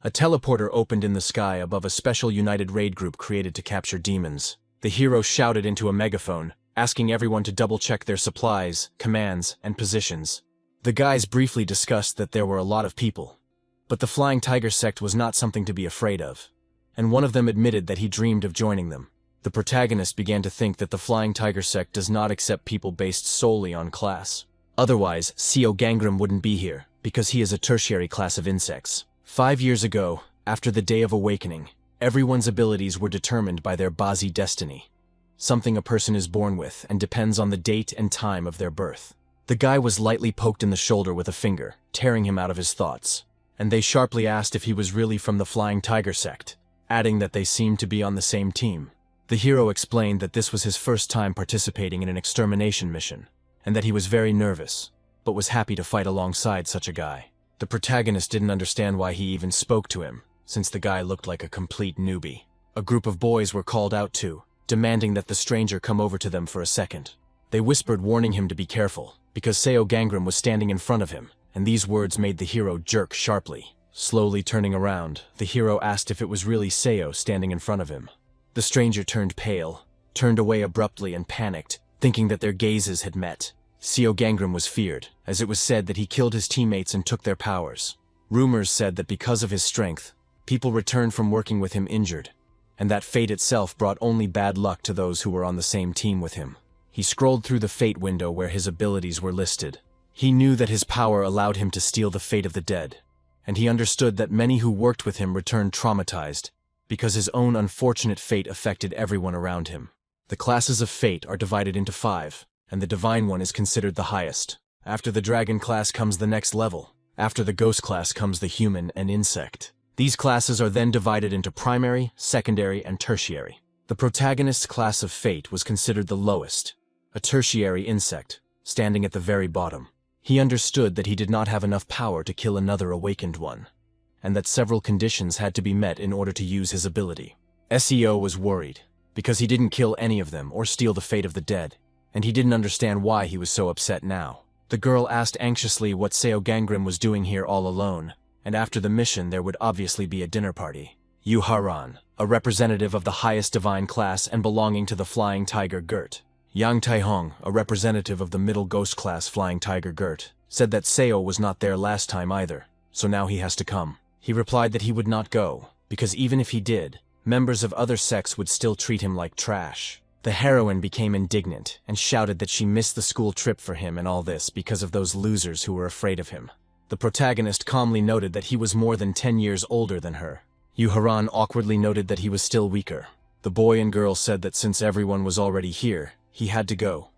A teleporter opened in the sky above a special united raid group created to capture demons. The hero shouted into a megaphone, asking everyone to double-check their supplies, commands, and positions. The guys briefly discussed that there were a lot of people, but the Flying Tiger sect was not something to be afraid of, and one of them admitted that he dreamed of joining them. The protagonist began to think that the Flying Tiger sect does not accept people based solely on class. Otherwise, Seo Gangram wouldn't be here, because he is a tertiary class of insects. 5 years ago, after the Day of Awakening, everyone's abilities were determined by their Bazi destiny, something a person is born with and depends on the date and time of their birth. The guy was lightly poked in the shoulder with a finger, tearing him out of his thoughts, and they sharply asked if he was really from the Flying Tiger sect, adding that they seemed to be on the same team. The hero explained that this was his first time participating in an extermination mission, and that he was very nervous, but was happy to fight alongside such a guy. The protagonist didn't understand why he even spoke to him, since the guy looked like a complete newbie. A group of boys were called out to, demanding that the stranger come over to them for a second. They whispered, warning him to be careful, because Seo Gangram was standing in front of him, and these words made the hero jerk sharply. Slowly turning around, the hero asked if it was really Seo standing in front of him. The stranger turned pale, turned away abruptly and panicked, thinking that their gazes had met. Seo Gangram was feared, as it was said that he killed his teammates and took their powers. Rumors said that because of his strength, people returned from working with him injured, and that fate itself brought only bad luck to those who were on the same team with him. He scrolled through the fate window where his abilities were listed. He knew that his power allowed him to steal the fate of the dead, and he understood that many who worked with him returned traumatized, because his own unfortunate fate affected everyone around him. The classes of fate are divided into 5, and the divine one is considered the highest. After the dragon class comes the next level. After the ghost class comes the human and insect. These classes are then divided into primary, secondary, and tertiary. The protagonist's class of fate was considered the lowest, a tertiary insect, standing at the very bottom. He understood that he did not have enough power to kill another awakened one, and that several conditions had to be met in order to use his ability. Seo was worried, because he didn't kill any of them or steal the fate of the dead, and he didn't understand why he was so upset now. The girl asked anxiously what Seo Gangram was doing here all alone, and after the mission there would obviously be a dinner party. Yu Haran, a representative of the highest divine class and belonging to the Flying Tiger Gert. Yang Taihong, a representative of the middle ghost class Flying Tiger Gert, said that Seo was not there last time either, so now he has to come. He replied that he would not go, because even if he did, members of other sects would still treat him like trash. The heroine became indignant and shouted that she missed the school trip for him and all this because of those losers who were afraid of him. The protagonist calmly noted that he was more than 10 years older than her. Yu Haran awkwardly noted that he was still weaker. The boy and girl said that since everyone was already here, he had to go,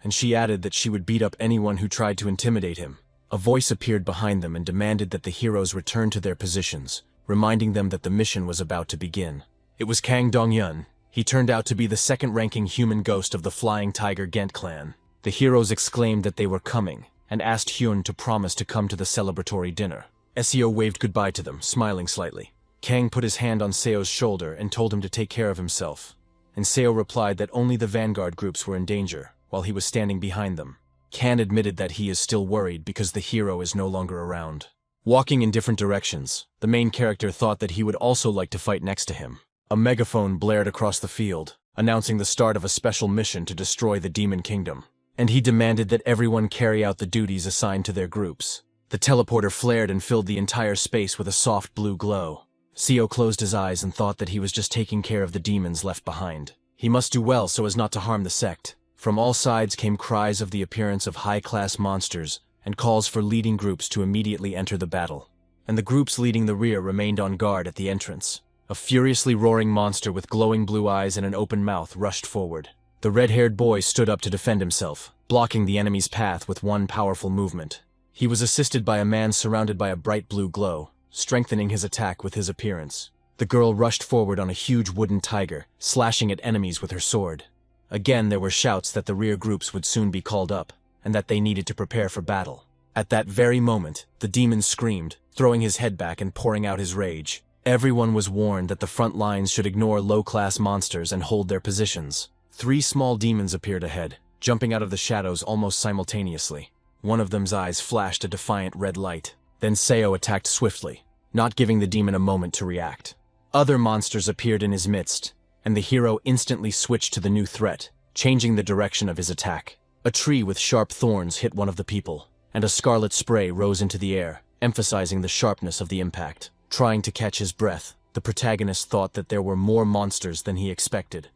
and she added that she would beat up anyone who tried to intimidate him. A voice appeared behind them and demanded that the heroes return to their positions, reminding them that the mission was about to begin. It was Kang Dongyun. He turned out to be the second-ranking human ghost of the Flying Tiger Gent clan. The heroes exclaimed that they were coming, and asked Hyun to promise to come to the celebratory dinner. Seo waved goodbye to them, smiling slightly. Kang put his hand on Seo's shoulder and told him to take care of himself, and Seo replied that only the vanguard groups were in danger, while he was standing behind them. Kang admitted that he is still worried because the hero is no longer around. Walking in different directions, the main character thought that he would also like to fight next to him. A megaphone blared across the field, announcing the start of a special mission to destroy the Demon Kingdom, and he demanded that everyone carry out the duties assigned to their groups. The teleporter flared and filled the entire space with a soft blue glow. Seo closed his eyes and thought that he was just taking care of the demons left behind. He must do well so as not to harm the sect. From all sides came cries of the appearance of high-class monsters and calls for leading groups to immediately enter the battle, and the groups leading the rear remained on guard at the entrance. A furiously roaring monster with glowing blue eyes and an open mouth rushed forward. The red-haired boy stood up to defend himself, blocking the enemy's path with one powerful movement. He was assisted by a man surrounded by a bright blue glow, strengthening his attack with his appearance. The girl rushed forward on a huge wooden tiger, slashing at enemies with her sword. Again there were shouts that the rear groups would soon be called up, and that they needed to prepare for battle. At that very moment, the demon screamed, throwing his head back and pouring out his rage. Everyone was warned that the front lines should ignore low-class monsters and hold their positions. 3 small demons appeared ahead, jumping out of the shadows almost simultaneously. One of them's eyes flashed a defiant red light. Then Seo attacked swiftly, not giving the demon a moment to react. Other monsters appeared in his midst, and the hero instantly switched to the new threat, changing the direction of his attack. A tree with sharp thorns hit one of the people, and a scarlet spray rose into the air, emphasizing the sharpness of the impact. Trying to catch his breath, the protagonist thought that there were more monsters than he expected,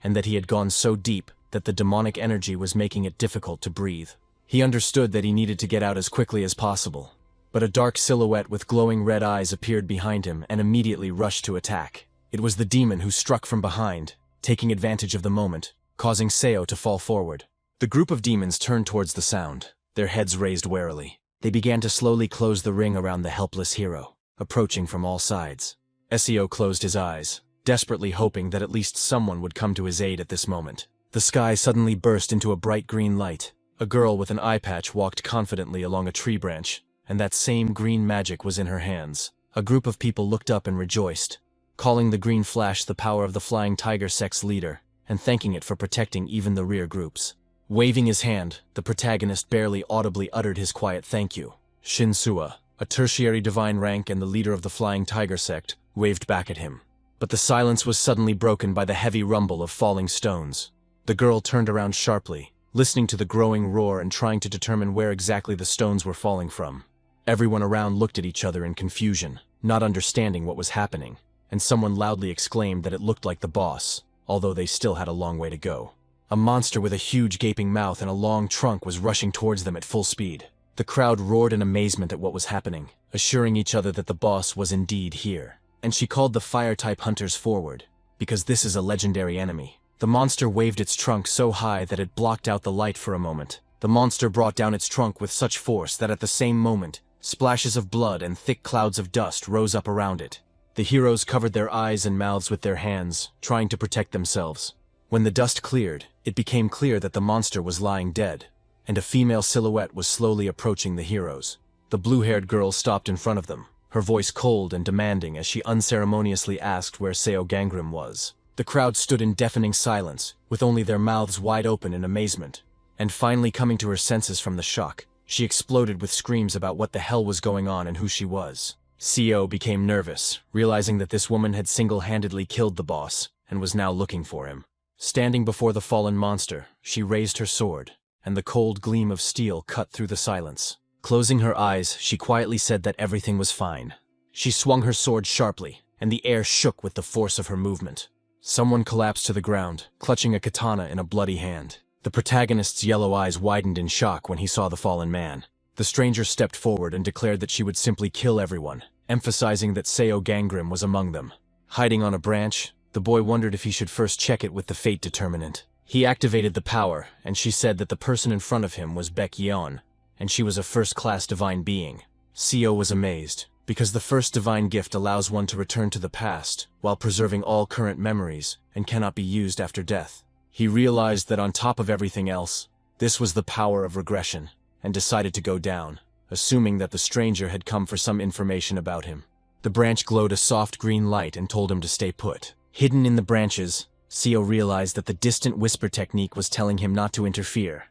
and that he had gone so deep that the demonic energy was making it difficult to breathe. He understood that he needed to get out as quickly as possible, but a dark silhouette with glowing red eyes appeared behind him and immediately rushed to attack. It was the demon who struck from behind, taking advantage of the moment, causing Seo to fall forward. The group of demons turned towards the sound, their heads raised warily. They began to slowly close the ring around the helpless hero, approaching from all sides. Seo closed his eyes, desperately hoping that at least someone would come to his aid at this moment. The sky suddenly burst into a bright green light. A girl with an eye patch walked confidently along a tree branch, and that same green magic was in her hands. A group of people looked up and rejoiced, calling the green flash the power of the Flying Tiger sect's leader, and thanking it for protecting even the rear groups. Waving his hand, the protagonist barely audibly uttered his quiet thank you. Shinsua, a tertiary divine rank and the leader of the Flying Tiger sect, waved back at him. But the silence was suddenly broken by the heavy rumble of falling stones. The girl turned around sharply, listening to the growing roar and trying to determine where exactly the stones were falling from. Everyone around looked at each other in confusion, not understanding what was happening, and someone loudly exclaimed that it looked like the boss, although they still had a long way to go. A monster with a huge gaping mouth and a long trunk was rushing towards them at full speed. The crowd roared in amazement at what was happening, assuring each other that the boss was indeed here. And she called the fire-type hunters forward, because this is a legendary enemy. The monster waved its trunk so high that it blocked out the light for a moment. The monster brought down its trunk with such force that at the same moment, splashes of blood and thick clouds of dust rose up around it. The heroes covered their eyes and mouths with their hands, trying to protect themselves. When the dust cleared, it became clear that the monster was lying dead, and a female silhouette was slowly approaching the heroes. The blue-haired girl stopped in front of them, her voice cold and demanding as she unceremoniously asked where Seo Gangrim was. The crowd stood in deafening silence, with only their mouths wide open in amazement. And finally coming to her senses from the shock, she exploded with screams about what the hell was going on and who she was. Seo became nervous, realizing that this woman had single-handedly killed the boss, and was now looking for him. Standing before the fallen monster, she raised her sword, and the cold gleam of steel cut through the silence. Closing her eyes, she quietly said that everything was fine. She swung her sword sharply, and the air shook with the force of her movement. Someone collapsed to the ground, clutching a katana in a bloody hand. The protagonist's yellow eyes widened in shock when he saw the fallen man. The stranger stepped forward and declared that she would simply kill everyone, emphasizing that Seo Gangrim was among them. Hiding on a branch, the boy wondered if he should first check it with the fate determinant. He activated the power, and she said that the person in front of him was Baek Yeon, and she was a first-class divine being. Seo was amazed, because the first divine gift allows one to return to the past, while preserving all current memories, and cannot be used after death. He realized that on top of everything else, this was the power of regression, and decided to go down, assuming that the stranger had come for some information about him. The branch glowed a soft green light and told him to stay put. Hidden in the branches, Seo realized that the distant whisper technique was telling him not to interfere,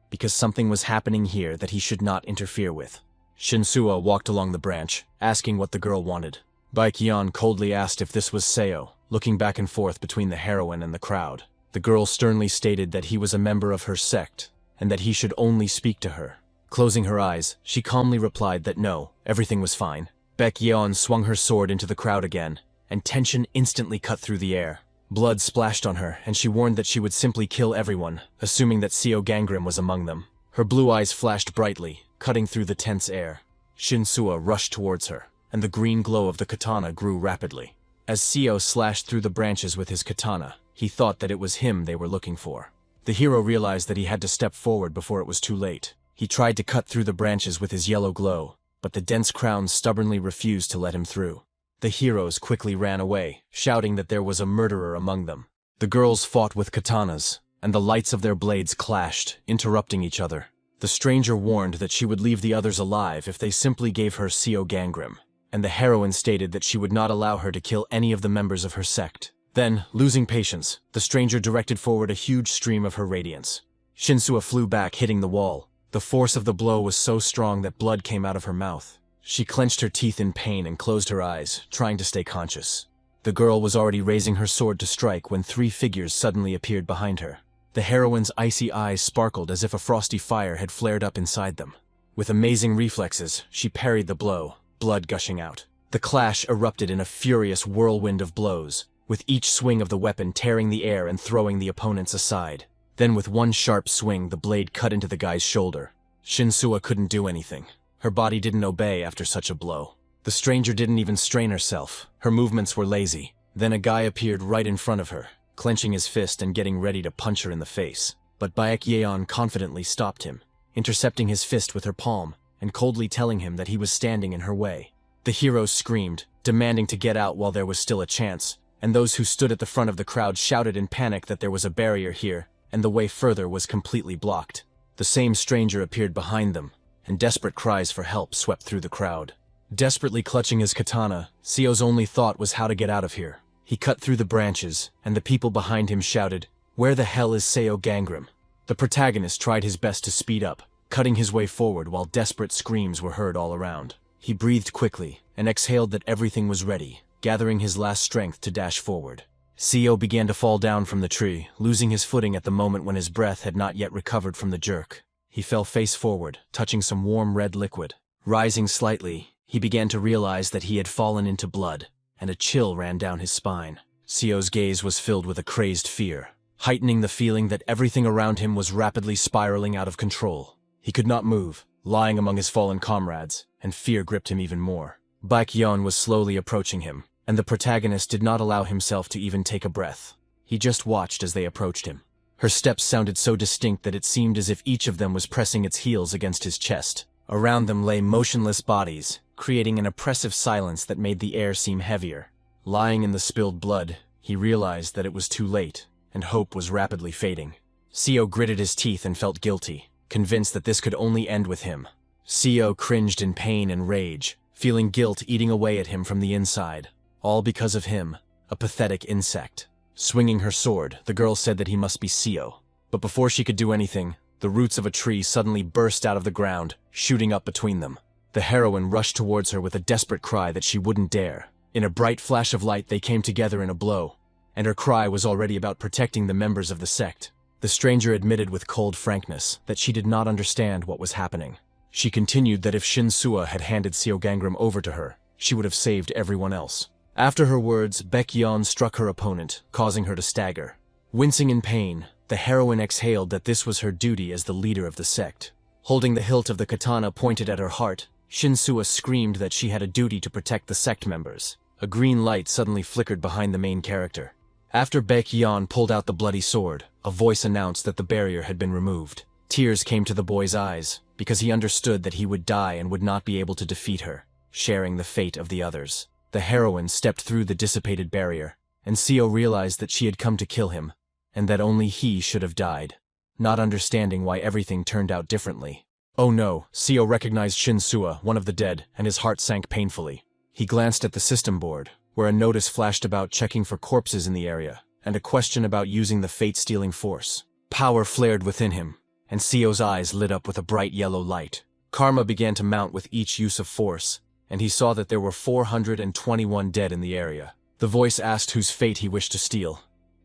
because something was happening here that he should not interfere with. Shinsua walked along the branch, asking what the girl wanted. Baek Yeon coldly asked if this was Seo, looking back and forth between the heroine and the crowd. The girl sternly stated that he was a member of her sect, and that he should only speak to her. Closing her eyes, she calmly replied that no, everything was fine. Baek Yeon swung her sword into the crowd again, and tension instantly cut through the air. Blood splashed on her, and she warned that she would simply kill everyone, assuming that Seo Gangrim was among them. Her blue eyes flashed brightly, cutting through the tense air. Shinsua rushed towards her, and the green glow of the katana grew rapidly. As Seo slashed through the branches with his katana, he thought that it was him they were looking for. The hero realized that he had to step forward before it was too late. He tried to cut through the branches with his yellow glow, but the dense crown stubbornly refused to let him through. The heroes quickly ran away, shouting that there was a murderer among them. The girls fought with katanas, and the lights of their blades clashed, interrupting each other. The stranger warned that she would leave the others alive if they simply gave her Seo Gangrim, and the heroine stated that she would not allow her to kill any of the members of her sect. Then, losing patience, the stranger directed forward a huge stream of her radiance. Shinsua flew back, hitting the wall. The force of the blow was so strong that blood came out of her mouth. She clenched her teeth in pain and closed her eyes, trying to stay conscious. The girl was already raising her sword to strike when 3 figures suddenly appeared behind her. The heroine's icy eyes sparkled as if a frosty fire had flared up inside them. With amazing reflexes, she parried the blow, blood gushing out. The clash erupted in a furious whirlwind of blows, with each swing of the weapon tearing the air and throwing the opponents aside. Then with one sharp swing, the blade cut into the guy's shoulder. Shinsuo couldn't do anything. Her body didn't obey after such a blow. The stranger didn't even strain herself. Her movements were lazy. Then a guy appeared right in front of her, clenching his fist and getting ready to punch her in the face. But Baek Yeon confidently stopped him, intercepting his fist with her palm and coldly telling him that he was standing in her way. The hero screamed, demanding to get out while there was still a chance, and those who stood at the front of the crowd shouted in panic that there was a barrier here and the way further was completely blocked. The same stranger appeared behind them, and desperate cries for help swept through the crowd. Desperately clutching his katana, Seo's only thought was how to get out of here. He cut through the branches, and the people behind him shouted, "Where the hell is Seo Gangram?" The protagonist tried his best to speed up, cutting his way forward while desperate screams were heard all around. He breathed quickly and exhaled that everything was ready, gathering his last strength to dash forward. Seo began to fall down from the tree, losing his footing at the moment when his breath had not yet recovered from the jerk. He fell face forward, touching some warm red liquid. Rising slightly, he began to realize that he had fallen into blood, and a chill ran down his spine. Seo's gaze was filled with a crazed fear, heightening the feeling that everything around him was rapidly spiraling out of control. He could not move, lying among his fallen comrades, and fear gripped him even more. Baek Yeon was slowly approaching him, and the protagonist did not allow himself to even take a breath. He just watched as they approached him. Her steps sounded so distinct that it seemed as if each of them was pressing its heels against his chest. Around them lay motionless bodies, creating an oppressive silence that made the air seem heavier. Lying in the spilled blood, he realized that it was too late, and hope was rapidly fading. Seo gritted his teeth and felt guilty, convinced that this could only end with him. Seo cringed in pain and rage, feeling guilt eating away at him from the inside. All because of him, a pathetic insect. Swinging her sword, the girl said that he must be Seo. But before she could do anything, the roots of a tree suddenly burst out of the ground, shooting up between them. The heroine rushed towards her with a desperate cry that she wouldn't dare. In a bright flash of light, they came together in a blow, and her cry was already about protecting the members of the sect. The stranger admitted with cold frankness that she did not understand what was happening. She continued that if Shinsuo had handed Seo Gangram over to her, she would have saved everyone else. After her words, Baek Yeon struck her opponent, causing her to stagger. Wincing in pain, the heroine exhaled that this was her duty as the leader of the sect. Holding the hilt of the katana pointed at her heart, Shinsuo screamed that she had a duty to protect the sect members. A green light suddenly flickered behind the main character. After Baek Yeon pulled out the bloody sword, a voice announced that the barrier had been removed. Tears came to the boy's eyes, because he understood that he would die and would not be able to defeat her, sharing the fate of the others. The heroine stepped through the dissipated barrier, and Seo realized that she had come to kill him, and that only he should have died, not understanding why everything turned out differently. Oh no, Seo recognized Shinsuo, one of the dead, and his heart sank painfully. He glanced at the system board, where a notice flashed about checking for corpses in the area, and a question about using the fate-stealing force. Power flared within him, and Seo's eyes lit up with a bright yellow light. Karma began to mount with each use of force, and he saw that there were 421 dead in the area. The voice asked whose fate he wished to steal,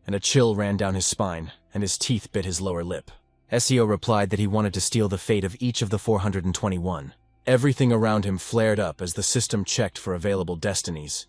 and a chill ran down his spine, and his teeth bit his lower lip. Seo replied that he wanted to steal the fate of each of the 421. Everything around him flared up as the system checked for available destinies,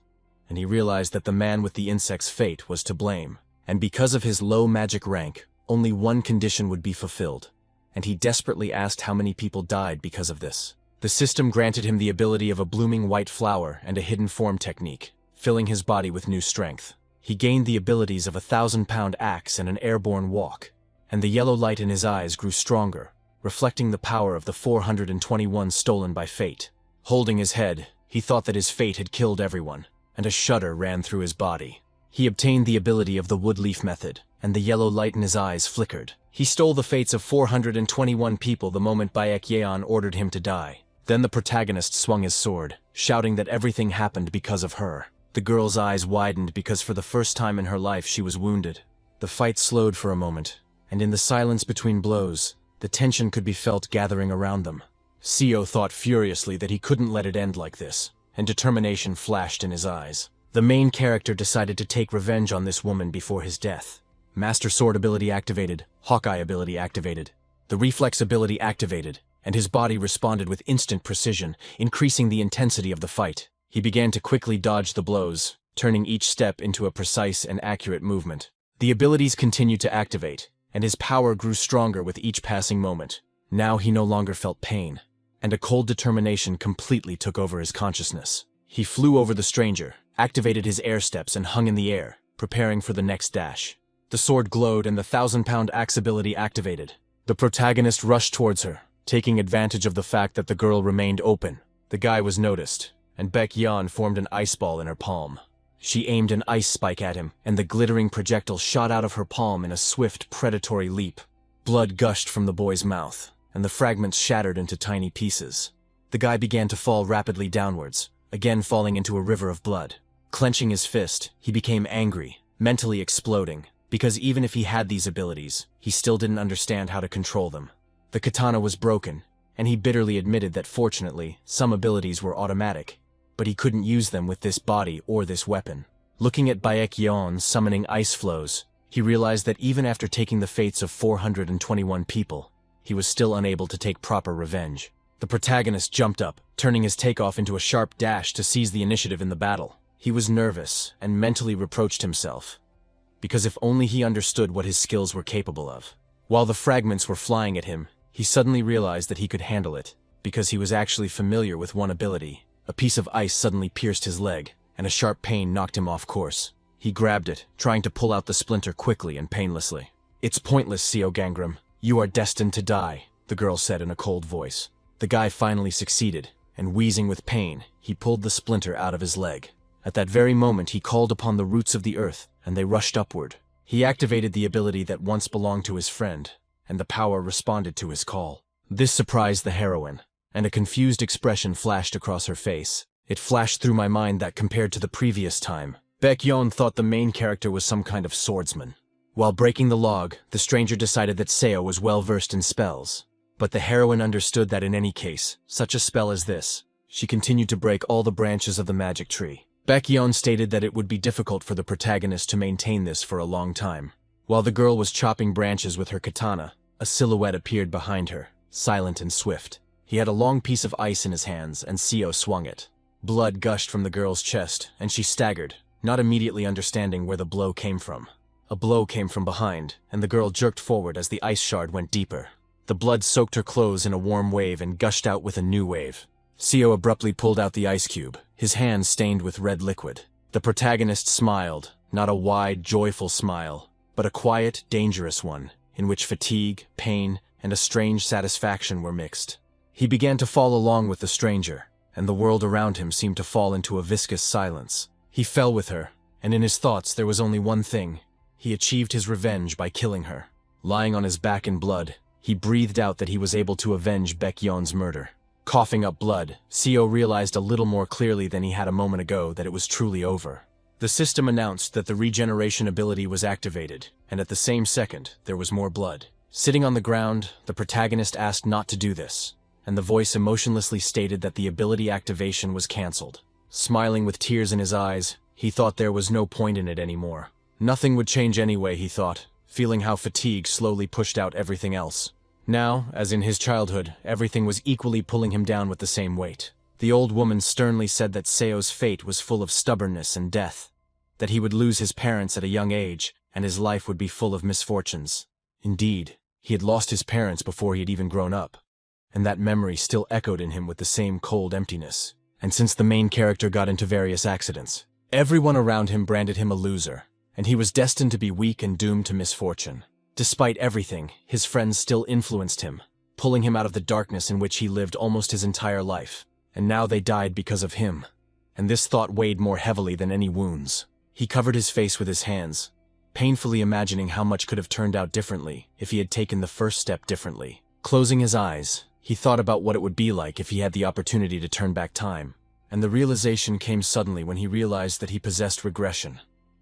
and he realized that the man with the insect's fate was to blame. And because of his low magic rank, only one condition would be fulfilled, and he desperately asked how many people died because of this. The system granted him the ability of a blooming white flower and a hidden form technique, filling his body with new strength. He gained the abilities of a 1,000-pound axe and an airborne walk, and the yellow light in his eyes grew stronger, reflecting the power of the 421 stolen by fate. Holding his head, he thought that his fate had killed everyone, and a shudder ran through his body. He obtained the ability of the wood leaf method, and the yellow light in his eyes flickered. He stole the fates of 421 people the moment Baek Yeon ordered him to die. Then the protagonist swung his sword, shouting that everything happened because of her. The girl's eyes widened because for the first time in her life she was wounded. The fight slowed for a moment, and in the silence between blows, the tension could be felt gathering around them. Seo thought furiously that he couldn't let it end like this, and determination flashed in his eyes. The main character decided to take revenge on this woman before his death. Master Sword ability activated, Hawkeye ability activated. The reflex ability activated, and his body responded with instant precision, increasing the intensity of the fight. He began to quickly dodge the blows, turning each step into a precise and accurate movement. The abilities continued to activate, and his power grew stronger with each passing moment. Now he no longer felt pain, and a cold determination completely took over his consciousness. He flew over the stranger, activated his air steps and hung in the air, preparing for the next dash. The sword glowed and the 1,000-pound axe ability activated. The protagonist rushed towards her, taking advantage of the fact that the girl remained open. The guy was noticed, and Baekyeon formed an ice ball in her palm. She aimed an ice spike at him, and the glittering projectile shot out of her palm in a swift, predatory leap. Blood gushed from the boy's mouth, and the fragments shattered into tiny pieces. The guy began to fall rapidly downwards, again falling into a river of blood. Clenching his fist, he became angry, mentally exploding, because even if he had these abilities, he still didn't understand how to control them. The katana was broken, and he bitterly admitted that fortunately, some abilities were automatic, but he couldn't use them with this body or this weapon. Looking at Baekyeon summoning ice flows, he realized that even after taking the fates of 421 people, he was still unable to take proper revenge. The protagonist jumped up, turning his takeoff into a sharp dash to seize the initiative in the battle. He was nervous and mentally reproached himself, because if only he understood what his skills were capable of. While the fragments were flying at him, he suddenly realized that he could handle it, because he was actually familiar with one ability. A piece of ice suddenly pierced his leg, and a sharp pain knocked him off course. He grabbed it, trying to pull out the splinter quickly and painlessly. "It's pointless, Seo Gangram. You are destined to die," the girl said in a cold voice. The guy finally succeeded, and wheezing with pain, he pulled the splinter out of his leg. At that very moment he called upon the roots of the earth, and they rushed upward. He activated the ability that once belonged to his friend, and the power responded to his call. This surprised the heroine, and a confused expression flashed across her face. It flashed through my mind that compared to the previous time, Baekyeon thought the main character was some kind of swordsman. While breaking the log, the stranger decided that Seo was well versed in spells. But the heroine understood that in any case, such a spell as this, she continued to break all the branches of the magic tree. Baekyeon stated that it would be difficult for the protagonist to maintain this for a long time. While the girl was chopping branches with her katana, a silhouette appeared behind her, silent and swift. He had a long piece of ice in his hands, and Seo swung it. Blood gushed from the girl's chest, and she staggered, not immediately understanding where the blow came from. A blow came from behind, and the girl jerked forward as the ice shard went deeper. The blood soaked her clothes in a warm wave and gushed out with a new wave. Seo abruptly pulled out the ice cube, his hands stained with red liquid. The protagonist smiled, not a wide, joyful smile, but a quiet, dangerous one, in which fatigue, pain, and a strange satisfaction were mixed. He began to fall along with the stranger, and the world around him seemed to fall into a viscous silence. He fell with her, and in his thoughts there was only one thing. He achieved his revenge by killing her. Lying on his back in blood, he breathed out that he was able to avenge Baekyeon's murder. Coughing up blood, Seo realized a little more clearly than he had a moment ago that it was truly over. The system announced that the regeneration ability was activated, and at the same second, there was more blood. Sitting on the ground, the protagonist asked not to do this, and the voice emotionlessly stated that the ability activation was cancelled. Smiling with tears in his eyes, he thought there was no point in it anymore. Nothing would change anyway, he thought, feeling how fatigue slowly pushed out everything else. Now, as in his childhood, everything was equally pulling him down with the same weight. The old woman sternly said that Seo's fate was full of stubbornness and death, that he would lose his parents at a young age, and his life would be full of misfortunes. Indeed, he had lost his parents before he had even grown up, and that memory still echoed in him with the same cold emptiness. And since the main character got into various accidents, everyone around him branded him a loser, and he was destined to be weak and doomed to misfortune. Despite everything, his friends still influenced him, pulling him out of the darkness in which he lived almost his entire life. And now they died because of him. And this thought weighed more heavily than any wounds. He covered his face with his hands, painfully imagining how much could have turned out differently if he had taken the first step differently. Closing his eyes, he thought about what it would be like if he had the opportunity to turn back time. And the realization came suddenly when he realized that he possessed regression,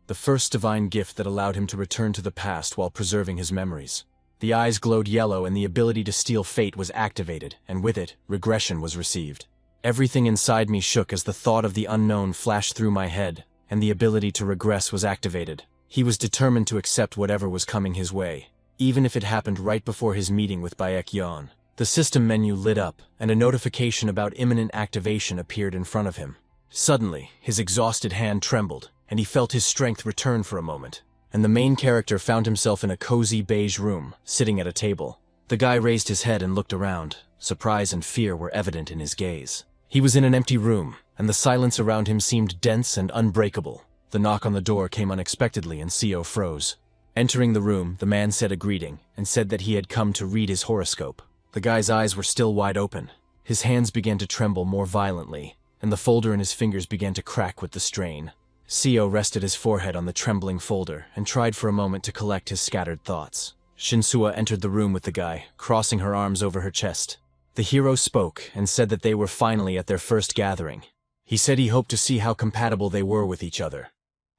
the first divine gift that allowed him to return to the past while preserving his memories. The eyes glowed yellow and the ability to steal fate was activated, and with it, regression was received. Everything inside me shook as the thought of the unknown flashed through my head, and the ability to regress was activated. He was determined to accept whatever was coming his way, even if it happened right before his meeting with Baekyeon. The system menu lit up, and a notification about imminent activation appeared in front of him. Suddenly, his exhausted hand trembled, and he felt his strength return for a moment. And the main character found himself in a cozy beige room, sitting at a table. The guy raised his head and looked around. Surprise and fear were evident in his gaze. He was in an empty room, and the silence around him seemed dense and unbreakable. The knock on the door came unexpectedly and Seo froze. Entering the room, the man said a greeting, and said that he had come to read his horoscope. The guy's eyes were still wide open. His hands began to tremble more violently, and the folder in his fingers began to crack with the strain. Seo rested his forehead on the trembling folder and tried for a moment to collect his scattered thoughts. Shinsua entered the room with the guy, crossing her arms over her chest. The hero spoke and said that they were finally at their first gathering. He said he hoped to see how compatible they were with each other,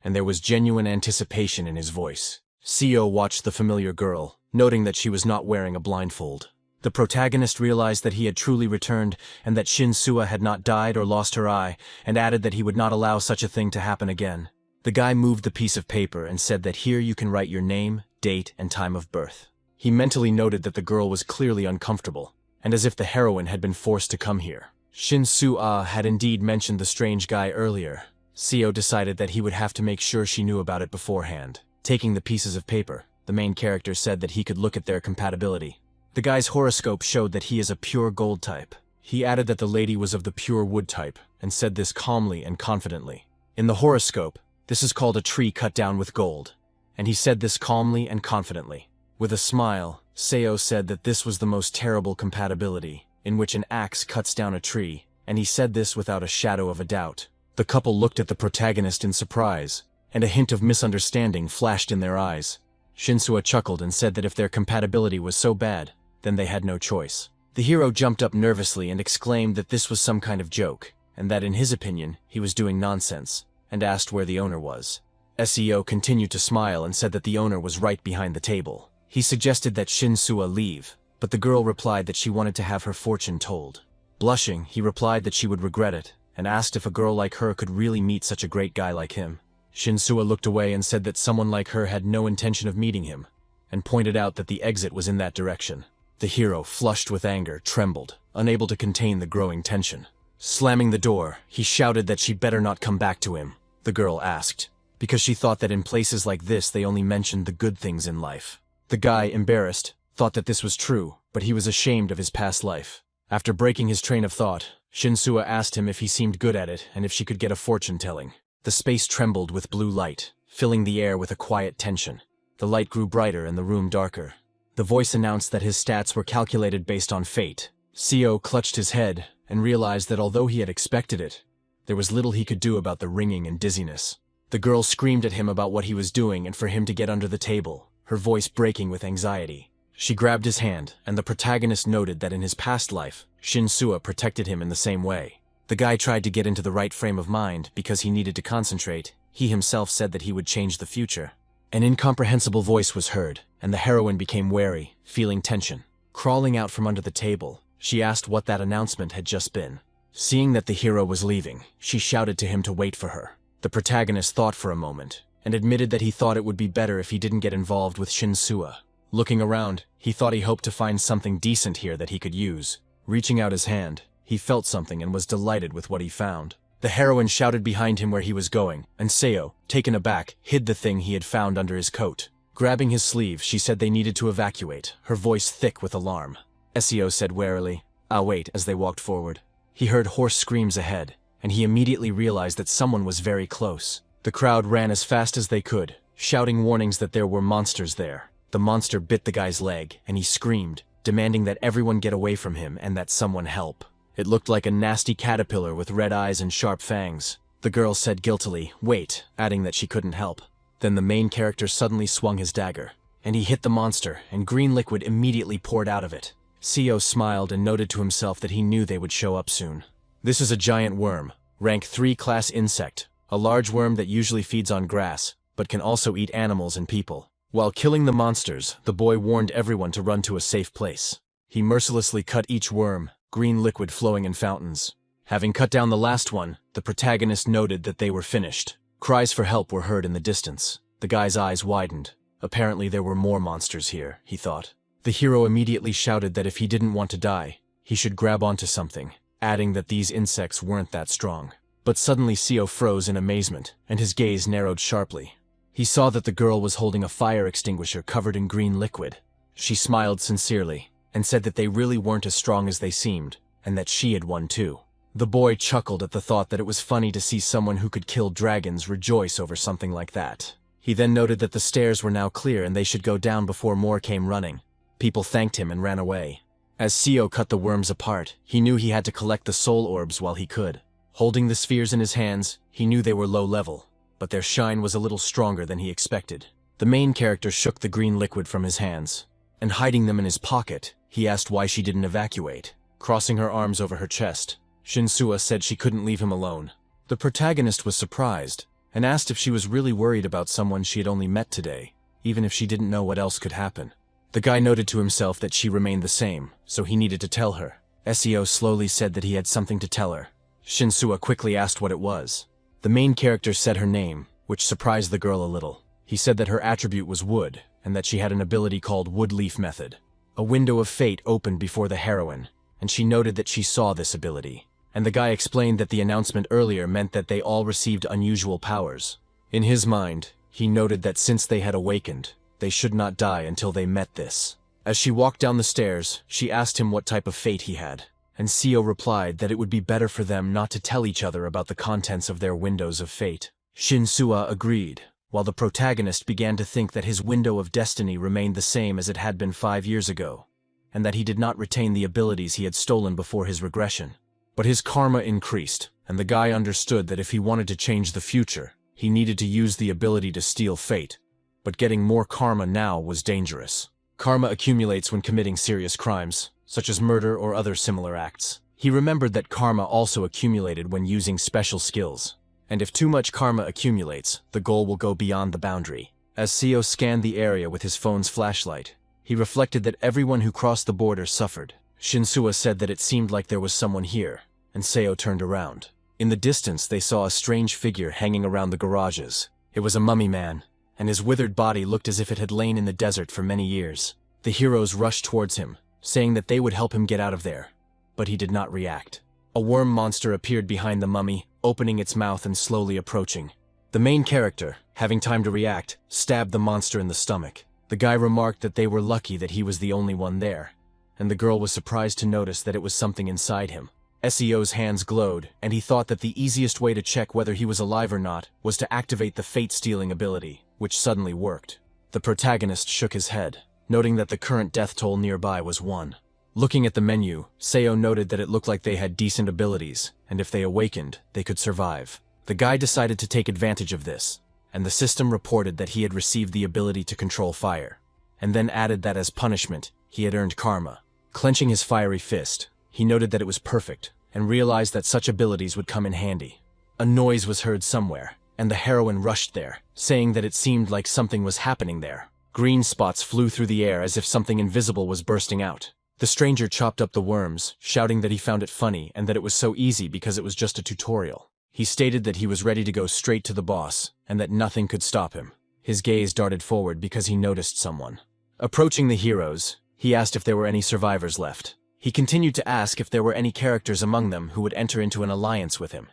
and there was genuine anticipation in his voice. Seo watched the familiar girl, noting that she was not wearing a blindfold. The protagonist realized that he had truly returned and that Shinsua had not died or lost her eye, and added that he would not allow such a thing to happen again. The guy moved the piece of paper and said that here you can write your name, date, and time of birth. He mentally noted that the girl was clearly uncomfortable, and as if the heroine had been forced to come here. Shinsua had indeed mentioned the strange guy earlier. Seo decided that he would have to make sure she knew about it beforehand. Taking the pieces of paper, the main character said that he could look at their compatibility. The guy's horoscope showed that he is a pure gold type. He added that the lady was of the pure wood type, and said this calmly and confidently. In the horoscope, this is called a tree cut down with gold, and he said this calmly and confidently. With a smile, Seo said that this was the most terrible compatibility, in which an axe cuts down a tree, and he said this without a shadow of a doubt. The couple looked at the protagonist in surprise, and a hint of misunderstanding flashed in their eyes. Shinsua chuckled and said that if their compatibility was so bad, then they had no choice. The hero jumped up nervously and exclaimed that this was some kind of joke, and that in his opinion, he was doing nonsense, and asked where the owner was. Seo continued to smile and said that the owner was right behind the table. He suggested that Shinsua leave, but the girl replied that she wanted to have her fortune told. Blushing, he replied that she would regret it, and asked if a girl like her could really meet such a great guy like him. Shinsua looked away and said that someone like her had no intention of meeting him, and pointed out that the exit was in that direction. The hero, flushed with anger, trembled, unable to contain the growing tension. Slamming the door, he shouted that she better not come back to him. The girl asked, because she thought that in places like this they only mentioned the good things in life. The guy, embarrassed, thought that this was true, but he was ashamed of his past life. After breaking his train of thought, Shinsua asked him if he seemed good at it and if she could get a fortune-telling. The space trembled with blue light, filling the air with a quiet tension. The light grew brighter and the room darker. The voice announced that his stats were calculated based on fate. Seo clutched his head and realized that although he had expected it, there was little he could do about the ringing and dizziness. The girl screamed at him about what he was doing and for him to get under the table, her voice breaking with anxiety. She grabbed his hand, and the protagonist noted that in his past life, Shinsua protected him in the same way. The guy tried to get into the right frame of mind because he needed to concentrate. He himself said that he would change the future. An incomprehensible voice was heard, and the heroine became wary, feeling tension. Crawling out from under the table, she asked what that announcement had just been. Seeing that the hero was leaving, she shouted to him to wait for her. The protagonist thought for a moment, and admitted that he thought it would be better if he didn't get involved with Shinsua. Looking around, he thought he hoped to find something decent here that he could use. Reaching out his hand, he felt something and was delighted with what he found. The heroine shouted behind him where he was going, and Seo, taken aback, hid the thing he had found under his coat. Grabbing his sleeve, she said they needed to evacuate, her voice thick with alarm. Seo said warily, "I'll wait," as they walked forward. He heard hoarse screams ahead, and he immediately realized that someone was very close. The crowd ran as fast as they could, shouting warnings that there were monsters there. The monster bit the guy's leg, and he screamed, demanding that everyone get away from him and that someone help. It looked like a nasty caterpillar with red eyes and sharp fangs. The girl said guiltily, "Wait," adding that she couldn't help. Then the main character suddenly swung his dagger, and he hit the monster, and green liquid immediately poured out of it. Seo smiled and noted to himself that he knew they would show up soon. This is a giant worm, rank 3 class insect, a large worm that usually feeds on grass, but can also eat animals and people. While killing the monsters, the boy warned everyone to run to a safe place. He mercilessly cut each worm, green liquid flowing in fountains. Having cut down the last one, the protagonist noted that they were finished. Cries for help were heard in the distance. The guy's eyes widened. Apparently there were more monsters here, he thought. The hero immediately shouted that if he didn't want to die, he should grab onto something, adding that these insects weren't that strong. But suddenly Seo froze in amazement, and his gaze narrowed sharply. He saw that the girl was holding a fire extinguisher covered in green liquid. She smiled sincerely, and said that they really weren't as strong as they seemed, and that she had won too. The boy chuckled at the thought that it was funny to see someone who could kill dragons rejoice over something like that. He then noted that the stairs were now clear and they should go down before more came running. People thanked him and ran away. As Seo cut the worms apart, he knew he had to collect the soul orbs while he could. Holding the spheres in his hands, he knew they were low level, but their shine was a little stronger than he expected. The main character shook the green liquid from his hands, and hiding them in his pocket, he asked why she didn't evacuate. Crossing her arms over her chest, Shinsuo said she couldn't leave him alone. The protagonist was surprised, and asked if she was really worried about someone she had only met today, even if she didn't know what else could happen. The guy noted to himself that she remained the same, so he needed to tell her. Seo slowly said that he had something to tell her. Shinsuo quickly asked what it was. The main character said her name, which surprised the girl a little. He said that her attribute was wood, and that she had an ability called Wood Leaf Method. A window of fate opened before the heroine, and she noted that she saw this ability. And the guy explained that the announcement earlier meant that they all received unusual powers. In his mind, he noted that since they had awakened, they should not die until they met this. As she walked down the stairs, she asked him what type of fate he had, and Seo replied that it would be better for them not to tell each other about the contents of their windows of fate. Shinsuo agreed, while the protagonist began to think that his window of destiny remained the same as it had been 5 years ago, and that he did not retain the abilities he had stolen before his regression. But his karma increased, and the guy understood that if he wanted to change the future, he needed to use the ability to steal fate. But getting more karma now was dangerous. Karma accumulates when committing serious crimes, such as murder or other similar acts. He remembered that karma also accumulated when using special skills, and if too much karma accumulates, the goal will go beyond the boundary. As Seo scanned the area with his phone's flashlight, he reflected that everyone who crossed the border suffered. Shinsuo said that it seemed like there was someone here, and Seo turned around. In the distance they saw a strange figure hanging around the garages. It was a mummy man, and his withered body looked as if it had lain in the desert for many years. The heroes rushed towards him, saying that they would help him get out of there, but he did not react. A worm monster appeared behind the mummy, opening its mouth and slowly approaching. The main character, having time to react, stabbed the monster in the stomach. The guy remarked that they were lucky that he was the only one there, and the girl was surprised to notice that it was something inside him. Seo's hands glowed, and he thought that the easiest way to check whether he was alive or not was to activate the fate-stealing ability, which suddenly worked. The protagonist shook his head, noting that the current death toll nearby was 1. Looking at the menu, Seo noted that it looked like they had decent abilities, and if they awakened, they could survive. The guy decided to take advantage of this, and the system reported that he had received the ability to control fire, and then added that as punishment, he had earned karma. Clenching his fiery fist, he noted that it was perfect, and realized that such abilities would come in handy. A noise was heard somewhere, and the heroine rushed there, saying that it seemed like something was happening there. Green spots flew through the air as if something invisible was bursting out. The stranger chopped up the worms, shouting that he found it funny and that it was so easy because it was just a tutorial. He stated that he was ready to go straight to the boss, and that nothing could stop him. His gaze darted forward because he noticed someone. Approaching the heroes, he asked if there were any survivors left. He continued to ask if there were any characters among them who would enter into an alliance with him,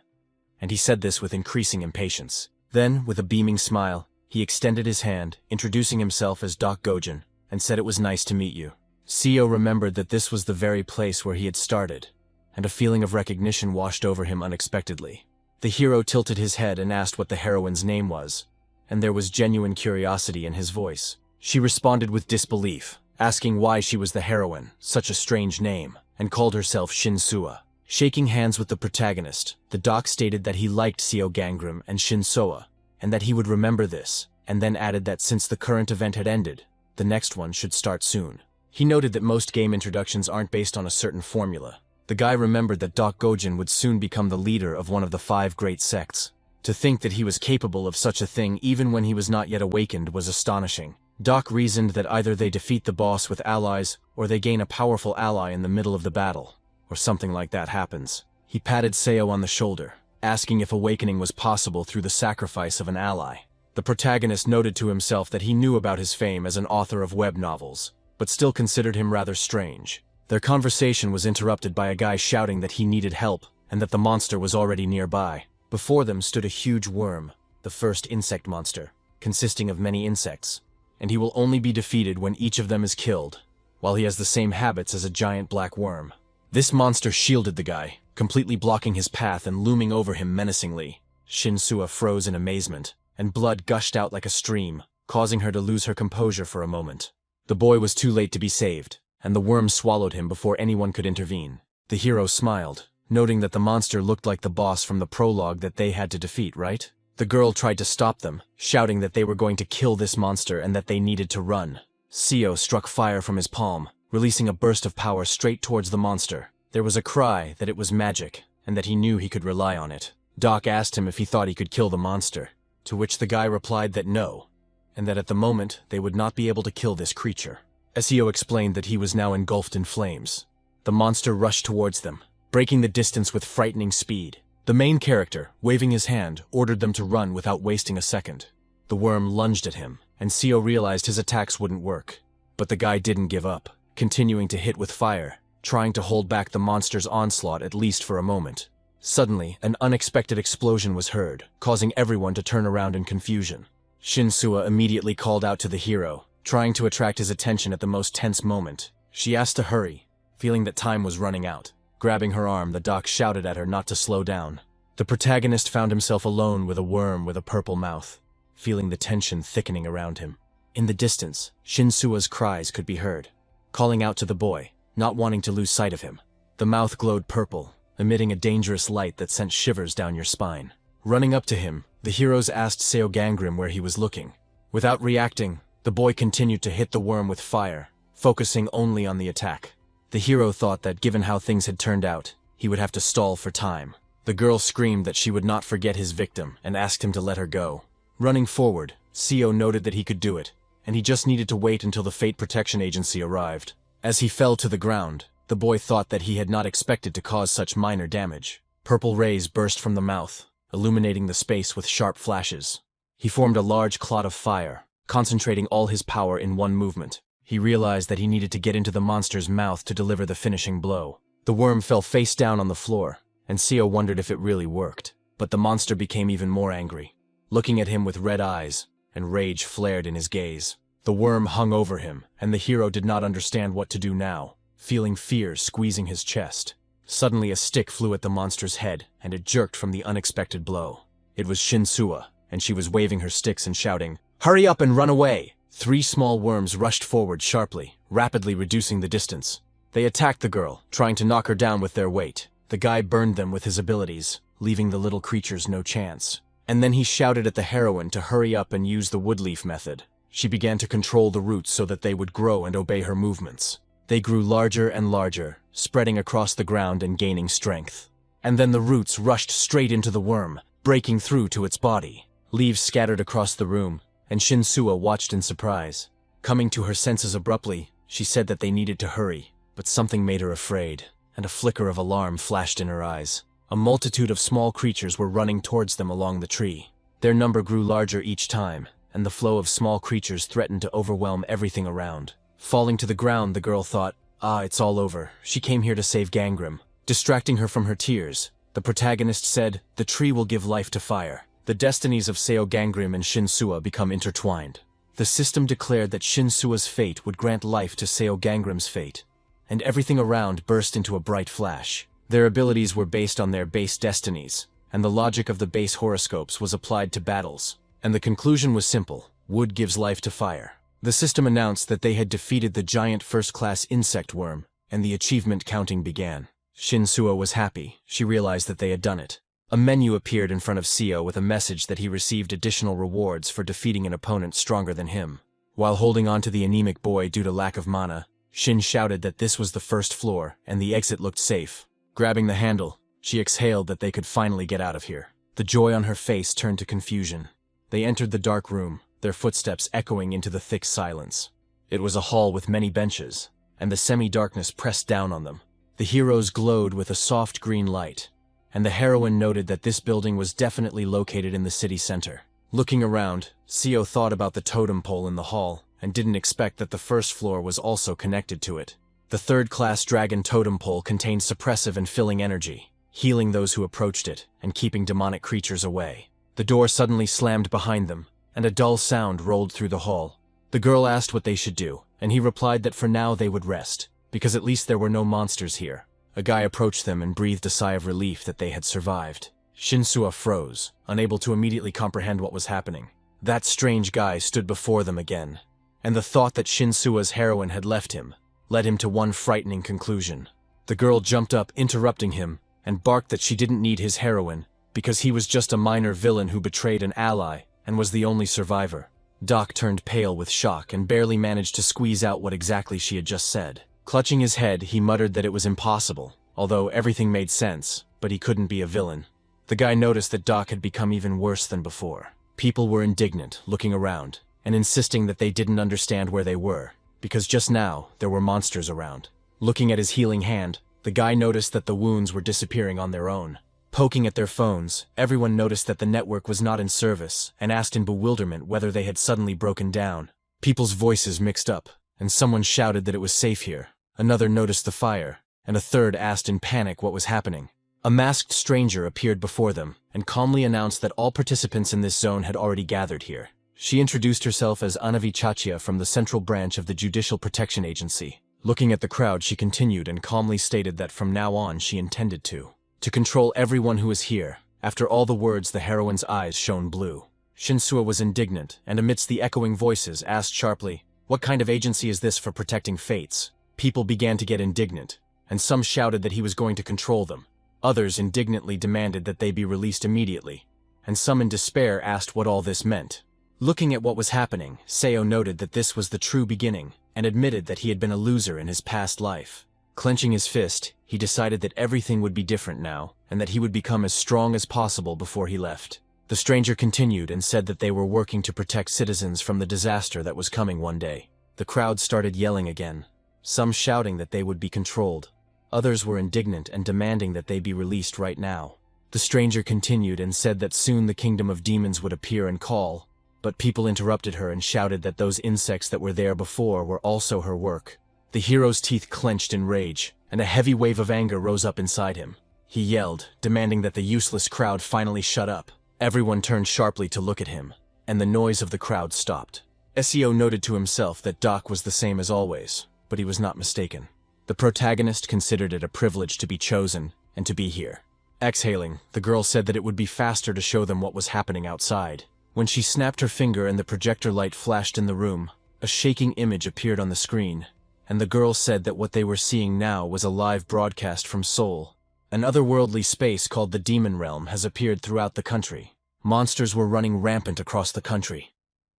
and he said this with increasing impatience. Then, with a beaming smile, he extended his hand, introducing himself as Doc Gojin, and said it was nice to meet you. Seo remembered that this was the very place where he had started, and a feeling of recognition washed over him unexpectedly. The hero tilted his head and asked what the heroine's name was, and there was genuine curiosity in his voice. She responded with disbelief, asking why she was the heroine, such a strange name, and called herself Shinsuo. Shaking hands with the protagonist, the doc stated that he liked Seo Gangram and Shinsuo, and that he would remember this, and then added that since the current event had ended, the next one should start soon. He noted that most game introductions aren't based on a certain formula. The guy remembered that Doc Gojin would soon become the leader of one of the 5 great sects. To think that he was capable of such a thing even when he was not yet awakened was astonishing. Doc reasoned that either they defeat the boss with allies, or they gain a powerful ally in the middle of the battle, or something like that happens. He patted Seo on the shoulder, asking if awakening was possible through the sacrifice of an ally. The protagonist noted to himself that he knew about his fame as an author of web novels, but still considered him rather strange. Their conversation was interrupted by a guy shouting that he needed help, and that the monster was already nearby. Before them stood a huge worm, the first insect monster, consisting of many insects, and he will only be defeated when each of them is killed, while he has the same habits as a giant black worm. This monster shielded the guy, completely blocking his path and looming over him menacingly. Shinsuo froze in amazement, and blood gushed out like a stream, causing her to lose her composure for a moment. The boy was too late to be saved, and the worm swallowed him before anyone could intervene. The hero smiled, noting that the monster looked like the boss from the prologue that they had to defeat, right? The girl tried to stop them, shouting that they were going to kill this monster and that they needed to run. Seo struck fire from his palm, releasing a burst of power straight towards the monster. There was a cry that it was magic, and that he knew he could rely on it. Doc asked him if he thought he could kill the monster, to which the guy replied that no, and that at the moment they would not be able to kill this creature. Seo explained that he was now engulfed in flames. The monster rushed towards them, breaking the distance with frightening speed. The main character, waving his hand, ordered them to run without wasting a second. The worm lunged at him, and Seo realized his attacks wouldn't work. But the guy didn't give up, continuing to hit with fire, trying to hold back the monster's onslaught at least for a moment. Suddenly, an unexpected explosion was heard, causing everyone to turn around in confusion. Shinsuo immediately called out to the hero, trying to attract his attention at the most tense moment. She asked to hurry, feeling that time was running out. Grabbing her arm, the doc shouted at her not to slow down. The protagonist found himself alone with a worm with a purple mouth, feeling the tension thickening around him. In the distance, Shinsuo's cries could be heard, calling out to the boy, not wanting to lose sight of him. The mouth glowed purple, emitting a dangerous light that sent shivers down your spine. Running up to him, the heroes asked Seo Gangrim where he was looking. Without reacting, the boy continued to hit the worm with fire, focusing only on the attack. The hero thought that given how things had turned out, he would have to stall for time. The girl screamed that she would not forget his victim and asked him to let her go. Running forward, Seo noted that he could do it, and he just needed to wait until the Fate Protection Agency arrived. As he fell to the ground, the boy thought that he had not expected to cause such minor damage. Purple rays burst from the mouth, illuminating the space with sharp flashes. He formed a large clot of fire, concentrating all his power in one movement. He realized that he needed to get into the monster's mouth to deliver the finishing blow. The worm fell face down on the floor, and Seo wondered if it really worked. But the monster became even more angry, looking at him with red eyes, and rage flared in his gaze. The worm hung over him, and the hero did not understand what to do now, feeling fear squeezing his chest. Suddenly a stick flew at the monster's head, and it jerked from the unexpected blow. It was Shinsuo, and she was waving her sticks and shouting, "Hurry up and run away!" 3 small worms rushed forward sharply, rapidly reducing the distance. They attacked the girl, trying to knock her down with their weight. The guy burned them with his abilities, leaving the little creatures no chance. And then he shouted at the heroine to hurry up and use the woodleaf method. She began to control the roots so that they would grow and obey her movements. They grew larger and larger, spreading across the ground and gaining strength. And then the roots rushed straight into the worm, breaking through to its body. Leaves scattered across the room, and Shinsuo watched in surprise. Coming to her senses abruptly, she said that they needed to hurry, but something made her afraid, and a flicker of alarm flashed in her eyes. A multitude of small creatures were running towards them along the tree. Their number grew larger each time, and the flow of small creatures threatened to overwhelm everything around. Falling to the ground, the girl thought, it's all over. She came here to save Gangrim. Distracting her from her tears, the protagonist said, "The tree will give life to fire." The destinies of Seo Gangrim and Shinsuo become intertwined. The system declared that Shinsuo's fate would grant life to Seo Gangrim's fate, and everything around burst into a bright flash. Their abilities were based on their base destinies, and the logic of the base horoscopes was applied to battles. And the conclusion was simple: wood gives life to fire. The system announced that they had defeated the giant first-class insect worm, and the achievement counting began. Shinsuo was happy. She realized that they had done it. A menu appeared in front of Seo with a message that he received additional rewards for defeating an opponent stronger than him. While holding on to the anemic boy due to lack of mana, Shin shouted that this was the first floor and the exit looked safe. Grabbing the handle, she exhaled that they could finally get out of here. The joy on her face turned to confusion. They entered the dark room, their footsteps echoing into the thick silence. It was a hall with many benches, and the semi-darkness pressed down on them. The heroes glowed with a soft green light, and the heroine noted that this building was definitely located in the city center. Looking around, Seo thought about the totem pole in the hall, and didn't expect that the first floor was also connected to it. The third-class dragon totem pole contained suppressive and filling energy, healing those who approached it, and keeping demonic creatures away. The door suddenly slammed behind them, and a dull sound rolled through the hall. The girl asked what they should do, and he replied that for now they would rest, because at least there were no monsters here. A guy approached them and breathed a sigh of relief that they had survived. Shinsuo froze, unable to immediately comprehend what was happening. That strange guy stood before them again, and the thought that Shinsuo's heroine had left him led him to one frightening conclusion. The girl jumped up, interrupting him, and barked that she didn't need his heroine, because he was just a minor villain who betrayed an ally and was the only survivor. Doc turned pale with shock and barely managed to squeeze out what exactly she had just said. Clutching his head, he muttered that it was impossible, although everything made sense, but he couldn't be a villain. The guy noticed that Doc had become even worse than before. People were indignant, looking around, and insisting that they didn't understand where they were, because just now there were monsters around. Looking at his healing hand, the guy noticed that the wounds were disappearing on their own. Poking at their phones, everyone noticed that the network was not in service and asked in bewilderment whether they had suddenly broken down. People's voices mixed up, and someone shouted that it was safe here. Another noticed the fire, and a third asked in panic what was happening. A masked stranger appeared before them and calmly announced that all participants in this zone had already gathered here. She introduced herself as Anavi Chachia from the Central Branch of the Judicial Protection Agency. Looking at the crowd, she continued and calmly stated that from now on she intended to control everyone who is here. After all the words, the heroine's eyes shone blue. Shinsuo was indignant, and amidst the echoing voices asked sharply, "What kind of agency is this for protecting fates?" People began to get indignant, and some shouted that he was going to control them. Others indignantly demanded that they be released immediately, and some in despair asked what all this meant. Looking at what was happening, Seo noted that this was the true beginning, and admitted that he had been a loser in his past life. Clenching his fist, he decided that everything would be different now, and that he would become as strong as possible before he left. The stranger continued and said that they were working to protect citizens from the disaster that was coming one day. The crowd started yelling again, some shouting that they would be controlled. Others were indignant and demanding that they be released right now. The stranger continued and said that soon the kingdom of demons would appear and call, but people interrupted her and shouted that those insects that were there before were also her work. The hero's teeth clenched in rage, and a heavy wave of anger rose up inside him. He yelled, demanding that the useless crowd finally shut up. Everyone turned sharply to look at him, and the noise of the crowd stopped. Seo noted to himself that Doc was the same as always, but he was not mistaken. The protagonist considered it a privilege to be chosen and to be here. Exhaling, the girl said that it would be faster to show them what was happening outside. When she snapped her finger and the projector light flashed in the room, a shaking image appeared on the screen, and the girl said that what they were seeing now was a live broadcast from Seoul. An otherworldly space called the Demon Realm has appeared throughout the country. Monsters were running rampant across the country,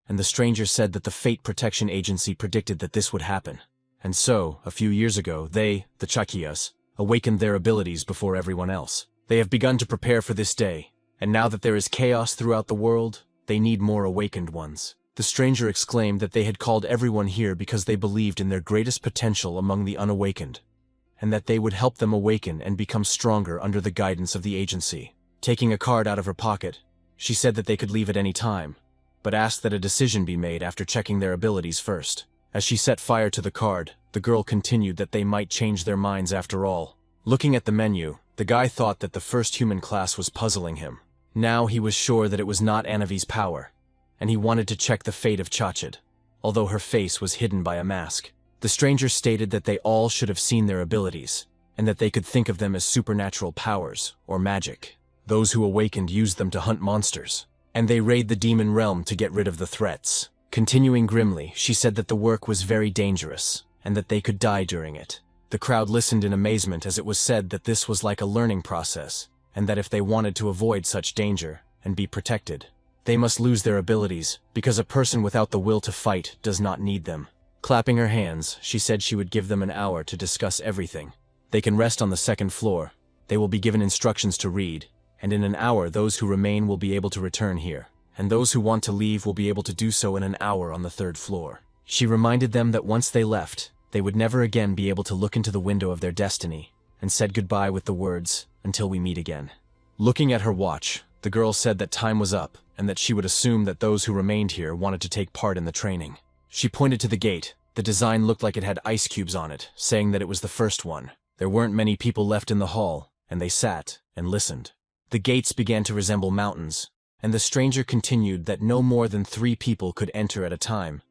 and the stranger said that the Fate Protection Agency predicted that this would happen. And so, a few years ago, they, the Chakias, awakened their abilities before everyone else. They have begun to prepare for this day, and now that there is chaos throughout the world, they need more awakened ones. The stranger exclaimed that they had called everyone here because they believed in their greatest potential among the unawakened, and that they would help them awaken and become stronger under the guidance of the agency. Taking a card out of her pocket, she said that they could leave at any time, but asked that a decision be made after checking their abilities first. As she set fire to the card, the girl continued that they might change their minds after all. Looking at the menu, the guy thought that the first human class was puzzling him. Now he was sure that it was not Anavi's power, and he wanted to check the fate of Chachid, although her face was hidden by a mask. The stranger stated that they all should have seen their abilities, and that they could think of them as supernatural powers, or magic. Those who awakened used them to hunt monsters, and they raid the demon realm to get rid of the threats. Continuing grimly, she said that the work was very dangerous, and that they could die during it. The crowd listened in amazement as it was said that this was like a learning process, and that if they wanted to avoid such danger and be protected, they must lose their abilities, because a person without the will to fight does not need them. Clapping her hands, she said she would give them an hour to discuss everything. They can rest on the second floor. They will be given instructions to read, and in an hour those who remain will be able to return here, and those who want to leave will be able to do so in an hour on the 3rd floor. She reminded them that once they left, they would never again be able to look into the window of their destiny, and said goodbye with the words, "Until we meet again." Looking at her watch, the girl said that time was up, and that she would assume that those who remained here wanted to take part in the training. She pointed to the gate. The design looked like it had ice cubes on it, saying that it was the first one. There weren't many people left in the hall, and they sat and listened. The gates began to resemble mountains, and the stranger continued that no more than 3 people could enter at a time,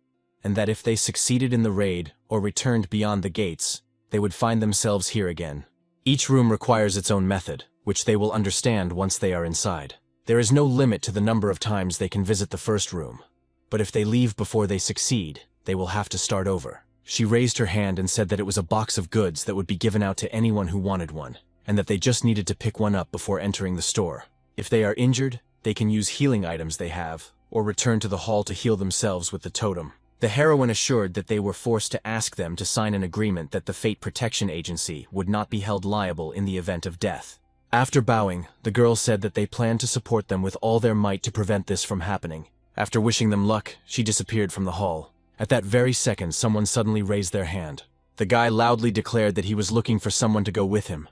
and that if they succeeded in the raid or returned beyond the gates, they would find themselves here again. Each room requires its own method, which they will understand once they are inside. There is no limit to the number of times they can visit the first room, but if they leave before they succeed, they will have to start over. She raised her hand and said that it was a box of goods that would be given out to anyone who wanted one, and that they just needed to pick one up before entering the store. If they are injured, they can use healing items they have, or return to the hall to heal themselves with the totem. The heroine assured that they were forced to ask them to sign an agreement that the Fate Protection Agency would not be held liable in the event of death. After bowing, the girl said that they planned to support them with all their might to prevent this from happening. After wishing them luck, she disappeared from the hall. At that very second, someone suddenly raised their hand. The guy loudly declared that he was looking for someone to go with him,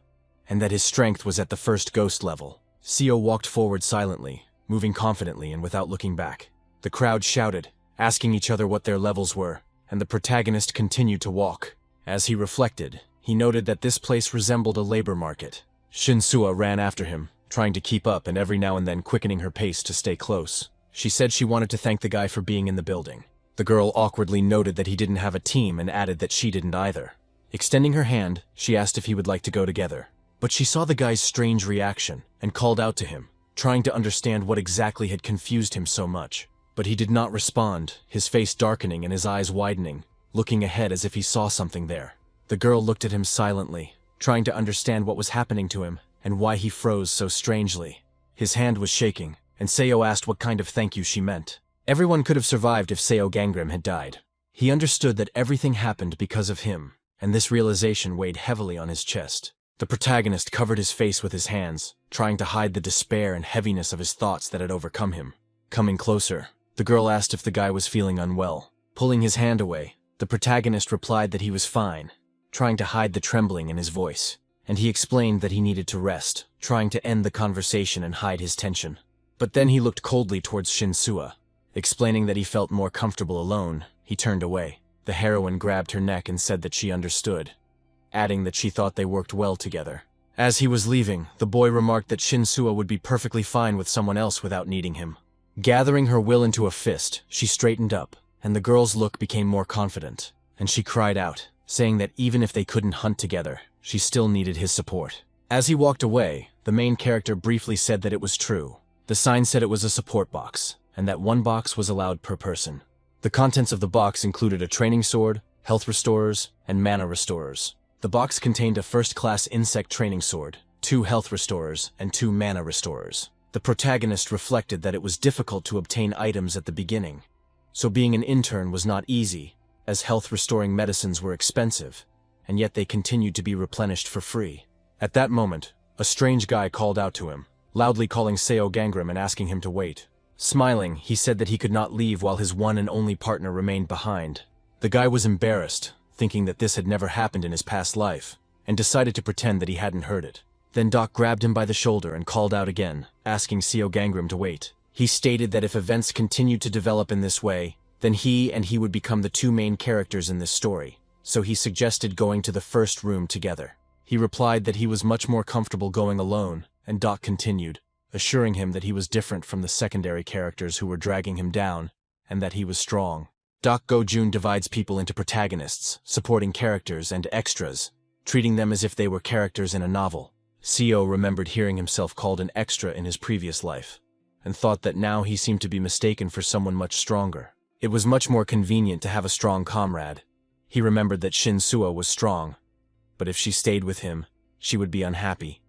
and that his strength was at the 1st ghost level. Seo walked forward silently, moving confidently and without looking back. The crowd shouted, asking each other what their levels were, and the protagonist continued to walk. As he reflected, he noted that this place resembled a labor market. Shinsuo ran after him, trying to keep up and every now and then quickening her pace to stay close. She said she wanted to thank the guy for being in the building. The girl awkwardly noted that he didn't have a team and added that she didn't either. Extending her hand, she asked if he would like to go together. But she saw the guy's strange reaction and called out to him, trying to understand what exactly had confused him so much. But he did not respond, his face darkening and his eyes widening, looking ahead as if he saw something there. The girl looked at him silently, trying to understand what was happening to him and why he froze so strangely. His hand was shaking, and Seo asked what kind of thank you she meant. Everyone could have survived if Seo Gangram had died. He understood that everything happened because of him, and this realization weighed heavily on his chest. The protagonist covered his face with his hands, trying to hide the despair and heaviness of his thoughts that had overcome him. Coming closer, the girl asked if the guy was feeling unwell. Pulling his hand away, the protagonist replied that he was fine, trying to hide the trembling in his voice, and he explained that he needed to rest, trying to end the conversation and hide his tension. But then he looked coldly towards Shinsuo. Explaining that he felt more comfortable alone, he turned away. The heroine grabbed her neck and said that she understood, adding that she thought they worked well together. As he was leaving, the boy remarked that Shinsuo would be perfectly fine with someone else without needing him. Gathering her will into a fist, she straightened up, and the girl's look became more confident, and she cried out, saying that even if they couldn't hunt together, she still needed his support. As he walked away, the main character briefly said that it was true. The sign said it was a support box, and that 1 box was allowed per person. The contents of the box included a training sword, health restorers, and mana restorers. The box contained a first-class insect training sword, 2 health restorers, and 2 mana restorers. The protagonist reflected that it was difficult to obtain items at the beginning, so being an intern was not easy, as health-restoring medicines were expensive, and yet they continued to be replenished for free. At that moment, a strange guy called out to him, loudly calling Seo Gangram and asking him to wait. Smiling, he said that he could not leave while his one and only partner remained behind. The guy was embarrassed, thinking that this had never happened in his past life, and decided to pretend that he hadn't heard it. Then Doc grabbed him by the shoulder and called out again, asking Seo Gangram to wait. He stated that if events continued to develop in this way, then he would become the 2 main characters in this story, so he suggested going to the first room together. He replied that he was much more comfortable going alone, and Doc continued, assuring him that he was different from the secondary characters who were dragging him down, and that he was strong. Doc Go-jun divides people into protagonists, supporting characters, and extras, treating them as if they were characters in a novel. Seo remembered hearing himself called an extra in his previous life, and thought that now he seemed to be mistaken for someone much stronger. It was much more convenient to have a strong comrade. He remembered that Shinsuo was strong, but if she stayed with him, she would be unhappy,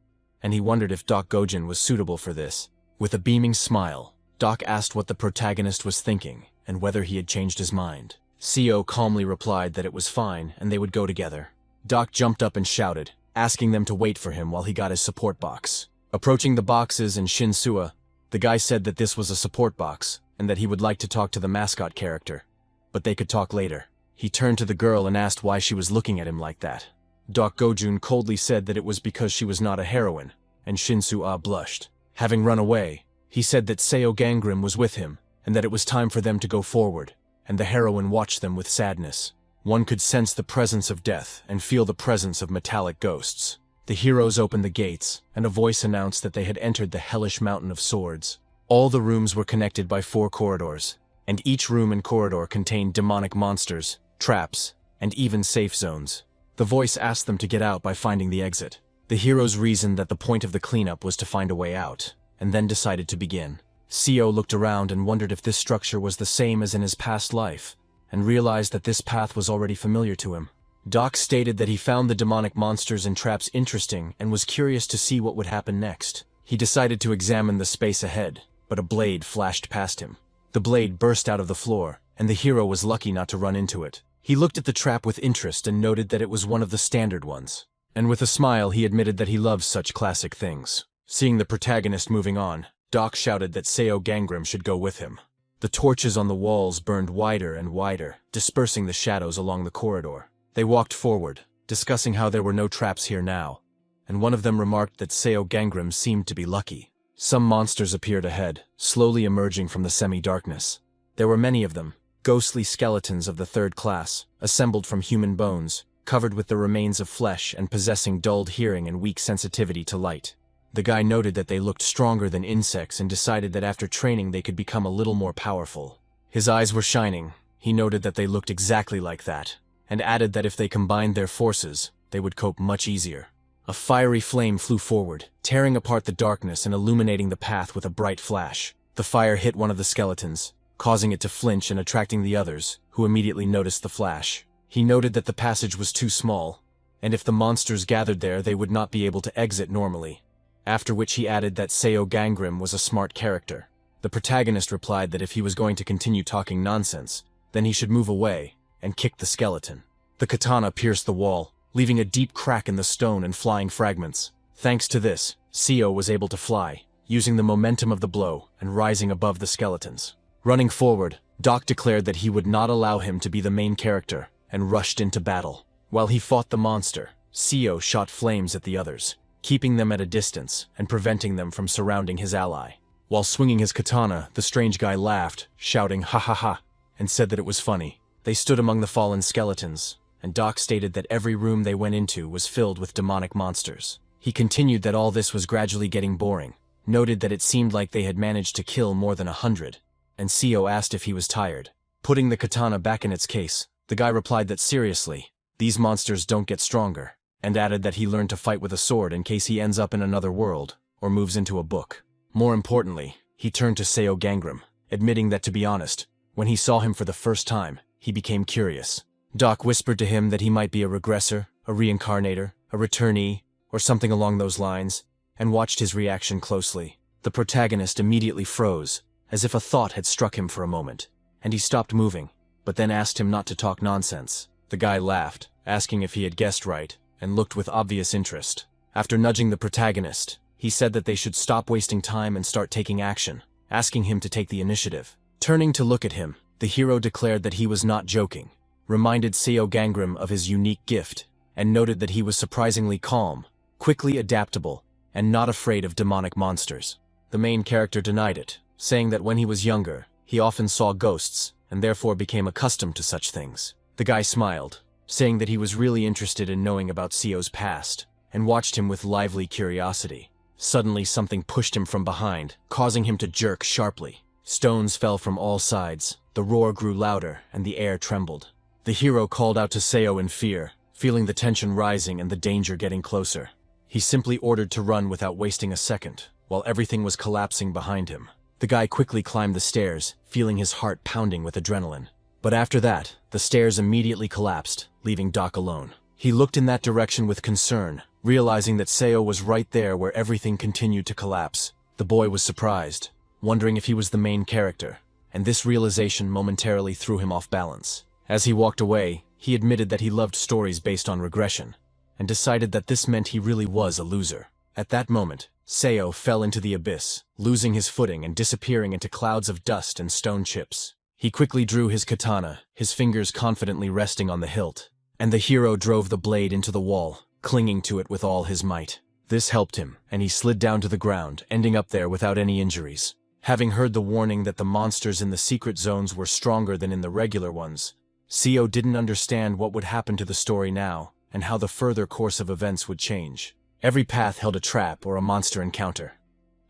and he wondered if Doc Go-jun was suitable for this. With a beaming smile, Doc asked what the protagonist was thinking, and whether he had changed his mind. Seo calmly replied that it was fine, and they would go together. Doc jumped up and shouted, asking them to wait for him while he got his support box. Approaching the boxes and Shinsuo, The guy said that this was a support box, and that he would like to talk to the mascot character. But they could talk later. He turned to the girl and asked why she was looking at him like that. Doc Gojun coldly said that it was because she was not a heroine, and Shinsu-ah blushed. Having run away, he said that Seo Gangrim was with him, and that it was time for them to go forward, and the heroine watched them with sadness. One could sense the presence of death and feel the presence of metallic ghosts. The heroes opened the gates, and a voice announced that they had entered the hellish mountain of swords. All the rooms were connected by 4 corridors, and each room and corridor contained demonic monsters, traps, and even safe zones. The voice asked them to get out by finding the exit. The heroes reasoned that the point of the cleanup was to find a way out, and then decided to begin. Seo looked around and wondered if this structure was the same as in his past life, and realized that this path was already familiar to him. Doc stated that he found the demonic monsters and traps interesting and was curious to see what would happen next. He decided to examine the space ahead, but a blade flashed past him. The blade burst out of the floor, and the hero was lucky not to run into it. He looked at the trap with interest and noted that it was one of the standard ones. And with a smile, he admitted that he loves such classic things. Seeing the protagonist moving on, Doc shouted that Seo Gangrim should go with him. The torches on the walls burned wider and wider, dispersing the shadows along the corridor. They walked forward, discussing how there were no traps here now, and one of them remarked that Seo Gangrim seemed to be lucky. Some monsters appeared ahead, slowly emerging from the semi-darkness. There were many of them, ghostly skeletons of the 3rd class, assembled from human bones, covered with the remains of flesh and possessing dulled hearing and weak sensitivity to light. The guy noted that they looked stronger than insects and decided that after training they could become a little more powerful. His eyes were shining. He noted that they looked exactly like that, and added that if they combined their forces, they would cope much easier. A fiery flame flew forward, tearing apart the darkness and illuminating the path with a bright flash. The fire hit one of the skeletons, causing it to flinch and attracting the others, who immediately noticed the flash. He noted that the passage was too small, and if the monsters gathered there they would not be able to exit normally. After which he added that Seo Gangrim was a smart character. The protagonist replied that if he was going to continue talking nonsense, then he should move away and kick the skeleton. The katana pierced the wall, leaving a deep crack in the stone and flying fragments. Thanks to this, Seo was able to fly, using the momentum of the blow and rising above the skeletons. Running forward, Doc declared that he would not allow him to be the main character and rushed into battle. While he fought the monster, Seo shot flames at the others, keeping them at a distance and preventing them from surrounding his ally. While swinging his katana, the strange guy laughed, shouting "ha ha ha," and said that it was funny. They stood among the fallen skeletons, and Doc stated that every room they went into was filled with demonic monsters. He continued that all this was gradually getting boring, noted that it seemed like they had managed to kill more than 100, and Seo asked if he was tired. Putting the katana back in its case, the guy replied that seriously, these monsters don't get stronger, and added that he learned to fight with a sword in case he ends up in another world, or moves into a book. More importantly, he turned to Seo Gangrim, admitting that to be honest, when he saw him for the first time, he became curious. Doc whispered to him that he might be a regressor, a reincarnator, a returnee, or something along those lines, and watched his reaction closely. The protagonist immediately froze, as if a thought had struck him for a moment, and he stopped moving, but then asked him not to talk nonsense. The guy laughed, asking if he had guessed right, and looked with obvious interest. After nudging the protagonist, he said that they should stop wasting time and start taking action, asking him to take the initiative. Turning to look at him, the hero declared that he was not joking, reminded Seo Gangrim of his unique gift, and noted that he was surprisingly calm, quickly adaptable, and not afraid of demonic monsters. The main character denied it, saying that when he was younger, he often saw ghosts, and therefore became accustomed to such things. The guy smiled, saying that he was really interested in knowing about Seo's past, and watched him with lively curiosity. Suddenly something pushed him from behind, causing him to jerk sharply. Stones fell from all sides, the roar grew louder, and the air trembled. The hero called out to Seo in fear, feeling the tension rising and the danger getting closer. He simply ordered to run without wasting a second, while everything was collapsing behind him. The guy quickly climbed the stairs, feeling his heart pounding with adrenaline. But after that, the stairs immediately collapsed, leaving Doc alone. He looked in that direction with concern, realizing that Seo was right there where everything continued to collapse. The boy was surprised, wondering if he was the main character, and this realization momentarily threw him off balance. As he walked away, he admitted that he loved stories based on regression, and decided that this meant he really was a loser. At that moment, Seo fell into the abyss, losing his footing and disappearing into clouds of dust and stone chips. He quickly drew his katana, his fingers confidently resting on the hilt, and the hero drove the blade into the wall, clinging to it with all his might. This helped him, and he slid down to the ground, ending up there without any injuries. Having heard the warning that the monsters in the secret zones were stronger than in the regular ones, Seo didn't understand what would happen to the story now, and how the further course of events would change. Every path held a trap or a monster encounter,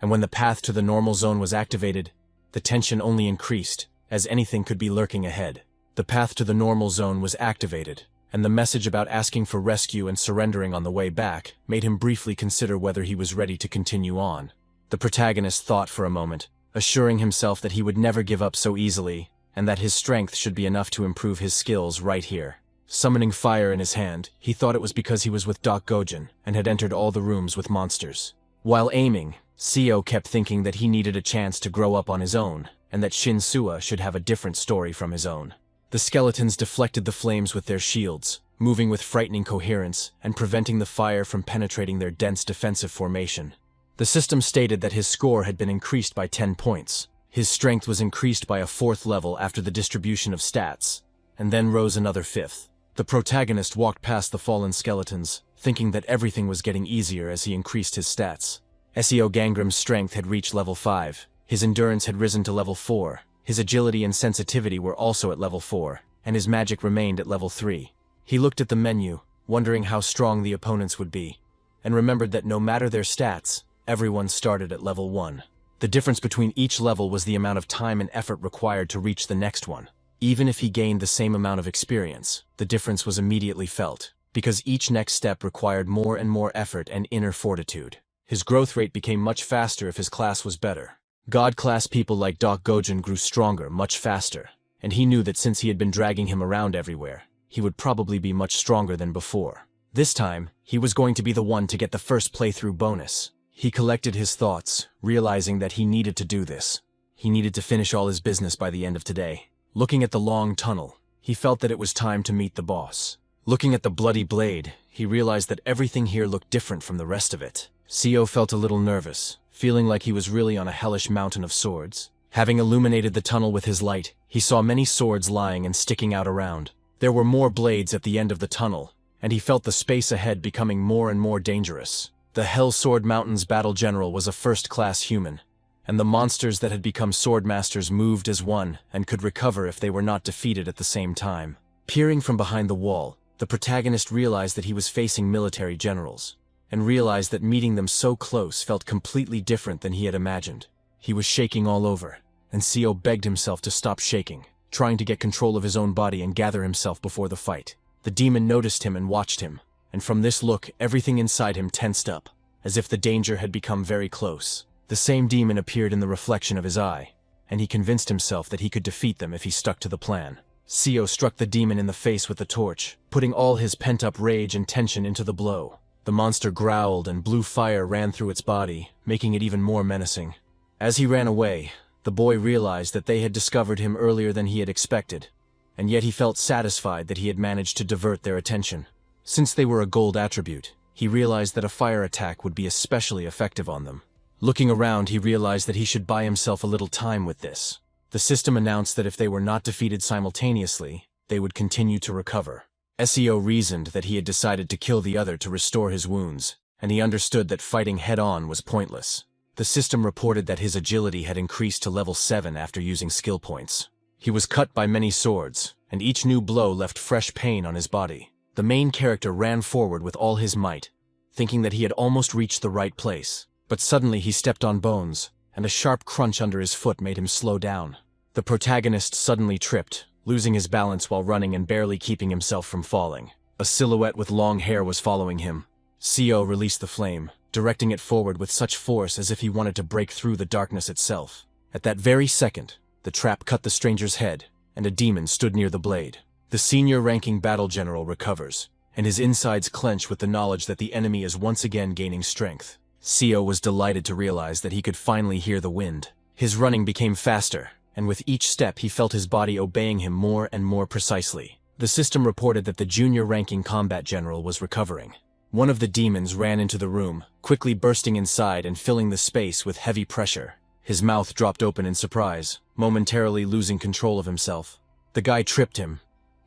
and when the path to the normal zone was activated, the tension only increased, as anything could be lurking ahead. The path to the normal zone was activated, and the message about asking for rescue and surrendering on the way back made him briefly consider whether he was ready to continue on. The protagonist thought for a moment, assuring himself that he would never give up so easily, and that his strength should be enough to improve his skills right here. Summoning fire in his hand, he thought it was because he was with Doc Gojin and had entered all the rooms with monsters. While aiming, Seo kept thinking that he needed a chance to grow up on his own, and that Shin Sua should have a different story from his own. The skeletons deflected the flames with their shields, moving with frightening coherence and preventing the fire from penetrating their dense defensive formation. The system stated that his score had been increased by 10 points. His strength was increased by a 4th level after the distribution of stats, and then rose another 5th. The protagonist walked past the fallen skeletons, thinking that everything was getting easier as he increased his stats. Seo Gangram's strength had reached level 5, his endurance had risen to level 4, his agility and sensitivity were also at level 4, and his magic remained at level 3. He looked at the menu, wondering how strong the opponents would be, and remembered that no matter their stats, everyone started at level 1. The difference between each level was the amount of time and effort required to reach the next one. Even if he gained the same amount of experience, the difference was immediately felt, because each next step required more and more effort and inner fortitude. His growth rate became much faster if his class was better. God-class people like Doc Gojin grew stronger much faster, and he knew that since he had been dragging him around everywhere, he would probably be much stronger than before. This time, he was going to be the one to get the first playthrough bonus. He collected his thoughts, realizing that he needed to do this. He needed to finish all his business by the end of today. Looking at the long tunnel, he felt that it was time to meet the boss. Looking at the bloody blade, he realized that everything here looked different from the rest of it. Seo felt a little nervous, feeling like he was really on a hellish mountain of swords. Having illuminated the tunnel with his light, he saw many swords lying and sticking out around. There were more blades at the end of the tunnel, and he felt the space ahead becoming more and more dangerous. The Hell Sword Mountain's battle general was a first-class human, and the monsters that had become swordmasters moved as one and could recover if they were not defeated at the same time. Peering from behind the wall, the protagonist realized that he was facing military generals, and realized that meeting them so close felt completely different than he had imagined. He was shaking all over, and Seo begged himself to stop shaking, trying to get control of his own body and gather himself before the fight. The demon noticed him and watched him, and from this look, everything inside him tensed up, as if the danger had become very close. The same demon appeared in the reflection of his eye, and he convinced himself that he could defeat them if he stuck to the plan. Seo struck the demon in the face with the torch, putting all his pent-up rage and tension into the blow. The monster growled and blue fire ran through its body, making it even more menacing. As he ran away, the boy realized that they had discovered him earlier than he had expected, and yet he felt satisfied that he had managed to divert their attention. Since they were a gold attribute, he realized that a fire attack would be especially effective on them. Looking around, he realized that he should buy himself a little time with this. The system announced that if they were not defeated simultaneously, they would continue to recover. Seo reasoned that he had decided to kill the other to restore his wounds, and he understood that fighting head-on was pointless. The system reported that his agility had increased to level 7 after using skill points. He was cut by many swords, and each new blow left fresh pain on his body. The main character ran forward with all his might, thinking that he had almost reached the right place. But suddenly he stepped on bones, and a sharp crunch under his foot made him slow down. The protagonist suddenly tripped, losing his balance while running and barely keeping himself from falling. A silhouette with long hair was following him. Seo released the flame, directing it forward with such force as if he wanted to break through the darkness itself. At that very second, the trap cut the stranger's head, and a demon stood near the blade. The senior-ranking battle general recovers, and his insides clench with the knowledge that the enemy is once again gaining strength. Seo was delighted to realize that he could finally hear the wind. His running became faster, and with each step he felt his body obeying him more and more precisely. The system reported that the junior-ranking combat general was recovering. One of the demons ran into the room, quickly bursting inside and filling the space with heavy pressure. His mouth dropped open in surprise, momentarily losing control of himself. The guy tripped him,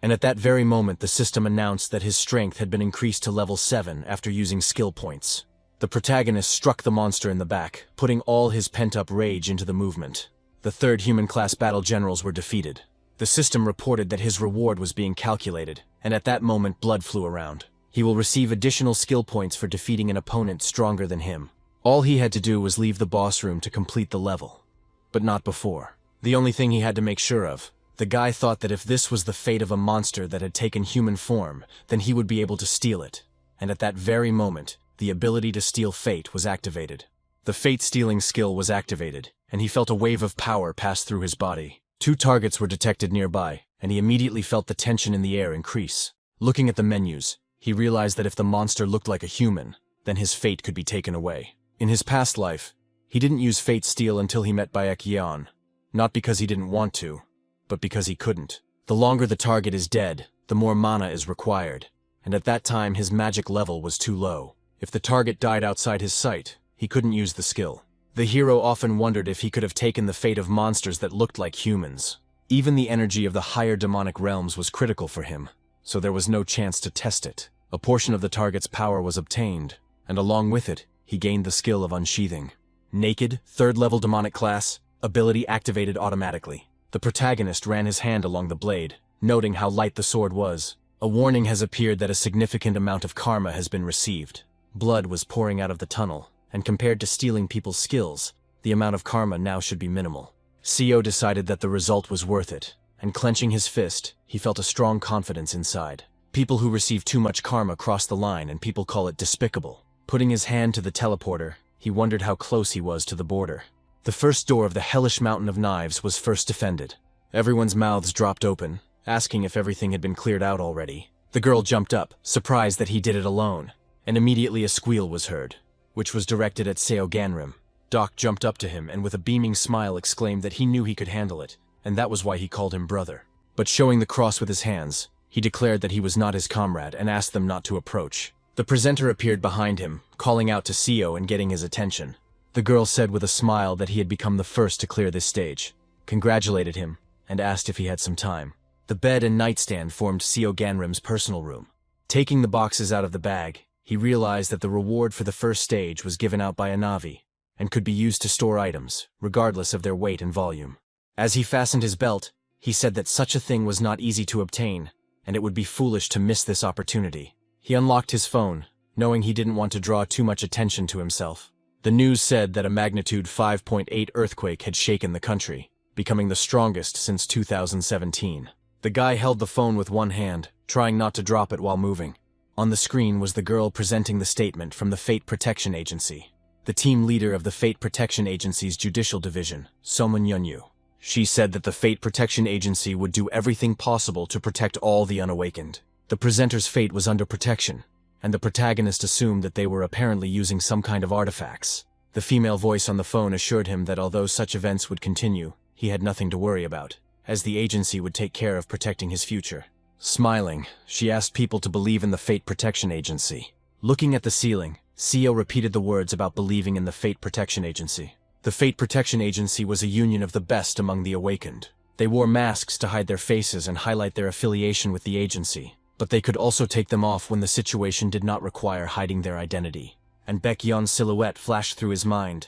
and at that very moment the system announced that his strength had been increased to level 7 after using skill points. The protagonist struck the monster in the back, putting all his pent-up rage into the movement. The third human-class battle generals were defeated. The system reported that his reward was being calculated, and at that moment blood flew around. He will receive additional skill points for defeating an opponent stronger than him. All he had to do was leave the boss room to complete the level. But not before. The only thing he had to make sure of. The guy thought that if this was the fate of a monster that had taken human form, then he would be able to steal it. And at that very moment, the ability to steal fate was activated. The fate-stealing skill was activated, and he felt a wave of power pass through his body. 2 targets were detected nearby, and he immediately felt the tension in the air increase. Looking at the menus, he realized that if the monster looked like a human, then his fate could be taken away. In his past life, he didn't use fate steal until he met Baek Yeon. Not because he didn't want to, but because he couldn't. The longer the target is dead, the more mana is required, and at that time his magic level was too low. If the target died outside his sight, he couldn't use the skill. The hero often wondered if he could have taken the fate of monsters that looked like humans. Even the energy of the higher demonic realms was critical for him, so there was no chance to test it. A portion of the target's power was obtained, and along with it, he gained the skill of unsheathing. Naked, 3rd level demonic class, ability activated automatically. The protagonist ran his hand along the blade, noting how light the sword was. A warning has appeared that a significant amount of karma has been received. Blood was pouring out of the tunnel, and compared to stealing people's skills, the amount of karma now should be minimal. Seo decided that the result was worth it, and clenching his fist, he felt a strong confidence inside. People who receive too much karma cross the line and people call it despicable. Putting his hand to the teleporter, he wondered how close he was to the border. The first door of the hellish mountain of knives was first defended. Everyone's mouths dropped open, asking if everything had been cleared out already. The girl jumped up, surprised that he did it alone, and immediately a squeal was heard, which was directed at Seo Ganrim. Doc jumped up to him and with a beaming smile exclaimed that he knew he could handle it, and that was why he called him brother. But showing the cross with his hands, he declared that he was not his comrade and asked them not to approach. The presenter appeared behind him, calling out to Seo and getting his attention. The girl said with a smile that he had become the first to clear this stage, congratulated him, and asked if he had some time. The bed and nightstand formed Seo Ganrim's personal room. Taking the boxes out of the bag, he realized that the reward for the first stage was given out by a Navi, and could be used to store items, regardless of their weight and volume. As he fastened his belt, he said that such a thing was not easy to obtain, and it would be foolish to miss this opportunity. He unlocked his phone, knowing he didn't want to draw too much attention to himself. The news said that a magnitude 5.8 earthquake had shaken the country, becoming the strongest since 2017. The guy held the phone with one hand, trying not to drop it while moving. On the screen was the girl presenting the statement from the Fate Protection Agency, the team leader of the Fate Protection Agency's Judicial Division, Somun Yunyu. She said that the Fate Protection Agency would do everything possible to protect all the unawakened. The presenter's fate was under protection, and the protagonist assumed that they were apparently using some kind of artifacts. The female voice on the phone assured him that although such events would continue, he had nothing to worry about, as the agency would take care of protecting his future. Smiling, she asked people to believe in the Fate Protection Agency. Looking at the ceiling, Seo repeated the words about believing in the Fate Protection Agency. The Fate Protection Agency was a union of the best among the awakened. They wore masks to hide their faces and highlight their affiliation with the agency, but they could also take them off when the situation did not require hiding their identity. And Baekyeon's silhouette flashed through his mind.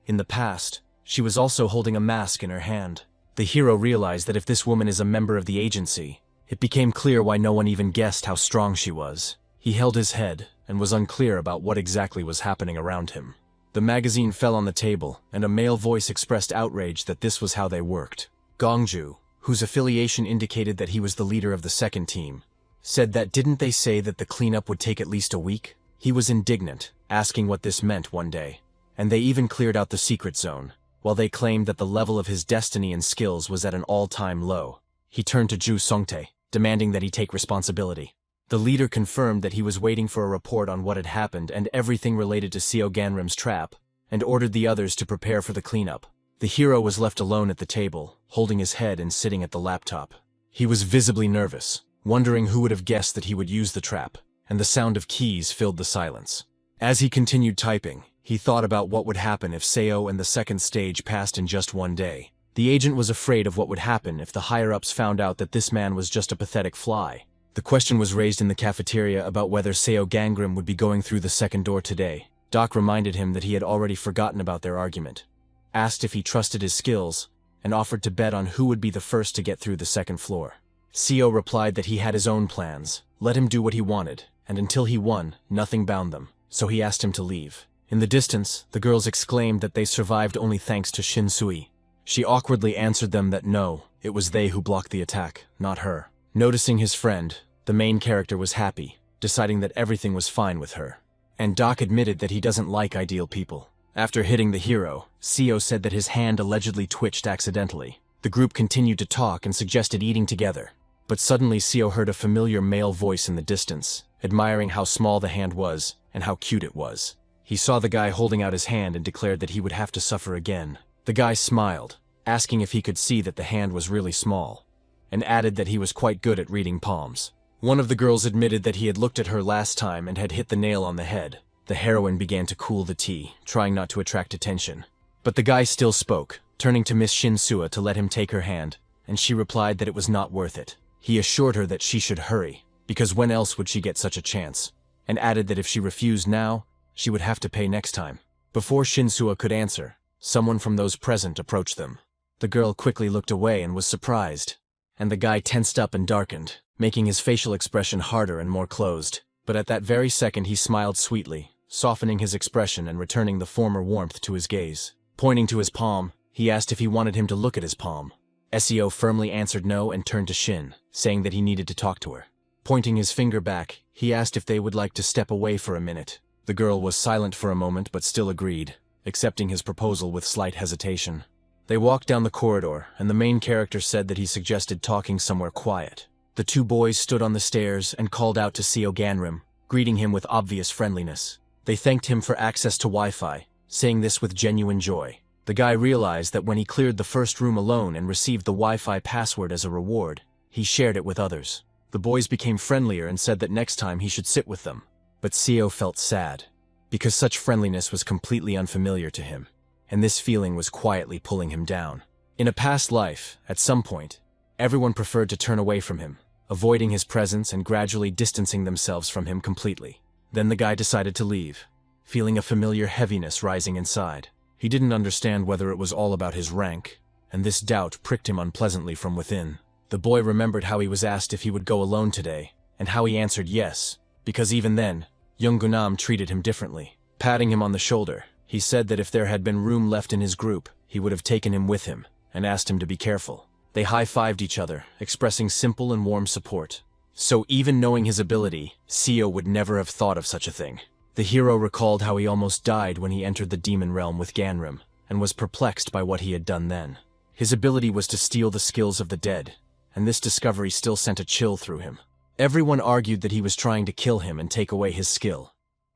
In the past, she was also holding a mask in her hand. The hero realized that if this woman is a member of the agency, it became clear why no one even guessed how strong she was. He held his head and was unclear about what exactly was happening around him. The magazine fell on the table, and a male voice expressed outrage that this was how they worked. Gongju, whose affiliation indicated that he was the leader of the second team, said that didn't they say that the cleanup would take at least a week? He was indignant, asking what this meant one day. And they even cleared out the secret zone, while they claimed that the level of his destiny and skills was at an all-time low. He turned to Ju Songtae, demanding that he take responsibility. The leader confirmed that he was waiting for a report on what had happened and everything related to Seo Ganrim's trap, and ordered the others to prepare for the cleanup. The hero was left alone at the table, holding his head and sitting at the laptop. He was visibly nervous, wondering who would have guessed that he would use the trap. and the sound of keys filled the silence. As he continued typing, he thought about what would happen if Seo and the second stage passed in just one day. The agent was afraid of what would happen if the higher-ups found out that this man was just a pathetic fly. The question was raised in the cafeteria about whether Seo Gangnam would be going through the second door today. Doc reminded him that he had already forgotten about their argument, asked if he trusted his skills, and offered to bet on who would be the first to get through the second floor. Seo replied that he had his own plans, let him do what he wanted, and until he won, nothing bound them, so he asked him to leave. In the distance, the girls exclaimed that they survived only thanks to Shin Sui. She awkwardly answered them that no, it was they who blocked the attack, not her. Noticing his friend, the main character was happy, deciding that everything was fine with her. And Doc admitted that he doesn't like ideal people. After hitting the hero, Seo said that his hand allegedly twitched accidentally. The group continued to talk and suggested eating together. But suddenly Seo heard a familiar male voice in the distance, admiring how small the hand was and how cute it was. He saw the guy holding out his hand and declared that he would have to suffer again. The guy smiled, asking if he could see that the hand was really small, and added that he was quite good at reading palms. One of the girls admitted that he had looked at her last time and had hit the nail on the head. The heroine began to cool the tea, trying not to attract attention. But the guy still spoke, turning to Miss Shinsua to let him take her hand, and she replied that it was not worth it. He assured her that she should hurry, because when else would she get such a chance, and added that if she refused now, she would have to pay next time. Before Shinsua could answer, someone from those present approached them. The girl quickly looked away and was surprised, and the guy tensed up and darkened, making his facial expression harder and more closed. But at that very second he smiled sweetly, softening his expression and returning the former warmth to his gaze. Pointing to his palm, he asked if he wanted him to look at his palm. Seo firmly answered no and turned to Shin, saying that he needed to talk to her. Pointing his finger back, he asked if they would like to step away for a minute. The girl was silent for a moment but still agreed, accepting his proposal with slight hesitation. They walked down the corridor, and the main character said that he suggested talking somewhere quiet. The two boys stood on the stairs and called out to Seo Ganrim, greeting him with obvious friendliness. They thanked him for access to Wi-Fi, saying this with genuine joy. The guy realized that when he cleared the first room alone and received the Wi-Fi password as a reward, he shared it with others. The boys became friendlier and said that next time he should sit with them. But Seo felt sad, because such friendliness was completely unfamiliar to him, and this feeling was quietly pulling him down. In a past life, at some point, everyone preferred to turn away from him, avoiding his presence and gradually distancing themselves from him completely. Then the guy decided to leave, feeling a familiar heaviness rising inside. He didn't understand whether it was all about his rank, and this doubt pricked him unpleasantly from within. The boy remembered how he was asked if he would go alone today, and how he answered yes, because even then, Young-gunam treated him differently. Patting him on the shoulder, he said that if there had been room left in his group, he would have taken him with him, and asked him to be careful. They high-fived each other, expressing simple and warm support. So even knowing his ability, Seo would never have thought of such a thing. The hero recalled how he almost died when he entered the demon realm with Ganrim, and was perplexed by what he had done then. His ability was to steal the skills of the dead, and this discovery still sent a chill through him. Everyone argued that he was trying to kill him and take away his skill,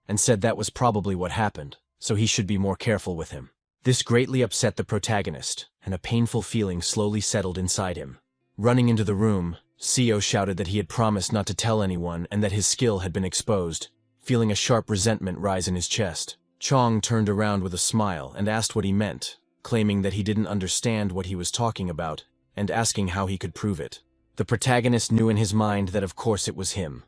and said that was probably what happened, so he should be more careful with him. This greatly upset the protagonist, and a painful feeling slowly settled inside him. Running into the room, Seo shouted that he had promised not to tell anyone and that his skill had been exposed, feeling a sharp resentment rise in his chest. Chong turned around with a smile and asked what he meant, claiming that he didn't understand what he was talking about, and asking how he could prove it. The protagonist knew in his mind that of course it was him,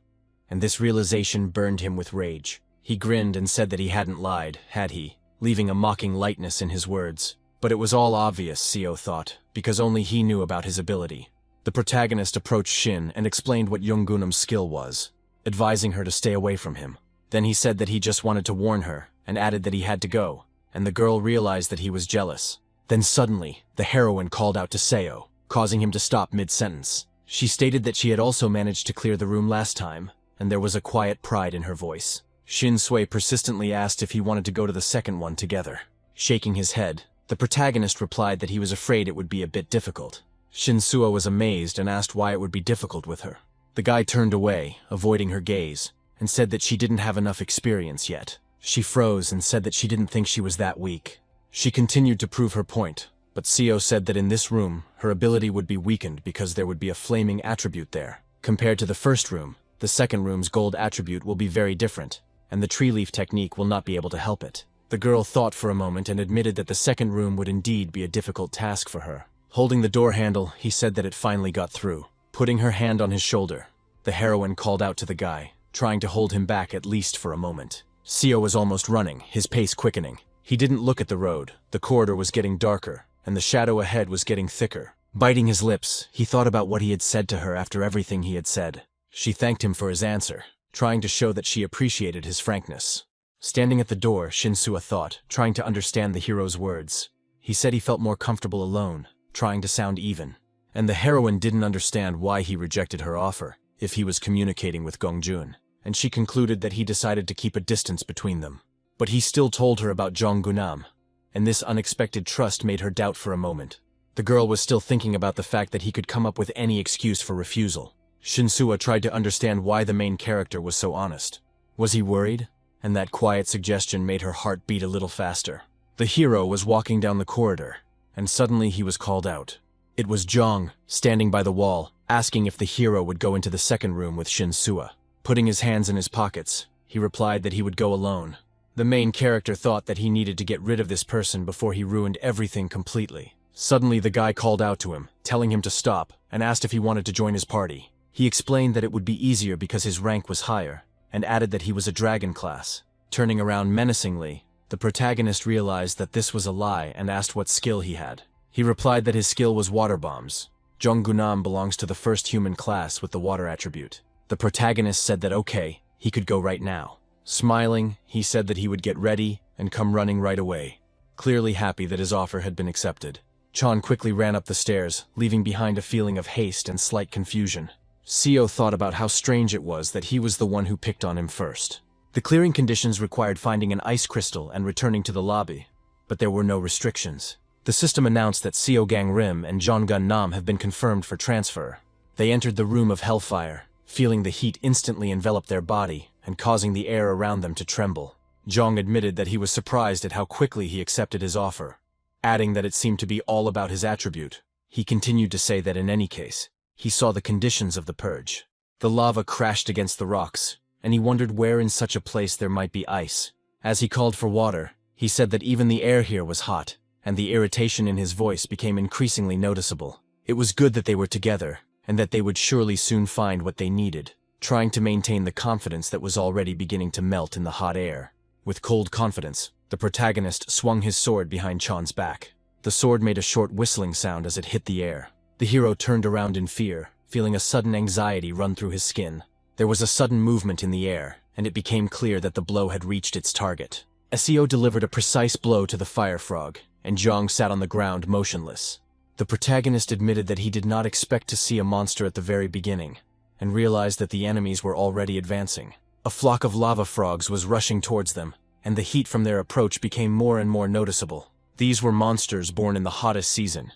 and this realization burned him with rage. He grinned and said that he hadn't lied, had he, leaving a mocking lightness in his words. But it was all obvious, Seo thought, because only he knew about his ability. The protagonist approached Shin and explained what Young-gunam's skill was, advising her to stay away from him. Then he said that he just wanted to warn her, and added that he had to go, and the girl realized that he was jealous. Then suddenly, the heroine called out to Seo, causing him to stop mid-sentence. She stated that she had also managed to clear the room last time, and there was a quiet pride in her voice. Shin Sui persistently asked if he wanted to go to the second one together. Shaking his head, the protagonist replied that he was afraid it would be a bit difficult. Shinsua was amazed and asked why it would be difficult with her. The guy turned away, avoiding her gaze, and said that she didn't have enough experience yet. She froze and said that she didn't think she was that weak. She continued to prove her point, but Seo said that in this room, her ability would be weakened because there would be a flaming attribute there. Compared to the first room, The second room's gold attribute will be very different, and the tree leaf technique will not be able to help it. The girl thought for a moment and admitted that the second room would indeed be a difficult task for her. Holding the door handle, he said that it finally got through. Putting her hand on his shoulder, the heroine called out to the guy, trying to hold him back at least for a moment. Seo was almost running, his pace quickening. He didn't look at the road. The corridor was getting darker, and the shadow ahead was getting thicker. Biting his lips, he thought about what he had said to her after everything he had said. She thanked him for his answer, trying to show that she appreciated his frankness. Standing at the door, Shinsuo thought, trying to understand the hero's words. He said he felt more comfortable alone, trying to sound even. And the heroine didn't understand why he rejected her offer, if he was communicating with Gongjun, and she concluded that he decided to keep a distance between them. But he still told her about Jonggunam, and this unexpected trust made her doubt for a moment. The girl was still thinking about the fact that he could come up with any excuse for refusal. Shinsuo tried to understand why the main character was so honest. Was he worried? And that quiet suggestion made her heart beat a little faster. The hero was walking down the corridor, and suddenly he was called out. It was Jong, standing by the wall, asking if the hero would go into the second room with Shinsuo. Putting his hands in his pockets, he replied that he would go alone. The main character thought that he needed to get rid of this person before he ruined everything completely. Suddenly the guy called out to him, telling him to stop, and asked if he wanted to join his party. He explained that it would be easier because his rank was higher, and added that he was a dragon class. Turning around menacingly, the protagonist realized that this was a lie and asked what skill he had. He replied that his skill was water bombs. Jonggunam belongs to the first human class with the water attribute. The protagonist said that okay, he could go right now. Smiling, he said that he would get ready and come running right away, clearly happy that his offer had been accepted. Chan quickly ran up the stairs, leaving behind a feeling of haste and slight confusion. Seo thought about how strange it was that he was the one who picked on him first. The clearing conditions required finding an ice crystal and returning to the lobby, but there were no restrictions. The system announced that Seo Gang Rim and Jonggun Nam have been confirmed for transfer. They entered the room of Hellfire, feeling the heat instantly envelop their body and causing the air around them to tremble. Jong admitted that he was surprised at how quickly he accepted his offer, adding that it seemed to be all about his attribute. He continued to say that in any case, he saw the conditions of the purge. The lava crashed against the rocks, and he wondered where in such a place there might be ice. As he called for water, he said that even the air here was hot, and the irritation in his voice became increasingly noticeable. It was good that they were together, and that they would surely soon find what they needed, trying to maintain the confidence that was already beginning to melt in the hot air. With cold confidence, the protagonist swung his sword behind Chan's back. The sword made a short whistling sound as it hit the air. The hero turned around in fear, feeling a sudden anxiety run through his skin. There was a sudden movement in the air, and it became clear that the blow had reached its target. Seo delivered a precise blow to the fire frog, and Jong sat on the ground motionless. The protagonist admitted that he did not expect to see a monster at the very beginning, and realized that the enemies were already advancing. A flock of lava frogs was rushing towards them, and the heat from their approach became more and more noticeable. These were monsters born in the hottest season.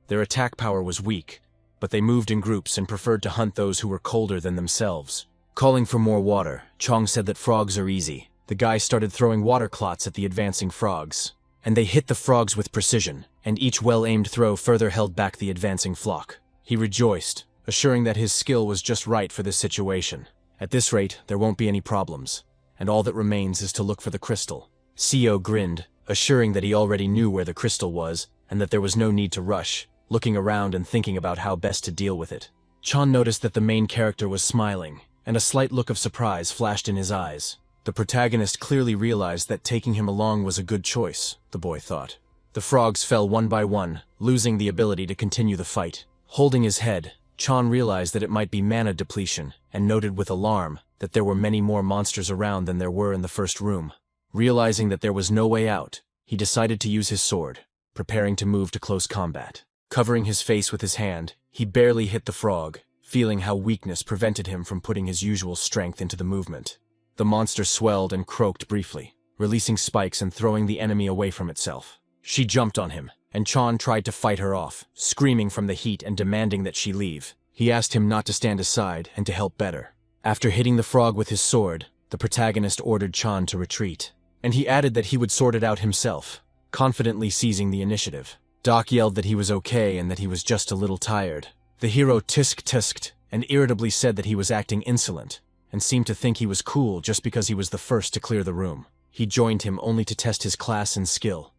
Their attack power was weak, but they moved in groups and preferred to hunt those who were colder than themselves. Calling for more water, Chong said that frogs are easy. The guy started throwing water clots at the advancing frogs, and they hit the frogs with precision, and each well-aimed throw further held back the advancing flock. He rejoiced, assuring that his skill was just right for this situation. At this rate, there won't be any problems, and all that remains is to look for the crystal. Seo grinned, assuring that he already knew where the crystal was, and that there was no need to rush, looking around and thinking about how best to deal with it. Chan noticed that the main character was smiling, and a slight look of surprise flashed in his eyes. The protagonist clearly realized that taking him along was a good choice, the boy thought. The frogs fell one by one, losing the ability to continue the fight. Holding his head, Chan realized that it might be mana depletion, and noted with alarm that there were many more monsters around than there were in the first room. Realizing that there was no way out, he decided to use his sword, preparing to move to close combat. Covering his face with his hand, he barely hit the frog, feeling how weakness prevented him from putting his usual strength into the movement. The monster swelled and croaked briefly, releasing spikes and throwing the enemy away from itself. She jumped on him, and Chan tried to fight her off, screaming from the heat and demanding that she leave. He asked him not to stand aside and to help better. After hitting the frog with his sword, the protagonist ordered Chan to retreat, and he added that he would sort it out himself, confidently seizing the initiative. Doc yelled that he was okay and that he was just a little tired. The hero tisk-tisked and irritably said that he was acting insolent, and seemed to think he was cool just because he was the first to clear the room. He joined him only to test his class and skill,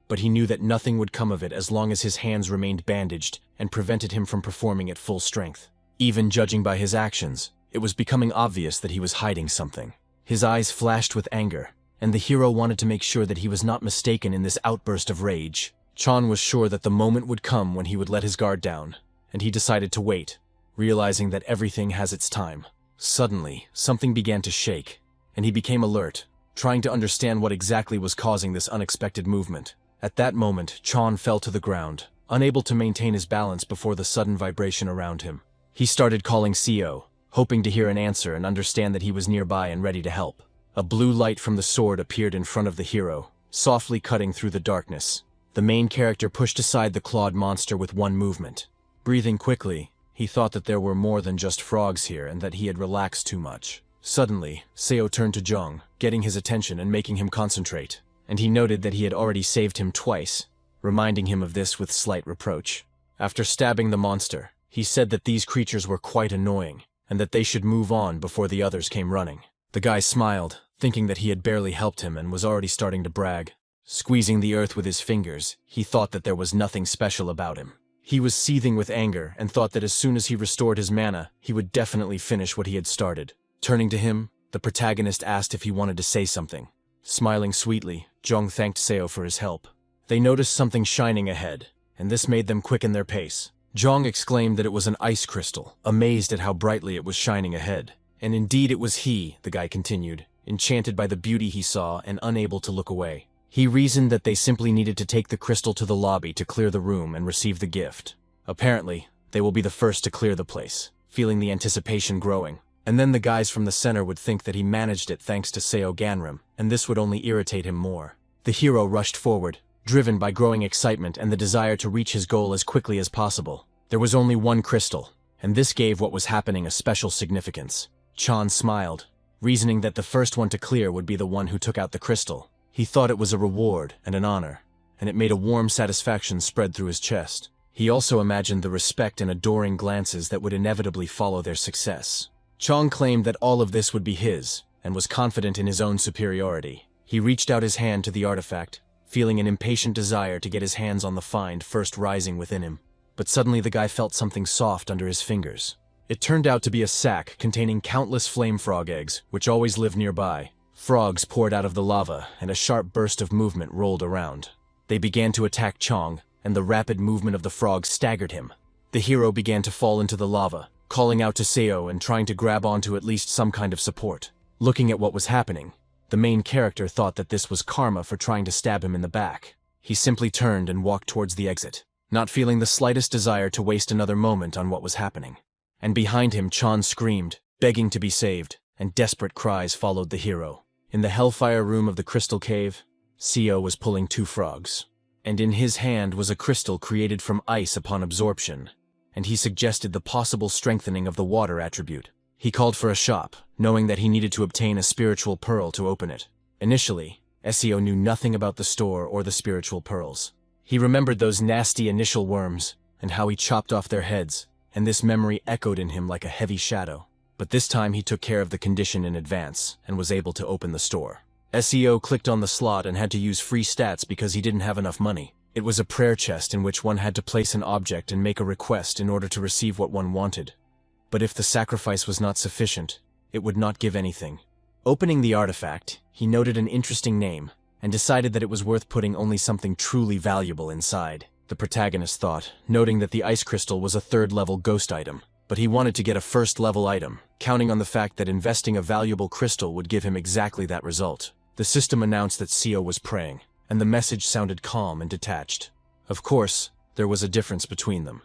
but he knew that nothing would come of it as long as his hands remained bandaged and prevented him from performing at full strength. Even judging by his actions, it was becoming obvious that he was hiding something. His eyes flashed with anger, and the hero wanted to make sure that he was not mistaken in this outburst of rage. Chan was sure that the moment would come when he would let his guard down, and he decided to wait, realizing that everything has its time. Suddenly, something began to shake, and he became alert, trying to understand what exactly was causing this unexpected movement. At that moment, Chan fell to the ground, unable to maintain his balance before the sudden vibration around him. He started calling Seo, hoping to hear an answer and understand that he was nearby and ready to help. A blue light from the sword appeared in front of the hero, softly cutting through the darkness. The main character pushed aside the clawed monster with one movement. Breathing quickly, he thought that there were more than just frogs here and that he had relaxed too much. Suddenly, Seo turned to Jong, getting his attention and making him concentrate, and he noted that he had already saved him twice, reminding him of this with slight reproach. After stabbing the monster, he said that these creatures were quite annoying, and that they should move on before the others came running. The guy smiled, thinking that he had barely helped him and was already starting to brag. Squeezing the earth with his fingers, he thought that there was nothing special about him. He was seething with anger and thought that as soon as he restored his mana, he would definitely finish what he had started. Turning to him, the protagonist asked if he wanted to say something. Smiling sweetly, Jong thanked Seo for his help. They noticed something shining ahead, and this made them quicken their pace. Jong exclaimed that it was an ice crystal, amazed at how brightly it was shining ahead. And indeed it was he, the guy continued, enchanted by the beauty he saw and unable to look away. He reasoned that they simply needed to take the crystal to the lobby to clear the room and receive the gift. Apparently, they will be the first to clear the place, feeling the anticipation growing. And then the guys from the center would think that he managed it thanks to Seo Ganrim, and this would only irritate him more. The hero rushed forward, driven by growing excitement and the desire to reach his goal as quickly as possible. There was only one crystal, and this gave what was happening a special significance. Chan smiled, reasoning that the first one to clear would be the one who took out the crystal. He thought it was a reward and an honor, and it made a warm satisfaction spread through his chest. He also imagined the respect and adoring glances that would inevitably follow their success. Chong claimed that all of this would be his, and was confident in his own superiority. He reached out his hand to the artifact, feeling an impatient desire to get his hands on the find first rising within him. But suddenly the guy felt something soft under his fingers. It turned out to be a sack containing countless flame frog eggs, which always live nearby. Frogs poured out of the lava, and a sharp burst of movement rolled around. They began to attack Chong, and the rapid movement of the frogs staggered him. The hero began to fall into the lava, calling out to Seo and trying to grab onto at least some kind of support. Looking at what was happening, the main character thought that this was karma for trying to stab him in the back. He simply turned and walked towards the exit, not feeling the slightest desire to waste another moment on what was happening. And behind him, Chan screamed, begging to be saved, and desperate cries followed the hero. In the hellfire room of the crystal cave, Seo was pulling two frogs, and in his hand was a crystal created from ice upon absorption, and he suggested the possible strengthening of the water attribute. He called for a shop, knowing that he needed to obtain a spiritual pearl to open it. Initially, Seo knew nothing about the store or the spiritual pearls. He remembered those nasty initial worms, and how he chopped off their heads, and this memory echoed in him like a heavy shadow. But this time he took care of the condition in advance, and was able to open the store. Seo clicked on the slot and had to use free stats because he didn't have enough money. It was a prayer chest in which one had to place an object and make a request in order to receive what one wanted. But if the sacrifice was not sufficient, it would not give anything. Opening the artifact, he noted an interesting name, and decided that it was worth putting only something truly valuable inside. The protagonist thought, noting that the ice crystal was a third-level ghost item. But he wanted to get a first-level item, counting on the fact that investing a valuable crystal would give him exactly that result. The system announced that Seo was praying, and the message sounded calm and detached. Of course, there was a difference between them.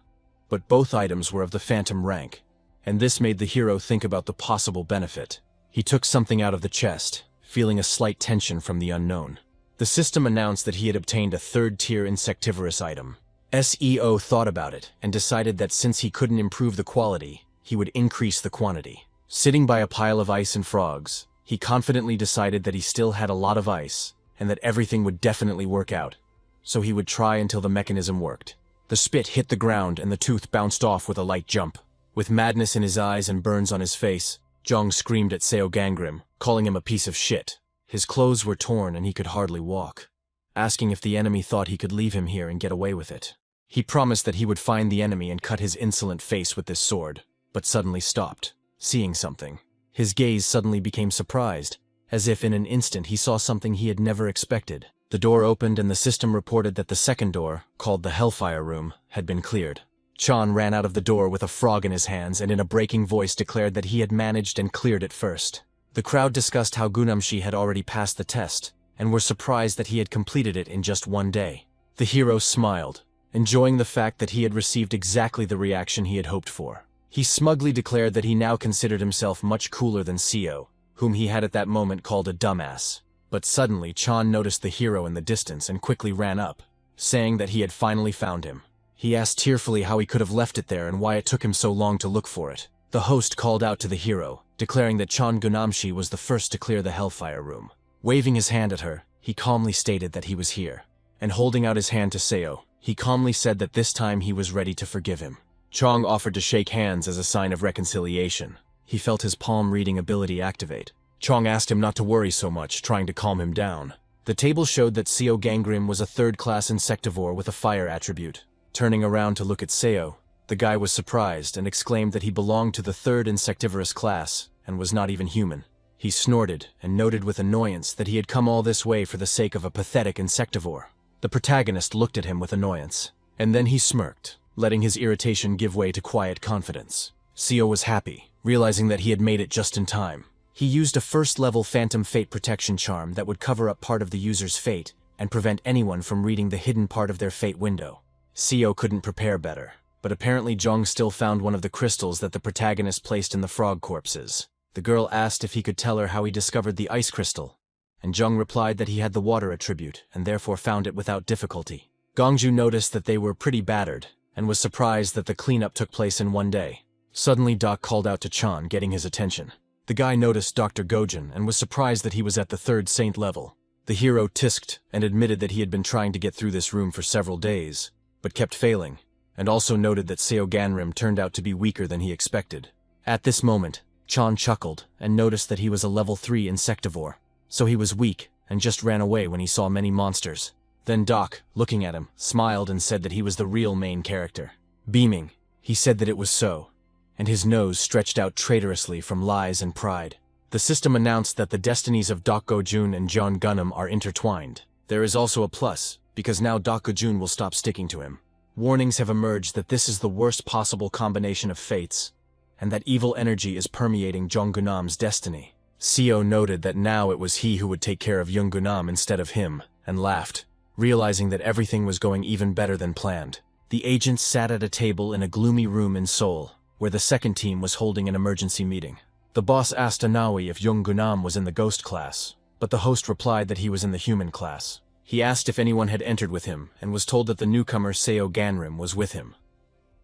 But both items were of the phantom rank, and this made the hero think about the possible benefit. He took something out of the chest, feeling a slight tension from the unknown. The system announced that he had obtained a third-tier insectivorous item. Seo thought about it and decided that since he couldn't improve the quality, he would increase the quantity. Sitting by a pile of ice and frogs, he confidently decided that he still had a lot of ice and that everything would definitely work out, so he would try until the mechanism worked. The spit hit the ground and the tooth bounced off with a light jump. With madness in his eyes and burns on his face, Jong screamed at Seo Gangrim, calling him a piece of shit. His clothes were torn and he could hardly walk, asking if the enemy thought he could leave him here and get away with it. He promised that he would find the enemy and cut his insolent face with this sword, but suddenly stopped, seeing something. His gaze suddenly became surprised, as if in an instant he saw something he had never expected. The door opened and the system reported that the second door, called the Hellfire Room, had been cleared. Chan ran out of the door with a frog in his hands and in a breaking voice declared that he had managed and cleared it first. The crowd discussed how Gunamshi had already passed the test, and were surprised that he had completed it in just one day. The hero smiled, enjoying the fact that he had received exactly the reaction he had hoped for. He smugly declared that he now considered himself much cooler than Seo, whom he had at that moment called a dumbass. But suddenly Chan noticed the hero in the distance and quickly ran up, saying that he had finally found him. He asked tearfully how he could have left it there and why it took him so long to look for it. The host called out to the hero, declaring that Chan Gunamshi was the first to clear the Hellfire Room. Waving his hand at her, he calmly stated that he was here. And holding out his hand to Seo, he calmly said that this time he was ready to forgive him. Chong offered to shake hands as a sign of reconciliation. He felt his palm reading ability activate. Chong asked him not to worry so much, trying to calm him down. The table showed that Seo Gangrim was a third-class insectivore with a fire attribute. Turning around to look at Seo, the guy was surprised and exclaimed that he belonged to the third insectivorous class and was not even human. He snorted and noted with annoyance that he had come all this way for the sake of a pathetic insectivore. The protagonist looked at him with annoyance, and then he smirked, letting his irritation give way to quiet confidence. Seo was happy, realizing that he had made it just in time. He used a first-level Phantom Fate protection charm that would cover up part of the user's fate and prevent anyone from reading the hidden part of their fate window. Seo couldn't prepare better, but apparently Jong still found one of the crystals that the protagonist placed in the frog corpses. The girl asked if he could tell her how he discovered the ice crystal, and Jong replied that he had the water attribute and therefore found it without difficulty. Gongju noticed that they were pretty battered and was surprised that the cleanup took place in one day. Suddenly Doc called out to Chan, getting his attention. The guy noticed Dr. Gojin and was surprised that he was at the third saint level. The hero tisked and admitted that he had been trying to get through this room for several days, but kept failing, and also noted that Seo Ganrim turned out to be weaker than he expected. At this moment, Chan chuckled and noticed that he was a level 3 insectivore, so he was weak and just ran away when he saw many monsters. Then Doc, looking at him, smiled and said that he was the real main character. Beaming, he said that it was so, and his nose stretched out traitorously from lies and pride. The system announced that the destinies of Doc Gojun and John Gunham are intertwined. There is also a plus, because now Doc Gojun will stop sticking to him. Warnings have emerged that this is the worst possible combination of fates, and that evil energy is permeating Jonggunam's destiny. Seo noted that now it was he who would take care of Jonggunam instead of him, and laughed, realizing that everything was going even better than planned. The agents sat at a table in a gloomy room in Seoul, where the second team was holding an emergency meeting. The boss asked Anawi if Jonggunam was in the ghost class, but the host replied that he was in the human class. He asked if anyone had entered with him, and was told that the newcomer Seo Ganrim was with him.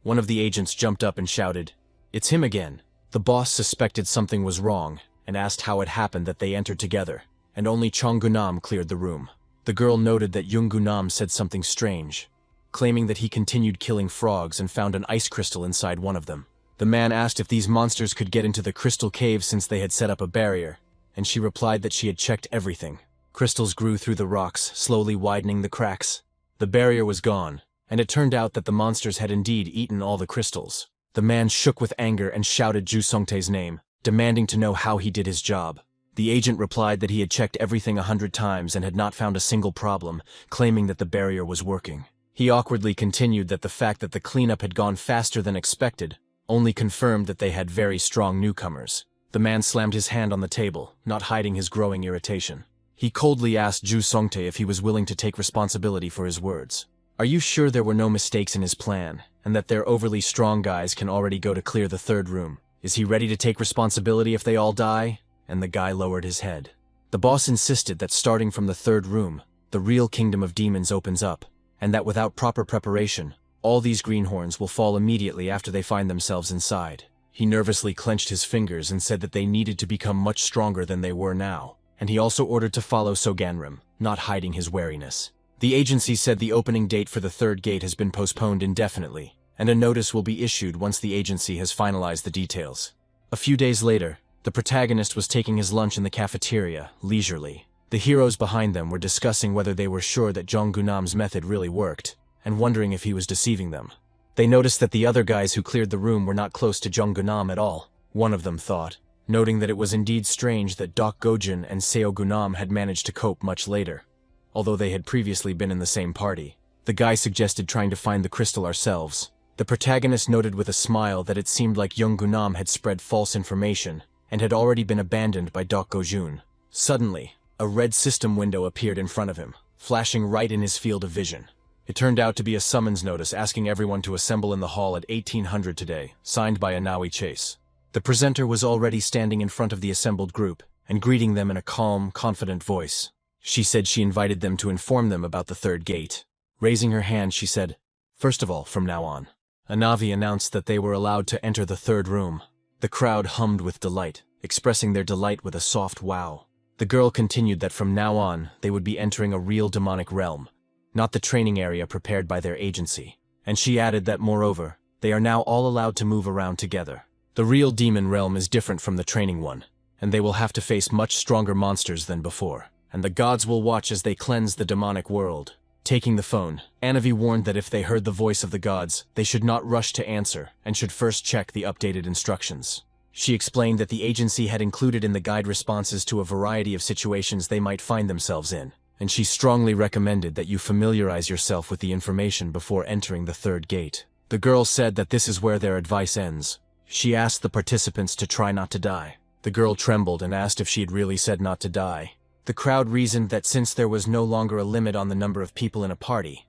One of the agents jumped up and shouted, "It's him again." The boss suspected something was wrong, and asked how it happened that they entered together, and only Chonggunam cleared the room. The girl noted that Junggunam said something strange, claiming that he continued killing frogs and found an ice crystal inside one of them. The man asked if these monsters could get into the crystal cave since they had set up a barrier, and she replied that she had checked everything. Crystals grew through the rocks, slowly widening the cracks. The barrier was gone, and it turned out that the monsters had indeed eaten all the crystals. The man shook with anger and shouted Ju Songtae's name, demanding to know how he did his job. The agent replied that he had checked everything 100 times and had not found a single problem, claiming that the barrier was working. He awkwardly continued that the fact that the cleanup had gone faster than expected only confirmed that they had very strong newcomers. The man slammed his hand on the table, not hiding his growing irritation. He coldly asked Ju Songtae if he was willing to take responsibility for his words. Are you sure there were no mistakes in his plan, and that their overly strong guys can already go to clear the third room? Is he ready to take responsibility if they all die? And the guy lowered his head. The boss insisted that starting from the third room, the real kingdom of demons opens up, and that without proper preparation, all these greenhorns will fall immediately after they find themselves inside. He nervously clenched his fingers and said that they needed to become much stronger than they were now, and he also ordered to follow Soganrim, not hiding his wariness. The agency said the opening date for the third gate has been postponed indefinitely, and a notice will be issued once the agency has finalized the details. A few days later, The protagonist was taking his lunch in the cafeteria, leisurely. The heroes behind them were discussing whether they were sure that Jonggunam's method really worked, and wondering if he was deceiving them. They noticed that the other guys who cleared the room were not close to Jonggunam at all, one of them thought, noting that it was indeed strange that Dok Gojun and Seo Gunam had managed to cope much later, although they had previously been in the same party. The guy suggested trying to find the crystal ourselves. The protagonist noted with a smile that it seemed like Jonggunam had spread false information and had already been abandoned by Dok Gojun. Suddenly, a red system window appeared in front of him, flashing right in his field of vision. It turned out to be a summons notice asking everyone to assemble in the hall at 1800 today, signed by Anawi Chase. The presenter was already standing in front of the assembled group and greeting them in a calm, confident voice. She said she invited them to inform them about the third gate. Raising her hand, she said, "First of all, from now on." Anavi announced that they were allowed to enter the third room. The crowd hummed with delight, expressing their delight with a soft wow. The girl continued that from now on, they would be entering a real demonic realm, not the training area prepared by their agency. And she added that, moreover, they are now all allowed to move around together. The real demon realm is different from the training one, and they will have to face much stronger monsters than before. And the gods will watch as they cleanse the demonic world. Taking the phone, Anavi warned that if they heard the voice of the gods, they should not rush to answer and should first check the updated instructions. She explained that the agency had included in the guide responses to a variety of situations they might find themselves in, and she strongly recommended that you familiarize yourself with the information before entering the third gate. The girl said that this is where their advice ends. She asked the participants to try not to die. The girl trembled and asked if she had really said not to die. The crowd reasoned that since there was no longer a limit on the number of people in a party,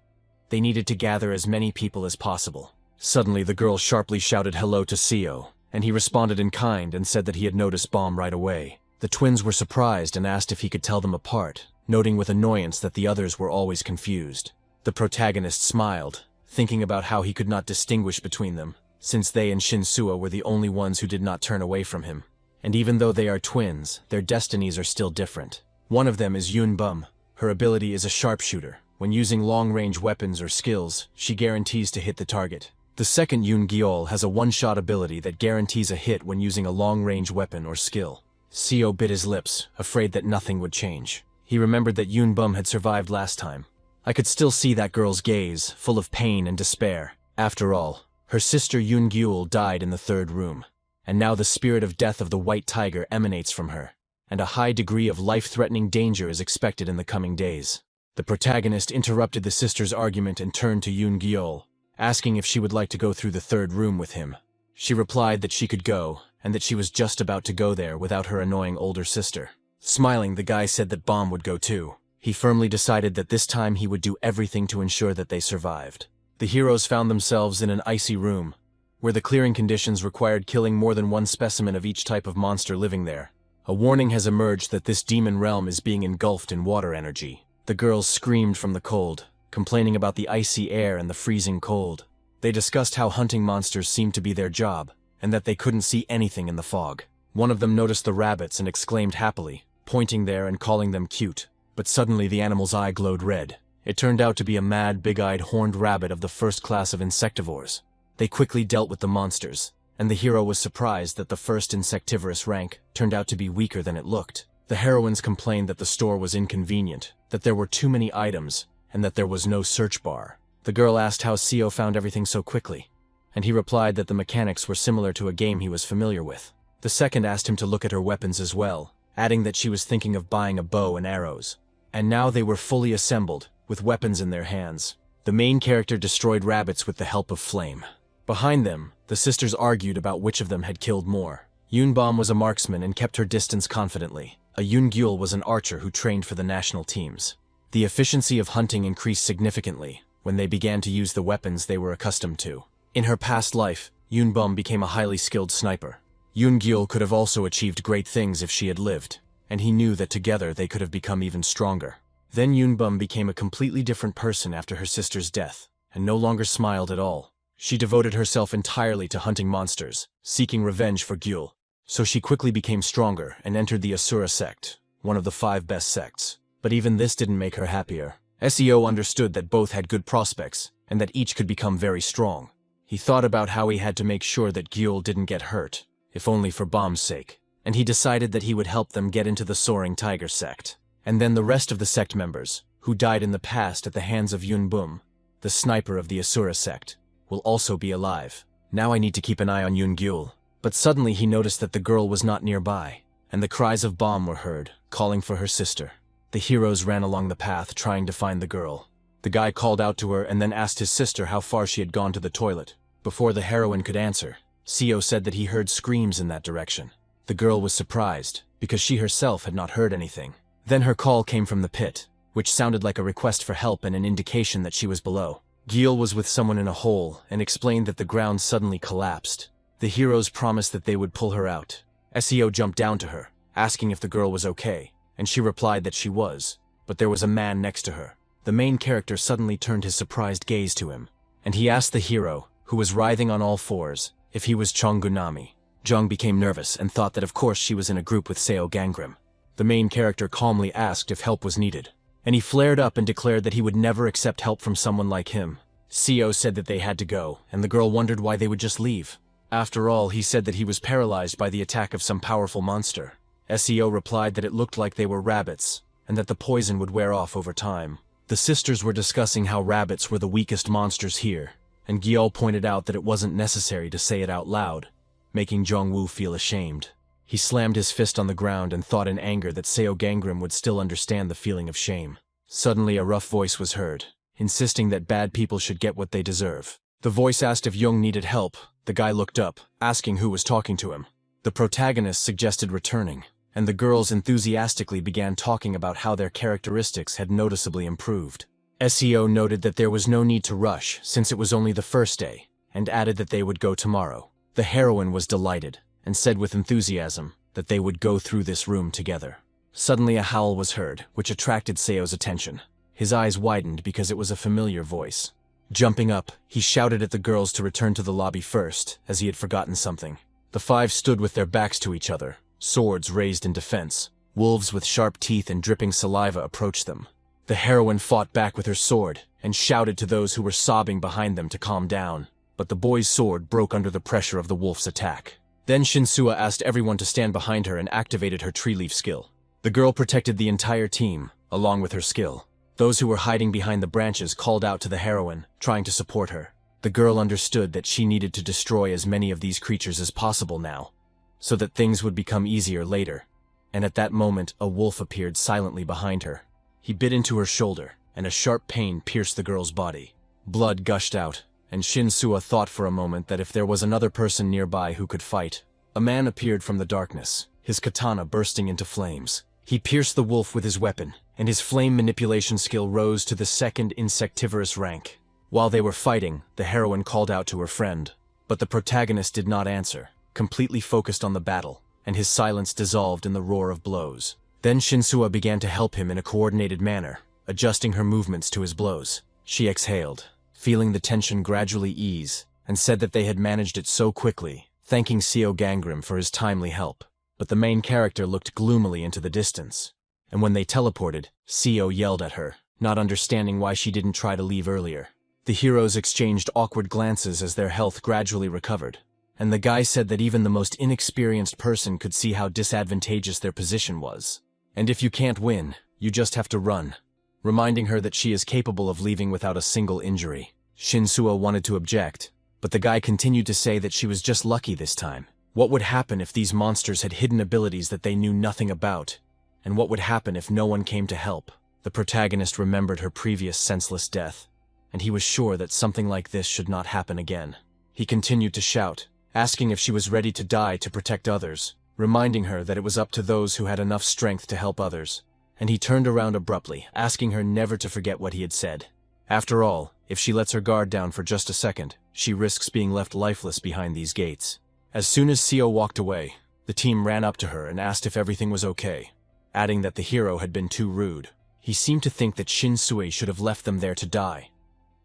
they needed to gather as many people as possible. Suddenly the girl sharply shouted hello to Seo, and he responded in kind and said that he had noticed Bomb right away. The twins were surprised and asked if he could tell them apart, noting with annoyance that the others were always confused. The protagonist smiled, thinking about how he could not distinguish between them, since they and Shinsuo were the only ones who did not turn away from him. And even though they are twins, their destinies are still different. One of them is Yun Bum. Her ability is a sharpshooter. When using long-range weapons or skills, she guarantees to hit the target. The second Yun Gyeol has a one-shot ability that guarantees a hit when using a long-range weapon or skill. Seo bit his lips, afraid that nothing would change. He remembered that Yun Bum had survived last time. I could still see that girl's gaze, full of pain and despair. After all, her sister Yun Gyeol died in the third room, and now the spirit of death of the White Tiger emanates from her, and a high degree of life-threatening danger is expected in the coming days. The protagonist interrupted the sister's argument and turned to Yun Gyeol, asking if she would like to go through the third room with him. She replied that she could go, and that she was just about to go there without her annoying older sister. Smiling, the guy said that Bomb would go too. He firmly decided that this time he would do everything to ensure that they survived. The heroes found themselves in an icy room, where the clearing conditions required killing more than one specimen of each type of monster living there. A warning has emerged that this demon realm is being engulfed in water energy. The girls screamed from the cold, complaining about the icy air and the freezing cold. They discussed how hunting monsters seemed to be their job, and that they couldn't see anything in the fog. One of them noticed the rabbits and exclaimed happily, pointing there and calling them cute. But suddenly the animal's eye glowed red. It turned out to be a mad, big-eyed horned rabbit of the first class of insectivores. They quickly dealt with the monsters, and the hero was surprised that the first insectivorous rank turned out to be weaker than it looked. The heroines complained that the store was inconvenient, that there were too many items, and that there was no search bar. The girl asked how Seo found everything so quickly, and he replied that the mechanics were similar to a game he was familiar with. The second asked him to look at her weapons as well, adding that she was thinking of buying a bow and arrows. And now they were fully assembled, with weapons in their hands. The main character destroyed rabbits with the help of flame. Behind them, the sisters argued about which of them had killed more. Yun Bom was a marksman and kept her distance confidently. A Yun Gyul was an archer who trained for the national teams. The efficiency of hunting increased significantly when they began to use the weapons they were accustomed to. In her past life, Yun Bom became a highly skilled sniper. Yun Gyul could have also achieved great things if she had lived, and he knew that together they could have become even stronger. Then Yun Bum became a completely different person after her sister's death, and no longer smiled at all. She devoted herself entirely to hunting monsters, seeking revenge for Gyul. So she quickly became stronger and entered the Asura sect, one of the 5 best sects. But even this didn't make her happier. Seo understood that both had good prospects, and that each could become very strong. He thought about how he had to make sure that Gyul didn't get hurt, if only for Bomb's sake. and he decided that he would help them get into the Soaring Tiger sect. And then the rest of the sect members, who died in the past at the hands of Yun Bum, the sniper of the Asura sect, will also be alive. Now I need to keep an eye on Yun Gyul. But suddenly he noticed that the girl was not nearby, and the cries of Bomb were heard, calling for her sister. The heroes ran along the path trying to find the girl. The guy called out to her and then asked his sister how far she had gone to the toilet. Before the heroine could answer, Seo said that he heard screams in that direction. The girl was surprised, because she herself had not heard anything. Then her call came from the pit, which sounded like a request for help and an indication that she was below. Gyul was with someone in a hole and explained that the ground suddenly collapsed. The heroes promised that they would pull her out. Seo jumped down to her, asking if the girl was okay, and she replied that she was, but there was a man next to her. The main character suddenly turned his surprised gaze to him, and he asked the hero, who was writhing on all fours, if he was Chonggunami. Jung became nervous and thought that of course she was in a group with Seo Gangrim. The main character calmly asked if help was needed, and he flared up and declared that he would never accept help from someone like him. Seo said that they had to go, and the girl wondered why they would just leave. After all, he said that he was paralyzed by the attack of some powerful monster. Seo replied that it looked like they were rabbits, and that the poison would wear off over time. The sisters were discussing how rabbits were the weakest monsters here, and Gyul pointed out that it wasn't necessary to say it out loud, making Jongwoo feel ashamed. He slammed his fist on the ground and thought in anger that Seo Gangrim would still understand the feeling of shame. Suddenly a rough voice was heard, insisting that bad people should get what they deserve. The voice asked if Jung needed help. The guy looked up, asking who was talking to him. The protagonist suggested returning, and the girls enthusiastically began talking about how their characteristics had noticeably improved. Seo noted that there was no need to rush since it was only the first day, and added that they would go tomorrow. The heroine was delighted, and said with enthusiasm that they would go through this room together. Suddenly a howl was heard, which attracted Seo's attention. His eyes widened because it was a familiar voice. Jumping up, he shouted at the girls to return to the lobby first, as he had forgotten something. The five stood with their backs to each other, swords raised in defense. Wolves with sharp teeth and dripping saliva approached them. The heroine fought back with her sword, and shouted to those who were sobbing behind them to calm down. But the boy's sword broke under the pressure of the wolf's attack. Then Shinsua asked everyone to stand behind her and activated her tree leaf skill. The girl protected the entire team, along with her skill. Those who were hiding behind the branches called out to the heroine, trying to support her. The girl understood that she needed to destroy as many of these creatures as possible now, so that things would become easier later. And at that moment, a wolf appeared silently behind her. He bit into her shoulder, and a sharp pain pierced the girl's body. Blood gushed out, and Shinsua thought for a moment that if there was another person nearby who could fight. A man appeared from the darkness, his katana bursting into flames. He pierced the wolf with his weapon, and his flame manipulation skill rose to the second insectivorous rank. While they were fighting, the heroine called out to her friend, but the protagonist did not answer, completely focused on the battle, and his silence dissolved in the roar of blows. Then Shinsua began to help him in a coordinated manner, adjusting her movements to his blows. She exhaled, feeling the tension gradually ease, and said that they had managed it so quickly, thanking Seo Gangrim for his timely help. But the main character looked gloomily into the distance, and when they teleported, Seo yelled at her, not understanding why she didn't try to leave earlier. The heroes exchanged awkward glances as their health gradually recovered, and the guy said that even the most inexperienced person could see how disadvantageous their position was. And if you can't win, you just have to run, reminding her that she is capable of leaving without a single injury. Shinsua wanted to object, but the guy continued to say that she was just lucky this time. What would happen if these monsters had hidden abilities that they knew nothing about? And what would happen if no one came to help? The protagonist remembered her previous senseless death, and he was sure that something like this should not happen again. He continued to shout, asking if she was ready to die to protect others, reminding her that it was up to those who had enough strength to help others. And he turned around abruptly, asking her never to forget what he had said. After all, if she lets her guard down for just a second, she risks being left lifeless behind these gates. As soon as Seo walked away, the team ran up to her and asked if everything was okay, adding that the hero had been too rude. He seemed to think that Shinsui should have left them there to die,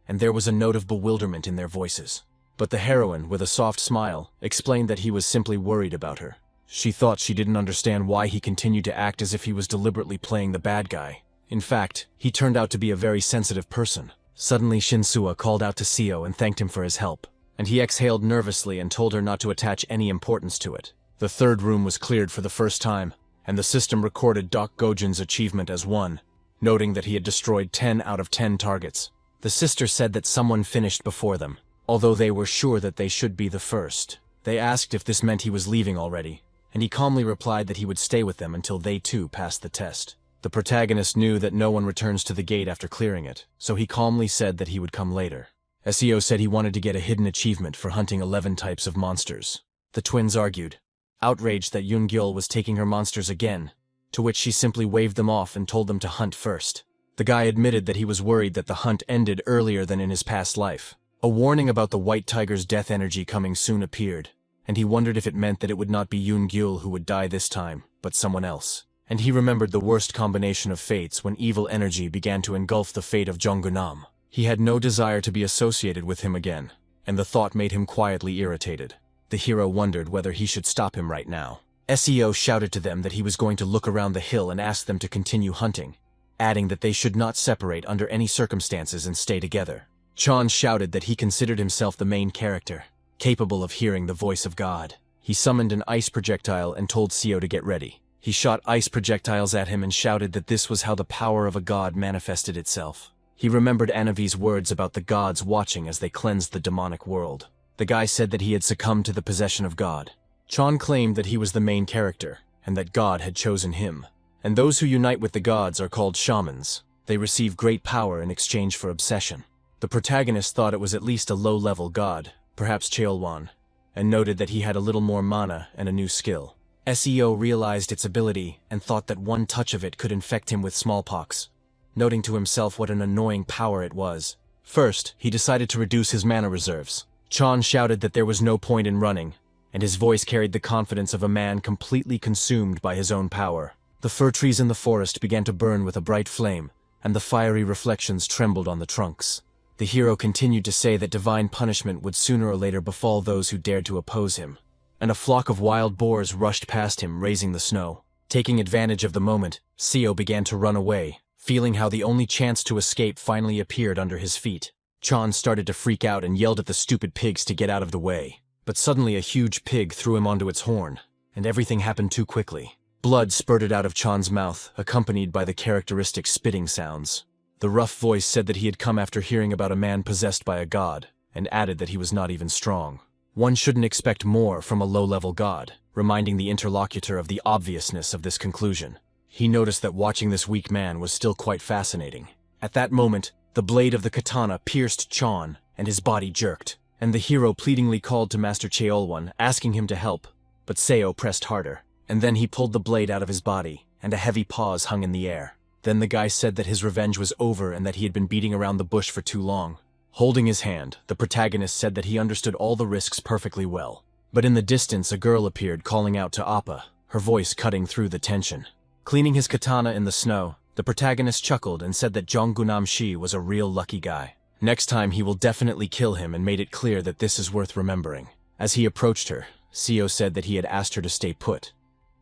and there was a note of bewilderment in their voices. But the heroine, with a soft smile, explained that he was simply worried about her. She thought she didn't understand why he continued to act as if he was deliberately playing the bad guy. In fact, he turned out to be a very sensitive person. Suddenly Shinsua called out to Seo and thanked him for his help, and he exhaled nervously and told her not to attach any importance to it. The third room was cleared for the first time, and the system recorded Doc Gojin's achievement as 1, noting that he had destroyed 10 out of 10 targets. The sister said that someone finished before them, although they were sure that they should be the first. They asked if this meant he was leaving already, and he calmly replied that he would stay with them until they too passed the test. The protagonist knew that no one returns to the gate after clearing it, so he calmly said that he would come later. SEO said he wanted to get a hidden achievement for hunting 11 types of monsters. The twins argued, outraged that Yoon-gyul was taking her monsters again, to which she simply waved them off and told them to hunt first. The guy admitted that he was worried that the hunt ended earlier than in his past life. A warning about the white tiger's death energy coming soon appeared, and he wondered if it meant that it would not be Yoon-gyul who would die this time, but someone else. And he remembered the worst combination of fates when evil energy began to engulf the fate of Jonggunam. He had no desire to be associated with him again, and the thought made him quietly irritated. The hero wondered whether he should stop him right now. SEO shouted to them that he was going to look around the hill and ask them to continue hunting, adding that they should not separate under any circumstances and stay together. Chan shouted that he considered himself the main character, capable of hearing the voice of God. He summoned an ice projectile and told Seo to get ready. He shot ice projectiles at him and shouted that this was how the power of a god manifested itself. He remembered Anavi's words about the gods watching as they cleansed the demonic world. The guy said that he had succumbed to the possession of God. Chan claimed that he was the main character, and that God had chosen him. And those who unite with the gods are called shamans. They receive great power in exchange for obsession. The protagonist thought it was at least a low-level god, perhaps Cheolwan, and noted that he had a little more mana and a new skill. SEO realized its ability and thought that one touch of it could infect him with smallpox, noting to himself what an annoying power it was. First, he decided to reduce his mana reserves. Chan shouted that there was no point in running, and his voice carried the confidence of a man completely consumed by his own power. The fir trees in the forest began to burn with a bright flame, and the fiery reflections trembled on the trunks. The hero continued to say that divine punishment would sooner or later befall those who dared to oppose him, and a flock of wild boars rushed past him, raising the snow. Taking advantage of the moment, Seo began to run away, feeling how the only chance to escape finally appeared under his feet. Chan started to freak out and yelled at the stupid pigs to get out of the way. But suddenly a huge pig threw him onto its horn, and everything happened too quickly. Blood spurted out of Chan's mouth, accompanied by the characteristic spitting sounds. The rough voice said that he had come after hearing about a man possessed by a god, and added that he was not even strong. One shouldn't expect more from a low-level god, reminding the interlocutor of the obviousness of this conclusion. He noticed that watching this weak man was still quite fascinating. At that moment, the blade of the katana pierced Chan, and his body jerked, and the hero pleadingly called to Master Cheolwan, asking him to help, but Seo pressed harder, and then he pulled the blade out of his body, and a heavy pause hung in the air. Then the guy said that his revenge was over and that he had been beating around the bush for too long. Holding his hand, the protagonist said that he understood all the risks perfectly well. But in the distance, a girl appeared calling out to Appa, her voice cutting through the tension. Cleaning his katana in the snow, the protagonist chuckled and said that Jonggunam Shi was a real lucky guy. Next time he will definitely kill him, and made it clear that this is worth remembering. As he approached her, Seo said that he had asked her to stay put,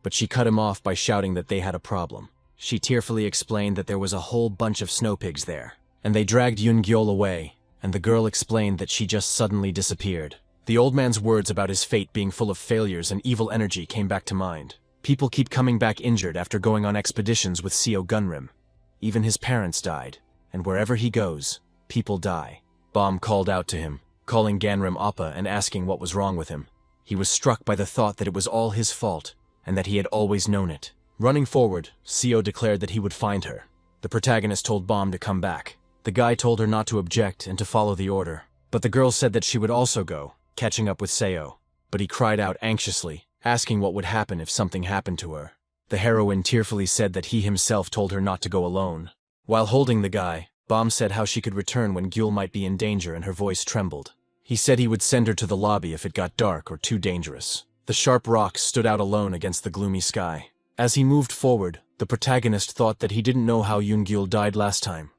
but she cut him off by shouting that they had a problem. She tearfully explained that there was a whole bunch of snow pigs there, and they dragged Yoon-gyul away, and the girl explained that she just suddenly disappeared. The old man's words about his fate being full of failures and evil energy came back to mind. People keep coming back injured after going on expeditions with Seo Gunrim. Even his parents died, and wherever he goes, people die. Bom called out to him, calling Ganrim Appa and asking what was wrong with him. He was struck by the thought that it was all his fault, and that he had always known it. Running forward, Seo declared that he would find her. The protagonist told Bom to come back. The guy told her not to object and to follow the order, but the girl said that she would also go, catching up with Seo. But he cried out anxiously, asking what would happen if something happened to her. The heroine tearfully said that he himself told her not to go alone. While holding the guy, Bom said how she could return when Gyul might be in danger, and her voice trembled. He said he would send her to the lobby if it got dark or too dangerous. The sharp rocks stood out alone against the gloomy sky. As he moved forward, the protagonist thought that he didn't know how Yoon-gyul died last time.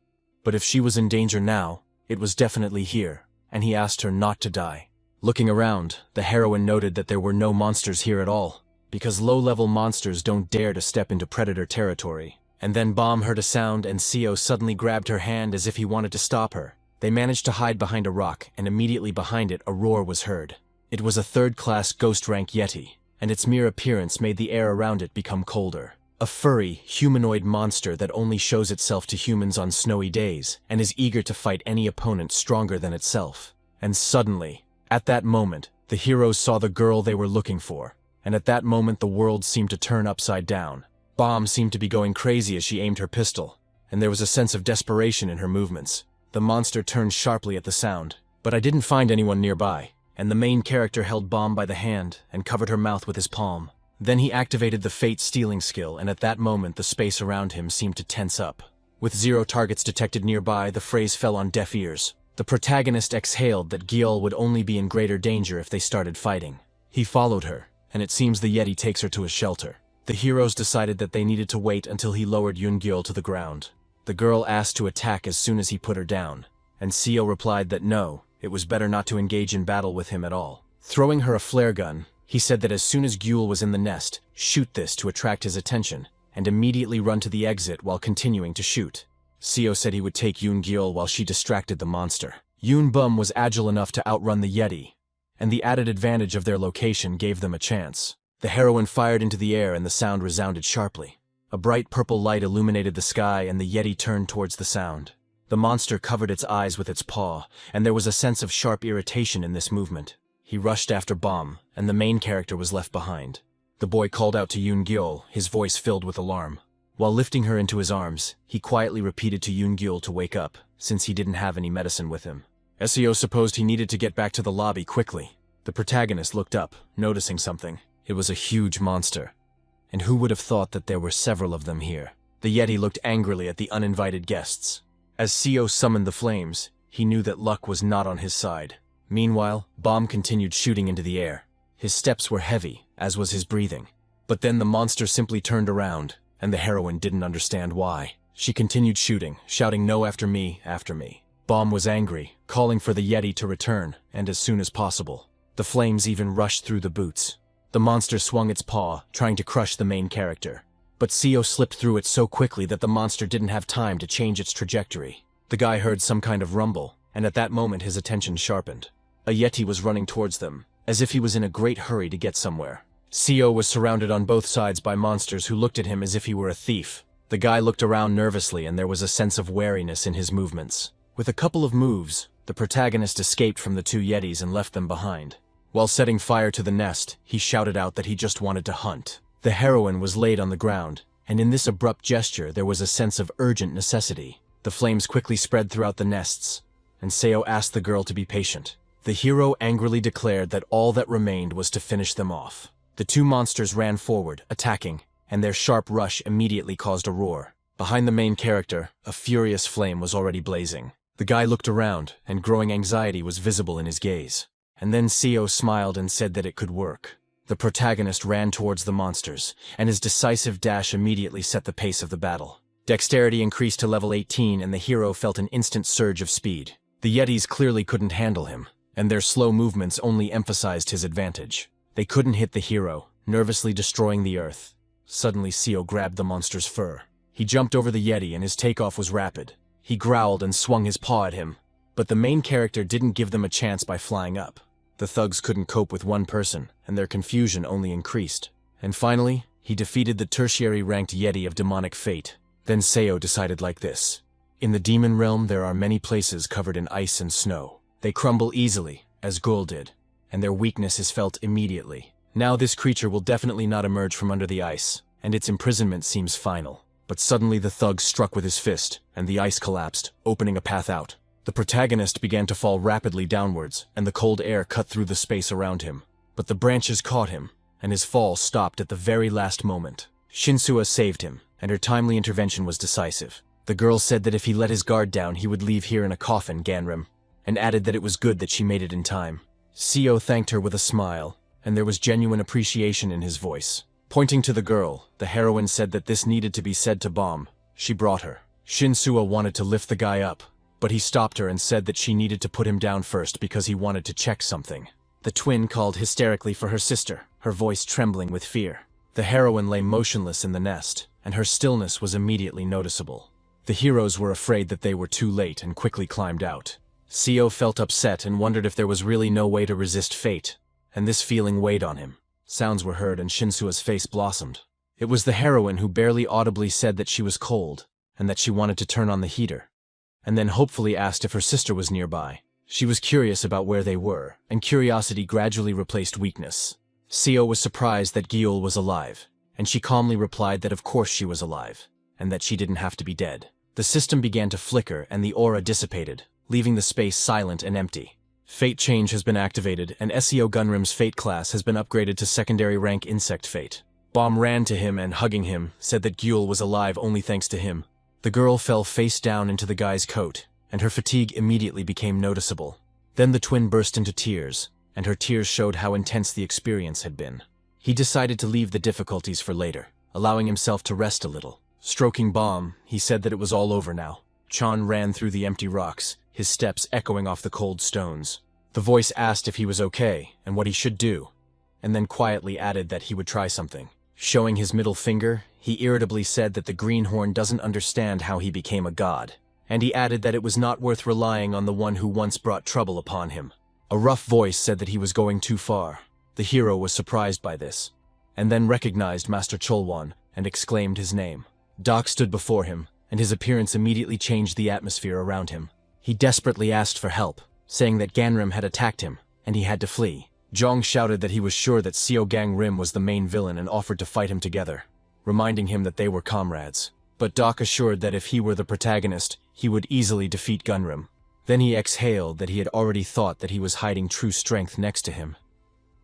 But if she was in danger now, it was definitely here, and he asked her not to die. Looking around, the heroine noted that there were no monsters here at all, because low-level monsters don't dare to step into predator territory. And then Bom heard a sound, and Seo suddenly grabbed her hand as if he wanted to stop her. They managed to hide behind a rock, and immediately behind it a roar was heard. It was a third-class ghost rank Yeti, and its mere appearance made the air around it become colder. A furry, humanoid monster that only shows itself to humans on snowy days and is eager to fight any opponent stronger than itself. And suddenly, at that moment, the heroes saw the girl they were looking for, and at that moment the world seemed to turn upside down. Bomb seemed to be going crazy as she aimed her pistol, and there was a sense of desperation in her movements. The monster turned sharply at the sound, but I didn't find anyone nearby, and the main character held Bomb by the hand and covered her mouth with his palm. Then he activated the Fate stealing skill, and at that moment the space around him seemed to tense up. With 0 targets detected nearby, the phrase fell on deaf ears. The protagonist exhaled that Gyeol would only be in greater danger if they started fighting. He followed her, and it seems the Yeti takes her to a shelter. The heroes decided that they needed to wait until he lowered Yoon-gyeol to the ground. The girl asked to attack as soon as he put her down, and Seo replied that no, it was better not to engage in battle with him at all. Throwing her a flare gun, he said that as soon as Gyeol was in the nest, shoot this to attract his attention, and immediately run to the exit while continuing to shoot. Seo said he would take Yoon-gyeol while she distracted the monster. Yoon-bum was agile enough to outrun the Yeti, and the added advantage of their location gave them a chance. The heroine fired into the air and the sound resounded sharply. A bright purple light illuminated the sky and the Yeti turned towards the sound. The monster covered its eyes with its paw, and there was a sense of sharp irritation in this movement. He rushed after Bomb, and the main character was left behind. The boy called out to Yoon-gyeol, his voice filled with alarm. While lifting her into his arms, he quietly repeated to Yoon-gyeol to wake up, since he didn't have any medicine with him. Seo supposed he needed to get back to the lobby quickly. The protagonist looked up, noticing something. It was a huge monster. And who would have thought that there were several of them here? The Yeti looked angrily at the uninvited guests. As Seo summoned the flames, he knew that luck was not on his side. Meanwhile, Bomb continued shooting into the air. His steps were heavy, as was his breathing. But then the monster simply turned around, and the heroine didn't understand why. She continued shooting, shouting "No after me, after me." Bomb was angry, calling for the Yeti to return, and as soon as possible. The flames even rushed through the boots. The monster swung its paw, trying to crush the main character. But Seo slipped through it so quickly that the monster didn't have time to change its trajectory. The guy heard some kind of rumble, and at that moment his attention sharpened. A Yeti was running towards them, as if he was in a great hurry to get somewhere. Seo was surrounded on both sides by monsters who looked at him as if he were a thief. The guy looked around nervously and there was a sense of wariness in his movements. With a couple of moves, the protagonist escaped from the 2 Yetis and left them behind. While setting fire to the nest, he shouted out that he just wanted to hunt. The heroine was laid on the ground, and in this abrupt gesture there was a sense of urgent necessity. The flames quickly spread throughout the nests, and Seo asked the girl to be patient. The hero angrily declared that all that remained was to finish them off. The 2 monsters ran forward, attacking, and their sharp rush immediately caused a roar. Behind the main character, a furious flame was already blazing. The guy looked around, and growing anxiety was visible in his gaze. And then Seo smiled and said that it could work. The protagonist ran towards the monsters, and his decisive dash immediately set the pace of the battle. Dexterity increased to level 18 and the hero felt an instant surge of speed. The Yetis clearly couldn't handle him, and their slow movements only emphasized his advantage. They couldn't hit the hero, nervously destroying the earth. Suddenly Seo grabbed the monster's fur. He jumped over the Yeti and his takeoff was rapid. He growled and swung his paw at him, but the main character didn't give them a chance by flying up. The thugs couldn't cope with one person, and their confusion only increased. And finally, he defeated the tertiary-ranked Yeti of demonic fate. Then Seo decided like this. In the demon realm there are many places covered in ice and snow. They crumble easily, as Gul did, and their weakness is felt immediately. Now this creature will definitely not emerge from under the ice, and its imprisonment seems final. But suddenly the thug struck with his fist, and the ice collapsed, opening a path out. The protagonist began to fall rapidly downwards, and the cold air cut through the space around him. But the branches caught him, and his fall stopped at the very last moment. Shinsua saved him, and her timely intervention was decisive. The girl said that if he let his guard down he would leave here in a coffin, Ganrim, and added that it was good that she made it in time. Seo thanked her with a smile, and there was genuine appreciation in his voice. Pointing to the girl, the heroine said that this needed to be said to Bomb. She brought her. Shinsua wanted to lift the guy up, but he stopped her and said that she needed to put him down first because he wanted to check something. The twin called hysterically for her sister, her voice trembling with fear. The heroine lay motionless in the nest, and her stillness was immediately noticeable. The heroes were afraid that they were too late and quickly climbed out. Seo felt upset and wondered if there was really no way to resist fate, and this feeling weighed on him. Sounds were heard and Shinsua's face blossomed. It was the heroine who barely audibly said that she was cold, and that she wanted to turn on the heater, and then hopefully asked if her sister was nearby. She was curious about where they were, and curiosity gradually replaced weakness. Seo was surprised that Gyul was alive, and she calmly replied that of course she was alive, and that she didn't have to be dead. The system began to flicker and the aura dissipated, leaving the space silent and empty. Fate change has been activated, and Seo Gunrim's fate class has been upgraded to secondary rank insect fate. Bomb ran to him and, hugging him, said that Gyul was alive only thanks to him. The girl fell face down into the guy's coat, and her fatigue immediately became noticeable. Then the twin burst into tears, and her tears showed how intense the experience had been. He decided to leave the difficulties for later, allowing himself to rest a little. Stroking Bomb, he said that it was all over now. Chan ran through the empty rocks, his steps echoing off the cold stones. The voice asked if he was okay and what he should do, and then quietly added that he would try something. Showing his middle finger, he irritably said that the greenhorn doesn't understand how he became a god, and he added that it was not worth relying on the one who once brought trouble upon him. A rough voice said that he was going too far. The hero was surprised by this, and then recognized Master Cholwan and exclaimed his name. Doc stood before him, and his appearance immediately changed the atmosphere around him. He desperately asked for help, saying that Ganrim had attacked him, and he had to flee. Zhang shouted that he was sure that Seo Gangrim was the main villain and offered to fight him together, reminding him that they were comrades. But Doc assured that if he were the protagonist, he would easily defeat Gunrim. Then he exhaled that he had already thought that he was hiding true strength next to him.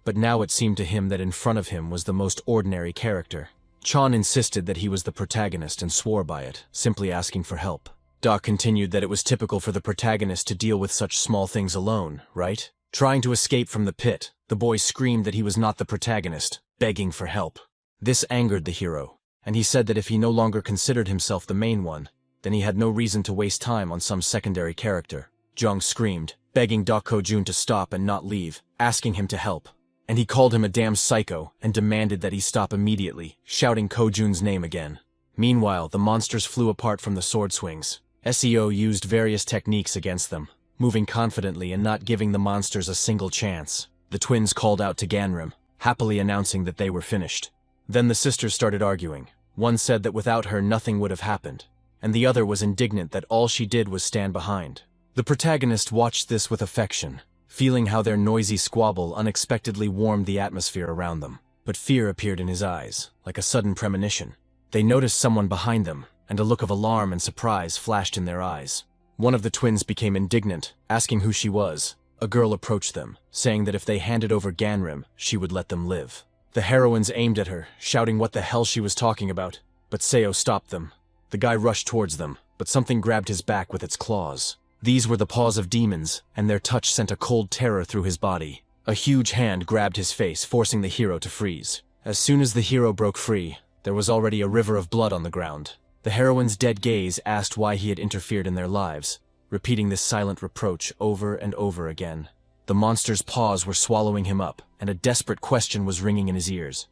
But now it seemed to him that in front of him was the most ordinary character. Chan insisted that he was the protagonist and swore by it, simply asking for help. Doc continued that it was typical for the protagonist to deal with such small things alone, right? Trying to escape from the pit, the boy screamed that he was not the protagonist, begging for help. This angered the hero, and he said that if he no longer considered himself the main one, then he had no reason to waste time on some secondary character. Zhang screamed, begging Doc Kojun to stop and not leave, asking him to help. And he called him a damn psycho and demanded that he stop immediately, shouting Kojun's name again. Meanwhile, the monsters flew apart from the sword swings. Seo used various techniques against them, moving confidently and not giving the monsters a single chance. The twins called out to Ganrim, happily announcing that they were finished. Then the sisters started arguing. One said that without her nothing would have happened, and the other was indignant that all she did was stand behind. The protagonist watched this with affection, feeling how their noisy squabble unexpectedly warmed the atmosphere around them. But fear appeared in his eyes, like a sudden premonition. They noticed someone behind them, and a look of alarm and surprise flashed in their eyes. One of the twins became indignant, asking who she was. A girl approached them, saying that if they handed over Ganrim, she would let them live. The heroines aimed at her, shouting what the hell she was talking about, but Seo stopped them. The guy rushed towards them, but something grabbed his back with its claws. These were the paws of demons, and their touch sent a cold terror through his body. A huge hand grabbed his face, forcing the hero to freeze. As soon as the hero broke free, there was already a river of blood on the ground. The heroine's dead gaze asked why he had interfered in their lives, repeating this silent reproach over and over again. The monster's paws were swallowing him up, and a desperate question was ringing in his ears.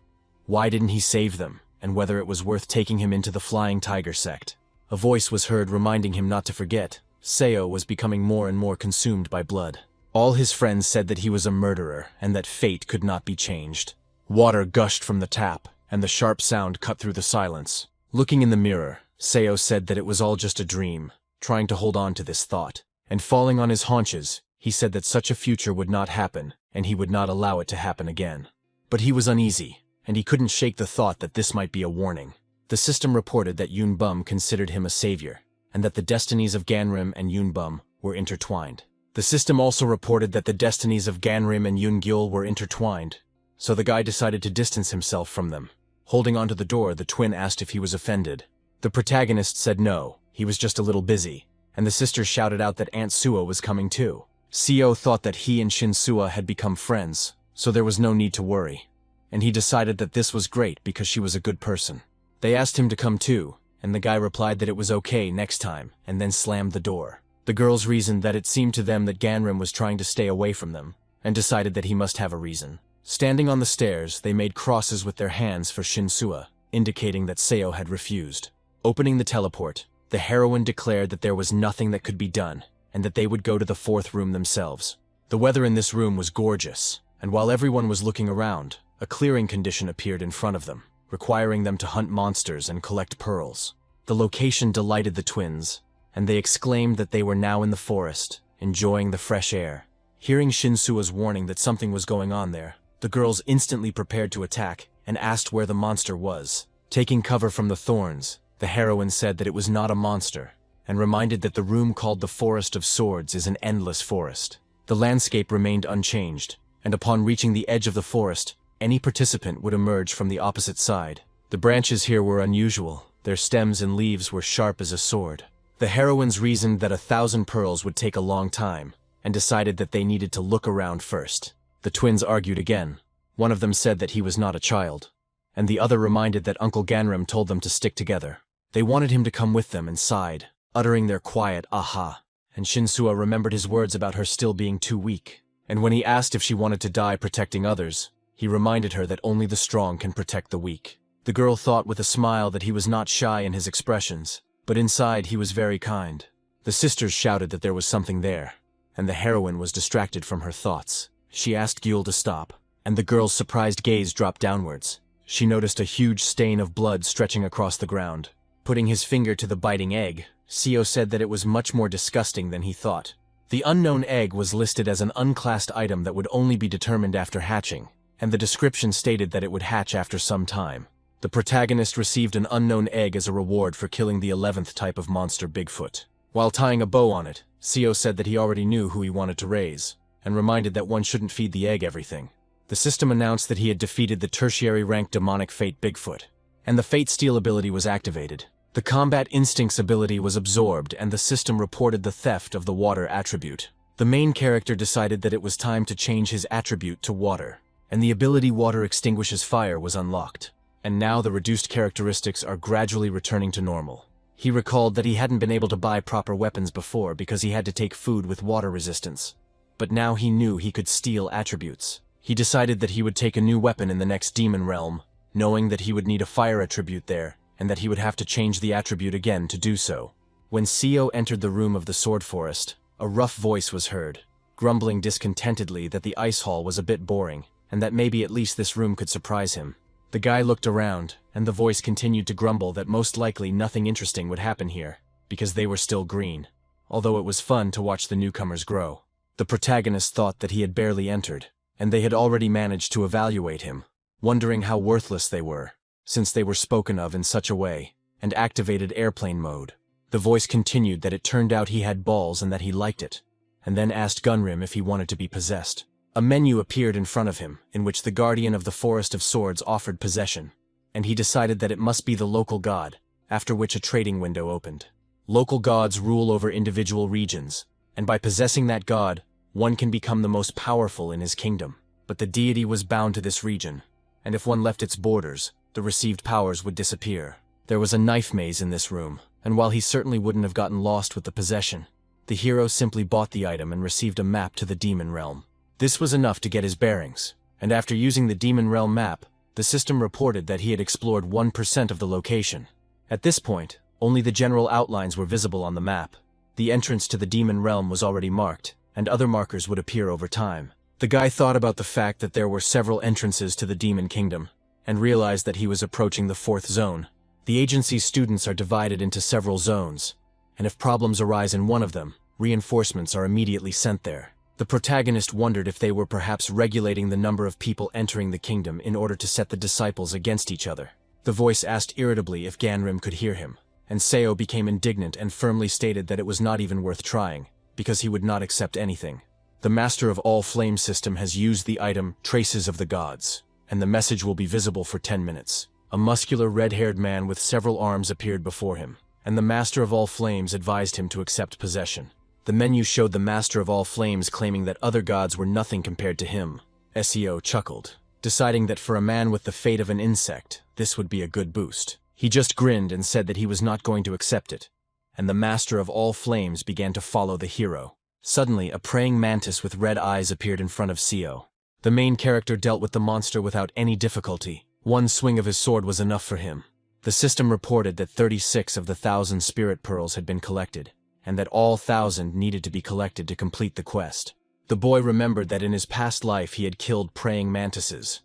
Why didn't he save them, and whether it was worth taking him into the Flying Tiger sect? A voice was heard reminding him not to forget. Seo was becoming more and more consumed by blood. All his friends said that he was a murderer, and that fate could not be changed. Water gushed from the tap, and the sharp sound cut through the silence. Looking in the mirror, Seo said that it was all just a dream, trying to hold on to this thought. And falling on his haunches, he said that such a future would not happen, and he would not allow it to happen again. But he was uneasy, and he couldn't shake the thought that this might be a warning. The system reported that Yun Bum considered him a savior, and that the destinies of Ganrim and Yun Bum were intertwined. The system also reported that the destinies of Ganrim and Yun Gyul were intertwined, so the guy decided to distance himself from them. Holding onto the door, the twin asked if he was offended. The protagonist said no, he was just a little busy, and the sisters shouted out that Aunt Sua was coming too. Seo thought that he and Shinsua had become friends, so there was no need to worry, and he decided that this was great because she was a good person. They asked him to come too, and the guy replied that it was okay next time, and then slammed the door. The girls reasoned that it seemed to them that Ganrim was trying to stay away from them, and decided that he must have a reason. Standing on the stairs, they made crosses with their hands for Shinsua, indicating that Seo had refused. Opening the teleport, the heroine declared that there was nothing that could be done, and that they would go to the fourth room themselves. The weather in this room was gorgeous, and while everyone was looking around, A clearing condition appeared in front of them, requiring them to hunt monsters and collect pearls. The location delighted the twins, and they exclaimed that they were now in the forest, enjoying the fresh air. Hearing Shinsua's warning that something was going on there, the girls instantly prepared to attack and asked where the monster was. Taking cover from the thorns, the heroine said that it was not a monster, and reminded that the room called the Forest of Swords is an endless forest. The landscape remained unchanged, and upon reaching the edge of the forest, any participant would emerge from the opposite side. The branches here were unusual. Their stems and leaves were sharp as a sword. The heroines reasoned that 1,000 pearls would take a long time, and decided that they needed to look around first. The twins argued again. One of them said that he was not a child, and the other reminded that Uncle Ganrim told them to stick together. They wanted him to come with them and sighed, uttering their quiet aha. And Shinsua remembered his words about her still being too weak. And when he asked if she wanted to die protecting others, he reminded her that only the strong can protect the weak. The girl thought with a smile that he was not shy in his expressions, but inside he was very kind. The sisters shouted that there was something there, and the heroine was distracted from her thoughts. She asked Gyul to stop, and the girl's surprised gaze dropped downwards. She noticed a huge stain of blood stretching across the ground. Putting his finger to the biting egg, Seo said that it was much more disgusting than he thought. The unknown egg was listed as an unclassed item that would only be determined after hatching, and the description stated that it would hatch after some time. The protagonist received an unknown egg as a reward for killing the 11th type of monster Bigfoot. While tying a bow on it, Seo said that he already knew who he wanted to raise, and reminded that one shouldn't feed the egg everything. The system announced that he had defeated the tertiary rank demonic Fate Bigfoot, and the Fate Steel ability was activated. The Combat Instincts ability was absorbed, and the system reported the theft of the water attribute. The main character decided that it was time to change his attribute to water, and the ability Water Extinguishes Fire was unlocked. And now the reduced characteristics are gradually returning to normal. He recalled that he hadn't been able to buy proper weapons before because he had to take food with water resistance. But now he knew he could steal attributes. He decided that he would take a new weapon in the next demon realm, knowing that he would need a fire attribute there, and that he would have to change the attribute again to do so. When Seo entered the room of the Sword Forest, a rough voice was heard, grumbling discontentedly that the ice hall was a bit boring, and that maybe at least this room could surprise him. The guy looked around, and the voice continued to grumble that most likely nothing interesting would happen here, because they were still green, although it was fun to watch the newcomers grow. The protagonist thought that he had barely entered, and they had already managed to evaluate him, wondering how worthless they were, since they were spoken of in such a way, and activated airplane mode. The voice continued that it turned out he had balls and that he liked it, and then asked Gunrim if he wanted to be possessed. A menu appeared in front of him, in which the Guardian of the Forest of Swords offered possession, and he decided that it must be the local god, after which a trading window opened. Local gods rule over individual regions, and by possessing that god, one can become the most powerful in his kingdom. But the deity was bound to this region, and if one left its borders, the received powers would disappear. There was a knife maze in this room, and while he certainly wouldn't have gotten lost with the possession, the hero simply bought the item and received a map to the demon realm. This was enough to get his bearings, and after using the demon realm map, the system reported that he had explored 1% of the location. At this point, only the general outlines were visible on the map. The entrance to the demon realm was already marked, and other markers would appear over time. The guy thought about the fact that there were several entrances to the demon kingdom, and realized that he was approaching the 4th zone. The agency's students are divided into several zones, and if problems arise in one of them, reinforcements are immediately sent there. The protagonist wondered if they were perhaps regulating the number of people entering the kingdom in order to set the disciples against each other. The voice asked irritably if Ganrim could hear him, and Seo became indignant and firmly stated that it was not even worth trying, because he would not accept anything. The Master of All Flame system has used the item Traces of the Gods, and the message will be visible for 10 minutes. A muscular red-haired man with several arms appeared before him, and the Master of All Flames advised him to accept possession. The menu showed the Master of All Flames claiming that other gods were nothing compared to him. Seo chuckled, deciding that for a man with the fate of an insect, this would be a good boost. He just grinned and said that he was not going to accept it, and the Master of All Flames began to follow the hero. Suddenly, a praying mantis with red eyes appeared in front of Seo. The main character dealt with the monster without any difficulty. One swing of his sword was enough for him. The system reported that 36 of the 1,000 spirit pearls had been collected, and that all 1,000 needed to be collected to complete the quest. The boy remembered that in his past life he had killed praying mantises,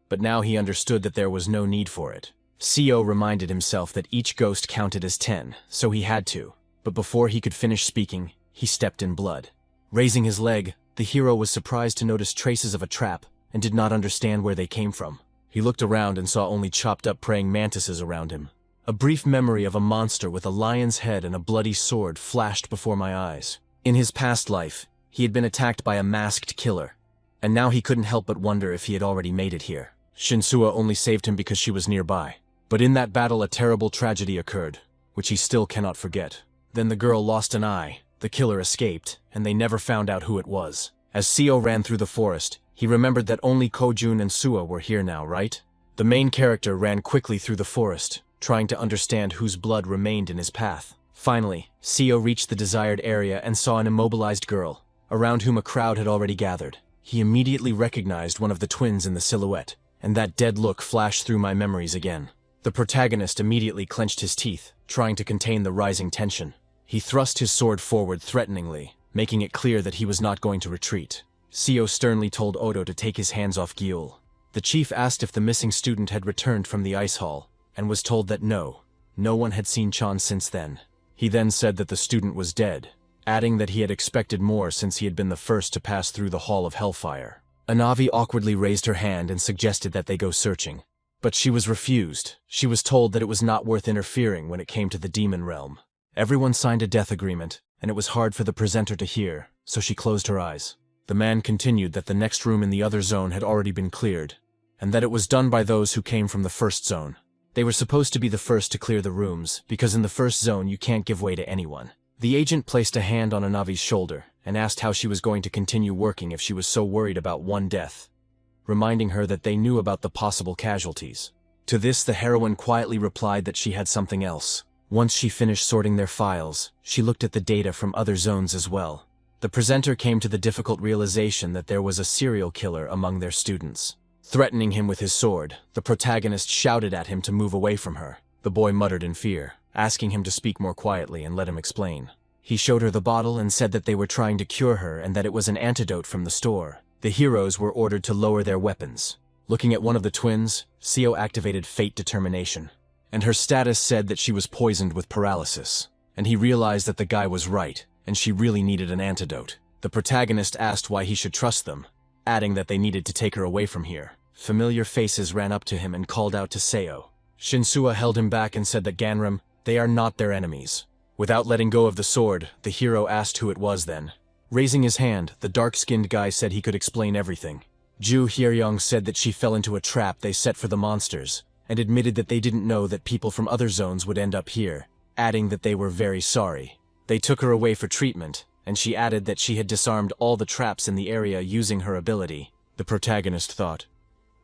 but now he understood that there was no need for it. Co reminded himself that each ghost counted as 10, so he had to, but before he could finish speaking, he stepped in blood. Raising his leg, the hero was surprised to notice traces of a trap and did not understand where they came from. He looked around and saw only chopped-up praying mantises around him. A brief memory of a monster with a lion's head and a bloody sword flashed before my eyes. In his past life, he had been attacked by a masked killer, and now he couldn't help but wonder if he had already made it here. Shinsuo only saved him because she was nearby. But in that battle a terrible tragedy occurred, which he still cannot forget. Then the girl lost an eye, the killer escaped, and they never found out who it was. As Co ran through the forest, he remembered that only Kojun and Suo were here now, right? The main character ran quickly through the forest, trying to understand whose blood remained in his path. Finally, Co reached the desired area and saw an immobilized girl, around whom a crowd had already gathered. He immediately recognized one of the twins in the silhouette, and that dead look flashed through my memories again. The protagonist immediately clenched his teeth, trying to contain the rising tension. He thrust his sword forward threateningly, making it clear that he was not going to retreat. Co sternly told Odo to take his hands off Gyul. The chief asked if the missing student had returned from the ice hall, and was told that no one had seen Chan since then. He then said that the student was dead, adding that he had expected more since he had been the first to pass through the Hall of Hellfire. Anavi awkwardly raised her hand and suggested that they go searching. But she was refused. She was told that it was not worth interfering when it came to the demon realm. Everyone signed a death agreement, and it was hard for the presenter to hear, so she closed her eyes. The man continued that the next room in the other zone had already been cleared, and that it was done by those who came from the first zone. They were supposed to be the first to clear the rooms, because in the first zone you can't give way to anyone. The agent placed a hand on Anavi's shoulder and asked how she was going to continue working if she was so worried about one death, reminding her that they knew about the possible casualties. To this, the heroine quietly replied that she had something else. Once she finished sorting their files, she looked at the data from other zones as well. The presenter came to the difficult realization that there was a serial killer among their students. Threatening him with his sword, the protagonist shouted at him to move away from her. The boy muttered in fear, asking him to speak more quietly and let him explain. He showed her the bottle and said that they were trying to cure her and that it was an antidote from the store. The heroes were ordered to lower their weapons. Looking at one of the twins, Co activated Fate Determination, and her status said that she was poisoned with paralysis. And he realized that the guy was right, and she really needed an antidote. The protagonist asked why he should trust them, adding that they needed to take her away from here. Familiar faces ran up to him and called out to Seo. Shinsuo held him back and said that Ganram, they are not their enemies. Without letting go of the sword, the hero asked who it was then. Raising his hand, the dark-skinned guy said he could explain everything. Ju Hyeryong said that she fell into a trap they set for the monsters, and admitted that they didn't know that people from other zones would end up here, adding that they were very sorry. They took her away for treatment, and she added that she had disarmed all the traps in the area using her ability, the protagonist thought,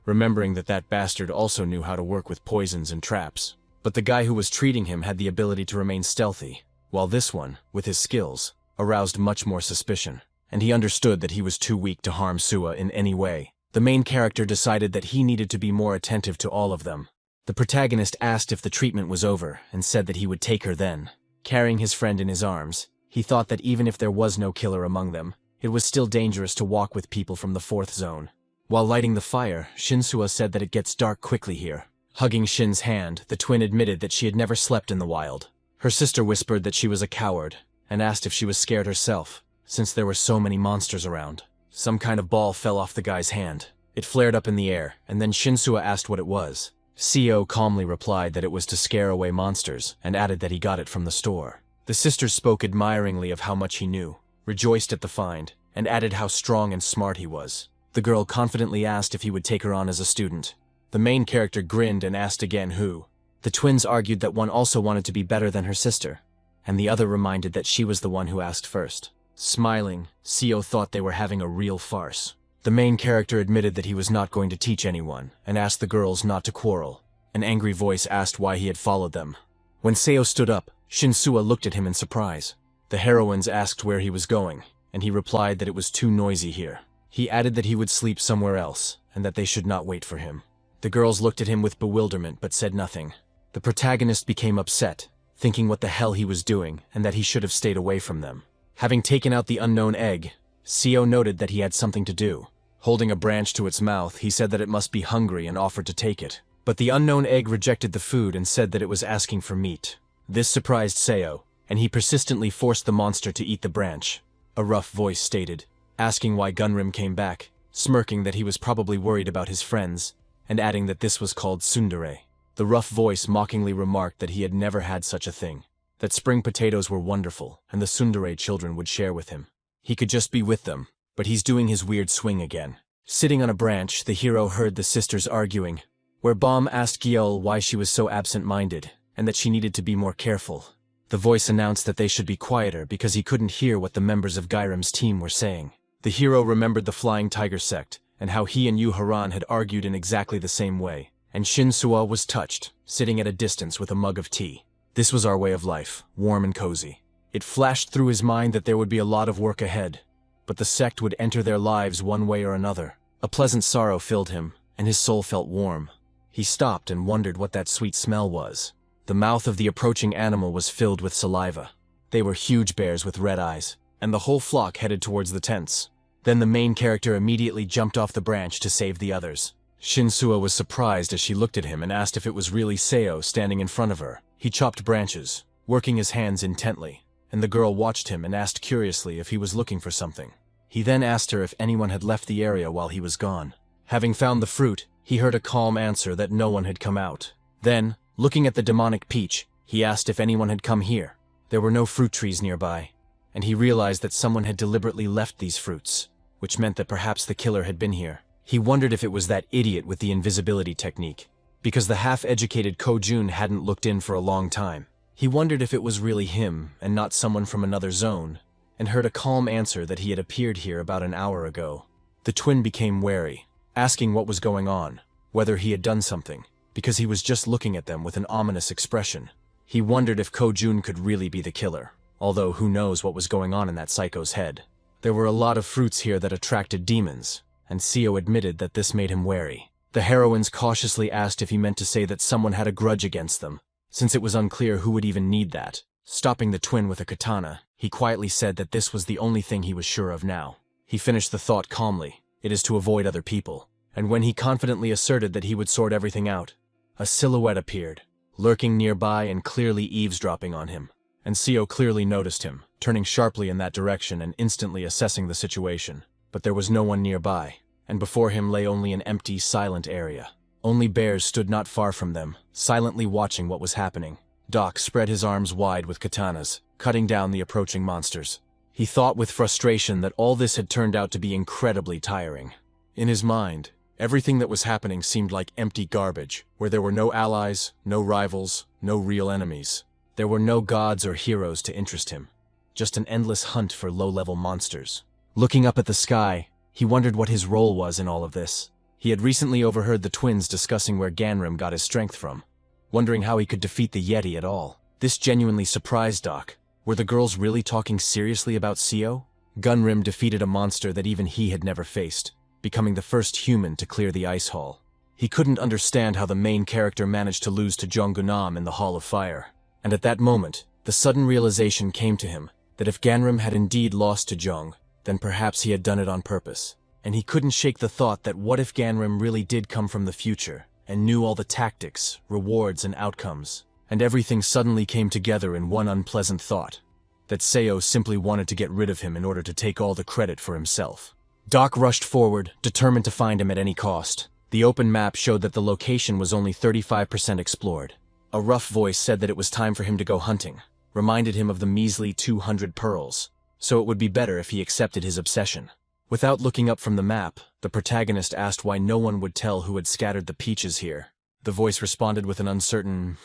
remembering that that bastard also knew how to work with poisons and traps. But the guy who was treating him had the ability to remain stealthy, while this one, with his skills, aroused much more suspicion, and he understood that he was too weak to harm Sua in any way. The main character decided that he needed to be more attentive to all of them. The protagonist asked if the treatment was over and said that he would take her then. Carrying his friend in his arms, he thought that even if there was no killer among them, it was still dangerous to walk with people from the fourth zone. While lighting the fire, Shinsua said that it gets dark quickly here. Hugging Shin's hand, the twin admitted that she had never slept in the wild. Her sister whispered that she was a coward, and asked if she was scared herself, since there were so many monsters around. Some kind of ball fell off the guy's hand. It flared up in the air, and then Shinsua asked what it was. Co calmly replied that it was to scare away monsters, and added that he got it from the store. The sisters spoke admiringly of how much he knew, rejoiced at the find, and added how strong and smart he was. The girl confidently asked if he would take her on as a student. The main character grinned and asked again who. The twins argued that one also wanted to be better than her sister, and the other reminded that she was the one who asked first. Smiling, Co thought they were having a real farce. The main character admitted that he was not going to teach anyone, and asked the girls not to quarrel. An angry voice asked why he had followed them. When Seo stood up, Shinsua looked at him in surprise. The heroines asked where he was going, and he replied that it was too noisy here. He added that he would sleep somewhere else, and that they should not wait for him. The girls looked at him with bewilderment but said nothing. The protagonist became upset, thinking what the hell he was doing and that he should have stayed away from them. Having taken out the unknown egg, Co noted that he had something to do. Holding a branch to its mouth, he said that it must be hungry and offered to take it. But the unknown egg rejected the food and said that it was asking for meat. This surprised Seo, and he persistently forced the monster to eat the branch. A rough voice stated, asking why Gunrim came back, smirking that he was probably worried about his friends, and adding that this was called tsundere. The rough voice mockingly remarked that he had never had such a thing, that spring potatoes were wonderful, and the tsundere children would share with him. He could just be with them, but he's doing his weird swing again. Sitting on a branch, the hero heard the sisters arguing, where Bom asked Gyeol why she was so absent-minded, and that she needed to be more careful. The voice announced that they should be quieter because he couldn't hear what the members of Gyrim's team were saying. The hero remembered the Flying Tiger sect, and how he and Yu Haran had argued in exactly the same way, and Shin Suo was touched, sitting at a distance with a mug of tea. This was our way of life, warm and cozy. It flashed through his mind that there would be a lot of work ahead, but the sect would enter their lives one way or another. A pleasant sorrow filled him, and his soul felt warm. He stopped and wondered what that sweet smell was. The mouth of the approaching animal was filled with saliva. They were huge bears with red eyes, and the whole flock headed towards the tents. Then the main character immediately jumped off the branch to save the others. Shinsuo was surprised as she looked at him and asked if it was really Seo standing in front of her. He chopped branches, working his hands intently, and the girl watched him and asked curiously if he was looking for something. He then asked her if anyone had left the area while he was gone. Having found the fruit, he heard a calm answer that no one had come out. Then, looking at the demonic peach, he asked if anyone had come here. There were no fruit trees nearby, and he realized that someone had deliberately left these fruits, which meant that perhaps the killer had been here. He wondered if it was that idiot with the invisibility technique, because the half-educated Ko-jun hadn't looked in for a long time. He wondered if it was really him and not someone from another zone, and heard a calm answer that he had appeared here about an hour ago. The twin became wary, asking what was going on, whether he had done something, because he was just looking at them with an ominous expression. He wondered if Ko-jun could really be the killer, although who knows what was going on in that psycho's head. There were a lot of fruits here that attracted demons, and Seo admitted that this made him wary. The heroines cautiously asked if he meant to say that someone had a grudge against them, since it was unclear who would even need that. Stopping the twin with a katana, he quietly said that this was the only thing he was sure of now. He finished the thought calmly. It is to avoid other people. And when he confidently asserted that he would sort everything out, a silhouette appeared, lurking nearby and clearly eavesdropping on him. And Seo clearly noticed him, turning sharply in that direction and instantly assessing the situation. But there was no one nearby, and before him lay only an empty, silent area. Only bears stood not far from them, silently watching what was happening. Doc spread his arms wide with katanas, cutting down the approaching monsters. He thought with frustration that all this had turned out to be incredibly tiring. In his mind, everything that was happening seemed like empty garbage, where there were no allies, no rivals, no real enemies. There were no gods or heroes to interest him, just an endless hunt for low-level monsters. Looking up at the sky, he wondered what his role was in all of this. He had recently overheard the twins discussing where Ganrim got his strength from, wondering how he could defeat the Yeti at all. This genuinely surprised Doc. Were the girls really talking seriously about Seo? Gunrim defeated a monster that even he had never faced, becoming the first human to clear the ice hall. He couldn't understand how the main character managed to lose to Jonggunam in the Hall of Fire. And at that moment, the sudden realization came to him that if Ganrim had indeed lost to Jong, then perhaps he had done it on purpose. And he couldn't shake the thought that what if Ganrim really did come from the future, and knew all the tactics, rewards, and outcomes, and everything suddenly came together in one unpleasant thought, that Seo simply wanted to get rid of him in order to take all the credit for himself. Doc rushed forward, determined to find him at any cost. The open map showed that the location was only 35% explored. A rough voice said that it was time for him to go hunting, reminded him of the measly 200 pearls, so it would be better if he accepted his obsession. Without looking up from the map, the protagonist asked why no one would tell who had scattered the peaches here. The voice responded with an uncertain,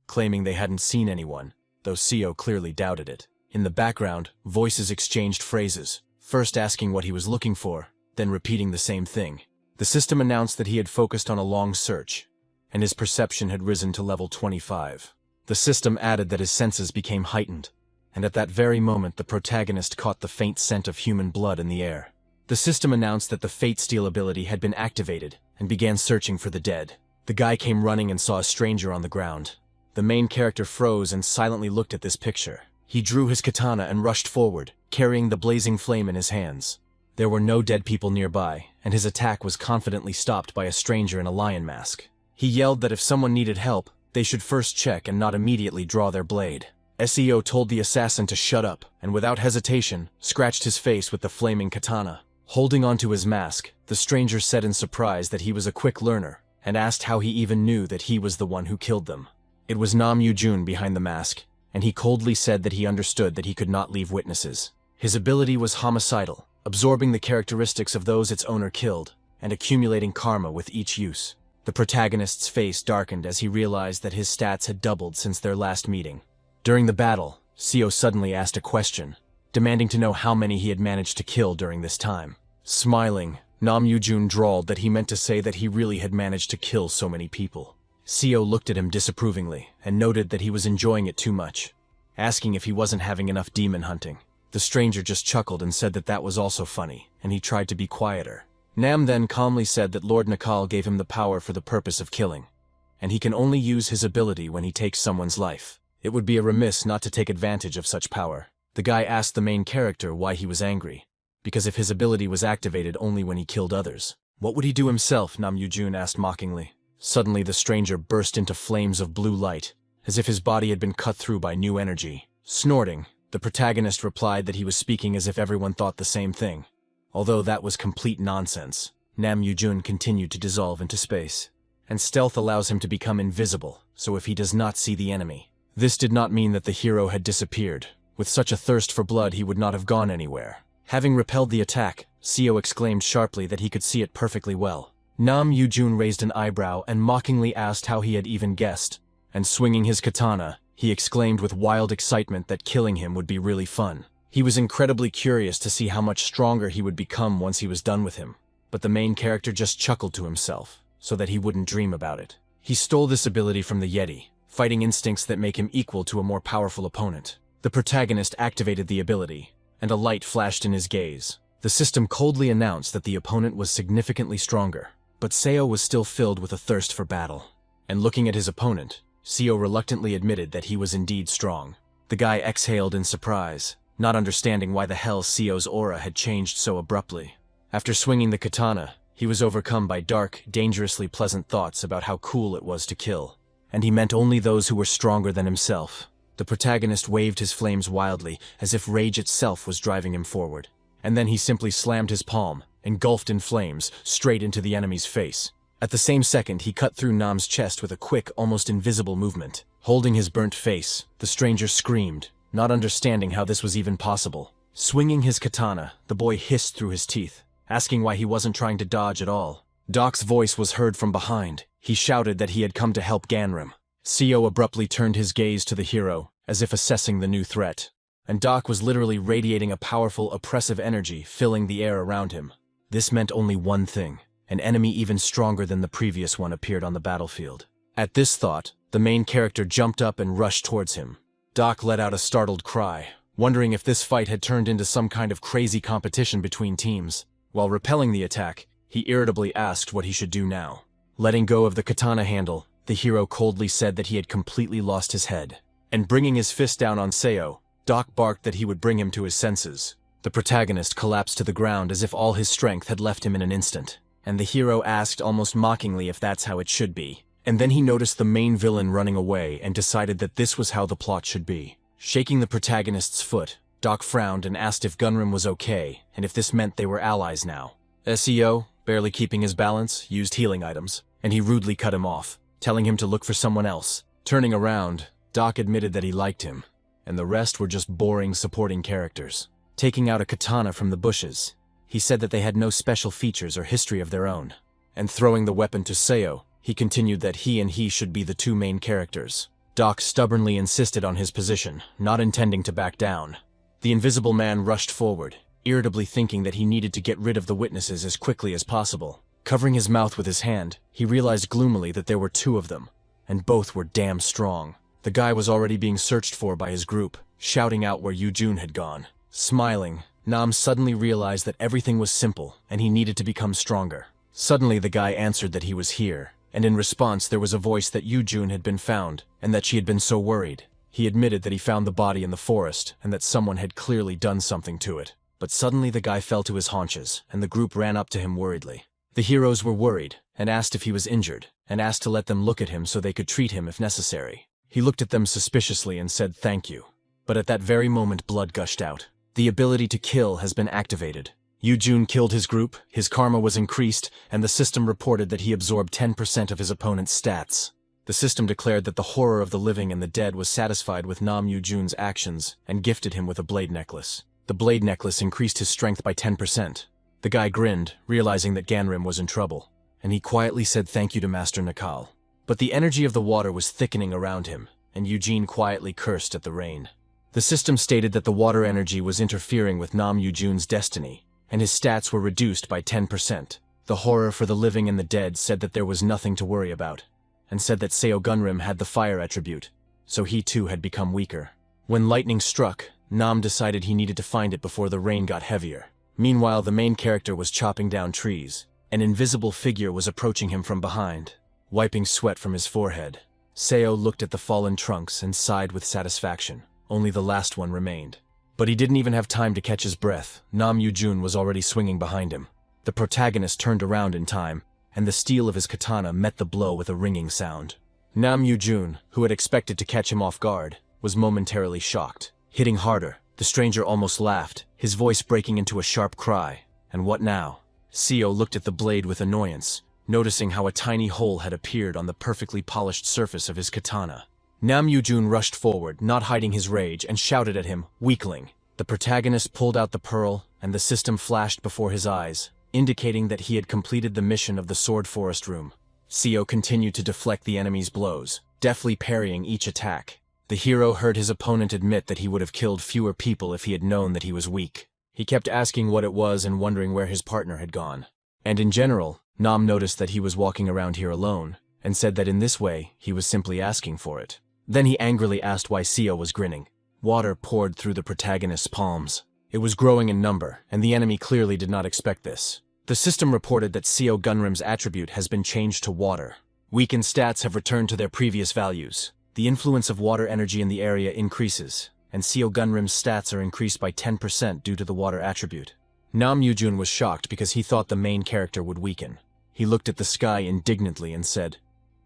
claiming they hadn't seen anyone, though Seo clearly doubted it. In the background, voices exchanged phrases, first asking what he was looking for, then repeating the same thing. The system announced that he had focused on a long search, and his perception had risen to level 25. The system added that his senses became heightened, and at that very moment the protagonist caught the faint scent of human blood in the air. The system announced that the Fate Steal ability had been activated and began searching for the dead. The guy came running and saw a stranger on the ground. The main character froze and silently looked at this picture. He drew his katana and rushed forward, carrying the blazing flame in his hands. There were no dead people nearby, and his attack was confidently stopped by a stranger in a lion mask. He yelled that if someone needed help, they should first check and not immediately draw their blade. SEO told the assassin to shut up, and without hesitation, scratched his face with the flaming katana. Holding onto his mask, the stranger said in surprise that he was a quick learner, and asked how he even knew that he was the one who killed them. It was Nam Yoo-jun behind the mask, and he coldly said that he understood that he could not leave witnesses. His ability was homicidal, absorbing the characteristics of those its owner killed, and accumulating karma with each use. The protagonist's face darkened as he realized that his stats had doubled since their last meeting. During the battle, Seo suddenly asked a question, demanding to know how many he had managed to kill during this time. Smiling, Nam Yoo-jun drawled that he meant to say that he really had managed to kill so many people. Seo looked at him disapprovingly and noted that he was enjoying it too much, asking if he wasn't having enough demon hunting. The stranger just chuckled and said that that was also funny, and he tried to be quieter. Nam then calmly said that Lord Nakal gave him the power for the purpose of killing, and he can only use his ability when he takes someone's life. It would be a remiss not to take advantage of such power. The guy asked the main character why he was angry, because if his ability was activated only when he killed others, what would he do himself? Nam Yoo-jun asked mockingly. Suddenly the stranger burst into flames of blue light, as if his body had been cut through by new energy. Snorting, the protagonist replied that he was speaking as if everyone thought the same thing. Although that was complete nonsense, Nam Yoo-jun continued to dissolve into space. And stealth allows him to become invisible, so if he does not see the enemy. This did not mean that the hero had disappeared. With such a thirst for blood, he would not have gone anywhere. Having repelled the attack, Seo exclaimed sharply that he could see it perfectly well. Nam Yoo-jun raised an eyebrow and mockingly asked how he had even guessed. And swinging his katana, he exclaimed with wild excitement that killing him would be really fun. He was incredibly curious to see how much stronger he would become once he was done with him. But the main character just chuckled to himself, so that he wouldn't dream about it. He stole this ability from the Yeti, fighting instincts that make him equal to a more powerful opponent. The protagonist activated the ability, and a light flashed in his gaze. The system coldly announced that the opponent was significantly stronger, but Seo was still filled with a thirst for battle. And looking at his opponent, Seo reluctantly admitted that he was indeed strong. The guy exhaled in surprise, not understanding why the hell Seo's aura had changed so abruptly. After swinging the katana, he was overcome by dark, dangerously pleasant thoughts about how cool it was to kill. And he meant only those who were stronger than himself. The protagonist waved his flames wildly, as if rage itself was driving him forward. And then he simply slammed his palm, engulfed in flames, straight into the enemy's face. At the same second, he cut through Nam's chest with a quick, almost invisible movement. Holding his burnt face, the stranger screamed, not understanding how this was even possible. Swinging his katana, the boy hissed through his teeth, asking why he wasn't trying to dodge at all. Doc's voice was heard from behind. He shouted that he had come to help Ganrim. Seo abruptly turned his gaze to the hero, as if assessing the new threat. And Doc was literally radiating a powerful, oppressive energy, filling the air around him. This meant only one thing. An enemy even stronger than the previous one appeared on the battlefield. At this thought, the main character jumped up and rushed towards him. Doc let out a startled cry, wondering if this fight had turned into some kind of crazy competition between teams. While repelling the attack, he irritably asked what he should do now. Letting go of the katana handle, the hero coldly said that he had completely lost his head. And bringing his fist down on Seo, Doc barked that he would bring him to his senses. The protagonist collapsed to the ground as if all his strength had left him in an instant. And the hero asked almost mockingly if that's how it should be. And then he noticed the main villain running away and decided that this was how the plot should be. Shaking the protagonist's foot, Doc frowned and asked if Gunrim was okay, and if this meant they were allies now. SEO, barely keeping his balance, used healing items, and he rudely cut him off, telling him to look for someone else. Turning around, Doc admitted that he liked him, and the rest were just boring supporting characters. Taking out a katana from the bushes, he said that they had no special features or history of their own. And throwing the weapon to Seo, he continued that he should be the two main characters. Doc stubbornly insisted on his position, not intending to back down. The invisible man rushed forward, irritably thinking that he needed to get rid of the witnesses as quickly as possible. Covering his mouth with his hand, he realized gloomily that there were two of them, and both were damn strong. The guy was already being searched for by his group, shouting out where Yoo-jun had gone. Smiling, Nam suddenly realized that everything was simple, and he needed to become stronger. Suddenly the guy answered that he was here, and in response there was a voice that Yoo-jun had been found, and that she had been so worried. He admitted that he found the body in the forest, and that someone had clearly done something to it. But suddenly the guy fell to his haunches, and the group ran up to him worriedly. The heroes were worried, and asked if he was injured, and asked to let them look at him so they could treat him if necessary. He looked at them suspiciously and said thank you. But at that very moment blood gushed out. The ability to kill has been activated. Yoo-jun killed his group, his karma was increased, and the system reported that he absorbed 10% of his opponent's stats. The system declared that the horror of the living and the dead was satisfied with Nam Yoo-jun's actions and gifted him with a blade necklace. The blade necklace increased his strength by 10%. The guy grinned, realizing that Ganrim was in trouble, and he quietly said thank you to Master Nakal. But the energy of the water was thickening around him, and Eugene quietly cursed at the rain. The system stated that the water energy was interfering with Nam Yoo-jun's destiny, and his stats were reduced by 10%. The horror for the living and the dead said that there was nothing to worry about, and said that Seo Gunrim had the fire attribute, so he too had become weaker. When lightning struck, Nam decided he needed to find it before the rain got heavier. Meanwhile, the main character was chopping down trees. An invisible figure was approaching him from behind, wiping sweat from his forehead. Seo looked at the fallen trunks and sighed with satisfaction. Only the last one remained. But he didn't even have time to catch his breath. Nam Yoo-jun was already swinging behind him. The protagonist turned around in time, and the steel of his katana met the blow with a ringing sound. Nam Yoo-jun, who had expected to catch him off guard, was momentarily shocked. Hitting harder, the stranger almost laughed, his voice breaking into a sharp cry. And what now? Seo looked at the blade with annoyance, noticing how a tiny hole had appeared on the perfectly polished surface of his katana. Nam Yoo-jun rushed forward, not hiding his rage, and shouted at him, weakling. The protagonist pulled out the pearl, and the system flashed before his eyes, indicating that he had completed the mission of the Sword Forest Room. Seo continued to deflect the enemy's blows, deftly parrying each attack. The hero heard his opponent admit that he would have killed fewer people if he had known that he was weak. He kept asking what it was and wondering where his partner had gone. And in general, Nam noticed that he was walking around here alone, and said that in this way, he was simply asking for it. Then he angrily asked why Seo was grinning. Water poured through the protagonist's palms. It was growing in number, and the enemy clearly did not expect this. The system reported that Seo Gunrim's attribute has been changed to water. Weakened stats have returned to their previous values. The influence of water energy in the area increases, and Seo Gunrim's stats are increased by 10% due to the water attribute. Nam Yoo-jun was shocked because he thought the main character would weaken. He looked at the sky indignantly and said,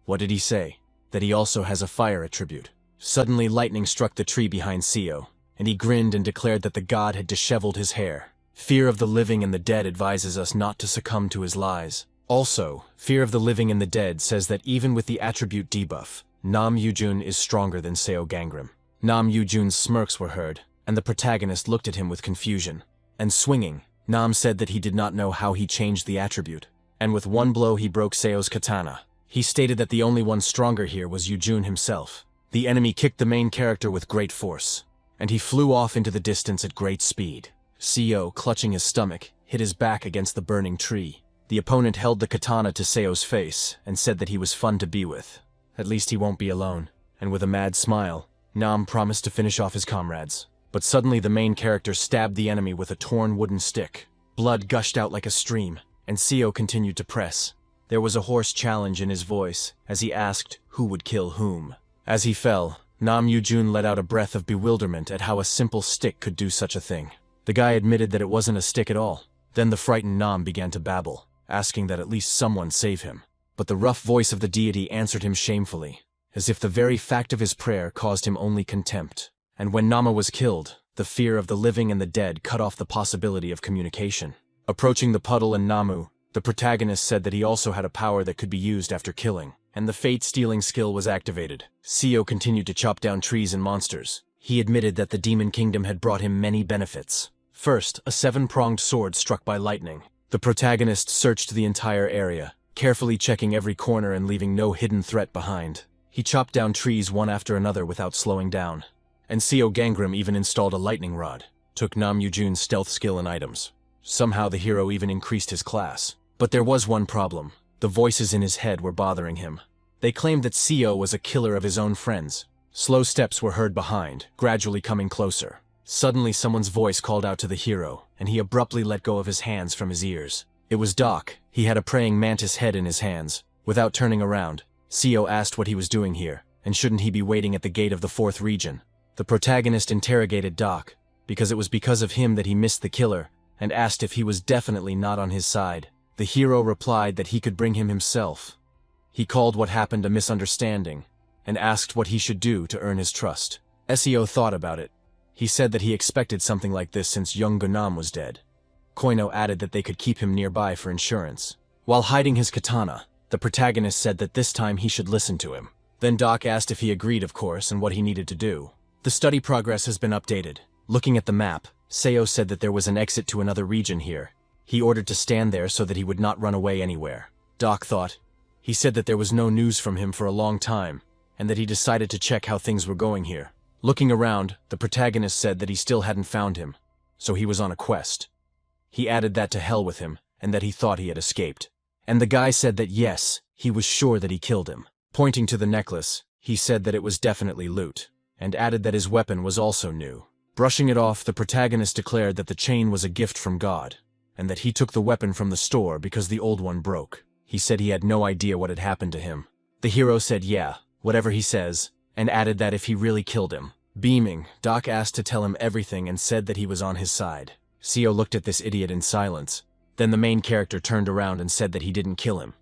"What did he say? That he also has a fire attribute." Suddenly lightning struck the tree behind Seo, and he grinned and declared that the god had disheveled his hair. Fear of the living and the dead advises us not to succumb to his lies. Also, Fear of the Living and the Dead says that even with the attribute debuff, Nam Yoo-jun is stronger than Seo Gangrim. Nam Yoo-jun's smirks were heard, and the protagonist looked at him with confusion. And swinging, Nam said that he did not know how he changed the attribute, and with one blow he broke Seo's katana. He stated that the only one stronger here was Yoo-jun himself. The enemy kicked the main character with great force, and he flew off into the distance at great speed. Seo, clutching his stomach, hit his back against the burning tree. The opponent held the katana to Seo's face and said that he was fun to be with. At least he won't be alone. And with a mad smile, Nam promised to finish off his comrades. But suddenly the main character stabbed the enemy with a torn wooden stick. Blood gushed out like a stream, and Seo continued to press. There was a hoarse challenge in his voice as he asked who would kill whom. As he fell, Nam Yoo-jun let out a breath of bewilderment at how a simple stick could do such a thing. The guy admitted that it wasn't a stick at all. Then the frightened Nam began to babble, asking that at least someone save him. But the rough voice of the deity answered him shamefully, as if the very fact of his prayer caused him only contempt. And when Nama was killed, the fear of the living and the dead cut off the possibility of communication. Approaching the puddle and Namu, the protagonist said that he also had a power that could be used after killing, and the fate-stealing skill was activated. Seo continued to chop down trees and monsters. He admitted that the Demon Kingdom had brought him many benefits. First, a 7-pronged sword struck by lightning. The protagonist searched the entire area, carefully checking every corner and leaving no hidden threat behind. He chopped down trees one after another without slowing down. And Seo Gangrim even installed a lightning rod, took Nam Yoo-jun's stealth skill and items. Somehow the hero even increased his class. But there was one problem. The voices in his head were bothering him. They claimed that Seo was a killer of his own friends. Slow steps were heard behind, gradually coming closer. Suddenly someone's voice called out to the hero, and he abruptly let go of his hands from his ears. It was Doc. He had a praying mantis head in his hands. Without turning around, Seo asked what he was doing here, and shouldn't he be waiting at the gate of the 4th region. The protagonist interrogated Doc, because it was because of him that he missed the killer, and asked if he was definitely not on his side. The hero replied that he could bring him himself. He called what happened a misunderstanding, and asked what he should do to earn his trust. Seo thought about it. He said that he expected something like this since young Gonam was dead. Koino added that they could keep him nearby for insurance. While hiding his katana, the protagonist said that this time he should listen to him. Then Doc asked if he agreed, of course, and what he needed to do. The study progress has been updated. Looking at the map, Seo said that there was an exit to another region here. He ordered to stand there so that he would not run away anywhere. Doc thought. He said that there was no news from him for a long time, and that he decided to check how things were going here. Looking around, the protagonist said that he still hadn't found him, so he was on a quest. He added that to hell with him, and that he thought he had escaped. And the guy said that yes, he was sure that he killed him. Pointing to the necklace, he said that it was definitely loot, and added that his weapon was also new. Brushing it off, the protagonist declared that the chain was a gift from God, and that he took the weapon from the store because the old one broke. He said he had no idea what had happened to him. The hero said yeah, whatever he says, and added that if he really killed him. Beaming, Doc asked to tell him everything and said that he was on his side. Seo looked at this idiot in silence. Then the main character turned around and said that he didn't kill him,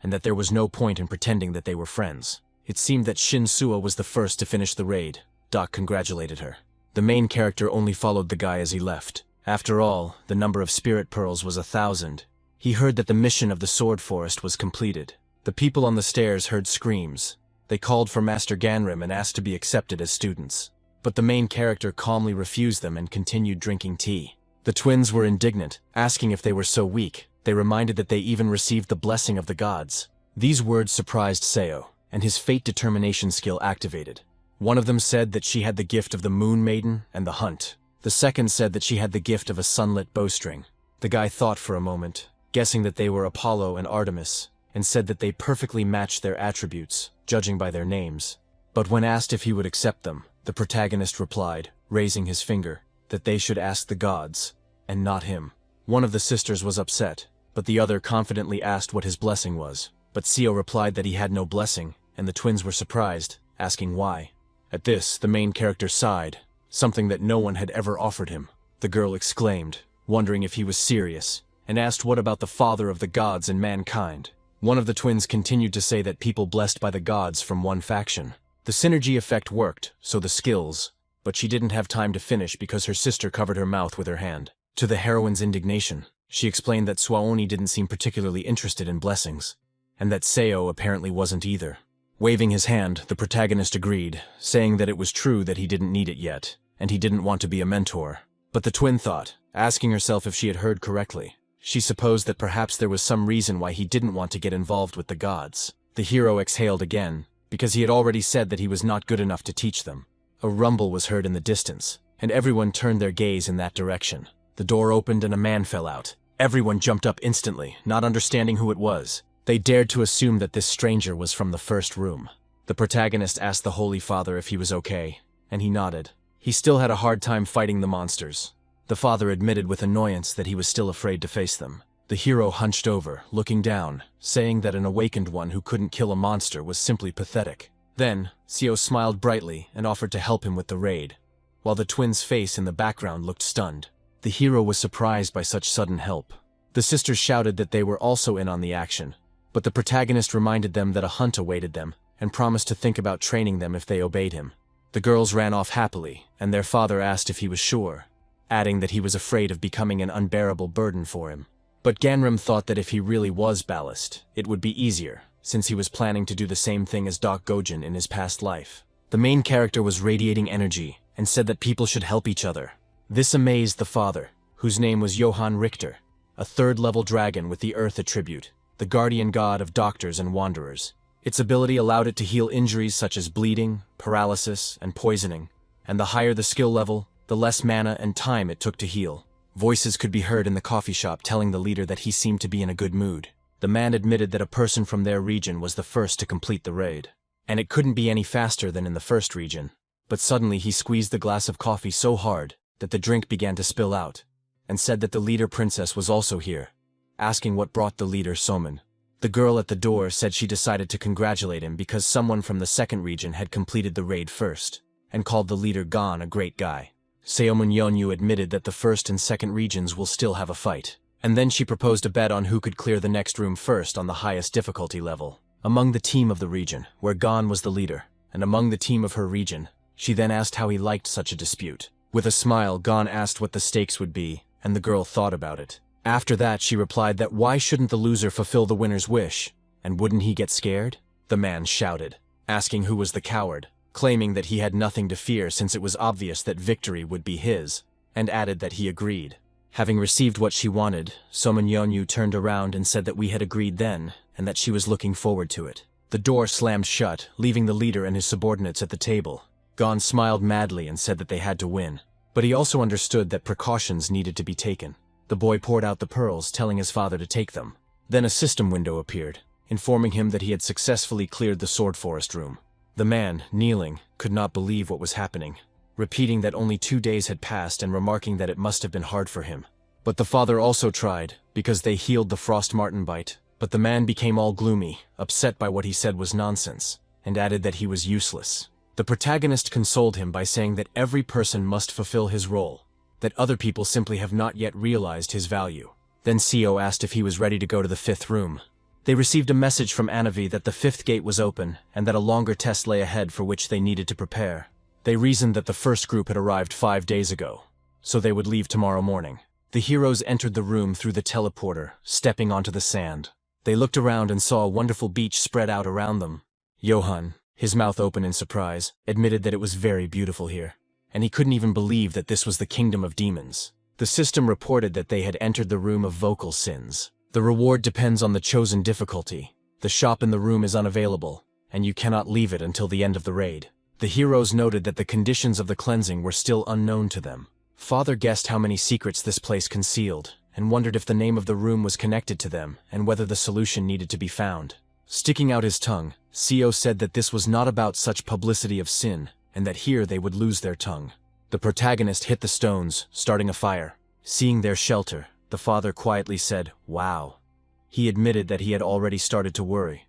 and that there was no point in pretending that they were friends. It seemed that Shin Suo was the first to finish the raid. Doc congratulated her. The main character only followed the guy as he left. After all, the number of spirit pearls was 1,000. He heard that the mission of the Sword Forest was completed. The people on the stairs heard screams. They called for Master Ganrim and asked to be accepted as students. But the main character calmly refused them and continued drinking tea. The twins were indignant, asking if they were so weak. They reminded that they even received the blessing of the gods. These words surprised Seo, and his fate determination skill activated. One of them said that she had the gift of the Moon Maiden and the Hunt. The second said that she had the gift of a sunlit bowstring. The guy thought for a moment, guessing that they were Apollo and Artemis, and said that they perfectly matched their attributes, judging by their names. But when asked if he would accept them, the protagonist replied, raising his finger, that they should ask the gods, and not him. One of the sisters was upset, but the other confidently asked what his blessing was. But Seo replied that he had no blessing, and the twins were surprised, asking why. At this, the main character sighed, something that no one had ever offered him. The girl exclaimed, wondering if he was serious, and asked what about the father of the gods and mankind. One of the twins continued to say that people blessed by the gods from one faction. The synergy effect worked, so the skills, but she didn't have time to finish because her sister covered her mouth with her hand. To the heroine's indignation, she explained that Swaoni didn't seem particularly interested in blessings, and that Seo apparently wasn't either. Waving his hand, the protagonist agreed, saying that it was true that he didn't need it yet, and he didn't want to be a mentor. But the twin thought, asking herself if she had heard correctly. She supposed that perhaps there was some reason why he didn't want to get involved with the gods. The hero exhaled again, because he had already said that he was not good enough to teach them. A rumble was heard in the distance, and everyone turned their gaze in that direction. The door opened and a man fell out. Everyone jumped up instantly, not understanding who it was. They dared to assume that this stranger was from the first room. The protagonist asked the Holy Father if he was okay, and he nodded. He still had a hard time fighting the monsters. The father admitted with annoyance that he was still afraid to face them. The hero hunched over, looking down, saying that an awakened one who couldn't kill a monster was simply pathetic. Then, Seo smiled brightly and offered to help him with the raid, while the twin's face in the background looked stunned. The hero was surprised by such sudden help. The sisters shouted that they were also in on the action, but the protagonist reminded them that a hunt awaited them and promised to think about training them if they obeyed him. The girls ran off happily, and their father asked if he was sure, adding that he was afraid of becoming an unbearable burden for him. But Ganrim thought that if he really was ballast, it would be easier, since he was planning to do the same thing as Doc Gojin in his past life. The main character was radiating energy and said that people should help each other. This amazed the father, whose name was Johann Richter, a third-level dragon with the Earth attribute, the guardian god of doctors and wanderers. Its ability allowed it to heal injuries such as bleeding, paralysis, and poisoning, and the higher the skill level, the less mana and time it took to heal. Voices could be heard in the coffee shop telling the leader that he seemed to be in a good mood. The man admitted that a person from their region was the first to complete the raid, and it couldn't be any faster than in the first region. But suddenly he squeezed the glass of coffee so hard that the drink began to spill out, and said that the leader princess was also here, asking what brought the leader Soman. The girl at the door said she decided to congratulate him because someone from the second region had completed the raid first, and called the leader Gon a great guy. Seomun admitted that the first and second regions will still have a fight. And then she proposed a bet on who could clear the next room first on the highest difficulty level. Among the team of the region, where Gon was the leader, and among the team of her region, she then asked how he liked such a dispute. With a smile, Gon asked what the stakes would be, and the girl thought about it. After that, she replied that why shouldn't the loser fulfill the winner's wish, and wouldn't he get scared? The man shouted, asking who was the coward, claiming that he had nothing to fear since it was obvious that victory would be his, and added that he agreed. Having received what she wanted, Seomun turned around and said that we had agreed then, and that she was looking forward to it. The door slammed shut, leaving the leader and his subordinates at the table. Gon smiled madly and said that they had to win. But he also understood that precautions needed to be taken. The boy poured out the pearls, telling his father to take them. Then a system window appeared, informing him that he had successfully cleared the sword forest room. The man, kneeling, could not believe what was happening, repeating that only 2 days had passed and remarking that it must have been hard for him. But the father also tried, because they healed the frost marten bite. But the man became all gloomy, upset by what he said was nonsense, and added that he was useless. The protagonist consoled him by saying that every person must fulfill his role, that other people simply have not yet realized his value. Then Seo asked if he was ready to go to the 5th room. They received a message from Anavi that the 5th gate was open and that a longer test lay ahead for which they needed to prepare. They reasoned that the first group had arrived 5 days ago, so they would leave tomorrow morning. The heroes entered the room through the teleporter, stepping onto the sand. They looked around and saw a wonderful beach spread out around them. Johan, his mouth open in surprise, admitted that it was very beautiful here, and he couldn't even believe that this was the kingdom of demons. The system reported that they had entered the room of vocal sins. The reward depends on the chosen difficulty. The shop in the room is unavailable, and you cannot leave it until the end of the raid. The heroes noted that the conditions of the cleansing were still unknown to them. Father guessed how many secrets this place concealed, and wondered if the name of the room was connected to them and whether the solution needed to be found. Sticking out his tongue, Seo said that this was not about such publicity of sin, and that here they would lose their tongue. The protagonist hit the stones, starting a fire. Seeing their shelter, the father quietly said, "Wow." He admitted that he had already started to worry.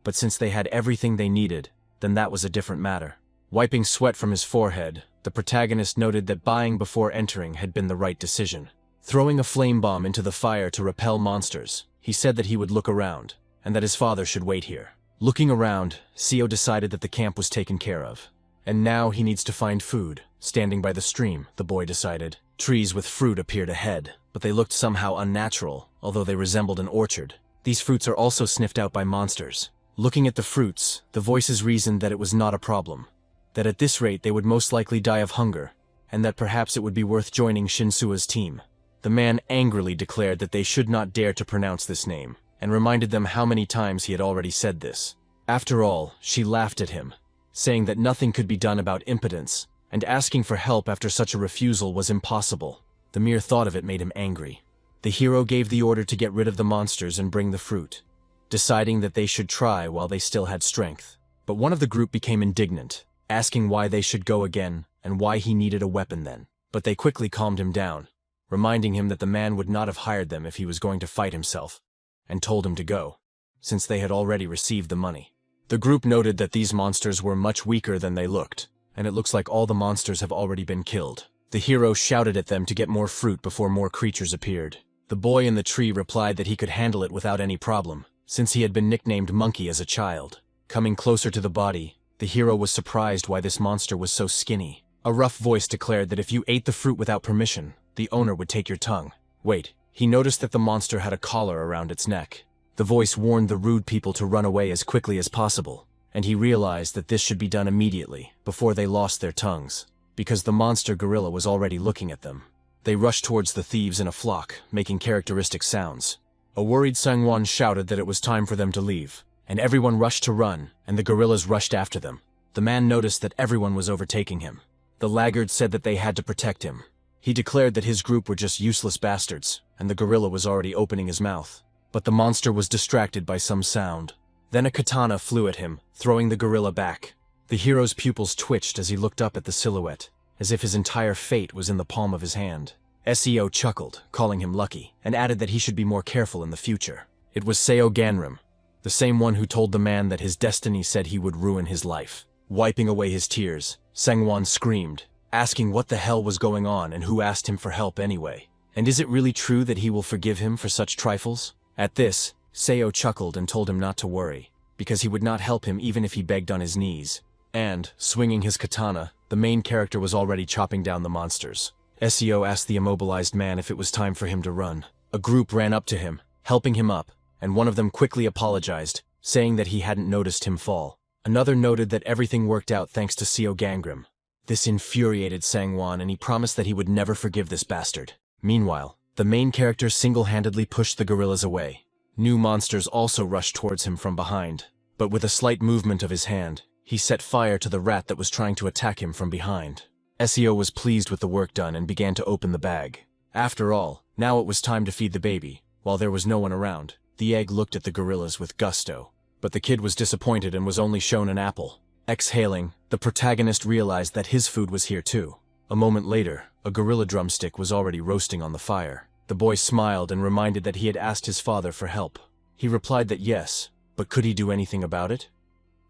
But since they had everything they needed, then that was a different matter. Wiping sweat from his forehead, the protagonist noted that buying before entering had been the right decision. Throwing a flame bomb into the fire to repel monsters, he said that he would look around, and that his father should wait here. Looking around, Seo decided that the camp was taken care of. And now he needs to find food. Standing by the stream, the boy decided. Trees with fruit appeared ahead, but they looked somehow unnatural, although they resembled an orchard. These fruits are also sniffed out by monsters. Looking at the fruits, the voices reasoned that it was not a problem, that at this rate they would most likely die of hunger, and that perhaps it would be worth joining Shinsua's team. The man angrily declared that they should not dare to pronounce this name, and reminded them how many times he had already said this. After all, she laughed at him, saying that nothing could be done about impotence, and asking for help after such a refusal was impossible. The mere thought of it made him angry. The hero gave the order to get rid of the monsters and bring the fruit, deciding that they should try while they still had strength. But one of the group became indignant, asking why they should go again and why he needed a weapon then. But they quickly calmed him down, reminding him that the man would not have hired them if he was going to fight himself, and told him to go, since they had already received the money. The group noted that these monsters were much weaker than they looked, and it looks like all the monsters have already been killed. The hero shouted at them to get more fruit before more creatures appeared. The boy in the tree replied that he could handle it without any problem, since he had been nicknamed Monkey as a child. Coming closer to the body, the hero was surprised why this monster was so skinny. A rough voice declared that if you ate the fruit without permission, the owner would take your tongue. Wait, he noticed that the monster had a collar around its neck. The voice warned the rude people to run away as quickly as possible, and he realized that this should be done immediately, before they lost their tongues, because the monster gorilla was already looking at them. They rushed towards the thieves in a flock, making characteristic sounds. A worried Sangwon shouted that it was time for them to leave, and everyone rushed to run, and the gorillas rushed after them. The man noticed that everyone was overtaking him. The laggard said that they had to protect him. He declared that his group were just useless bastards, and the gorilla was already opening his mouth. But the monster was distracted by some sound. Then a katana flew at him, throwing the gorilla back. The hero's pupils twitched as he looked up at the silhouette, as if his entire fate was in the palm of his hand. Seo chuckled, calling him lucky, and added that he should be more careful in the future. It was Seo Ganrim, the same one who told the man that his destiny said he would ruin his life. Wiping away his tears, Sangwon screamed, asking what the hell was going on and who asked him for help anyway. And is it really true that he will forgive him for such trifles? At this, Seo chuckled and told him not to worry, because he would not help him even if he begged on his knees. And, swinging his katana, the main character was already chopping down the monsters. Seo asked the immobilized man if it was time for him to run. A group ran up to him, helping him up, and one of them quickly apologized, saying that he hadn't noticed him fall. Another noted that everything worked out thanks to Seo Gangrim. This infuriated Sangwon, and he promised that he would never forgive this bastard. Meanwhile, the main character single-handedly pushed the gorillas away. New monsters also rushed towards him from behind, but with a slight movement of his hand, he set fire to the rat that was trying to attack him from behind. Seo was pleased with the work done and began to open the bag. After all, now it was time to feed the baby. While there was no one around, the egg looked at the gorillas with gusto. But the kid was disappointed and was only shown an apple. Exhaling, the protagonist realized that his food was here too. A moment later, a gorilla drumstick was already roasting on the fire. The boy smiled and reminded that he had asked his father for help. He replied that yes, but could he do anything about it?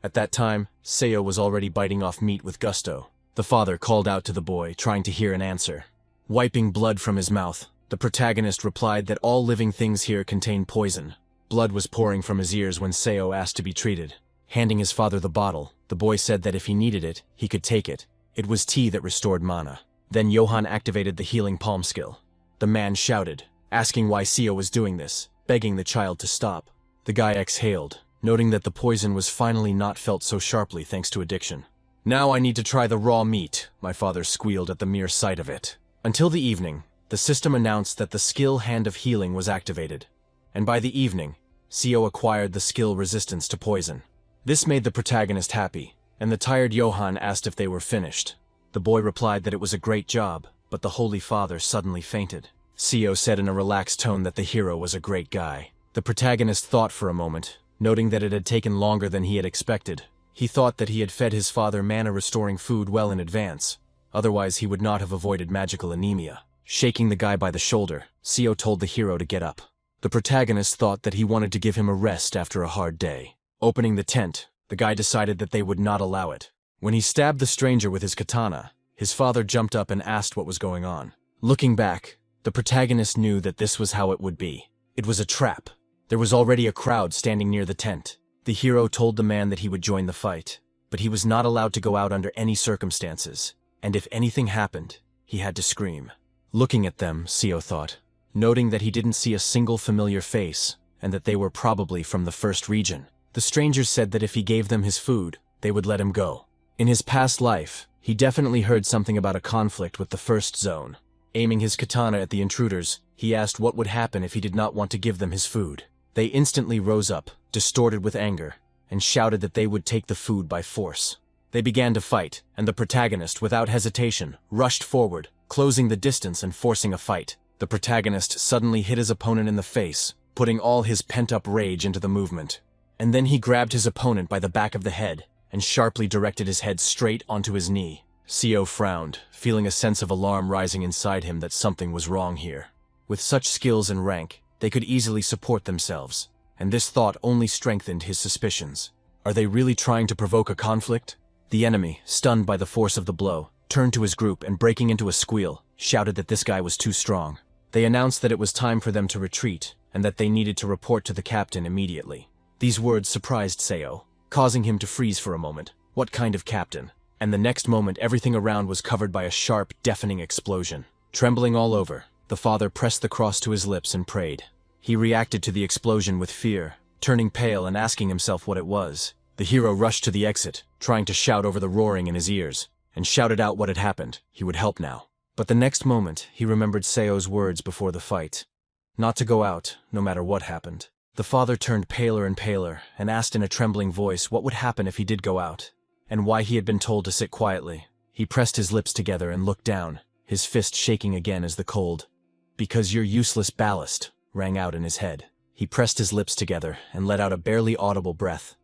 At that time, Seo was already biting off meat with gusto. The father called out to the boy, trying to hear an answer. Wiping blood from his mouth, the protagonist replied that all living things here contain poison. Blood was pouring from his ears when Seo asked to be treated. Handing his father the bottle, the boy said that if he needed it, he could take it. It was tea that restored mana. Then Johan activated the healing palm skill. The man shouted, asking why Seo was doing this, begging the child to stop. The guy exhaled, noting that the poison was finally not felt so sharply thanks to addiction. "Now I need to try the raw meat," my father squealed at the mere sight of it. Until the evening, the system announced that the skill Hand of Healing was activated. And by the evening, Seo acquired the skill Resistance to Poison. This made the protagonist happy, and the tired Johan asked if they were finished. The boy replied that it was a great job, but the Holy Father suddenly fainted. Seo said in a relaxed tone that the hero was a great guy. The protagonist thought for a moment, noting that it had taken longer than he had expected. He thought that he had fed his father mana-restoring food well in advance, otherwise he would not have avoided magical anemia. Shaking the guy by the shoulder, Seo told the hero to get up. The protagonist thought that he wanted to give him a rest after a hard day. Opening the tent, the guy decided that they would not allow it. When he stabbed the stranger with his katana, his father jumped up and asked what was going on. Looking back, the protagonist knew that this was how it would be. It was a trap. There was already a crowd standing near the tent. The hero told the man that he would join the fight, but he was not allowed to go out under any circumstances, and if anything happened, he had to scream. Looking at them, Seo thought, noting that he didn't see a single familiar face, and that they were probably from the first region. The strangers said that if he gave them his food, they would let him go. In his past life, he definitely heard something about a conflict with the first zone. Aiming his katana at the intruders, he asked what would happen if he did not want to give them his food. They instantly rose up, distorted with anger, and shouted that they would take the food by force. They began to fight, and the protagonist, without hesitation, rushed forward, closing the distance and forcing a fight. The protagonist suddenly hit his opponent in the face, putting all his pent-up rage into the movement. And then he grabbed his opponent by the back of the head, and sharply directed his head straight onto his knee. Seo frowned, feeling a sense of alarm rising inside him that something was wrong here. With such skills and rank, they could easily support themselves, and this thought only strengthened his suspicions. Are they really trying to provoke a conflict? The enemy, stunned by the force of the blow, turned to his group and breaking into a squeal, shouted that this guy was too strong. They announced that it was time for them to retreat, and that they needed to report to the captain immediately. These words surprised Seo, causing him to freeze for a moment. What kind of captain? And the next moment everything around was covered by a sharp, deafening explosion. Trembling all over, the father pressed the cross to his lips and prayed. He reacted to the explosion with fear, turning pale and asking himself what it was. The hero rushed to the exit, trying to shout over the roaring in his ears, and shouted out what had happened. He would help now. But the next moment, he remembered Seo's words before the fight. Not to go out, no matter what happened. The father turned paler and paler, and asked in a trembling voice what would happen if he did go out, and why he had been told to sit quietly. He pressed his lips together and looked down, his fist shaking again as the cold, "Because you're useless ballast," rang out in his head. He pressed his lips together and let out a barely audible breath,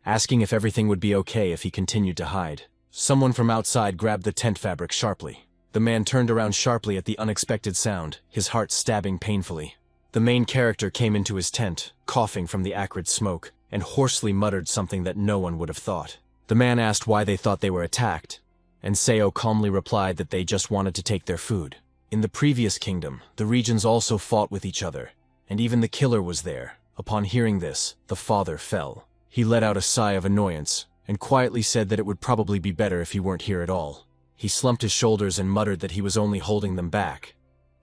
asking if everything would be okay if he continued to hide. Someone from outside grabbed the tent fabric sharply. The man turned around sharply at the unexpected sound, his heart stabbing painfully. The main character came into his tent, coughing from the acrid smoke, and hoarsely muttered something that no one would have thought. The man asked why they thought they were attacked, and Seo calmly replied that they just wanted to take their food. In the previous kingdom, the regions also fought with each other, and even the killer was there. Upon hearing this, the father fell. He let out a sigh of annoyance, and quietly said that it would probably be better if he weren't here at all. He slumped his shoulders and muttered that he was only holding them back,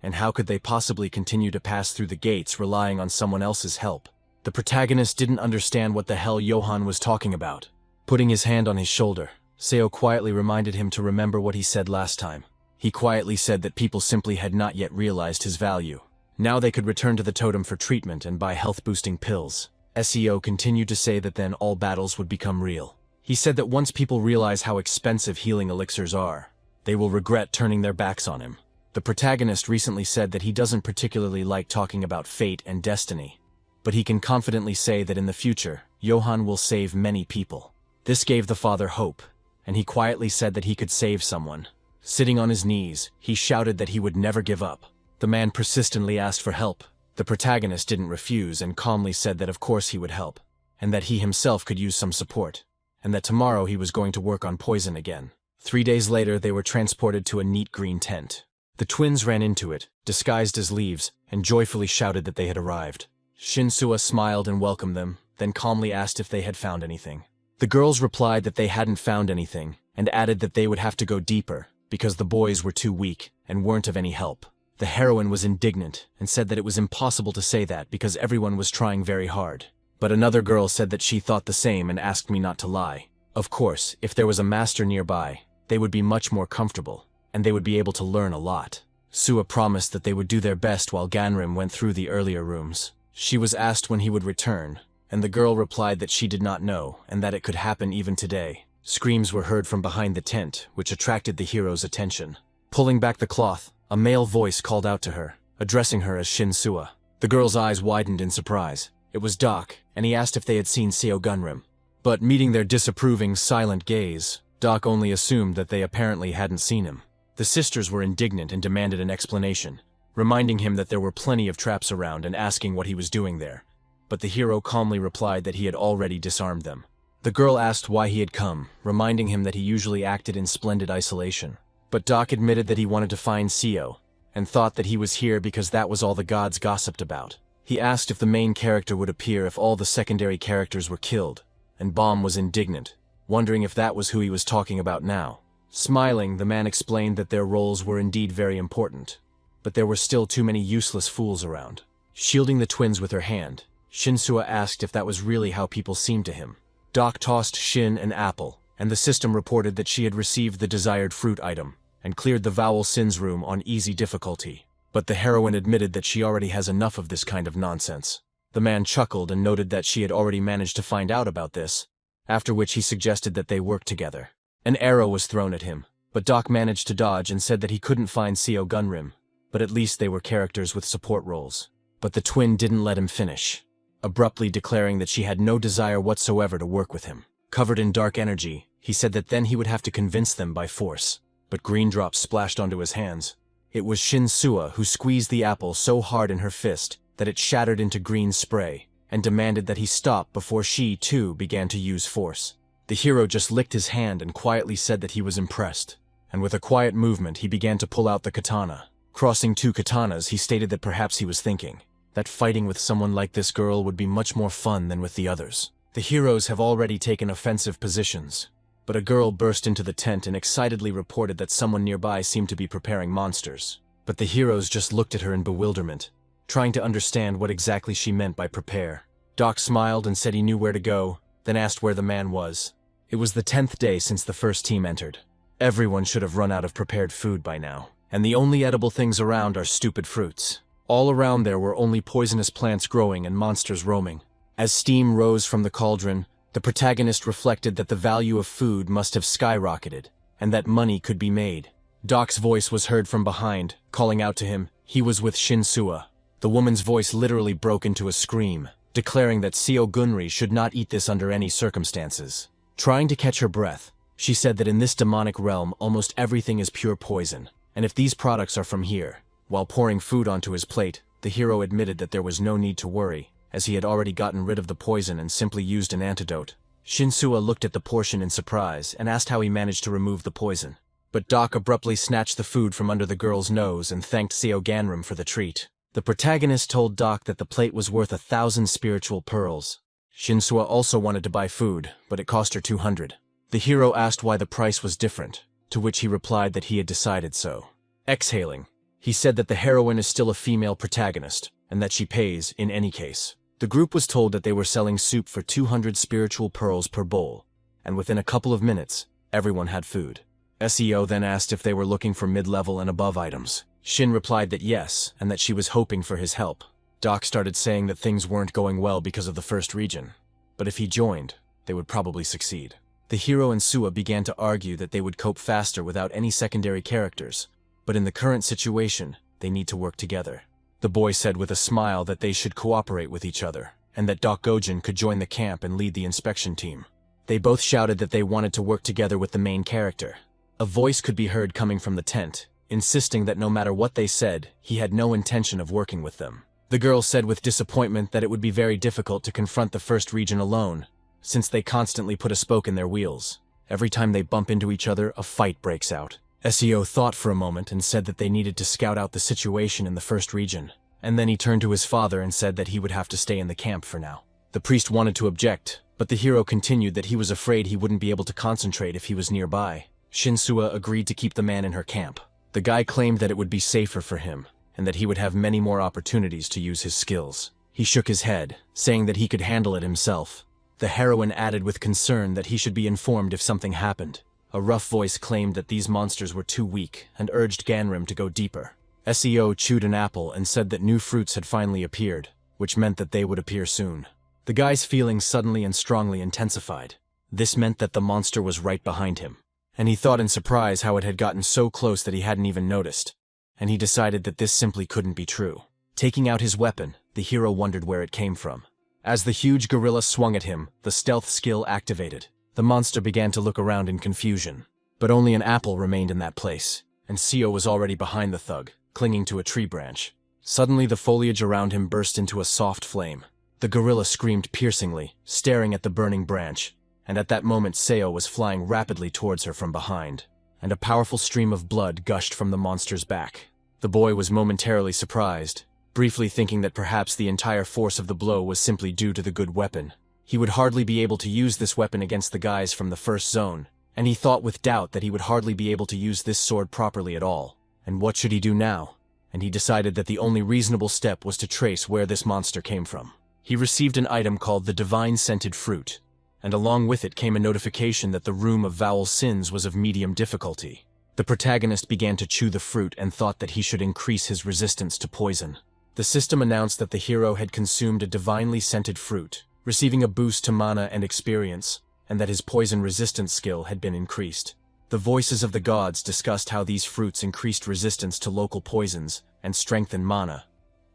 and how could they possibly continue to pass through the gates relying on someone else's help? The protagonist didn't understand what the hell Johan was talking about. Putting his hand on his shoulder, Seo quietly reminded him to remember what he said last time. He quietly said that people simply had not yet realized his value. Now they could return to the totem for treatment and buy health-boosting pills. Seo continued to say that then all battles would become real. He said that once people realize how expensive healing elixirs are, they will regret turning their backs on him. The protagonist recently said that he doesn't particularly like talking about fate and destiny, but he can confidently say that in the future, Johan will save many people. This gave the father hope, and he quietly said that he could save someone. Sitting on his knees, he shouted that he would never give up. The man persistently asked for help. The protagonist didn't refuse and calmly said that of course he would help, and that he himself could use some support, and that tomorrow he was going to work on poison again. 3 days later, they were transported to a neat green tent. The twins ran into it, disguised as leaves, and joyfully shouted that they had arrived. Shin-soo smiled and welcomed them, then calmly asked if they had found anything. The girls replied that they hadn't found anything, and added that they would have to go deeper, because the boys were too weak and weren't of any help. The heroine was indignant and said that it was impossible to say that because everyone was trying very hard. But another girl said that she thought the same and asked me not to lie. Of course, if there was a master nearby, they would be much more comfortable, and they would be able to learn a lot. Sua promised that they would do their best while Ganrim went through the earlier rooms. She was asked when he would return, and the girl replied that she did not know and that it could happen even today. Screams were heard from behind the tent, which attracted the hero's attention. Pulling back the cloth, a male voice called out to her, addressing her as Shin-soo. The girl's eyes widened in surprise. It was Doc, and he asked if they had seen Seo Gunrim. But meeting their disapproving, silent gaze, Doc only assumed that they apparently hadn't seen him. The sisters were indignant and demanded an explanation, reminding him that there were plenty of traps around and asking what he was doing there. But the hero calmly replied that he had already disarmed them. The girl asked why he had come, reminding him that he usually acted in splendid isolation. But Doc admitted that he wanted to find Seo, and thought that he was here because that was all the gods gossiped about. He asked if the main character would appear if all the secondary characters were killed, and Baum was indignant, wondering if that was who he was talking about now. Smiling, the man explained that their roles were indeed very important, but there were still too many useless fools around. Shielding the twins with her hand, Shin-soo asked if that was really how people seemed to him. Doc tossed Shin an apple, and the system reported that she had received the desired fruit item, and cleared the vowel sins room on easy difficulty. But the heroine admitted that she already has enough of this kind of nonsense. The man chuckled and noted that she had already managed to find out about this, after which he suggested that they work together. An arrow was thrown at him, but Doc managed to dodge and said that he couldn't find Seo Gunrim, but at least they were characters with support roles. But the twin didn't let him finish, abruptly declaring that she had no desire whatsoever to work with him. Covered in dark energy, he said that then he would have to convince them by force. But green drops splashed onto his hands. It was Shin-soo who squeezed the apple so hard in her fist that it shattered into green spray, and demanded that he stop before she, too, began to use force. The hero just licked his hand and quietly said that he was impressed, and with a quiet movement he began to pull out the katana. Crossing 2 katanas, he stated that perhaps he was thinking that fighting with someone like this girl would be much more fun than with the others. The heroes have already taken offensive positions, but a girl burst into the tent and excitedly reported that someone nearby seemed to be preparing monsters. But the heroes just looked at her in bewilderment, trying to understand what exactly she meant by prepare. Doc smiled and said he knew where to go, then asked where the man was. It was the 10th day since the first team entered. Everyone should have run out of prepared food by now, and the only edible things around are stupid fruits. All around there were only poisonous plants growing and monsters roaming. As steam rose from the cauldron, the protagonist reflected that the value of food must have skyrocketed, and that money could be made. Doc's voice was heard from behind, calling out to him. He was with Shin-soo. The woman's voice literally broke into a scream, declaring that Seo Gunri should not eat this under any circumstances. Trying to catch her breath, she said that in this demonic realm almost everything is pure poison, and if these products are from here. While pouring food onto his plate, the hero admitted that there was no need to worry, as he had already gotten rid of the poison and simply used an antidote. Shin-soo looked at the portion in surprise and asked how he managed to remove the poison. but Doc abruptly snatched the food from under the girl's nose and thanked Seo Ganrim for the treat. The protagonist told Doc that the plate was worth 1,000 spiritual pearls. Shinsua also wanted to buy food, but it cost her 200. The hero asked why the price was different, to which he replied that he had decided so. Exhaling, he said that the heroine is still a female protagonist, and that she pays in any case. The group was told that they were selling soup for 200 spiritual pearls per bowl, and within a couple of minutes, everyone had food. SEO then asked if they were looking for mid-level and above items. Shin replied that yes, and that she was hoping for his help. Doc started saying that things weren't going well because of the first region, but if he joined, they would probably succeed. The hero and Sua began to argue that they would cope faster without any secondary characters, but in the current situation, they need to work together. The boy said with a smile that they should cooperate with each other, and that Doc Gojin could join the camp and lead the inspection team. They both shouted that they wanted to work together with the main character. A voice could be heard coming from the tent, insisting that no matter what they said, he had no intention of working with them. The girl said with disappointment that it would be very difficult to confront the first region alone, since they constantly put a spoke in their wheels. Every time they bump into each other, a fight breaks out. SEO thought for a moment and said that they needed to scout out the situation in the first region, and then he turned to his father and said that he would have to stay in the camp for now. The priest wanted to object, but the hero continued that he was afraid he wouldn't be able to concentrate if he was nearby. Shinsua agreed to keep the man in her camp. The guy claimed that it would be safer for him, and that he would have many more opportunities to use his skills. He shook his head, saying that he could handle it himself. The heroine added with concern that he should be informed if something happened. A rough voice claimed that these monsters were too weak and urged Ganrim to go deeper. SEO chewed an apple and said that new fruits had finally appeared, which meant that they would appear soon. The guy's feelings suddenly and strongly intensified. This meant that the monster was right behind him, and he thought in surprise how it had gotten so close that he hadn't even noticed, and he decided that this simply couldn't be true. Taking out his weapon, the hero wondered where it came from. As the huge gorilla swung at him, the stealth skill activated. The monster began to look around in confusion, but only an apple remained in that place, and Seo was already behind the thug, clinging to a tree branch. Suddenly the foliage around him burst into a soft flame. The gorilla screamed piercingly, staring at the burning branch, and at that moment Seo was flying rapidly towards her from behind, and a powerful stream of blood gushed from the monster's back. The boy was momentarily surprised, briefly thinking that perhaps the entire force of the blow was simply due to the good weapon. He would hardly be able to use this weapon against the guys from the first zone, and he thought with doubt that he would hardly be able to use this sword properly at all. And what should he do now? And he decided that the only reasonable step was to trace where this monster came from. He received an item called the Divine Scented Fruit, and along with it came a notification that the Room of Vowel Sins was of medium difficulty. The protagonist began to chew the fruit and thought that he should increase his resistance to poison. The system announced that the hero had consumed a divinely scented fruit, receiving a boost to mana and experience, and that his poison resistance skill had been increased. The voices of the gods discussed how these fruits increased resistance to local poisons and strengthened mana,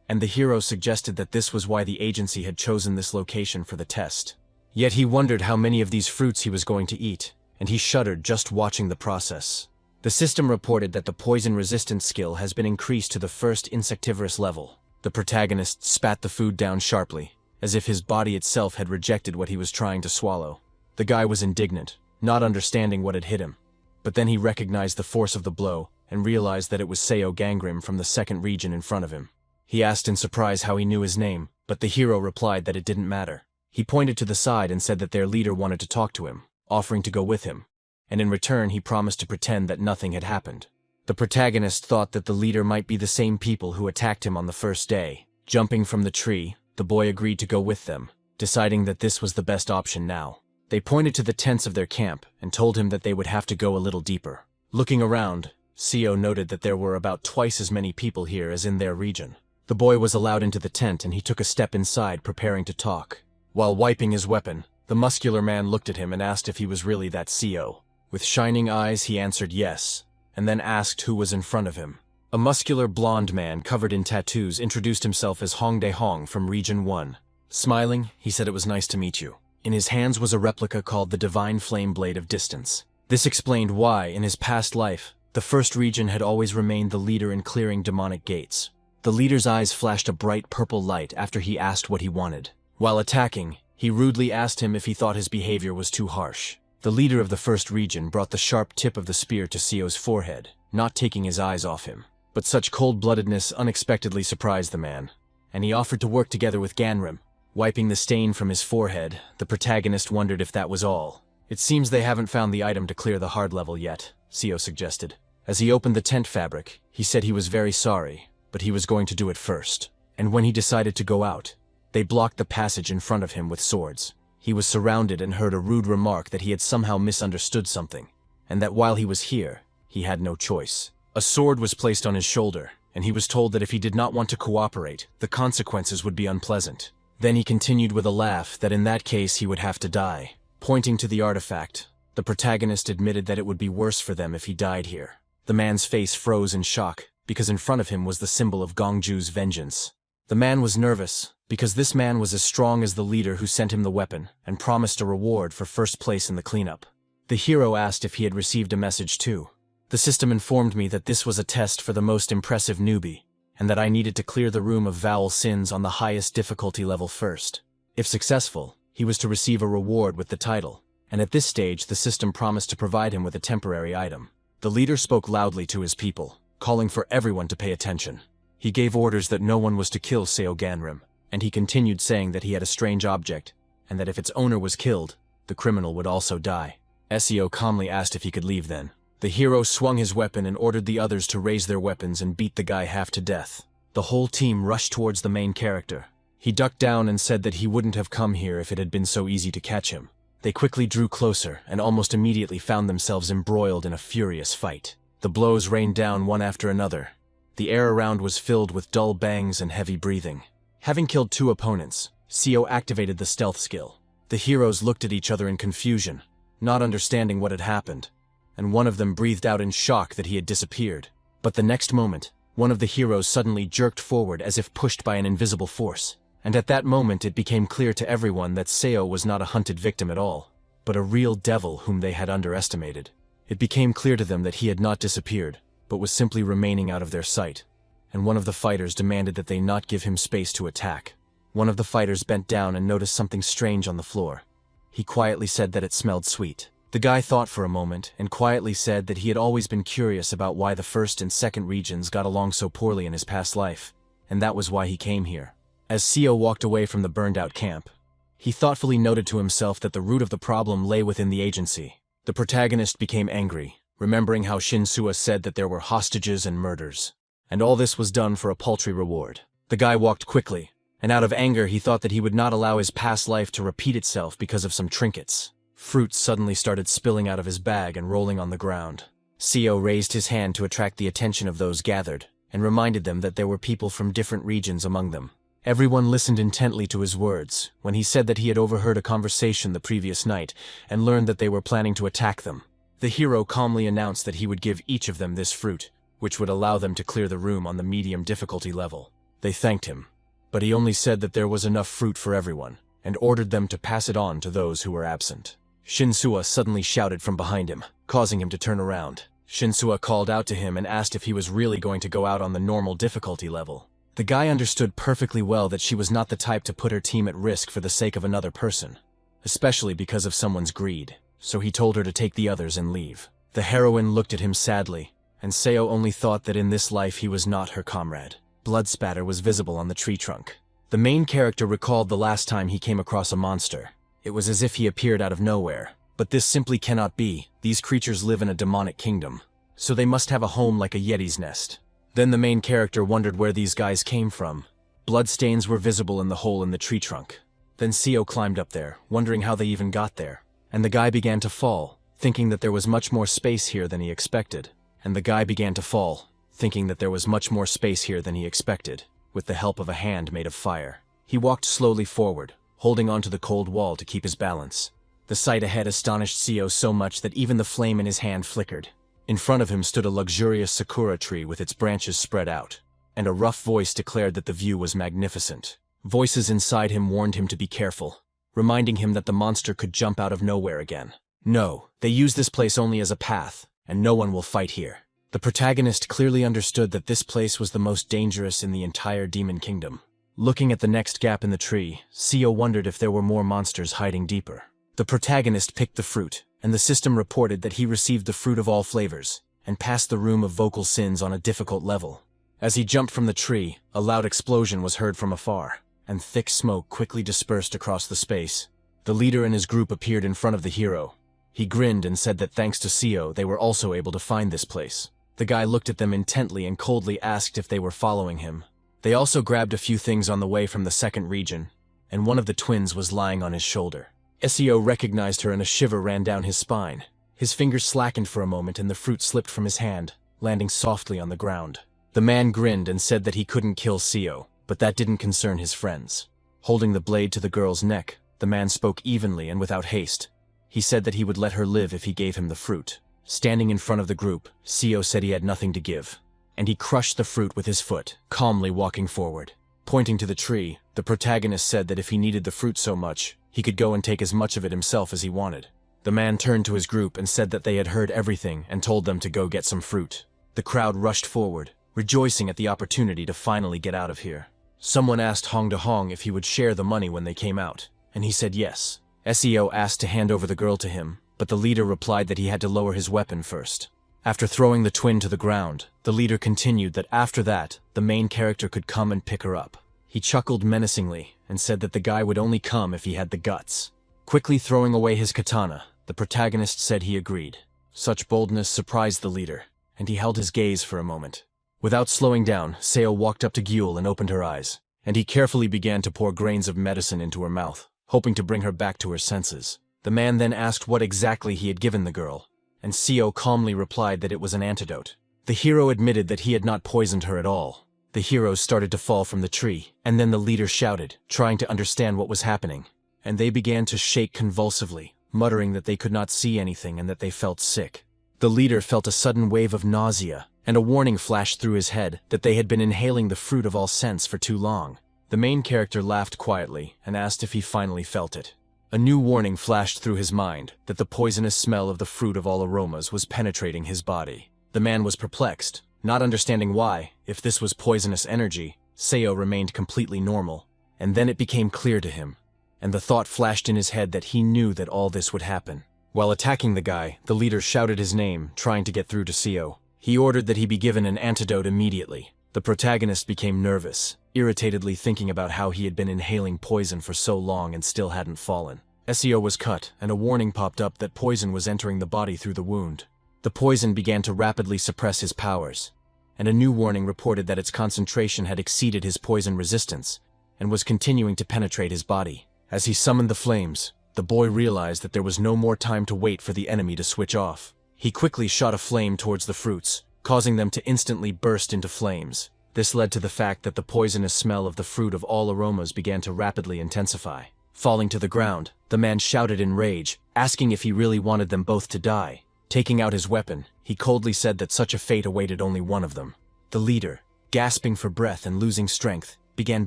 and the hero suggested that this was why the agency had chosen this location for the test. Yet he wondered how many of these fruits he was going to eat, and he shuddered just watching the process. The system reported that the poison resistance skill has been increased to the first insectivorous level. The protagonist spat the food down sharply, as if his body itself had rejected what he was trying to swallow. The guy was indignant, not understanding what had hit him. But then he recognized the force of the blow and realized that it was Seo Gangrim from the second region in front of him. He asked in surprise how he knew his name, but the hero replied that it didn't matter. He pointed to the side and said that their leader wanted to talk to him, offering to go with him, and in return he promised to pretend that nothing had happened. The protagonist thought that the leader might be the same people who attacked him on the first day. Jumping from the tree, the boy agreed to go with them, deciding that this was the best option now. They pointed to the tents of their camp and told him that they would have to go a little deeper. Looking around, Seo noted that there were about twice as many people here as in their region. The boy was allowed into the tent and he took a step inside, preparing to talk. While wiping his weapon, the muscular man looked at him and asked if he was really that Seo. With shining eyes, he answered yes, and then asked who was in front of him. A muscular blonde man covered in tattoos introduced himself as Hongdae Hong from Region 1. Smiling, he said it was nice to meet you. In his hands was a replica called the Divine Flame Blade of Distance. This explained why, in his past life, the first region had always remained the leader in clearing demonic gates. The leader's eyes flashed a bright purple light after he asked what he wanted. While attacking, he rudely asked him if he thought his behavior was too harsh. The leader of the first region brought the sharp tip of the spear to Seo's forehead, not taking his eyes off him. But such cold-bloodedness unexpectedly surprised the man, and he offered to work together with Ganrim. Wiping the stain from his forehead, the protagonist wondered if that was all. "It seems they haven't found the item to clear the hard level yet," Seo suggested. As he opened the tent fabric, he said he was very sorry, but he was going to do it first. And when he decided to go out, they blocked the passage in front of him with swords. He was surrounded and heard a rude remark that he had somehow misunderstood something, and that while he was here, he had no choice. A sword was placed on his shoulder, and he was told that if he did not want to cooperate, the consequences would be unpleasant. Then he continued with a laugh that in that case he would have to die. Pointing to the artifact, the protagonist admitted that it would be worse for them if he died here. The man's face froze in shock, because in front of him was the symbol of Gongju's vengeance. The man was nervous, because this man was as strong as the leader who sent him the weapon, and promised a reward for first place in the cleanup. The hero asked if he had received a message too. "The system informed me that this was a test for the most impressive newbie, and that I needed to clear the room of vowel sins on the highest difficulty level first. If successful, he was to receive a reward with the title, and at this stage the system promised to provide him with a temporary item." The leader spoke loudly to his people, calling for everyone to pay attention. He gave orders that no one was to kill Seo Ganrim, and he continued saying that he had a strange object, and that if its owner was killed, the criminal would also die. Seo calmly asked if he could leave then. The hero swung his weapon and ordered the others to raise their weapons and beat the guy half to death. The whole team rushed towards the main character. He ducked down and said that he wouldn't have come here if it had been so easy to catch him. They quickly drew closer and almost immediately found themselves embroiled in a furious fight. The blows rained down one after another. The air around was filled with dull bangs and heavy breathing. Having killed 2 opponents, Seo activated the stealth skill. The heroes looked at each other in confusion, not understanding what had happened, and one of them breathed out in shock that he had disappeared. But the next moment, one of the heroes suddenly jerked forward as if pushed by an invisible force. And at that moment it became clear to everyone that Seo was not a hunted victim at all, but a real devil whom they had underestimated. It became clear to them that he had not disappeared, but was simply remaining out of their sight, and one of the fighters demanded that they not give him space to attack. One of the fighters bent down and noticed something strange on the floor. He quietly said that it smelled sweet. The guy thought for a moment and quietly said that he had always been curious about why the first and second regions got along so poorly in his past life, and that was why he came here. As Seo walked away from the burned-out camp, he thoughtfully noted to himself that the root of the problem lay within the agency. The protagonist became angry, remembering how Shinsuwa said that there were hostages and murders, and all this was done for a paltry reward. The guy walked quickly, and out of anger he thought that he would not allow his past life to repeat itself because of some trinkets. Fruit suddenly started spilling out of his bag and rolling on the ground. Seo raised his hand to attract the attention of those gathered, and reminded them that there were people from different regions among them. Everyone listened intently to his words when he said that he had overheard a conversation the previous night and learned that they were planning to attack them. The hero calmly announced that he would give each of them this fruit, which would allow them to clear the room on the medium difficulty level. They thanked him, but he only said that there was enough fruit for everyone, and ordered them to pass it on to those who were absent. Shinsuwa suddenly shouted from behind him, causing him to turn around. Shinsuwa called out to him and asked if he was really going to go out on the normal difficulty level. The guy understood perfectly well that she was not the type to put her team at risk for the sake of another person, especially because of someone's greed, so he told her to take the others and leave. The heroine looked at him sadly, and Seo only thought that in this life he was not her comrade. Blood spatter was visible on the tree trunk. The main character recalled the last time he came across a monster. It was as if he appeared out of nowhere. But this simply cannot be. These creatures live in a demonic kingdom, so they must have a home like a yeti's nest. Then the main character wondered where these guys came from. Bloodstains were visible in the hole in the tree trunk. Then Seo climbed up there, wondering how they even got there. And the guy began to fall, thinking that there was much more space here than he expected. And the guy began to fall, thinking that there was much more space here than he expected, with the help of a hand made of fire. He walked slowly forward, holding onto the cold wall to keep his balance. The sight ahead astonished Seo so much that even the flame in his hand flickered. In front of him stood a luxurious sakura tree with its branches spread out, and a rough voice declared that the view was magnificent. Voices inside him warned him to be careful, reminding him that the monster could jump out of nowhere again. No, they use this place only as a path, and no one will fight here. The protagonist clearly understood that this place was the most dangerous in the entire demon kingdom. Looking at the next gap in the tree, Seo wondered if there were more monsters hiding deeper. The protagonist picked the fruit, and the system reported that he received the fruit of all flavors, and passed the room of vocal sins on a difficult level. As he jumped from the tree, a loud explosion was heard from afar, and thick smoke quickly dispersed across the space. The leader and his group appeared in front of the hero. He grinned and said that thanks to Seo, they were also able to find this place. The guy looked at them intently and coldly asked if they were following him. They also grabbed a few things on the way from the second region, and one of the twins was lying on his shoulder. Seo recognized her and a shiver ran down his spine. His fingers slackened for a moment and the fruit slipped from his hand, landing softly on the ground. The man grinned and said that he couldn't kill Seo, but that didn't concern his friends. Holding the blade to the girl's neck, the man spoke evenly and without haste. He said that he would let her live if he gave him the fruit. Standing in front of the group, Seo said he had nothing to give, and he crushed the fruit with his foot, calmly walking forward. Pointing to the tree, the protagonist said that if he needed the fruit so much, he could go and take as much of it himself as he wanted. The man turned to his group and said that they had heard everything and told them to go get some fruit. The crowd rushed forward, rejoicing at the opportunity to finally get out of here. Someone asked Hong to Hong if he would share the money when they came out, and he said yes. Seo asked to hand over the girl to him, but the leader replied that he had to lower his weapon first. After throwing the twin to the ground, the leader continued that after that, the main character could come and pick her up. He chuckled menacingly and said that the guy would only come if he had the guts. Quickly throwing away his katana, the protagonist said he agreed. Such boldness surprised the leader, and he held his gaze for a moment. Without slowing down, Seo walked up to Gyul and opened her eyes, and he carefully began to pour grains of medicine into her mouth, hoping to bring her back to her senses. The man then asked what exactly he had given the girl, and Seo calmly replied that it was an antidote. The hero admitted that he had not poisoned her at all. The heroes started to fall from the tree, and then the leader shouted, trying to understand what was happening, and they began to shake convulsively, muttering that they could not see anything and that they felt sick. The leader felt a sudden wave of nausea, and a warning flashed through his head that they had been inhaling the fruit of all scents for too long. The main character laughed quietly and asked if he finally felt it. A new warning flashed through his mind that the poisonous smell of the fruit of all aromas was penetrating his body. The man was perplexed, not understanding why, if this was poisonous energy, Seo remained completely normal. And then it became clear to him, and the thought flashed in his head that he knew that all this would happen. While attacking the guy, the leader shouted his name, trying to get through to Seo. He ordered that he be given an antidote immediately. The protagonist became nervous, irritatedly thinking about how he had been inhaling poison for so long and still hadn't fallen. Seo was cut, and a warning popped up that poison was entering the body through the wound. The poison began to rapidly suppress his powers, and a new warning reported that its concentration had exceeded his poison resistance and was continuing to penetrate his body. As he summoned the flames, the boy realized that there was no more time to wait for the enemy to switch off. He quickly shot a flame towards the fruits, causing them to instantly burst into flames. This led to the fact that the poisonous smell of the fruit of all aromas began to rapidly intensify. Falling to the ground, the man shouted in rage, asking if he really wanted them both to die. Taking out his weapon, he coldly said that such a fate awaited only one of them. The leader, gasping for breath and losing strength, began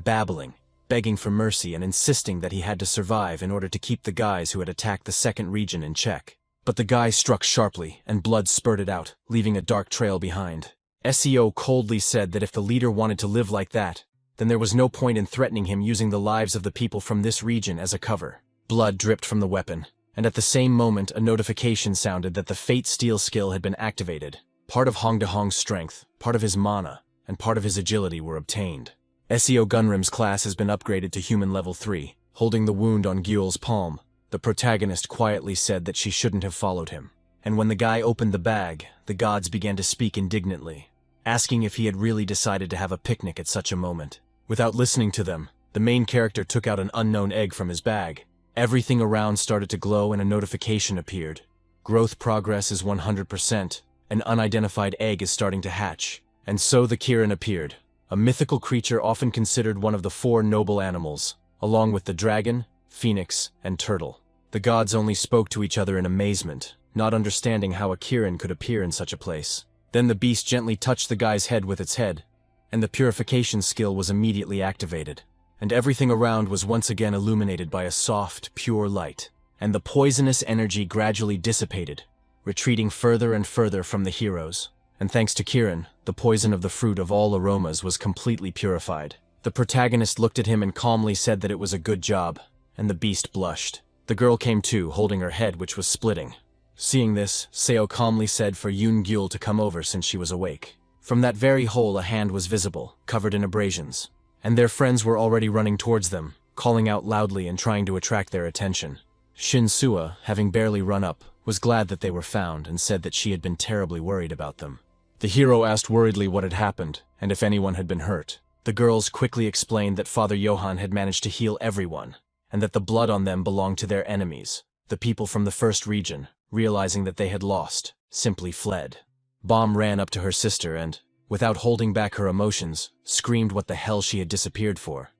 babbling, begging for mercy and insisting that he had to survive in order to keep the guys who had attacked the second region in check. But the guy struck sharply, and blood spurted out, leaving a dark trail behind. Seo coldly said that if the leader wanted to live like that, then there was no point in threatening him using the lives of the people from this region as a cover. Blood dripped from the weapon, and at the same moment a notification sounded that the Fate Steel skill had been activated. Part of Hong De-hong's strength, part of his mana, and part of his agility were obtained. Seo Gunrim's class has been upgraded to human level 3, holding the wound on Gyul's palm. The protagonist quietly said that she shouldn't have followed him. And when the guy opened the bag, the gods began to speak indignantly, asking if he had really decided to have a picnic at such a moment. Without listening to them, the main character took out an unknown egg from his bag. Everything around started to glow and a notification appeared. Growth progress is 100%. An unidentified egg is starting to hatch. And so the Kirin appeared, a mythical creature often considered one of the 4 noble animals, along with the dragon, phoenix, and turtle. The gods only spoke to each other in amazement, not understanding how a Kirin could appear in such a place. Then the beast gently touched the guy's head with its head, and the purification skill was immediately activated, and everything around was once again illuminated by a soft, pure light, and the poisonous energy gradually dissipated, retreating further and further from the heroes. And thanks to Kirin, the poison of the fruit of all aromas was completely purified. The protagonist looked at him and calmly said that it was a good job, and the beast blushed. The girl came to, holding her head which was splitting. Seeing this, Seo calmly said for Yoon Gyul to come over since she was awake. From that very hole a hand was visible, covered in abrasions. And their friends were already running towards them, calling out loudly and trying to attract their attention. Shin Sua, having barely run up, was glad that they were found and said that she had been terribly worried about them. The hero asked worriedly what had happened, and if anyone had been hurt. The girls quickly explained that Father Johann had managed to heal everyone, and that the blood on them belonged to their enemies, the people from the first region, realizing that they had lost, simply fled. Bomb ran up to her sister and, without holding back her emotions, screamed what the hell she had disappeared for.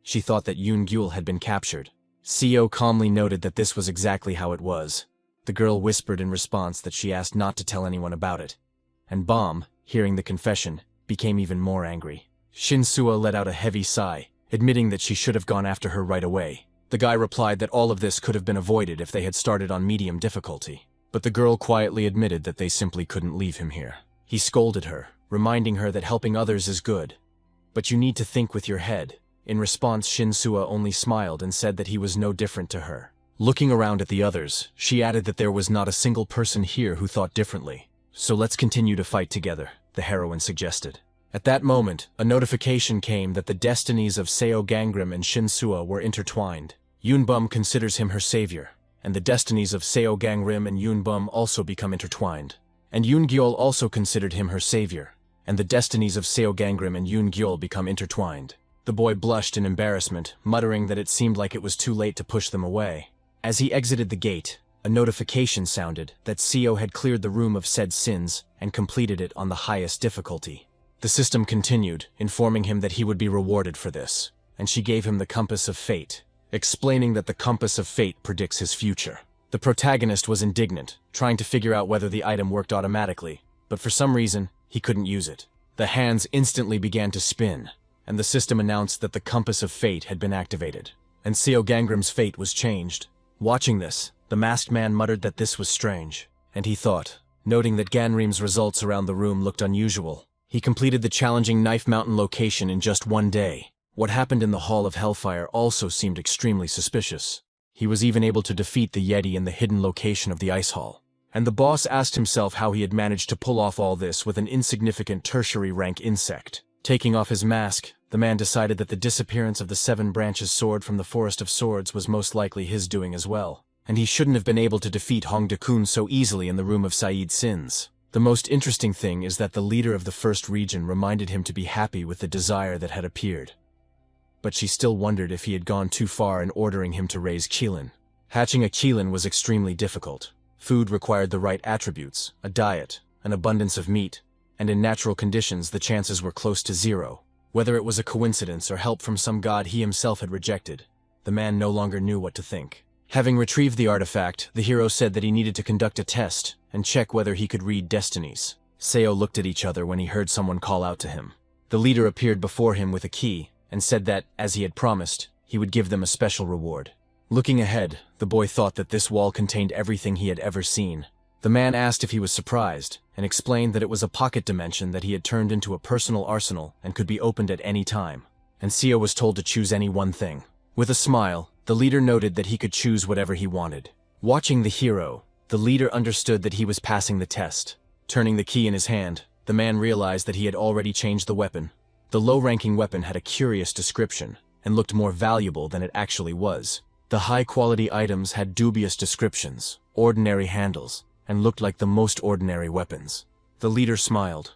She thought that Yoon Gyul had been captured. Seo calmly noted that this was exactly how it was. The girl whispered in response that she asked not to tell anyone about it. And Bomb, hearing the confession, became even more angry. Shin Sua let out a heavy sigh, admitting that she should have gone after her right away. The guy replied that all of this could have been avoided if they had started on medium difficulty. But the girl quietly admitted that they simply couldn't leave him here. He scolded her, reminding her that helping others is good. But you need to think with your head. In response, Shin Sua only smiled and said that he was no different to her. Looking around at the others, she added that there was not a single person here who thought differently. So let's continue to fight together, the heroine suggested. At that moment, a notification came that the destinies of Seo Gangrim and Shin Sua were intertwined. Yoonbum considers him her savior, and the destinies of Seo Gangrim and Yoonbum also become intertwined. And Yoon Gyul also considered him her savior, and the destinies of Seo Gangrim and Yoon Gyul become intertwined. The boy blushed in embarrassment, muttering that it seemed like it was too late to push them away. As he exited the gate, a notification sounded that Seo had cleared the room of said sins and completed it on the highest difficulty. The system continued, informing him that he would be rewarded for this, and she gave him the compass of fate, explaining that the compass of fate predicts his future. The protagonist was indignant, trying to figure out whether the item worked automatically, but for some reason, he couldn't use it. The hands instantly began to spin, and the system announced that the compass of fate had been activated, and Seo Gangrim's fate was changed. Watching this, the masked man muttered that this was strange, and he thought, noting that Ganrim's results around the room looked unusual. He completed the challenging Knife Mountain location in just one day. What happened in the Hall of Hellfire also seemed extremely suspicious. He was even able to defeat the Yeti in the hidden location of the Ice Hall. And the boss asked himself how he had managed to pull off all this with an insignificant tertiary rank insect. Taking off his mask, the man decided that the disappearance of the 7 branches sword from the Forest of Swords was most likely his doing as well, and he shouldn't have been able to defeat Hong Dakun so easily in the Room of Saeed's Sins. The most interesting thing is that the leader of the first region reminded him to be happy with the desire that had appeared. But she still wondered if he had gone too far in ordering him to raise Qilin. Hatching a Qilin was extremely difficult. Food required the right attributes, a diet, an abundance of meat, and in natural conditions the chances were close to 0. Whether it was a coincidence or help from some god he himself had rejected, the man no longer knew what to think. Having retrieved the artifact, the hero said that he needed to conduct a test and check whether he could read destinies. Seo looked at each other when he heard someone call out to him. The leader appeared before him with a key and said that, as he had promised, he would give them a special reward. Looking ahead, the boy thought that this wall contained everything he had ever seen. The man asked if he was surprised, and explained that it was a pocket dimension that he had turned into a personal arsenal and could be opened at any time. And Seo was told to choose any one thing. With a smile, the leader noted that he could choose whatever he wanted. Watching the hero, the leader understood that he was passing the test. Turning the key in his hand, the man realized that he had already changed the weapon. The low-ranking weapon had a curious description, and looked more valuable than it actually was. The high-quality items had dubious descriptions, ordinary handles, and looked like the most ordinary weapons. The leader smiled.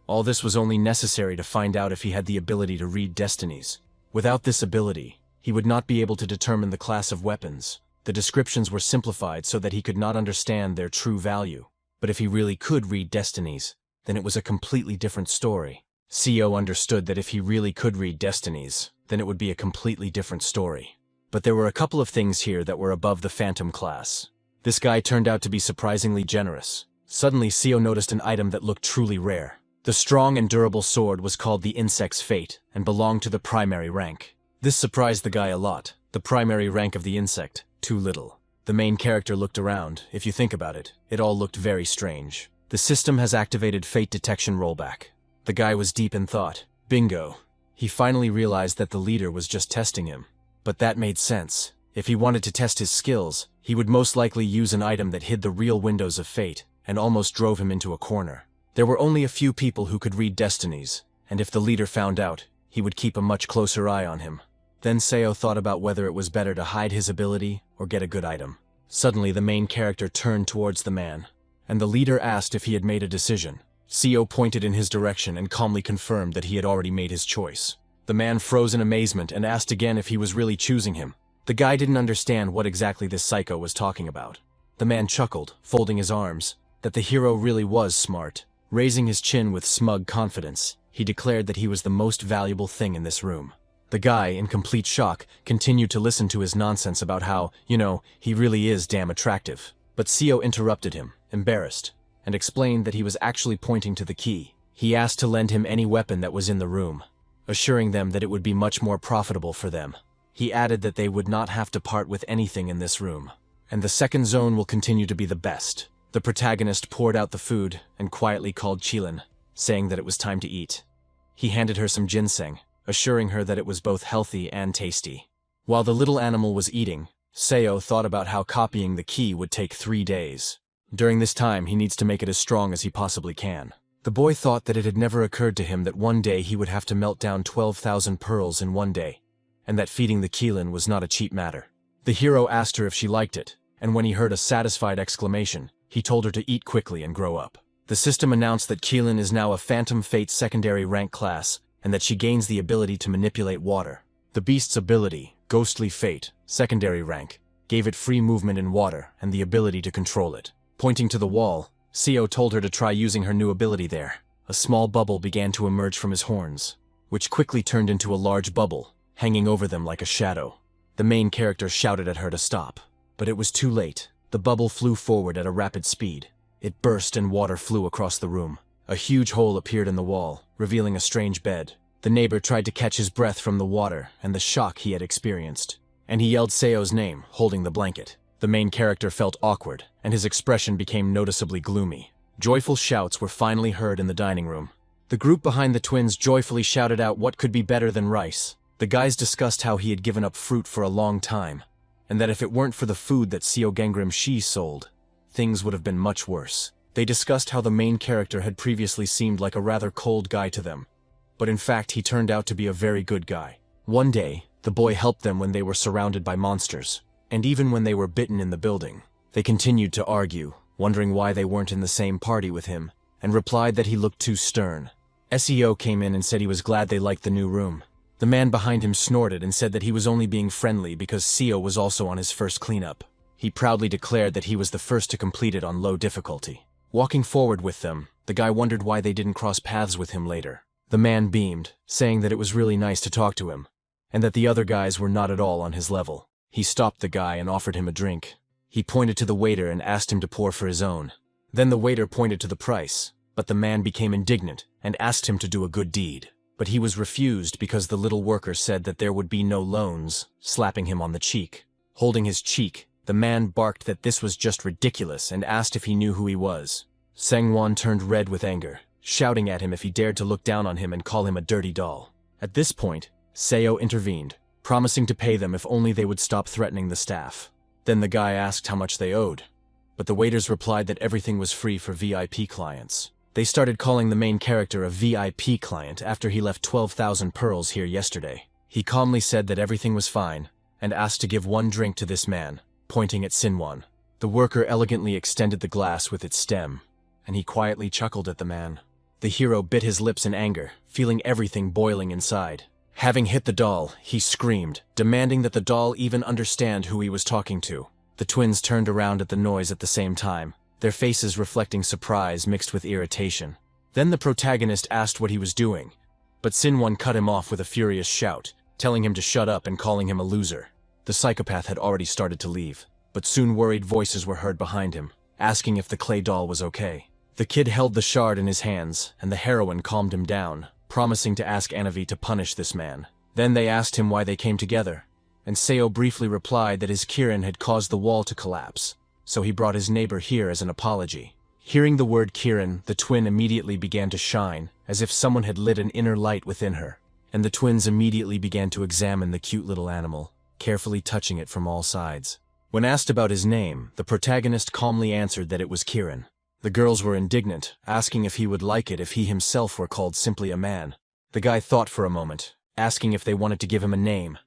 All this was only necessary to find out if he had the ability to read destinies. Without this ability, he would not be able to determine the class of weapons. The descriptions were simplified so that he could not understand their true value. But if he really could read destinies, then it was a completely different story. Seo understood that if he really could read destinies, then it would be a completely different story. But there were a couple of things here that were above the Phantom class. This guy turned out to be surprisingly generous. Suddenly, Seo noticed an item that looked truly rare. The strong and durable sword was called the Insect's Fate and belonged to the primary rank. This surprised the guy a lot. The primary rank of the insect, too little. The main character looked around. If you think about it, it all looked very strange. The system has activated fate detection rollback. The guy was deep in thought. Bingo. He finally realized that the leader was just testing him. But that made sense. If he wanted to test his skills, he would most likely use an item that hid the real windows of fate and almost drove him into a corner. There were only a few people who could read destinies, and if the leader found out, he would keep a much closer eye on him. Then Seo thought about whether it was better to hide his ability or get a good item. Suddenly, the main character turned towards the man, and the leader asked if he had made a decision. Seo pointed in his direction and calmly confirmed that he had already made his choice. The man froze in amazement and asked again if he was really choosing him. The guy didn't understand what exactly this psycho was talking about. The man chuckled, folding his arms, that the hero really was smart. Raising his chin with smug confidence, he declared that he was the most valuable thing in this room. The guy, in complete shock, continued to listen to his nonsense about how, he really is damn attractive. But Seo interrupted him, embarrassed, and explained that he was actually pointing to the key. He asked to lend him any weapon that was in the room, assuring them that it would be much more profitable for them. He added that they would not have to part with anything in this room, and the second zone will continue to be the best. The protagonist poured out the food and quietly called Chilin, saying that it was time to eat. He handed her some ginseng, assuring her that it was both healthy and tasty. While the little animal was eating, Seo thought about how copying the key would take 3 days. During this time, he needs to make it as strong as he possibly can. The boy thought that it had never occurred to him that one day he would have to melt down 12,000 pearls in one day, and that feeding the Keelan was not a cheap matter. The hero asked her if she liked it, and when he heard a satisfied exclamation, he told her to eat quickly and grow up. The system announced that Keelan is now a Phantom Fate secondary rank class, and that she gains the ability to manipulate water. The beast's ability, Ghostly Fate, secondary rank, gave it free movement in water and the ability to control it. Pointing to the wall, Seo told her to try using her new ability there. A small bubble began to emerge from his horns, which quickly turned into a large bubble, hanging over them like a shadow. The main character shouted at her to stop, but it was too late. The bubble flew forward at a rapid speed. It burst and water flew across the room. A huge hole appeared in the wall, revealing a strange bed. The neighbor tried to catch his breath from the water and the shock he had experienced, and he yelled Seo's name, holding the blanket. The main character felt awkward, and his expression became noticeably gloomy. Joyful shouts were finally heard in the dining room. The group behind the twins joyfully shouted out what could be better than rice. The guys discussed how he had given up fruit for a long time, and that if it weren't for the food that Seo Gangrim Shi sold, things would have been much worse. They discussed how the main character had previously seemed like a rather cold guy to them, but in fact he turned out to be a very good guy. One day, the boy helped them when they were surrounded by monsters, and even when they were bitten in the building. They continued to argue, wondering why they weren't in the same party with him, and replied that he looked too stern. SEO came in and said he was glad they liked the new room. The man behind him snorted and said that he was only being friendly because Seo was also on his first cleanup. He proudly declared that he was the first to complete it on low difficulty. Walking forward with them, the guy wondered why they didn't cross paths with him later. The man beamed, saying that it was really nice to talk to him, and that the other guys were not at all on his level. He stopped the guy and offered him a drink. He pointed to the waiter and asked him to pour for his own. Then the waiter pointed to the price, but the man became indignant and asked him to do a good deed. But he was refused because the little worker said that there would be no loans, slapping him on the cheek. Holding his cheek, the man barked that this was just ridiculous and asked if he knew who he was. Sangwon turned red with anger, shouting at him if he dared to look down on him and call him a dirty doll. At this point, Seo intervened, promising to pay them if only they would stop threatening the staff. Then the guy asked how much they owed, but the waiters replied that everything was free for VIP clients. They started calling the main character a VIP client after he left 12,000 pearls here yesterday. He calmly said that everything was fine, and asked to give one drink to this man, pointing at Sinwon. The worker elegantly extended the glass with its stem, and he quietly chuckled at the man. The hero bit his lips in anger, feeling everything boiling inside. Having hit the doll, he screamed, demanding that the doll even understand who he was talking to. The twins turned around at the noise at the same time, their faces reflecting surprise mixed with irritation. Then the protagonist asked what he was doing, but Sinwon cut him off with a furious shout, telling him to shut up and calling him a loser. The psychopath had already started to leave, but soon worried voices were heard behind him, asking if the clay doll was okay. The kid held the shard in his hands, and the heroine calmed him down, promising to ask Anavi to punish this man. Then they asked him why they came together, and Seo briefly replied that his Kirin had caused the wall to collapse, so he brought his neighbor here as an apology. Hearing the word Kirin, the twin immediately began to shine, as if someone had lit an inner light within her, and the twins immediately began to examine the cute little animal. carefully touching it from all sides. When asked about his name, the protagonist calmly answered that it was Kirin. The girls were indignant, asking if he would like it if he himself were called simply a man. The guy thought for a moment, asking if they wanted to give him a name,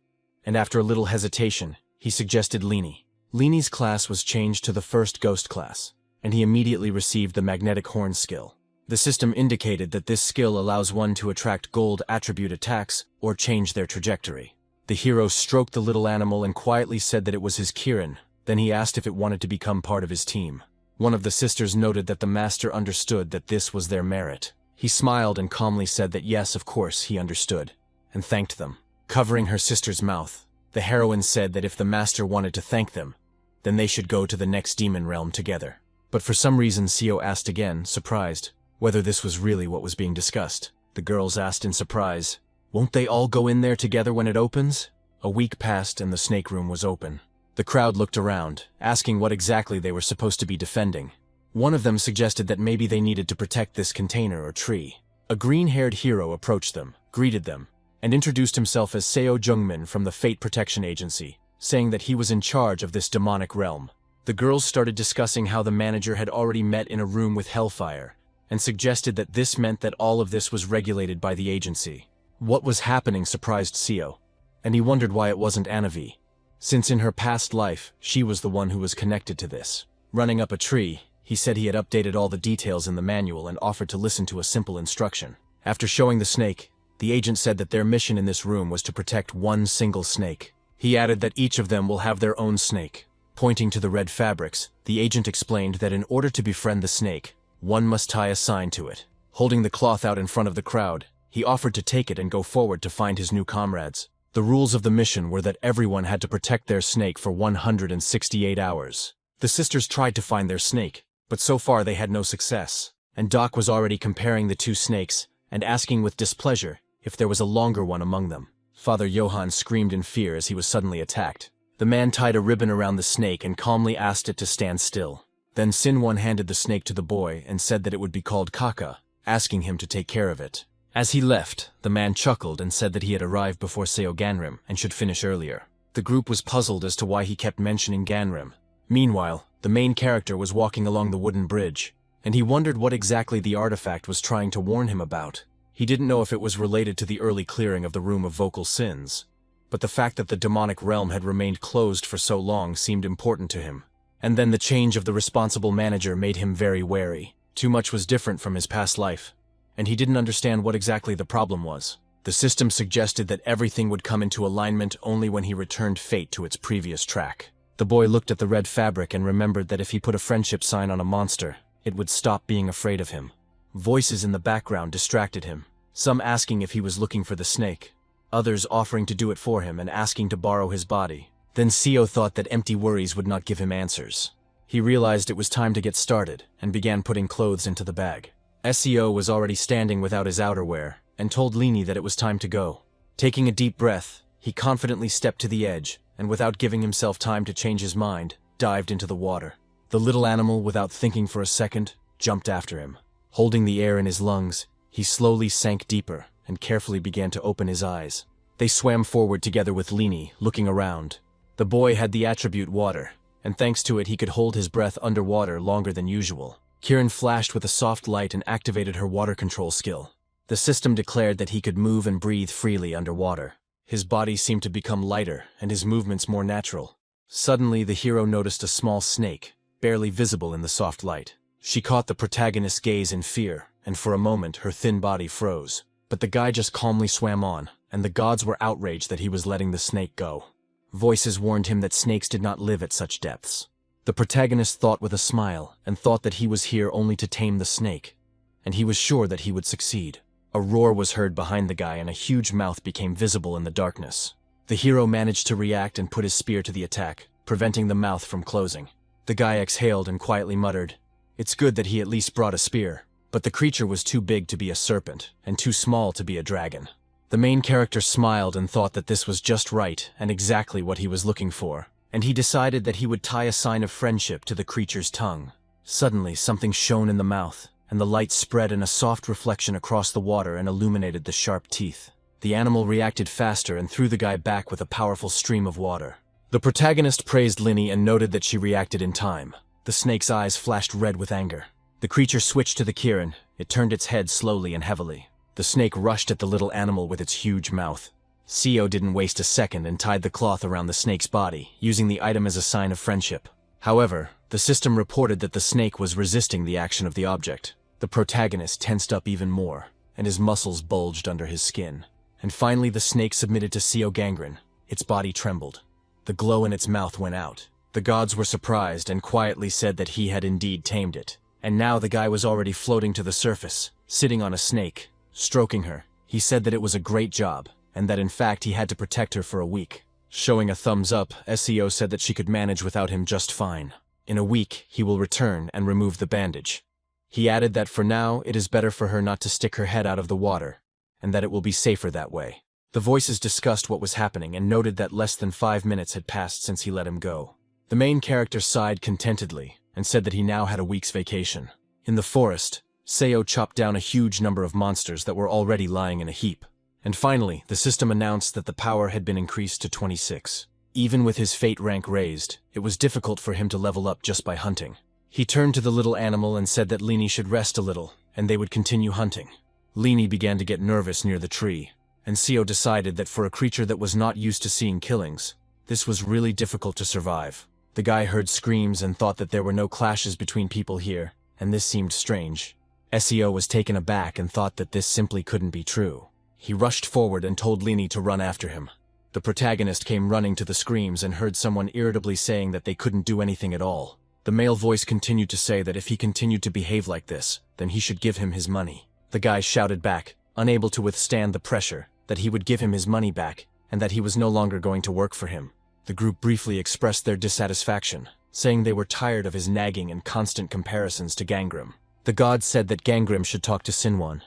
and after a little hesitation, he suggested Lini. Lini's class was changed to the first ghost class, and he immediately received the magnetic horn skill. The system indicated that this skill allows one to attract gold attribute attacks or change their trajectory. The hero stroked the little animal and quietly said that it was his Kirin. Then he asked if it wanted to become part of his team. One of the sisters noted that the master understood that this was their merit. He smiled and calmly said that yes, of course, he understood, and thanked them. Covering her sister's mouth, the heroine said that if the master wanted to thank them, then they should go to the next demon realm together. But for some reason, Seo asked again, surprised, whether this was really what was being discussed. The girls asked in surprise, "Won't they all go in there together when it opens?" A week passed and the snake room was open. The crowd looked around, asking what exactly they were supposed to be defending. One of them suggested that maybe they needed to protect this container or tree. A green-haired hero approached them, greeted them, and introduced himself as Seo Jungmin from the Fate Protection Agency, saying that he was in charge of this demonic realm. The girls started discussing how the manager had already met in a room with Hellfire, and suggested that this meant that all of this was regulated by the agency. What was happening surprised Seo, and he wondered why it wasn't Anavi, since in her past life, she was the one who was connected to this. Running up a tree, he said he had updated all the details in the manual and offered to listen to a simple instruction. After showing the snake, the agent said that their mission in this room was to protect one single snake. He added that each of them will have their own snake. Pointing to the red fabrics, the agent explained that in order to befriend the snake, one must tie a sign to it. Holding the cloth out in front of the crowd, he offered to take it and go forward to find his new comrades. The rules of the mission were that everyone had to protect their snake for 168 hours. The sisters tried to find their snake, but so far they had no success. And Doc was already comparing the two snakes and asking with displeasure if there was a longer one among them. Father Johann screamed in fear as he was suddenly attacked. The man tied a ribbon around the snake and calmly asked it to stand still. Then Sinwon handed the snake to the boy and said that it would be called Kaka, asking him to take care of it. As he left, the man chuckled and said that he had arrived before Seo Ganrim and should finish earlier. The group was puzzled as to why he kept mentioning Ganrim. Meanwhile, the main character was walking along the wooden bridge, and he wondered what exactly the artifact was trying to warn him about. He didn't know if it was related to the early clearing of the Room of Vocal Sins, but the fact that the demonic realm had remained closed for so long seemed important to him. And then the change of the responsible manager made him very wary. Too much was different from his past life, and he didn't understand what exactly the problem was. The system suggested that everything would come into alignment only when he returned fate to its previous track. The boy looked at the red fabric and remembered that if he put a friendship sign on a monster, it would stop being afraid of him. Voices in the background distracted him, some asking if he was looking for the snake, others offering to do it for him and asking to borrow his body. Then Seo thought that empty worries would not give him answers. He realized it was time to get started and began putting clothes into the bag. Seo was already standing without his outerwear and told Lini that it was time to go. Taking a deep breath, he confidently stepped to the edge and without giving himself time to change his mind, dived into the water. The little animal, without thinking for a second, jumped after him. Holding the air in his lungs, he slowly sank deeper and carefully began to open his eyes. They swam forward together with Lini, looking around. The boy had the attribute water, and thanks to it he could hold his breath underwater longer than usual. Kirin flashed with a soft light and activated her water control skill. The system declared that he could move and breathe freely underwater. His body seemed to become lighter and his movements more natural. Suddenly the hero noticed a small snake, barely visible in the soft light. She caught the protagonist's gaze in fear, and for a moment her thin body froze. But the guy just calmly swam on, and the gods were outraged that he was letting the snake go. Voices warned him that snakes did not live at such depths. The protagonist thought with a smile, and thought that he was here only to tame the snake, and he was sure that he would succeed. A roar was heard behind the guy and a huge mouth became visible in the darkness. The hero managed to react and put his spear to the attack, preventing the mouth from closing. The guy exhaled and quietly muttered, "It's good that he at least brought a spear." But the creature was too big to be a serpent, and too small to be a dragon. The main character smiled and thought that this was just right and exactly what he was looking for, and he decided that he would tie a sign of friendship to the creature's tongue. Suddenly, something shone in the mouth, and the light spread in a soft reflection across the water and illuminated the sharp teeth. The animal reacted faster and threw the guy back with a powerful stream of water. The protagonist praised Linny and noted that she reacted in time. The snake's eyes flashed red with anger. The creature switched to the Kirin. It turned its head slowly and heavily. The snake rushed at the little animal with its huge mouth. Seo didn't waste a second and tied the cloth around the snake's body, using the item as a sign of friendship. However, the system reported that the snake was resisting the action of the object. The protagonist tensed up even more, and his muscles bulged under his skin. And finally the snake submitted to Seo Gangrene. Its body trembled. The glow in its mouth went out. The gods were surprised and quietly said that he had indeed tamed it. And now the guy was already floating to the surface, sitting on a snake, stroking her. He said that it was a great job, and that in fact he had to protect her for a week. Showing a thumbs up, Seo said that she could manage without him just fine. In a week, he will return and remove the bandage. He added that for now, it is better for her not to stick her head out of the water, and that it will be safer that way. The voices discussed what was happening and noted that less than 5 minutes had passed since he let him go. The main character sighed contentedly and said that he now had a week's vacation. In the forest, Seo chopped down a huge number of monsters that were already lying in a heap. And finally, the system announced that the power had been increased to 26. Even with his fate rank raised, it was difficult for him to level up just by hunting. He turned to the little animal and said that Lini should rest a little, and they would continue hunting. Lini began to get nervous near the tree, and Seo decided that for a creature that was not used to seeing killings, this was really difficult to survive. The guy heard screams and thought that there were no clashes between people here, and this seemed strange. Seo was taken aback and thought that this simply couldn't be true. He rushed forward and told Lini to run after him. The protagonist came running to the screams and heard someone irritably saying that they couldn't do anything at all. The male voice continued to say that if he continued to behave like this, then he should give him his money. The guy shouted back, unable to withstand the pressure, that he would give him his money back, and that he was no longer going to work for him. The group briefly expressed their dissatisfaction, saying they were tired of his nagging and constant comparisons to Gangrene. The gods said that Gangrene should talk to Sinwon.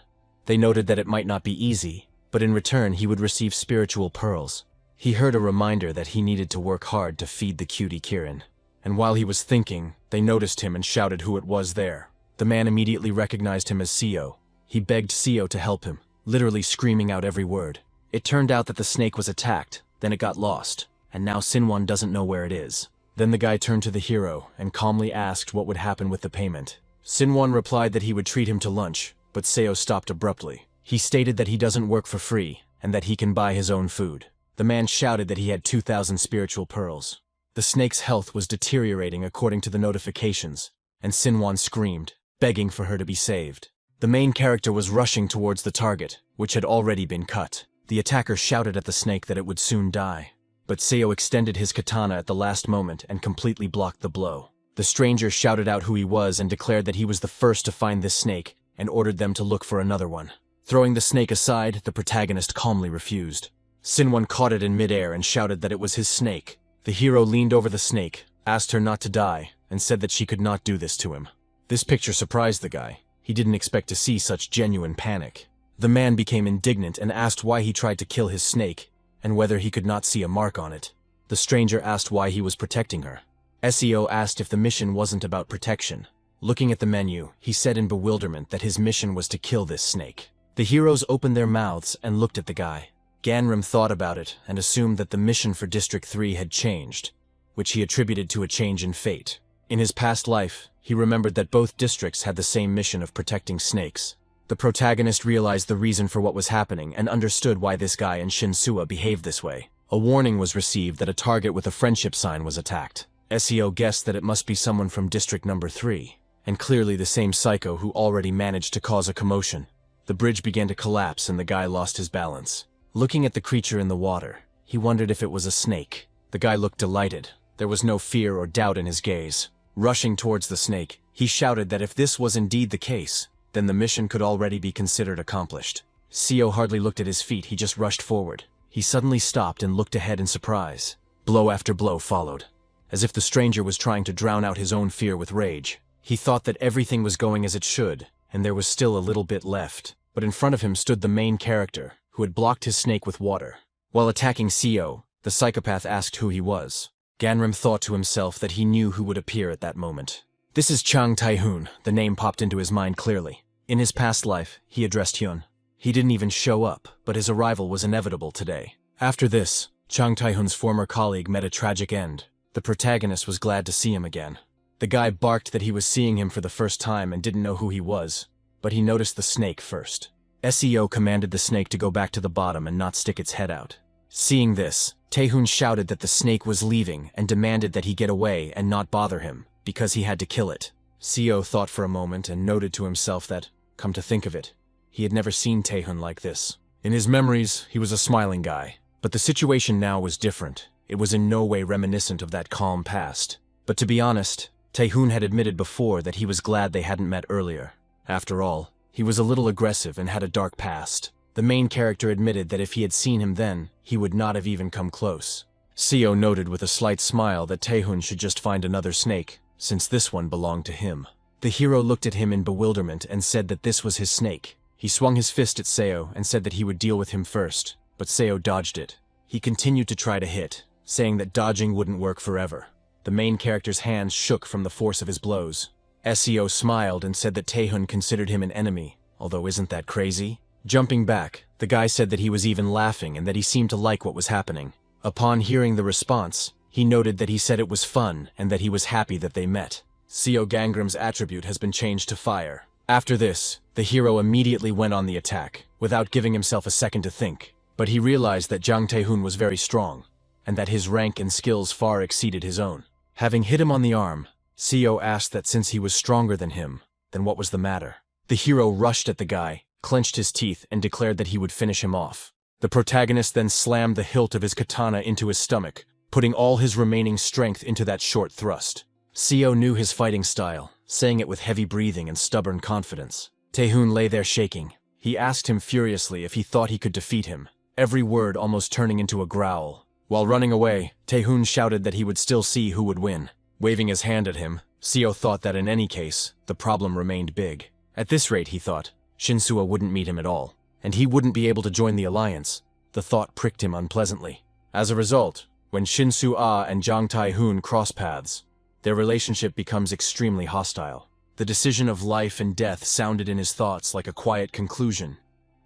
They noted that it might not be easy, but in return he would receive spiritual pearls. He heard a reminder that he needed to work hard to feed the cutie Kirin. And while he was thinking, they noticed him and shouted who it was there. The man immediately recognized him as Seo. He begged Seo to help him, literally screaming out every word. It turned out that the snake was attacked, then it got lost, and now Sinwon doesn't know where it is. Then the guy turned to the hero and calmly asked what would happen with the payment. Sinwon replied that he would treat him to lunch, but Seo stopped abruptly. He stated that he doesn't work for free, and that he can buy his own food. The man shouted that he had 2,000 spiritual pearls. The snake's health was deteriorating according to the notifications, and Sinwon screamed, begging for her to be saved. The main character was rushing towards the target, which had already been cut. The attacker shouted at the snake that it would soon die, but Seo extended his katana at the last moment and completely blocked the blow. The stranger shouted out who he was and declared that he was the first to find this snake, and ordered them to look for another one. Throwing the snake aside, the protagonist calmly refused. Sinwon caught it in midair and shouted that it was his snake. The hero leaned over the snake, asked her not to die, and said that she could not do this to him. This picture surprised the guy. He didn't expect to see such genuine panic. The man became indignant and asked why he tried to kill his snake, and whether he could not see a mark on it. The stranger asked why he was protecting her. Seo asked if the mission wasn't about protection. Looking at the menu, he said in bewilderment that his mission was to kill this snake. The heroes opened their mouths and looked at the guy. Ganrem thought about it and assumed that the mission for District 3 had changed, which he attributed to a change in fate. In his past life, he remembered that both districts had the same mission of protecting snakes. The protagonist realized the reason for what was happening and understood why this guy in Shinsua behaved this way. A warning was received that a target with a friendship sign was attacked. Seo guessed that it must be someone from District Number 3, and clearly the same psycho who already managed to cause a commotion. The bridge began to collapse and the guy lost his balance. Looking at the creature in the water, he wondered if it was a snake. The guy looked delighted. There was no fear or doubt in his gaze. Rushing towards the snake, he shouted that if this was indeed the case, then the mission could already be considered accomplished. Seo hardly looked at his feet, he just rushed forward. He suddenly stopped and looked ahead in surprise. Blow after blow followed, as if the stranger was trying to drown out his own fear with rage. He thought that everything was going as it should, and there was still a little bit left. But in front of him stood the main character, who had blocked his snake with water. While attacking Seo, the psychopath asked who he was. Ganrem thought to himself that he knew who would appear at that moment. This is Chang Tai-hoon, the name popped into his mind clearly. In his past life, he addressed Hyun. He didn't even show up, but his arrival was inevitable today. After this, Chang Tae-hoon's former colleague met a tragic end. The protagonist was glad to see him again. The guy barked that he was seeing him for the first time and didn't know who he was, but he noticed the snake first. SEO commanded the snake to go back to the bottom and not stick its head out. Seeing this, Tae-hoon shouted that the snake was leaving and demanded that he get away and not bother him, because he had to kill it. SEO thought for a moment and noted to himself that, come to think of it, he had never seen Tae-hoon like this. In his memories, he was a smiling guy, but the situation now was different. It was in no way reminiscent of that calm past. But to be honest, Tae-hoon had admitted before that he was glad they hadn't met earlier. After all, he was a little aggressive and had a dark past. The main character admitted that if he had seen him then, he would not have even come close. SEO noted with a slight smile that Tae-hoon should just find another snake, since this one belonged to him. The hero looked at him in bewilderment and said that this was his snake. He swung his fist at SEO and said that he would deal with him first, but SEO dodged it. He continued to try to hit, saying that dodging wouldn't work forever. The main character's hands shook from the force of his blows. SEO smiled and said that Tae-hoon considered him an enemy, although isn't that crazy? Jumping back, the guy said that he was even laughing and that he seemed to like what was happening. Upon hearing the response, he noted that he said it was fun and that he was happy that they met. SEO Gangram's attribute has been changed to fire. After this, the hero immediately went on the attack, without giving himself a second to think. But he realized that Jang Tae-hoon was very strong, and that his rank and skills far exceeded his own. Having hit him on the arm, SEO asked that since he was stronger than him, then what was the matter? The hero rushed at the guy, clenched his teeth, and declared that he would finish him off. The protagonist then slammed the hilt of his katana into his stomach, putting all his remaining strength into that short thrust. SEO knew his fighting style, saying it with heavy breathing and stubborn confidence. Tae-hoon lay there shaking. He asked him furiously if he thought he could defeat him, every word almost turning into a growl. While running away, Tae-hoon shouted that he would still see who would win. Waving his hand at him, SEO thought that in any case, the problem remained big. At this rate, he thought, Shin-soo wouldn't meet him at all, and he wouldn't be able to join the alliance. The thought pricked him unpleasantly. As a result, when Shin-soo and Jang Tae-hoon cross paths, their relationship becomes extremely hostile. The decision of life and death sounded in his thoughts like a quiet conclusion.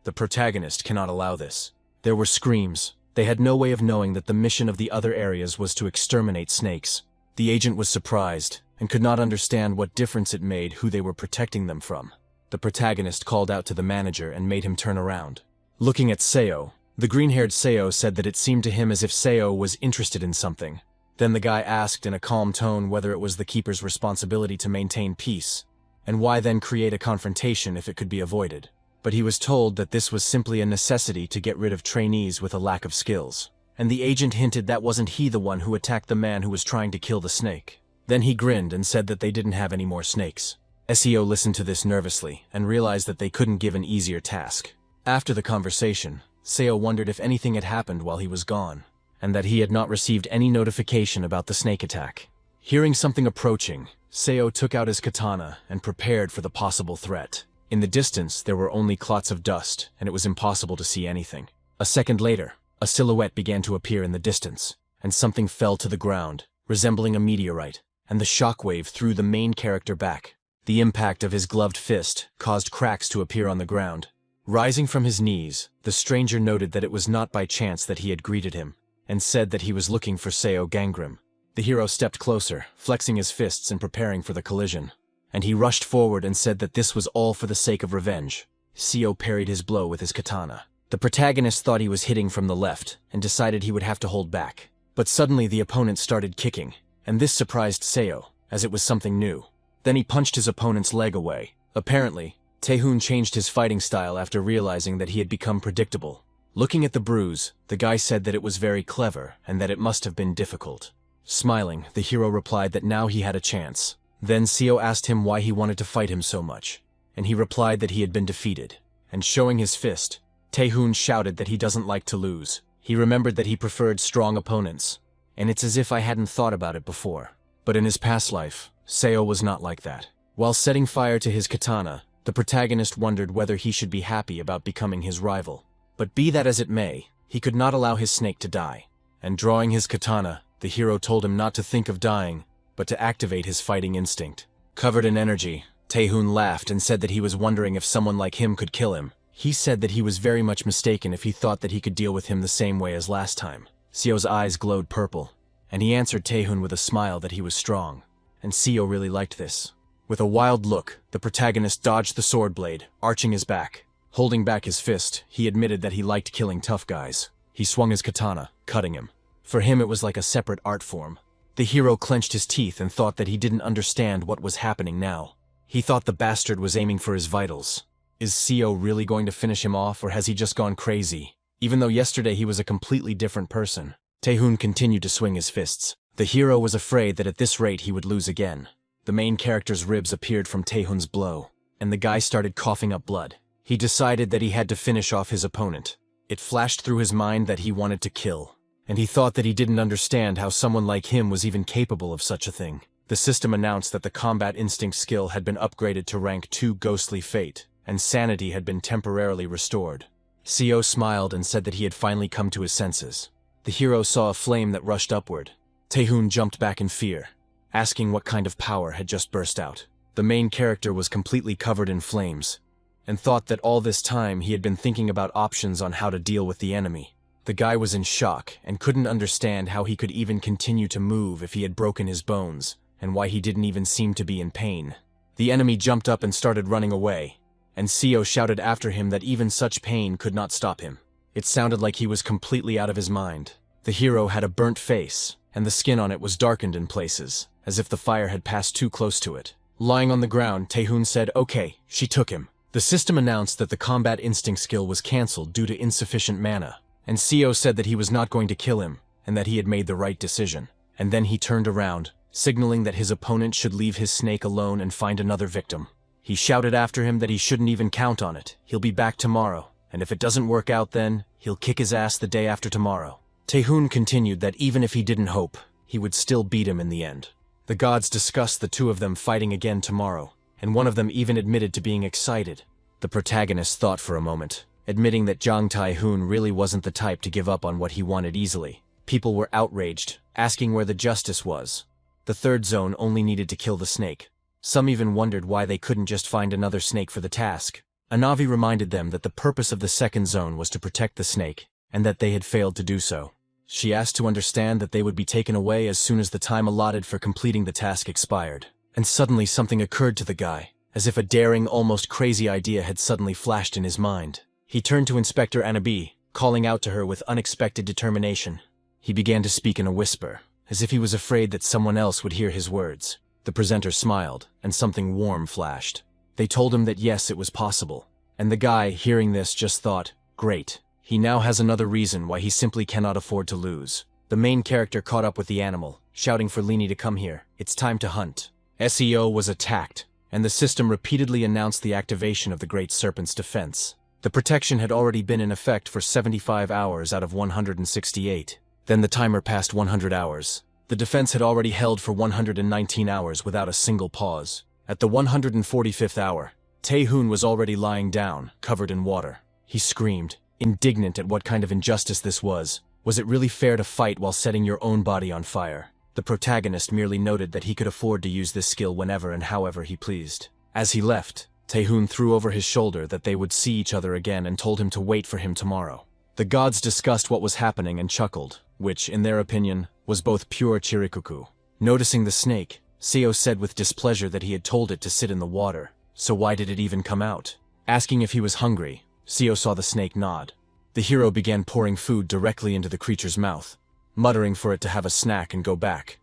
The protagonist cannot allow this. There were screams. They had no way of knowing that the mission of the other areas was to exterminate snakes. The agent was surprised, and could not understand what difference it made who they were protecting them from. The protagonist called out to the manager and made him turn around. Looking at SEO, the green-haired SEO said that it seemed to him as if SEO was interested in something. Then the guy asked in a calm tone whether it was the keeper's responsibility to maintain peace, and why then create a confrontation if it could be avoided. But he was told that this was simply a necessity to get rid of trainees with a lack of skills. And the agent hinted that wasn't he the one who attacked the man who was trying to kill the snake. Then he grinned and said that they didn't have any more snakes. SEO listened to this nervously and realized that they couldn't give an easier task. After the conversation, SEO wondered if anything had happened while he was gone, and that he had not received any notification about the snake attack. Hearing something approaching, SEO took out his katana and prepared for the possible threat. In the distance, there were only clots of dust, and it was impossible to see anything. A second later, a silhouette began to appear in the distance, and something fell to the ground, resembling a meteorite, and the shockwave threw the main character back. The impact of his gloved fist caused cracks to appear on the ground. Rising from his knees, the stranger noted that it was not by chance that he had greeted him, and said that he was looking for SEO Gangram. The hero stepped closer, flexing his fists and preparing for the collision. And he rushed forward and said that this was all for the sake of revenge. SEO parried his blow with his katana. The protagonist thought he was hitting from the left, and decided he would have to hold back. But suddenly the opponent started kicking, and this surprised SEO, as it was something new. Then he punched his opponent's leg away. Apparently, Tae-hoon changed his fighting style after realizing that he had become predictable. Looking at the bruise, the guy said that it was very clever, and that it must have been difficult. Smiling, the hero replied that now he had a chance. Then SEO asked him why he wanted to fight him so much, and he replied that he had been defeated. And showing his fist, Tae-hoon shouted that he doesn't like to lose. He remembered that he preferred strong opponents, and it's as if I hadn't thought about it before. But in his past life, SEO was not like that. While setting fire to his katana, the protagonist wondered whether he should be happy about becoming his rival. But be that as it may, he could not allow his snake to die. And drawing his katana, the hero told him not to think of dying, but to activate his fighting instinct. Covered in energy, Tae-hoon laughed and said that he was wondering if someone like him could kill him. He said that he was very much mistaken if he thought that he could deal with him the same way as last time. Seo's eyes glowed purple, and he answered Taehoon with a smile that he was strong, and Seo really liked this. With a wild look, the protagonist dodged the sword blade, arching his back. Holding back his fist, he admitted that he liked killing tough guys. He swung his katana, cutting him. For him it was like a separate art form. The hero clenched his teeth and thought that he didn't understand what was happening now. He thought the bastard was aiming for his vitals. Is Seo really going to finish him off, or has he just gone crazy? Even though yesterday he was a completely different person. Taehoon continued to swing his fists. The hero was afraid that at this rate he would lose again. The main character's ribs appeared from Taehoon's blow, and the guy started coughing up blood. He decided that he had to finish off his opponent. It flashed through his mind that he wanted to kill, and he thought that he didn't understand how someone like him was even capable of such a thing. The system announced that the combat instinct skill had been upgraded to rank 2 Ghostly Fate, and sanity had been temporarily restored. Seo smiled and said that he had finally come to his senses. The hero saw a flame that rushed upward. Taehoon jumped back in fear, asking what kind of power had just burst out. The main character was completely covered in flames, and thought that all this time he had been thinking about options on how to deal with the enemy. The guy was in shock and couldn't understand how he could even continue to move if he had broken his bones, and why he didn't even seem to be in pain. The enemy jumped up and started running away, and Seo shouted after him that even such pain could not stop him. It sounded like he was completely out of his mind. The hero had a burnt face, and the skin on it was darkened in places, as if the fire had passed too close to it. Lying on the ground, Taehoon said, "Okay, she took him." The system announced that the combat instinct skill was cancelled due to insufficient mana, and Seo said that he was not going to kill him, and that he had made the right decision. And then he turned around, signaling that his opponent should leave his snake alone and find another victim. He shouted after him that he shouldn't even count on it. He'll be back tomorrow, and if it doesn't work out then, he'll kick his ass the day after tomorrow. Taehoon continued that even if he didn't hope, he would still beat him in the end. The gods discussed the two of them fighting again tomorrow, and one of them even admitted to being excited. The protagonist thought for a moment, admitting that Jang Taehoon really wasn't the type to give up on what he wanted easily. People were outraged, asking where the justice was. The third zone only needed to kill the snake. Some even wondered why they couldn't just find another snake for the task. Anavi reminded them that the purpose of the second zone was to protect the snake, and that they had failed to do so. She asked to understand that they would be taken away as soon as the time allotted for completing the task expired. And suddenly something occurred to the guy, as if a daring, almost crazy idea had suddenly flashed in his mind. He turned to Inspector Anabi, calling out to her with unexpected determination. He began to speak in a whisper, as if he was afraid that someone else would hear his words. The presenter smiled, and something warm flashed. They told him that yes, it was possible. And the guy, hearing this, just thought, great. He now has another reason why he simply cannot afford to lose. The main character caught up with the animal, shouting for Lini to come here. It's time to hunt. SEO was attacked, and the system repeatedly announced the activation of the Great Serpent's defense. The protection had already been in effect for 75 hours out of 168. Then the timer passed 100 hours. The defense had already held for 119 hours without a single pause. At the 145th hour, Taehoon was already lying down, covered in water. He screamed, indignant at what kind of injustice this was. Was it really fair to fight while setting your own body on fire? The protagonist merely noted that he could afford to use this skill whenever and however he pleased. As he left, Taehoon threw over his shoulder that they would see each other again and told him to wait for him tomorrow. The gods discussed what was happening and chuckled, which, in their opinion, was both pure chirikuku. Noticing the snake, Seo said with displeasure that he had told it to sit in the water, so why did it even come out? Asking if he was hungry, Seo saw the snake nod. The hero began pouring food directly into the creature's mouth, muttering for it to have a snack and go back.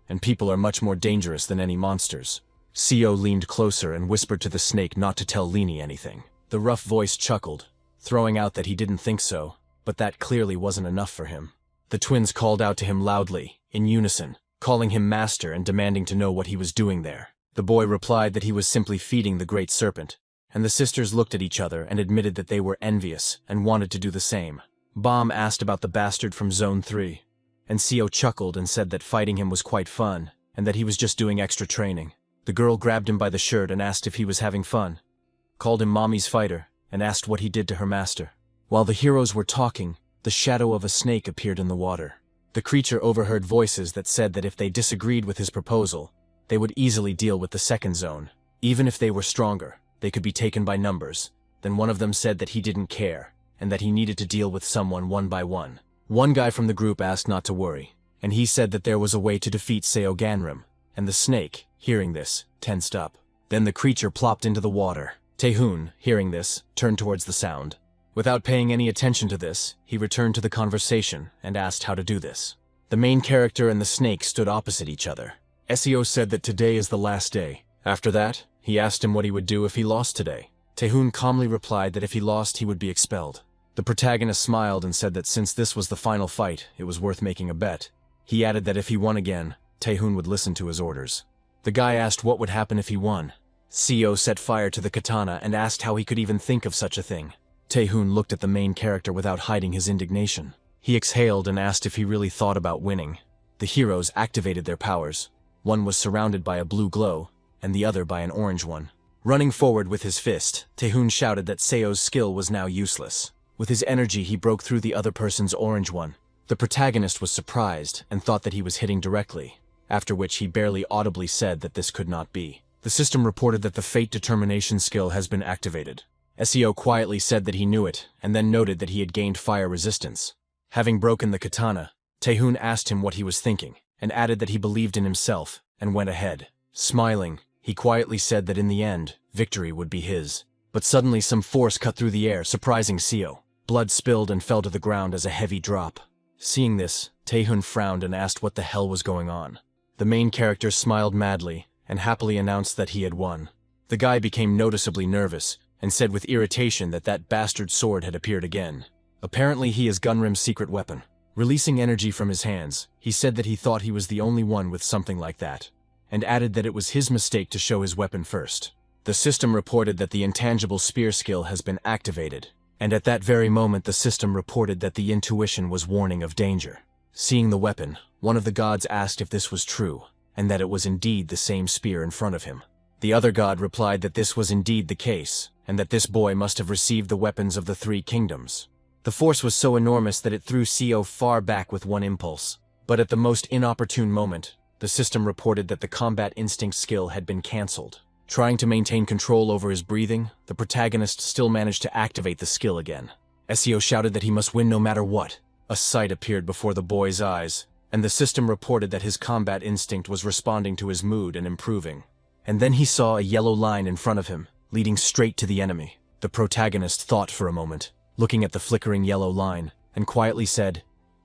And people are much more dangerous than any monsters. Seo leaned closer and whispered to the snake not to tell Lini anything. The rough voice chuckled, throwing out that he didn't think so, but that clearly wasn't enough for him. The twins called out to him loudly, in unison, calling him master and demanding to know what he was doing there. The boy replied that he was simply feeding the Great Serpent, and the sisters looked at each other and admitted that they were envious and wanted to do the same. Bomb asked about the bastard from Zone 3, and Seo chuckled and said that fighting him was quite fun, and that he was just doing extra training. The girl grabbed him by the shirt and asked if he was having fun, called him mommy's fighter, and asked what he did to her master. While the heroes were talking, the shadow of a snake appeared in the water. The creature overheard voices that said that if they disagreed with his proposal, they would easily deal with the second zone. Even if they were stronger, they could be taken by numbers. Then one of them said that he didn't care, and that he needed to deal with someone one by one. One guy from the group asked not to worry, and he said that there was a way to defeat Seo Ganrim, and the snake, hearing this, tensed up. Then the creature plopped into the water. Taehoon, hearing this, turned towards the sound. Without paying any attention to this, he returned to the conversation and asked how to do this. The main character and the snake stood opposite each other. Seo said that today is the last day. After that, he asked him what he would do if he lost today. Taehoon calmly replied that if he lost, he would be expelled. The protagonist smiled and said that since this was the final fight, it was worth making a bet. He added that if he won again, Taehoon would listen to his orders. The guy asked what would happen if he won. Seo set fire to the katana and asked how he could even think of such a thing. Taehoon looked at the main character without hiding his indignation. He exhaled and asked if he really thought about winning. The heroes activated their powers. One was surrounded by a blue glow, and the other by an orange one. Running forward with his fist, Taehoon shouted that Seo's skill was now useless. With his energy, he broke through the other person's orange one. The protagonist was surprised and thought that he was hitting directly, after which he barely audibly said that this could not be. The system reported that the Fate Determination skill has been activated. Seo quietly said that he knew it, and then noted that he had gained fire resistance. Having broken the katana, Taehoon asked him what he was thinking, and added that he believed in himself, and went ahead. Smiling, he quietly said that in the end, victory would be his. But suddenly some force cut through the air, surprising Seo. Blood spilled and fell to the ground as a heavy drop. Seeing this, Taehoon frowned and asked what the hell was going on. The main character smiled madly, and happily announced that he had won. The guy became noticeably nervous, and said with irritation that that bastard sword had appeared again. Apparently he is Gunrim's secret weapon. Releasing energy from his hands, he said that he thought he was the only one with something like that, and added that it was his mistake to show his weapon first. The system reported that the intangible spear skill has been activated, and at that very moment the system reported that the intuition was warning of danger. Seeing the weapon, one of the gods asked if this was true, and that it was indeed the same spear in front of him. The other god replied that this was indeed the case, and that this boy must have received the weapons of the three kingdoms. The force was so enormous that it threw Seo far back with one impulse. But at the most inopportune moment, the system reported that the combat instinct skill had been cancelled. Trying to maintain control over his breathing, the protagonist still managed to activate the skill again. Seo shouted that he must win no matter what. A sight appeared before the boy's eyes, and the system reported that his combat instinct was responding to his mood and improving. And then he saw a yellow line in front of him, leading straight to the enemy. The protagonist thought for a moment, looking at the flickering yellow line, and quietly said,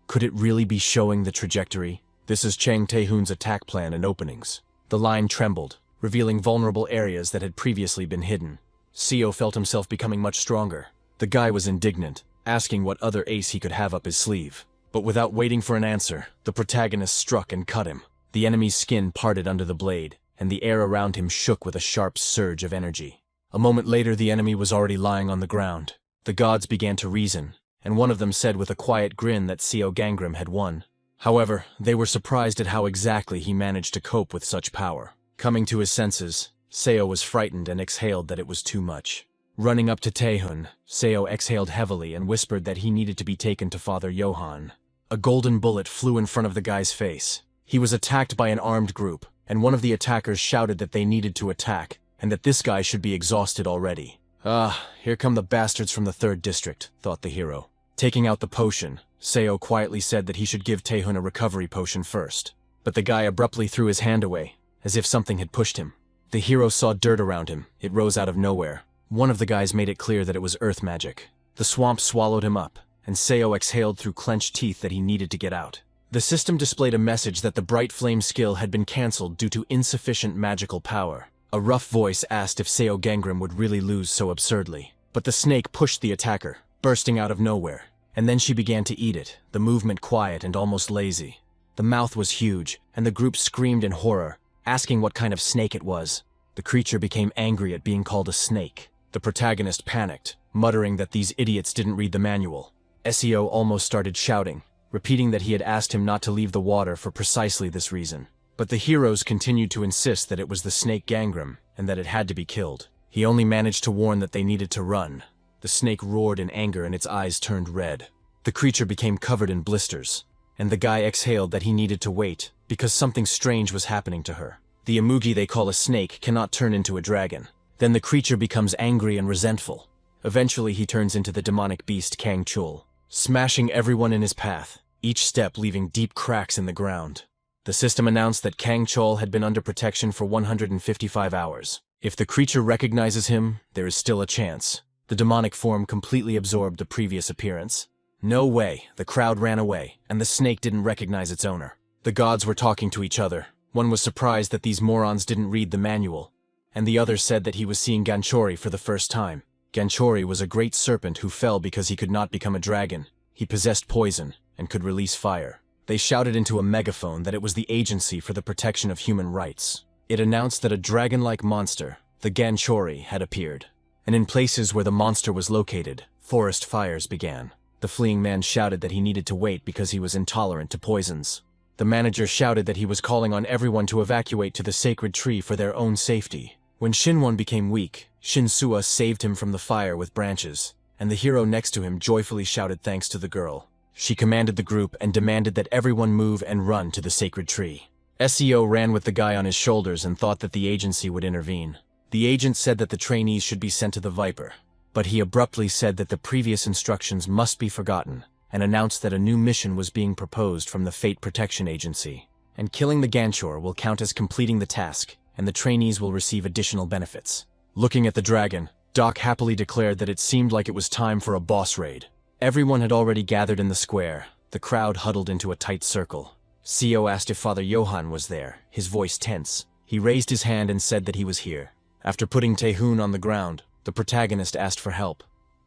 "Could it really be showing the trajectory? This is Chang Taehoon's attack plan and openings." The line trembled, revealing vulnerable areas that had previously been hidden. Seo felt himself becoming much stronger. The guy was indignant, asking what other ace he could have up his sleeve. But without waiting for an answer, the protagonist struck and cut him. The enemy's skin parted under the blade, and the air around him shook with a sharp surge of energy. A moment later, the enemy was already lying on the ground. The gods began to reason, and one of them said with a quiet grin that Seo Ganrim had won. However, they were surprised at how exactly he managed to cope with such power. Coming to his senses, Seo was frightened and exhaled that it was too much. Running up to Taehoon, Seo exhaled heavily and whispered that he needed to be taken to Father Johann. A golden bullet flew in front of the guy's face. He was attacked by an armed group, and one of the attackers shouted that they needed to attack, and that this guy should be exhausted already. "Ah, here come the bastards from the 3rd district," thought the hero. Taking out the potion, Seo quietly said that he should give Taehoon a recovery potion first. But the guy abruptly threw his hand away, as if something had pushed him. The hero saw dirt around him. It rose out of nowhere. One of the guys made it clear that it was earth magic. The swamp swallowed him up, and Seo exhaled through clenched teeth that he needed to get out. The system displayed a message that the Bright Flame skill had been cancelled due to insufficient magical power. A rough voice asked if Seo Ganrim would really lose so absurdly. But the snake pushed the attacker, bursting out of nowhere. And then she began to eat it, the movement quiet and almost lazy. The mouth was huge, and the group screamed in horror, asking what kind of snake it was. The creature became angry at being called a snake. The protagonist panicked, muttering that these idiots didn't read the manual. Seo almost started shouting, repeating that he had asked him not to leave the water for precisely this reason. But the heroes continued to insist that it was the snake Ganrim, and that it had to be killed. He only managed to warn that they needed to run. The snake roared in anger and its eyes turned red. The creature became covered in blisters, and the guy exhaled that he needed to wait, because something strange was happening to her. The Imugi they call a snake cannot turn into a dragon. Then the creature becomes angry and resentful. Eventually he turns into the demonic beast Kang Chul, smashing everyone in his path, each step leaving deep cracks in the ground. The system announced that Kang Chul had been under protection for 155 hours. If the creature recognizes him, there is still a chance. The demonic form completely absorbed the previous appearance. No way, the crowd ran away, and the snake didn't recognize its owner. The gods were talking to each other. One was surprised that these morons didn't read the manual, and the other said that he was seeing Ganchori for the first time. Ganchori was a great serpent who fell because he could not become a dragon. He possessed poison and could release fire. They shouted into a megaphone that it was the Agency for the Protection of Human Rights. It announced that a dragon-like monster, the Ganchori, had appeared. And in places where the monster was located, forest fires began. The fleeing man shouted that he needed to wait because he was intolerant to poisons. The manager shouted that he was calling on everyone to evacuate to the sacred tree for their own safety. When Shinwon became weak, Shinsuwa saved him from the fire with branches, and the hero next to him joyfully shouted thanks to the girl. She commanded the group and demanded that everyone move and run to the sacred tree. SEO ran with the guy on his shoulders and thought that the agency would intervene. The agent said that the trainees should be sent to the Viper, but he abruptly said that the previous instructions must be forgotten, and announced that a new mission was being proposed from the Fate Protection Agency. And killing the Ganchor will count as completing the task, and the trainees will receive additional benefits. Looking at the dragon, Doc happily declared that it seemed like it was time for a boss raid. Everyone had already gathered in the square. The crowd huddled into a tight circle. Seo asked if Father Johann was there, his voice tense. He raised his hand and said that he was here. After putting Taehoon on the ground, the protagonist asked for help,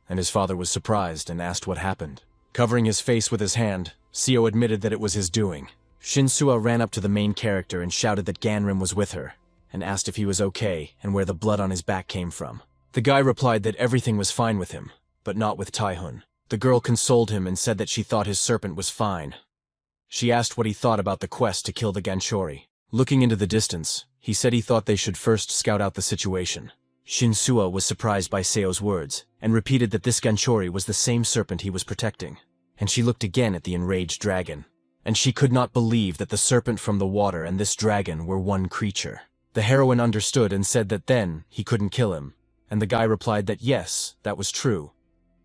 and his father was surprised and asked what happened. Covering his face with his hand, Seo admitted that it was his doing. Shinsuwa ran up to the main character and shouted that Ganrim was with her, and asked if he was okay and where the blood on his back came from. The guy replied that everything was fine with him, but not with Taehoon. The girl consoled him and said that she thought his serpent was fine. She asked what he thought about the quest to kill the Ganchori. Looking into the distance, he said he thought they should first scout out the situation. Shinsuwa was surprised by Seo's words, and repeated that this Ganchori was the same serpent he was protecting. And she looked again at the enraged dragon. And she could not believe that the serpent from the water and this dragon were one creature. The heroine understood and said that then he couldn't kill him, and the guy replied that yes, that was true,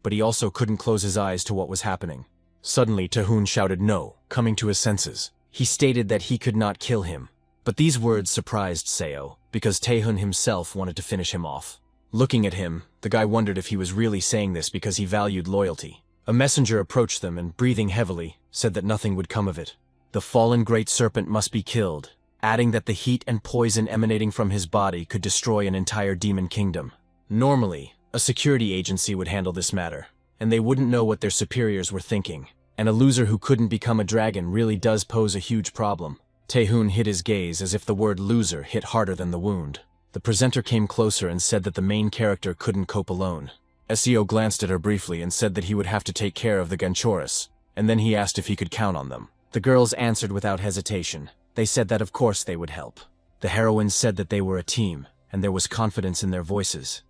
but he also couldn't close his eyes to what was happening. Suddenly Taehoon shouted no, coming to his senses. He stated that he could not kill him, but these words surprised Seo, because Taehoon himself wanted to finish him off. Looking at him, the guy wondered if he was really saying this because he valued loyalty. A messenger approached them and, breathing heavily, said that nothing would come of it. The fallen great serpent must be killed, adding that the heat and poison emanating from his body could destroy an entire demon kingdom. Normally, a security agency would handle this matter, and they wouldn't know what their superiors were thinking. And a loser who couldn't become a dragon really does pose a huge problem. Taehoon hid his gaze as if the word loser hit harder than the wound. The presenter came closer and said that the main character couldn't cope alone. SEO glanced at her briefly and said that he would have to take care of the Ganchorus, and then he asked if he could count on them. The girls answered without hesitation. They said that of course they would help. The heroines said that they were a team, and there was confidence in their voices.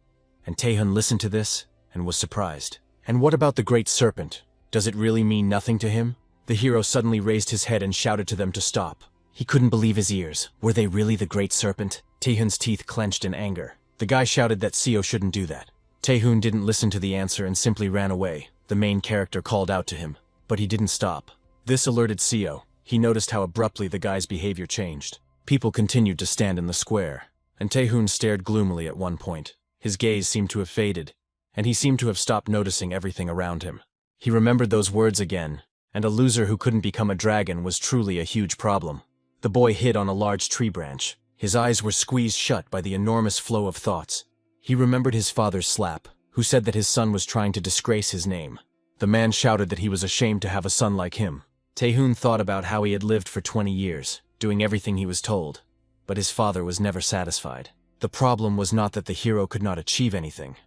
And Taehoon listened to this and was surprised. And what about the great serpent? Does it really mean nothing to him? The hero suddenly raised his head and shouted to them to stop. He couldn't believe his ears. Were they really the great serpent? Taehoon's teeth clenched in anger. The guy shouted that Seo shouldn't do that. Taehoon didn't listen to the answer and simply ran away. The main character called out to him, but he didn't stop. This alerted Seo. He noticed how abruptly the guy's behavior changed. People continued to stand in the square, and Taehoon stared gloomily at one point. His gaze seemed to have faded, and he seemed to have stopped noticing everything around him. He remembered those words again, and a loser who couldn't become a dragon was truly a huge problem. The boy hid on a large tree branch. His eyes were squeezed shut by the enormous flow of thoughts. He remembered his father's slap, who said that his son was trying to disgrace his name. The man shouted that he was ashamed to have a son like him. Taehoon thought about how he had lived for 20 years, doing everything he was told, but his father was never satisfied. The problem was not that the hero could not achieve anything,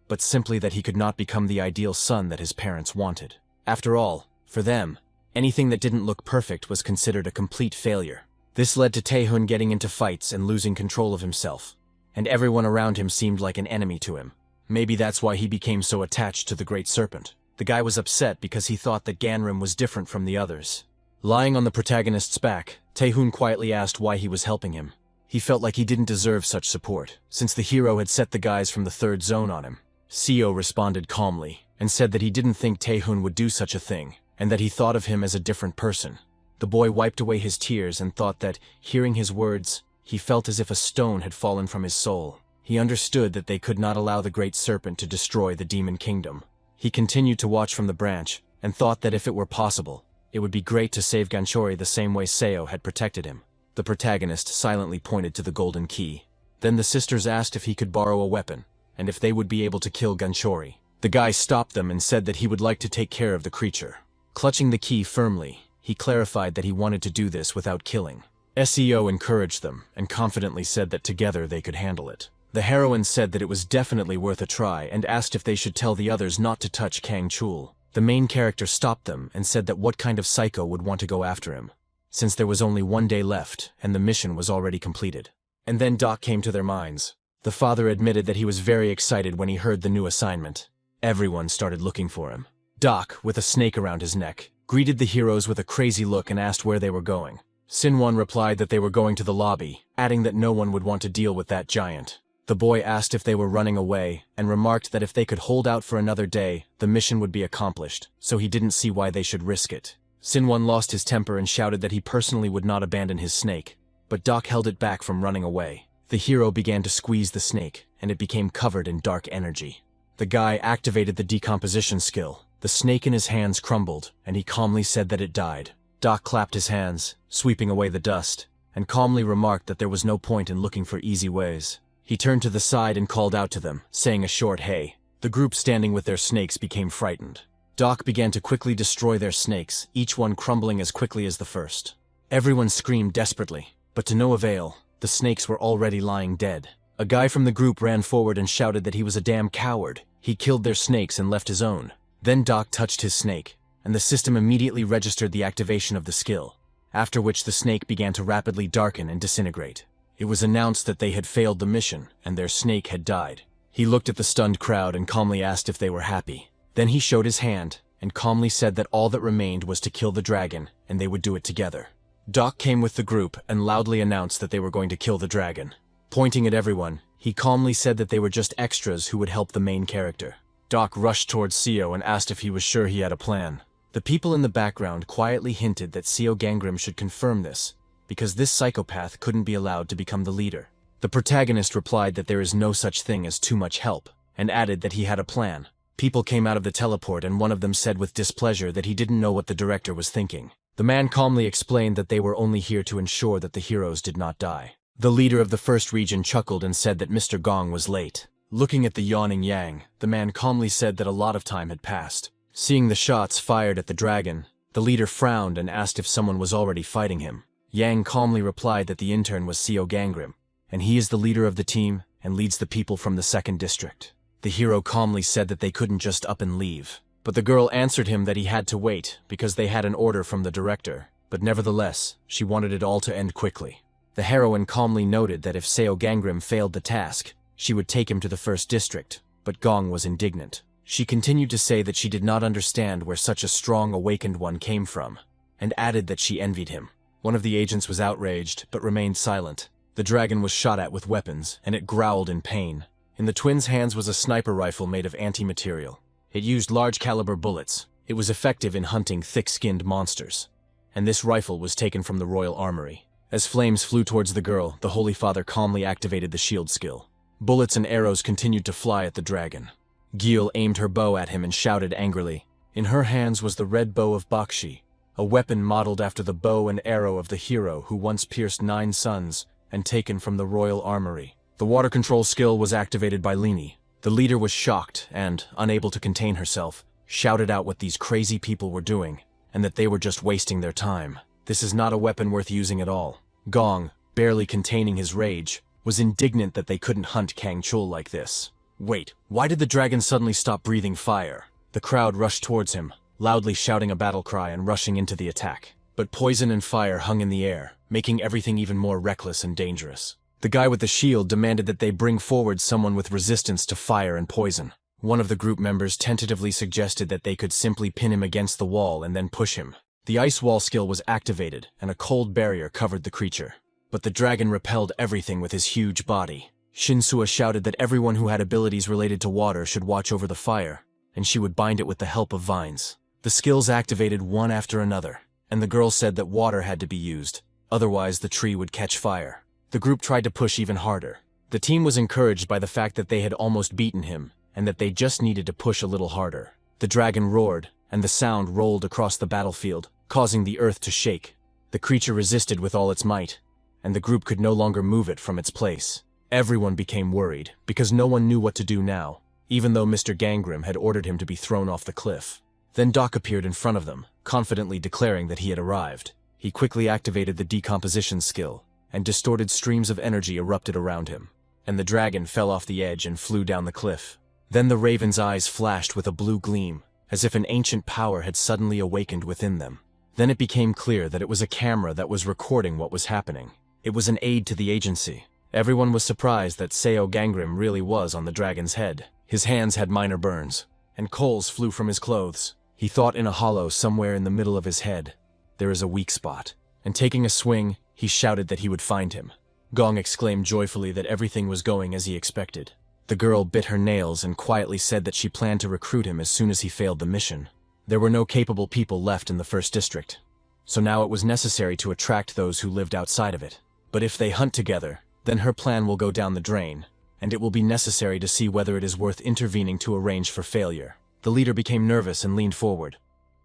but simply that he could not become the ideal son that his parents wanted. After all, for them, anything that didn't look perfect was considered a complete failure. This led to Taehoon getting into fights and losing control of himself, and everyone around him seemed like an enemy to him. Maybe that's why he became so attached to the Great Serpent. The guy was upset because he thought that Ganrim was different from the others. Lying on the protagonist's back, Taehoon quietly asked why he was helping him. He felt like he didn't deserve such support, since the hero had set the guys from the third zone on him. Seo responded calmly, and said that he didn't think Taehun would do such a thing, and that he thought of him as a different person. The boy wiped away his tears and thought that, hearing his words, he felt as if a stone had fallen from his soul. He understood that they could not allow the great serpent to destroy the demon kingdom. He continued to watch from the branch, and thought that if it were possible, it would be great to save Ganchori the same way Seo had protected him. The protagonist silently pointed to the golden key. Then the sisters asked if he could borrow a weapon, and if they would be able to kill Ganchori. The guy stopped them and said that he would like to take care of the creature. Clutching the key firmly, he clarified that he wanted to do this without killing. Seo encouraged them, and confidently said that together they could handle it. The heroine said that it was definitely worth a try and asked if they should tell the others not to touch Kang Chul. The main character stopped them and said that what kind of psycho would want to go after him, since there was only one day left and the mission was already completed. And then Doc came to their minds. The father admitted that he was very excited when he heard the new assignment. Everyone started looking for him. Doc, with a snake around his neck, greeted the heroes with a crazy look and asked where they were going. Sinwon replied that they were going to the lobby, adding that no one would want to deal with that giant. The boy asked if they were running away, and remarked that if they could hold out for another day, the mission would be accomplished, so he didn't see why they should risk it. Sinwon lost his temper and shouted that he personally would not abandon his snake, but Doc held it back from running away. The hero began to squeeze the snake, and it became covered in dark energy. The guy activated the decomposition skill. The snake in his hands crumbled, and he calmly said that it died. Doc clapped his hands, sweeping away the dust, and calmly remarked that there was no point in looking for easy ways. He turned to the side and called out to them, saying a short hey. The group standing with their snakes became frightened. Doc began to quickly destroy their snakes, each one crumbling as quickly as the first. Everyone screamed desperately, but to no avail. The snakes were already lying dead. A guy from the group ran forward and shouted that he was a damn coward. He killed their snakes and left his own. Then Doc touched his snake, and the system immediately registered the activation of the skill, after which the snake began to rapidly darken and disintegrate. It was announced that they had failed the mission, and their snake had died. He looked at the stunned crowd and calmly asked if they were happy. Then he showed his hand, and calmly said that all that remained was to kill the dragon, and they would do it together. Doc came with the group and loudly announced that they were going to kill the dragon. Pointing at everyone, he calmly said that they were just extras who would help the main character. Doc rushed towards Seo and asked if he was sure he had a plan. The people in the background quietly hinted that Seo Gangrim should confirm this, because this psychopath couldn't be allowed to become the leader. The protagonist replied that there is no such thing as too much help, and added that he had a plan. People came out of the teleport and one of them said with displeasure that he didn't know what the director was thinking. The man calmly explained that they were only here to ensure that the heroes did not die. The leader of the first region chuckled and said that Mr. Gong was late. Looking at the yawning Yang, the man calmly said that a lot of time had passed. Seeing the shots fired at the dragon, the leader frowned and asked if someone was already fighting him. Yang calmly replied that the intern was Seo Gangrim, and he is the leader of the team and leads the people from the 2nd district. The hero calmly said that they couldn't just up and leave. But the girl answered him that he had to wait because they had an order from the director, but nevertheless, she wanted it all to end quickly. The heroine calmly noted that if Seo Gangrim failed the task, she would take him to the 1st district, but Gong was indignant. She continued to say that she did not understand where such a strong awakened one came from, and added that she envied him. One of the agents was outraged, but remained silent. The dragon was shot at with weapons, and it growled in pain. In the twins' hands was a sniper rifle made of anti-material. It used large-caliber bullets. It was effective in hunting thick-skinned monsters. And this rifle was taken from the royal armory. As flames flew towards the girl, the Holy Father calmly activated the shield skill. Bullets and arrows continued to fly at the dragon. Gil aimed her bow at him and shouted angrily. In her hands was the red bow of Bakshi, a weapon modeled after the bow and arrow of the hero who once pierced 9 suns and taken from the royal armory. The water control skill was activated by Lini. The leader was shocked and, unable to contain herself, shouted out what these crazy people were doing, and that they were just wasting their time. This is not a weapon worth using at all. Gong, barely containing his rage, was indignant that they couldn't hunt Kang Chul like this. Wait, why did the dragon suddenly stop breathing fire? The crowd rushed towards him, loudly shouting a battle cry and rushing into the attack. But poison and fire hung in the air, making everything even more reckless and dangerous. The guy with the shield demanded that they bring forward someone with resistance to fire and poison. One of the group members tentatively suggested that they could simply pin him against the wall and then push him. The ice wall skill was activated, and a cold barrier covered the creature. But the dragon repelled everything with his huge body. Shinsua shouted that everyone who had abilities related to water should watch over the fire, and she would bind it with the help of vines. The skills activated one after another, and the girl said that water had to be used, otherwise the tree would catch fire. The group tried to push even harder. The team was encouraged by the fact that they had almost beaten him, and that they just needed to push a little harder. The dragon roared, and the sound rolled across the battlefield, causing the earth to shake. The creature resisted with all its might, and the group could no longer move it from its place. Everyone became worried, because no one knew what to do now, even though Mr. Gangrim had ordered him to be thrown off the cliff. Then Doc appeared in front of them, confidently declaring that he had arrived. He quickly activated the decomposition skill, and distorted streams of energy erupted around him, and the dragon fell off the edge and flew down the cliff. Then the raven's eyes flashed with a blue gleam, as if an ancient power had suddenly awakened within them. Then it became clear that it was a camera that was recording what was happening. It was an aid to the agency. Everyone was surprised that Seo Gangrim really was on the dragon's head. His hands had minor burns, and coals flew from his clothes. He thought in a hollow somewhere in the middle of his head, there is a weak spot. And taking a swing, he shouted that he would find him. Gong exclaimed joyfully that everything was going as he expected. The girl bit her nails and quietly said that she planned to recruit him as soon as he failed the mission. There were no capable people left in the first district, so now it was necessary to attract those who lived outside of it. But if they hunt together, then her plan will go down the drain, and it will be necessary to see whether it is worth intervening to arrange for failure. The leader became nervous and leaned forward.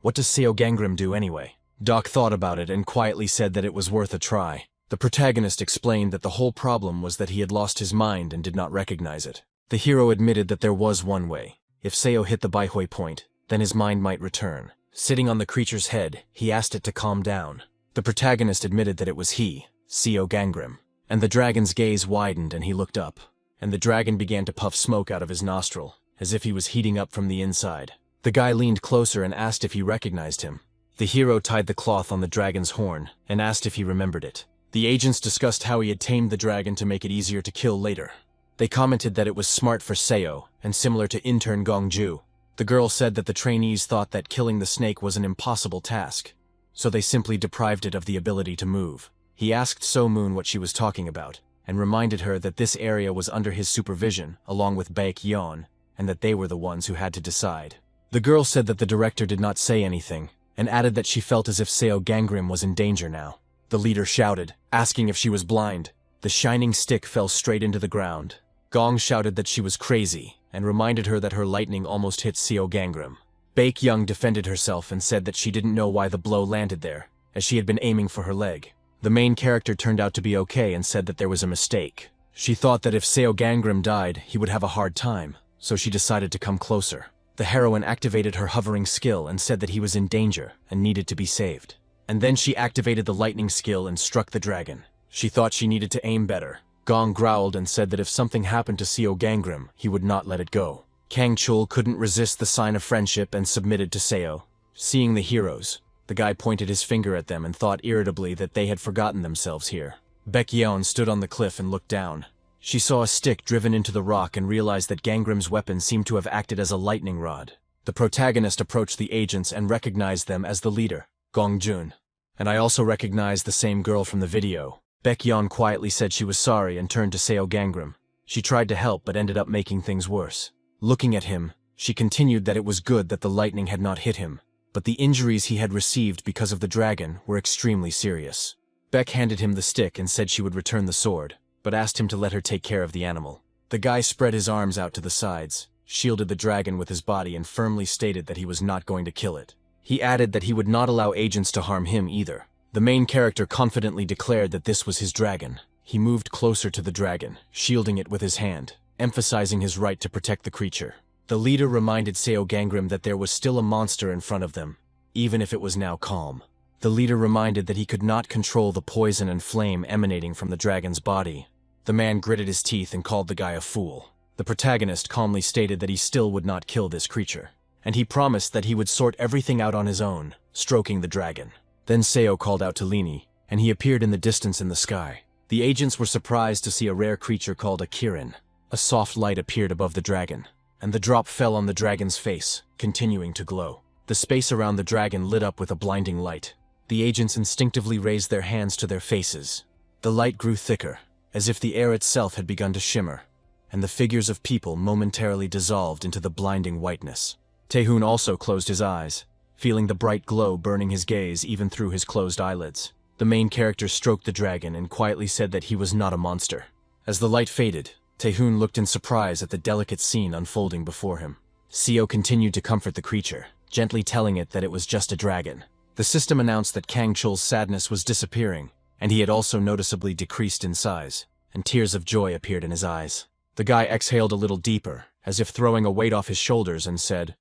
What does Seo Gangrim do anyway? Doc thought about it and quietly said that it was worth a try. The protagonist explained that the whole problem was that he had lost his mind and did not recognize it. The hero admitted that there was one way. If Seo hit the Baihui point, then his mind might return. Sitting on the creature's head, he asked it to calm down. The protagonist admitted that it was he, Seo Gangrim. And the dragon's gaze widened and he looked up, and the dragon began to puff smoke out of his nostril, as if he was heating up from the inside. The guy leaned closer and asked if he recognized him. The hero tied the cloth on the dragon's horn and asked if he remembered it. The agents discussed how he had tamed the dragon to make it easier to kill later. They commented that it was smart for Seo and similar to intern Gongju. The girl said that the trainees thought that killing the snake was an impossible task, so they simply deprived it of the ability to move. He asked So Moon what she was talking about, and reminded her that this area was under his supervision, along with Baek Yeon, and that they were the ones who had to decide. The girl said that the director did not say anything, and added that she felt as if Seo Gangrim was in danger now. The leader shouted, asking if she was blind. The shining stick fell straight into the ground. Gong shouted that she was crazy, and reminded her that her lightning almost hit Seo Gangrim. Baek Young defended herself and said that she didn't know why the blow landed there, as she had been aiming for her leg. The main character turned out to be okay and said that there was a mistake. She thought that if Seo Gangrim died, he would have a hard time, so she decided to come closer. The heroine activated her hovering skill and said that he was in danger and needed to be saved. And then she activated the lightning skill and struck the dragon. She thought she needed to aim better. Gong growled and said that if something happened to Seo Gangrim, he would not let it go. Kang Chul couldn't resist the sign of friendship and submitted to Seo. Seeing the heroes, the guy pointed his finger at them and thought irritably that they had forgotten themselves here. Baek Yeon stood on the cliff and looked down. She saw a stick driven into the rock and realized that Gangrim's weapon seemed to have acted as a lightning rod. The protagonist approached the agents and recognized them as the leader, Gong Jun. And I also recognized the same girl from the video. Baek Yeon quietly said she was sorry and turned to Seo Gangrim. She tried to help but ended up making things worse. Looking at him, she continued that it was good that the lightning had not hit him, but the injuries he had received because of the dragon were extremely serious. Baek handed him the stick and said she would return the sword, but asked him to let her take care of the animal. The guy spread his arms out to the sides, shielded the dragon with his body and firmly stated that he was not going to kill it. He added that he would not allow agents to harm him either. The main character confidently declared that this was his dragon. He moved closer to the dragon, shielding it with his hand, emphasizing his right to protect the creature. The leader reminded Seo Gangrim that there was still a monster in front of them, even if it was now calm. The leader reminded that he could not control the poison and flame emanating from the dragon's body. The man gritted his teeth and called the guy a fool. The protagonist calmly stated that he still would not kill this creature, and he promised that he would sort everything out on his own, stroking the dragon. Then Seo called out to Lini, and he appeared in the distance in the sky. The agents were surprised to see a rare creature called a Kirin. A soft light appeared above the dragon, and the drop fell on the dragon's face, continuing to glow. The space around the dragon lit up with a blinding light. The agents instinctively raised their hands to their faces. The light grew thicker, as if the air itself had begun to shimmer, and the figures of people momentarily dissolved into the blinding whiteness. Taehoon also closed his eyes, feeling the bright glow burning his gaze even through his closed eyelids. The main character stroked the dragon and quietly said that he was not a monster. As the light faded, Taehoon looked in surprise at the delicate scene unfolding before him. Seo continued to comfort the creature, gently telling it that it was just a dragon. The system announced that Kang Chul's sadness was disappearing, and he had also noticeably decreased in size, and tears of joy appeared in his eyes. The guy exhaled a little deeper, as if throwing a weight off his shoulders, and said,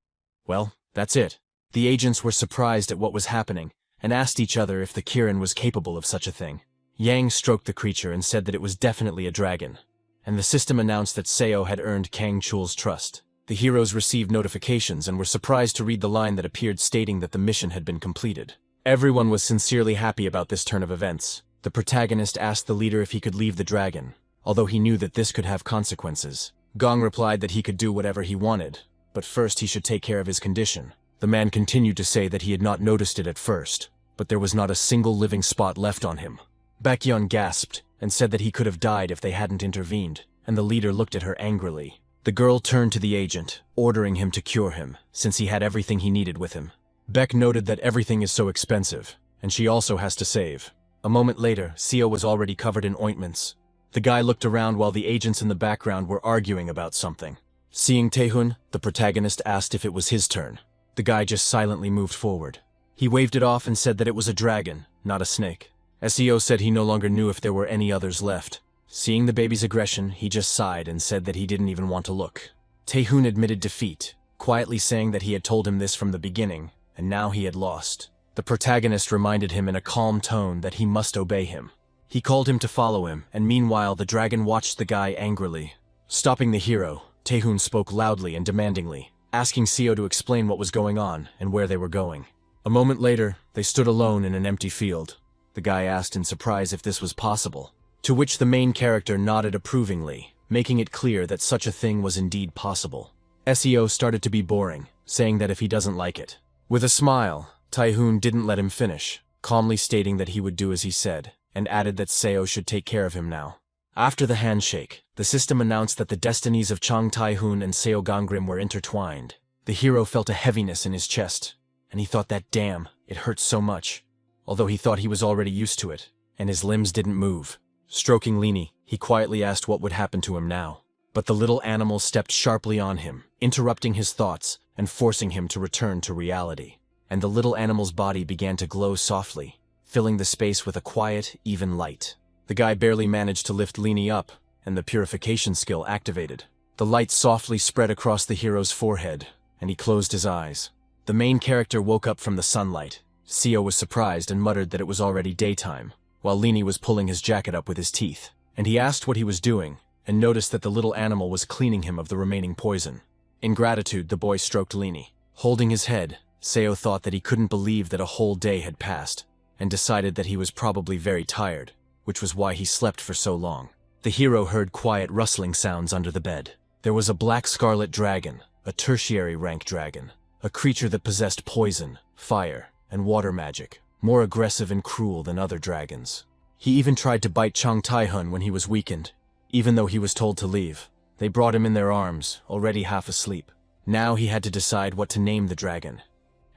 "Well, that's it." The agents were surprised at what was happening, and asked each other if the Kirin was capable of such a thing. Yang stroked the creature and said that it was definitely a dragon, and the system announced that Seo had earned Kang Chul's trust. The heroes received notifications and were surprised to read the line that appeared stating that the mission had been completed. Everyone was sincerely happy about this turn of events. The protagonist asked the leader if he could leave the dragon, although he knew that this could have consequences. Gong replied that he could do whatever he wanted, but first he should take care of his condition. The man continued to say that he had not noticed it at first, but there was not a single living spot left on him. Baekhyun gasped and said that he could have died if they hadn't intervened, and the leader looked at her angrily. The girl turned to the agent, ordering him to cure him, since he had everything he needed with him. Beck noted that everything is so expensive, and she also has to save. A moment later, Seo was already covered in ointments. The guy looked around while the agents in the background were arguing about something. Seeing Taehoon, the protagonist asked if it was his turn. The guy just silently moved forward. He waved it off and said that it was a dragon, not a snake. Seo said he no longer knew if there were any others left. Seeing the baby's aggression, he just sighed and said that he didn't even want to look. Taehoon admitted defeat, quietly saying that he had told him this from the beginning, and now he had lost. The protagonist reminded him in a calm tone that he must obey him. He called him to follow him, and meanwhile the dragon watched the guy angrily. Stopping the hero, Taehoon spoke loudly and demandingly, asking Seo to explain what was going on and where they were going. A moment later, they stood alone in an empty field. The guy asked in surprise if this was possible, to which the main character nodded approvingly, making it clear that such a thing was indeed possible. Seo started to be boring, saying that if he doesn't like it. With a smile, Taehoon didn't let him finish, calmly stating that he would do as he said, and added that Seo should take care of him now. After the handshake, the system announced that the destinies of Chang Taehoon and Seo Gangrim were intertwined. The hero felt a heaviness in his chest, and he thought that damn, it hurt so much, although he thought he was already used to it, and his limbs didn't move. Stroking Lini, he quietly asked what would happen to him now. But the little animal stepped sharply on him, interrupting his thoughts and forcing him to return to reality. And the little animal's body began to glow softly, filling the space with a quiet, even light. The guy barely managed to lift Lini up, and the purification skill activated. The light softly spread across the hero's forehead, and he closed his eyes. The main character woke up from the sunlight. Seo was surprised and muttered that it was already daytime, while Lini was pulling his jacket up with his teeth. And he asked what he was doing, and noticed that the little animal was cleaning him of the remaining poison. In gratitude, the boy stroked Lini. Holding his head, Seo thought that he couldn't believe that a whole day had passed, and decided that he was probably very tired, which was why he slept for so long. The hero heard quiet rustling sounds under the bed. There was a black scarlet dragon, a tertiary rank dragon, a creature that possessed poison, fire, and water magic, more aggressive and cruel than other dragons. He even tried to bite Chang Taehoon when he was weakened, even though he was told to leave. They brought him in their arms, already half asleep. Now he had to decide what to name the dragon,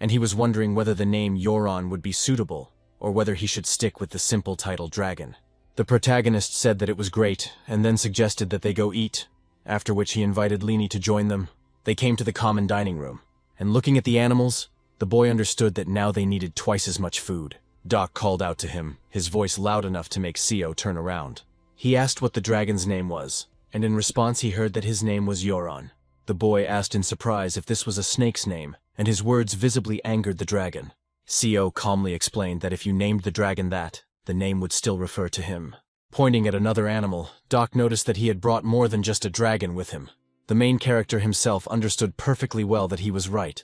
and he was wondering whether the name Yoron would be suitable, or whether he should stick with the simple title Dragon. The protagonist said that it was great, and then suggested that they go eat, after which he invited Lini to join them. They came to the common dining room, and looking at the animals, the boy understood that now they needed twice as much food. Doc called out to him, his voice loud enough to make Seo turn around. He asked what the dragon's name was, and in response he heard that his name was Yoron. The boy asked in surprise if this was a snake's name, and his words visibly angered the dragon. Seo calmly explained that if you named the dragon that, the name would still refer to him. Pointing at another animal, Doc noticed that he had brought more than just a dragon with him. The main character himself understood perfectly well that he was right.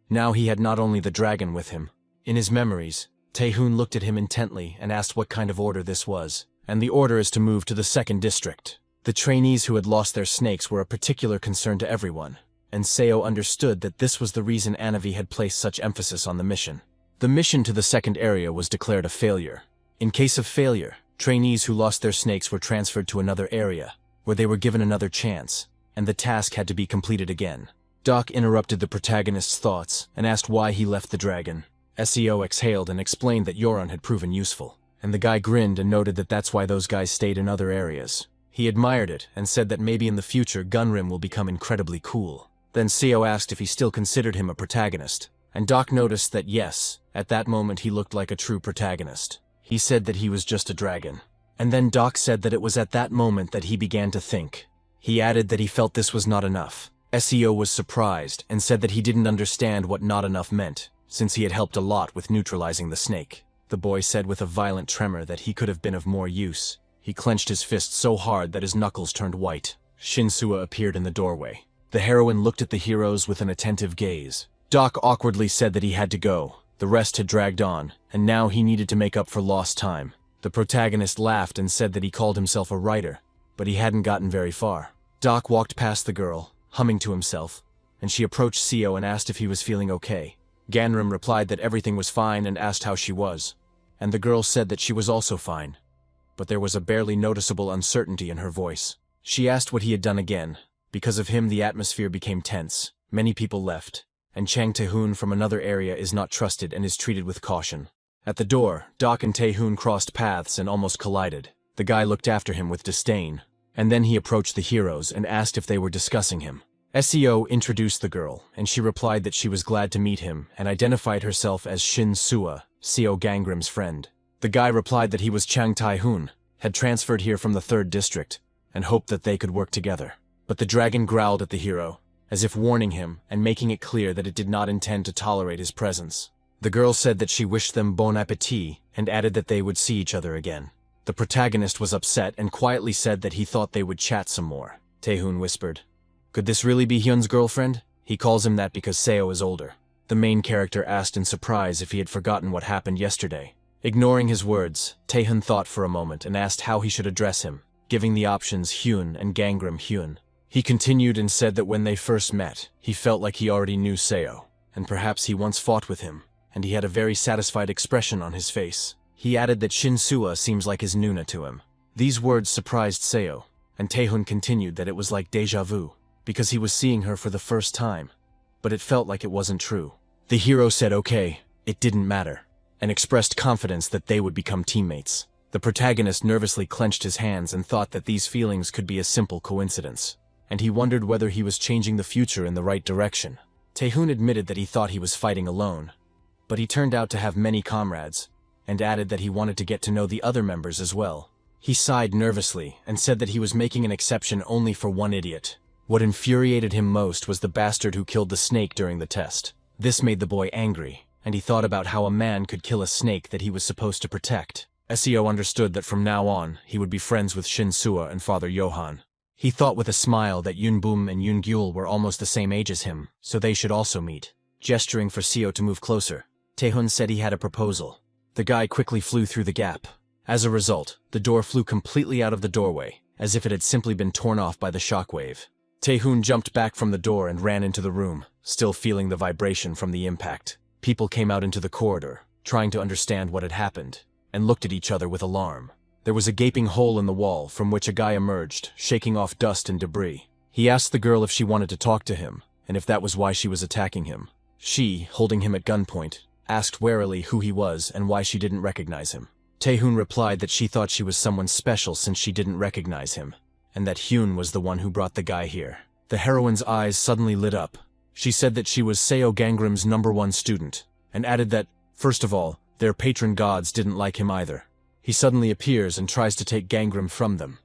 Now he had not only the dragon with him. In his memories, Taehoon looked at him intently and asked what kind of order this was. And the order is to move to the 2nd district. The trainees who had lost their snakes were a particular concern to everyone, and Seo understood that this was the reason Anavi had placed such emphasis on the mission. The mission to the 2nd area was declared a failure. In case of failure, Trainees who lost their snakes were transferred to another area, where they were given another chance, and the task had to be completed again. Doc interrupted the protagonist's thoughts and asked why he left the dragon. SEO exhaled and explained that Yoron had proven useful, and the guy grinned and noted that that's why those guys stayed in other areas. He admired it and said that maybe in the future Gunrim will become incredibly cool. Then Seo asked if he still considered him a protagonist, and Doc noticed that yes, at that moment he looked like a true protagonist. He said that he was just a dragon. And then Doc said that it was at that moment that he began to think. He added that he felt this was not enough. SEO was surprised and said that he didn't understand what not enough meant, since he had helped a lot with neutralizing the snake. The boy said with a violent tremor that he could have been of more use. He clenched his fist so hard that his knuckles turned white. Shinsua appeared in the doorway. The heroine looked at the heroes with an attentive gaze. Doc awkwardly said that he had to go. The rest had dragged on, and now he needed to make up for lost time. The protagonist laughed and said that he called himself a writer, but he hadn't gotten very far. Doc walked past the girl, humming to himself, and she approached Seo and asked if he was feeling okay. Ganrim replied that everything was fine and asked how she was, and the girl said that she was also fine, but there was a barely noticeable uncertainty in her voice. She asked what he had done again. Because of him the atmosphere became tense. Many people left, and Chang Tae-hoon from another area is not trusted and is treated with caution. At the door, Doc and Tae-hoon crossed paths and almost collided. The guy looked after him with disdain, and then he approached the heroes and asked if they were discussing him. SEO introduced the girl, and she replied that she was glad to meet him and identified herself as Shin Sua, Seo Gangrim's friend. The guy replied that he was Chang Tae-hoon, had transferred here from the 3rd district, and hoped that they could work together. But the dragon growled at the hero, as if warning him and making it clear that it did not intend to tolerate his presence. The girl said that she wished them bon appétit and added that they would see each other again. The protagonist was upset and quietly said that he thought they would chat some more. Tae-hoon whispered, "Could this really be Hyun's girlfriend? He calls him that because Seo is older." The main character asked in surprise if he had forgotten what happened yesterday. Ignoring his words, Tae-hoon thought for a moment and asked how he should address him, giving the options Hyun and Gangrim Hyun. He continued and said that when they first met, he felt like he already knew Seo, and perhaps he once fought with him, and he had a very satisfied expression on his face. He added that Shinsua seems like his Nuna to him. These words surprised Seo, and Tae-hoon continued that it was like déjà vu, because he was seeing her for the first time, but it felt like it wasn't true. The hero said okay, it didn't matter, and expressed confidence that they would become teammates. The protagonist nervously clenched his hands and thought that these feelings could be a simple coincidence, and he wondered whether he was changing the future in the right direction. Tae-hoon admitted that he thought he was fighting alone, but he turned out to have many comrades, and added that he wanted to get to know the other members as well. He sighed nervously and said that he was making an exception only for one idiot. What infuriated him most was the bastard who killed the snake during the test. This made the boy angry, and he thought about how a man could kill a snake that he was supposed to protect. SEO understood that from now on, he would be friends with Shinsua and Father Johan. He thought with a smile that Yoon Boom and Yoon Gyul were almost the same age as him, so they should also meet. Gesturing for Seo to move closer, Tae-hoon said he had a proposal. The guy quickly flew through the gap. As a result, the door flew completely out of the doorway, as if it had simply been torn off by the shockwave. Tae-hoon jumped back from the door and ran into the room, still feeling the vibration from the impact. People came out into the corridor, trying to understand what had happened, and looked at each other with alarm. There was a gaping hole in the wall from which a guy emerged, shaking off dust and debris. He asked the girl if she wanted to talk to him, and if that was why she was attacking him. She, holding him at gunpoint, asked warily who he was and why she didn't recognize him. Tae-hoon replied that she thought she was someone special since she didn't recognize him, and that Hyun was the one who brought the guy here. The heroine's eyes suddenly lit up. She said that she was Seo Gangrim's #1 student, and added that, first of all, their patron gods didn't like him either. He suddenly appears and tries to take Gangrim from them,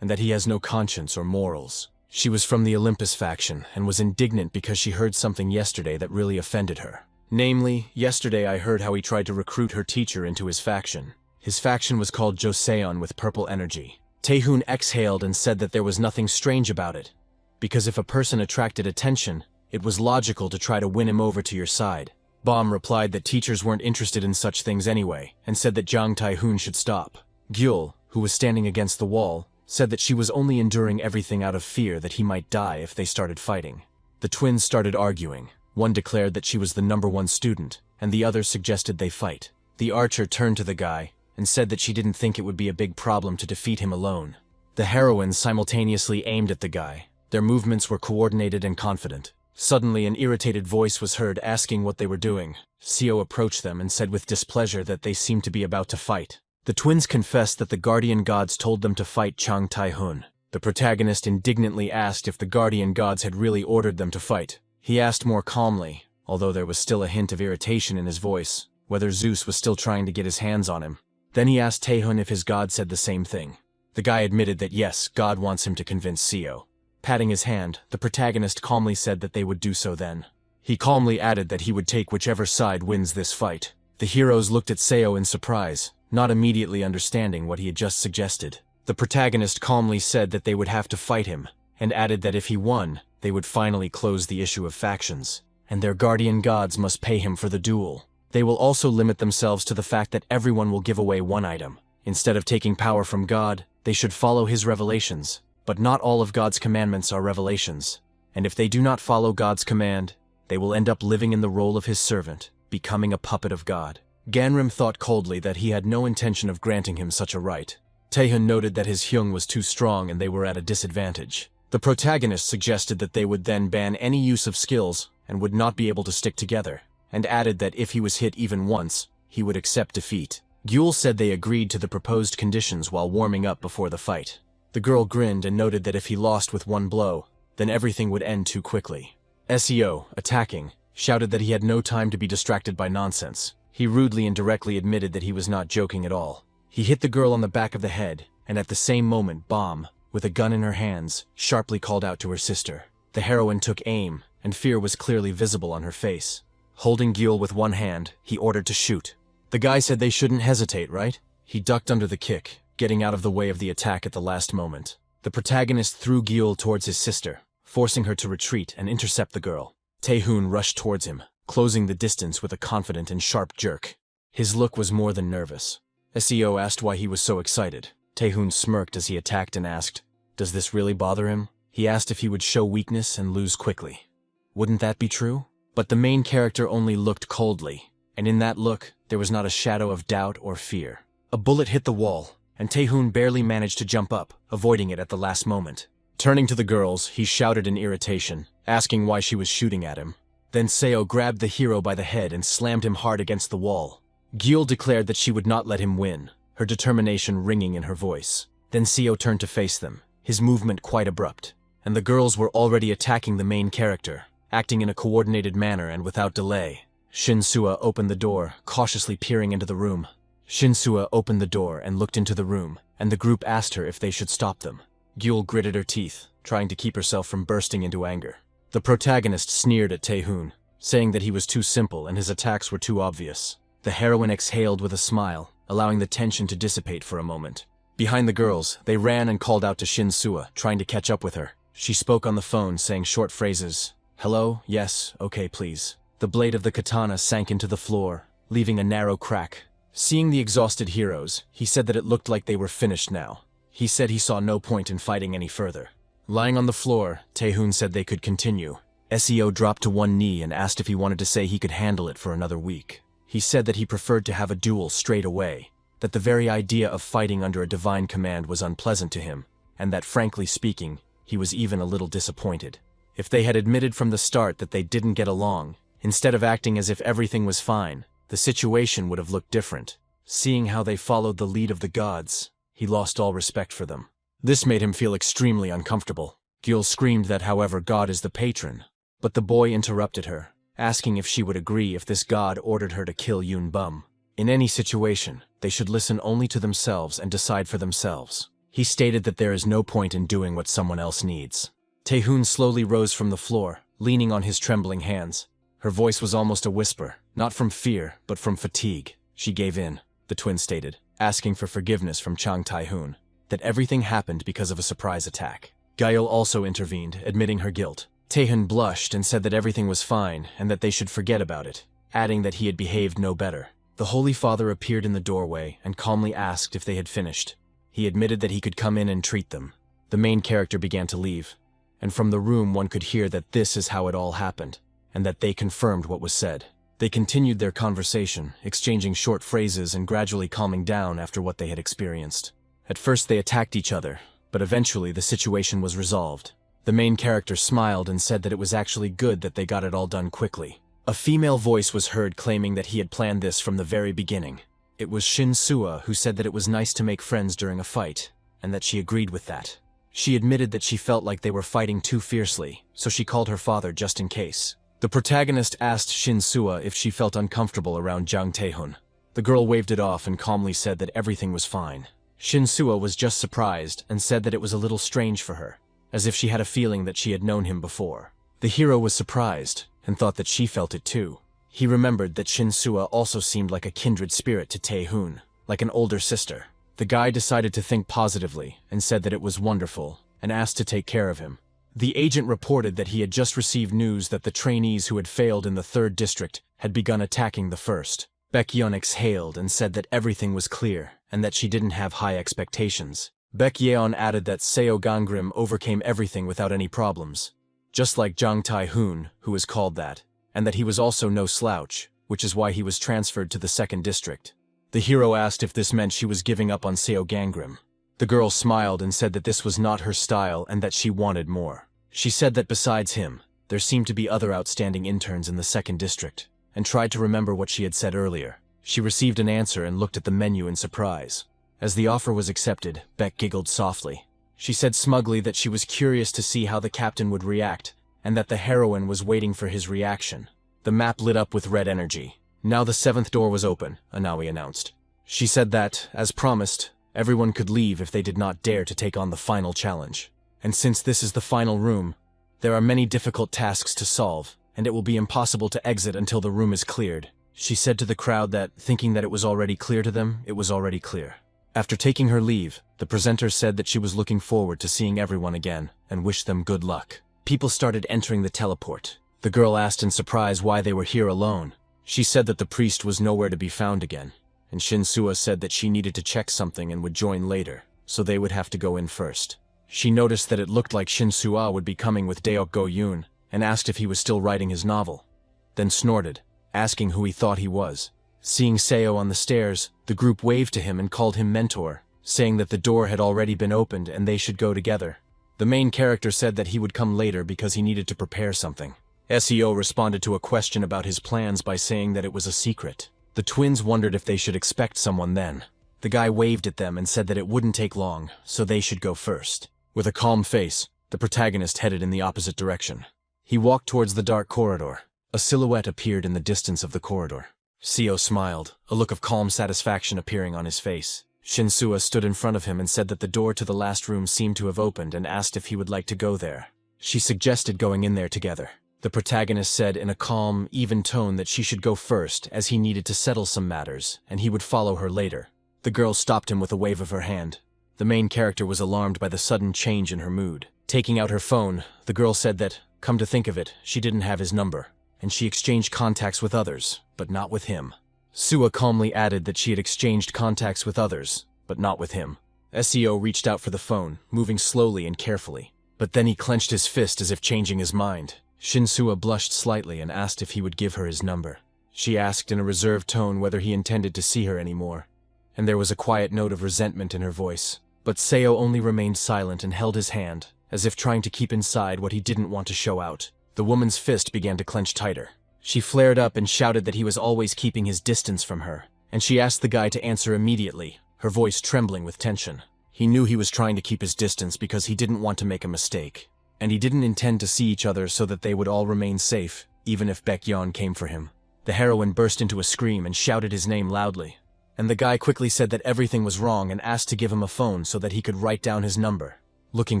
and that he has no conscience or morals. She was from the Olympus faction and was indignant because she heard something yesterday that really offended her. Namely, yesterday I heard how he tried to recruit her teacher into his faction. His faction was called Joseon with purple energy. Tae-hoon exhaled and said that there was nothing strange about it, because if a person attracted attention, it was logical to try to win him over to your side. Baum replied that teachers weren't interested in such things anyway, and said that Jang Tae-hoon should stop. Gyul, who was standing against the wall, said that she was only enduring everything out of fear that he might die if they started fighting. The twins started arguing. One declared that she was the #1 student, and the other suggested they fight. The archer turned to the guy, and said that she didn't think it would be a big problem to defeat him alone. The heroines simultaneously aimed at the guy. Their movements were coordinated and confident. Suddenly, an irritated voice was heard asking what they were doing. Seo approached them and said with displeasure that they seemed to be about to fight. The twins confessed that the guardian gods told them to fight Chang Tai-hun. The protagonist indignantly asked if the guardian gods had really ordered them to fight. He asked more calmly, although there was still a hint of irritation in his voice, whether Zeus was still trying to get his hands on him. Then he asked Tae-hun if his god said the same thing. The guy admitted that yes, God wants him to convince Seo. Patting his hand, the protagonist calmly said that they would do so then. He calmly added that he would take whichever side wins this fight. The heroes looked at Seo in surprise, not immediately understanding what he had just suggested. The protagonist calmly said that they would have to fight him, and added that if he won, they would finally close the issue of factions, and their guardian gods must pay him for the duel. They will also limit themselves to the fact that everyone will give away one item. Instead of taking power from God, they should follow his revelations. But not all of God's commandments are revelations, and if they do not follow God's command, they will end up living in the role of his servant, becoming a puppet of God. Ganrim thought coldly that he had no intention of granting him such a right. Tae-hun noted that his hyung was too strong and they were at a disadvantage. The protagonist suggested that they would then ban any use of skills and would not be able to stick together, and added that if he was hit even once, he would accept defeat. Gyul said they agreed to the proposed conditions while warming up before the fight. The girl grinned and noted that if he lost with one blow, then everything would end too quickly. Seo, attacking, shouted that he had no time to be distracted by nonsense. He rudely and directly admitted that he was not joking at all. He hit the girl on the back of the head, and at the same moment, Bomb, with a gun in her hands, sharply called out to her sister. The heroine took aim, and fear was clearly visible on her face. Holding Gyul with one hand, he ordered to shoot. The guy said they shouldn't hesitate, right? He ducked under the kick, getting out of the way of the attack at the last moment. The protagonist threw Gyul towards his sister, forcing her to retreat and intercept the girl. Tae-hun rushed towards him, closing the distance with a confident and sharp jerk. His look was more than nervous. Seo asked why he was so excited. Tae-hun smirked as he attacked and asked, "Does this really bother him?" He asked if he would show weakness and lose quickly. Wouldn't that be true? But the main character only looked coldly, and in that look, there was not a shadow of doubt or fear. A bullet hit the wall, and Tae-hun barely managed to jump up, avoiding it at the last moment. Turning to the girls, he shouted in irritation, asking why she was shooting at him. Then Seo grabbed the hero by the head and slammed him hard against the wall. Gyul declared that she would not let him win, her determination ringing in her voice. Then Seo turned to face them, his movement quite abrupt, and the girls were already attacking the main character, acting in a coordinated manner and without delay. Shin-sua opened the door, cautiously peering into the room. Shin-sua opened the door and looked into the room, and the group asked her if they should stop them. Gyul gritted her teeth, trying to keep herself from bursting into anger. The protagonist sneered at Tae-hun, saying that he was too simple and his attacks were too obvious. The heroine exhaled with a smile, allowing the tension to dissipate for a moment. Behind the girls, they ran and called out to Shin-sua, trying to catch up with her. She spoke on the phone, saying short phrases. "Hello, yes, okay, please." The blade of the katana sank into the floor, leaving a narrow crack. Seeing the exhausted heroes, he said that it looked like they were finished now. He said he saw no point in fighting any further. Lying on the floor, Tae-hun said they could continue. Seo dropped to one knee and asked if he wanted to say he could handle it for another week. He said that he preferred to have a duel straight away, that the very idea of fighting under a divine command was unpleasant to him, and that frankly speaking, he was even a little disappointed. If they had admitted from the start that they didn't get along, instead of acting as if everything was fine, the situation would have looked different. Seeing how they followed the lead of the gods, he lost all respect for them. This made him feel extremely uncomfortable. Gyul screamed that however God is the patron, but the boy interrupted her, asking if she would agree if this god ordered her to kill Yoon Bum. In any situation, they should listen only to themselves and decide for themselves. He stated that there is no point in doing what someone else needs. Tae-hun slowly rose from the floor, leaning on his trembling hands. Her voice was almost a whisper, not from fear, but from fatigue. She gave in, the twin stated, asking for forgiveness from Chang Tai-hun, that everything happened because of a surprise attack. Gyul also intervened, admitting her guilt. Tae-hun blushed and said that everything was fine and that they should forget about it, adding that he had behaved no better. The Holy Father appeared in the doorway and calmly asked if they had finished. He admitted that he could come in and treat them. The main character began to leave, and from the room one could hear that this is how it all happened, and that they confirmed what was said. They continued their conversation, exchanging short phrases and gradually calming down after what they had experienced. At first they attacked each other, but eventually the situation was resolved. The main character smiled and said that it was actually good that they got it all done quickly. A female voice was heard claiming that he had planned this from the very beginning. It was Shin-Sua who said that it was nice to make friends during a fight, and that she agreed with that. She admitted that she felt like they were fighting too fiercely, so she called her father just in case. The protagonist asked Shin-Sua if she felt uncomfortable around Jang Tae-hun. The girl waved it off and calmly said that everything was fine. Shin-Sua was just surprised and said that it was a little strange for her, as if she had a feeling that she had known him before. The hero was surprised and thought that she felt it too. He remembered that Shin-Sua also seemed like a kindred spirit to Tae-hun, like an older sister. The guy decided to think positively and said that it was wonderful and asked to take care of him. The agent reported that he had just received news that the trainees who had failed in the 3rd district had begun attacking the 1st. Baekyeon exhaled and said that everything was clear and that she didn't have high expectations. Baekyeon added that Seo Gangrim overcame everything without any problems, just like Jang Tae-hun, who was called that, and that he was also no slouch, which is why he was transferred to the 2nd district. The hero asked if this meant she was giving up on Seo Gangrim. The girl smiled and said that this was not her style and that she wanted more. She said that besides him, there seemed to be other outstanding interns in the 2nd district, and tried to remember what she had said earlier. She received an answer and looked at the menu in surprise. As the offer was accepted, Beck giggled softly. She said smugly that she was curious to see how the captain would react, and that the heroine was waiting for his reaction. The map lit up with red energy. Now the 7th door was open, Anawi announced. She said that, as promised, everyone could leave if they did not dare to take on the final challenge. And since this is the final room, there are many difficult tasks to solve, and it will be impossible to exit until the room is cleared. She said to the crowd that, thinking that it was already clear to them, it was already clear. After taking her leave, the presenter said that she was looking forward to seeing everyone again, and wished them good luck. People started entering the teleport. The girl asked in surprise why they were here alone. She said that the priest was nowhere to be found again, and Shin-Sua said that she needed to check something and would join later, so they would have to go in first. She noticed that it looked like Shin-Sua would be coming with Daok Go-yoon, and asked if he was still writing his novel, then snorted, asking who he thought he was. Seeing Seo on the stairs, the group waved to him and called him mentor, saying that the door had already been opened and they should go together. The main character said that he would come later because he needed to prepare something. Seo responded to a question about his plans by saying that it was a secret. The twins wondered if they should expect someone then. The guy waved at them and said that it wouldn't take long, so they should go first. With a calm face, the protagonist headed in the opposite direction. He walked towards the dark corridor. A silhouette appeared in the distance of the corridor. Seo smiled, a look of calm satisfaction appearing on his face. Shin-Sua stood in front of him and said that the door to the last room seemed to have opened and asked if he would like to go there. She suggested going in there together. The protagonist said in a calm, even tone that she should go first as he needed to settle some matters, and he would follow her later. The girl stopped him with a wave of her hand. The main character was alarmed by the sudden change in her mood. Taking out her phone, the girl said that, come to think of it, she didn't have his number, and she exchanged contacts with others, but not with him. Sua calmly added that she had exchanged contacts with others, but not with him. Seo reached out for the phone, moving slowly and carefully. But then he clenched his fist as if changing his mind. Shin-Sua blushed slightly and asked if he would give her his number. She asked in a reserved tone whether he intended to see her anymore, and there was a quiet note of resentment in her voice. But Seo only remained silent and held his hand, as if trying to keep inside what he didn't want to show out. The woman's fist began to clench tighter. She flared up and shouted that he was always keeping his distance from her, and she asked the guy to answer immediately, her voice trembling with tension. He knew he was trying to keep his distance because he didn't want to make a mistake, and he didn't intend to see each other so that they would all remain safe, even if Baekyeon came for him. The heroine burst into a scream and shouted his name loudly, and the guy quickly said that everything was wrong and asked to give him a phone so that he could write down his number. Looking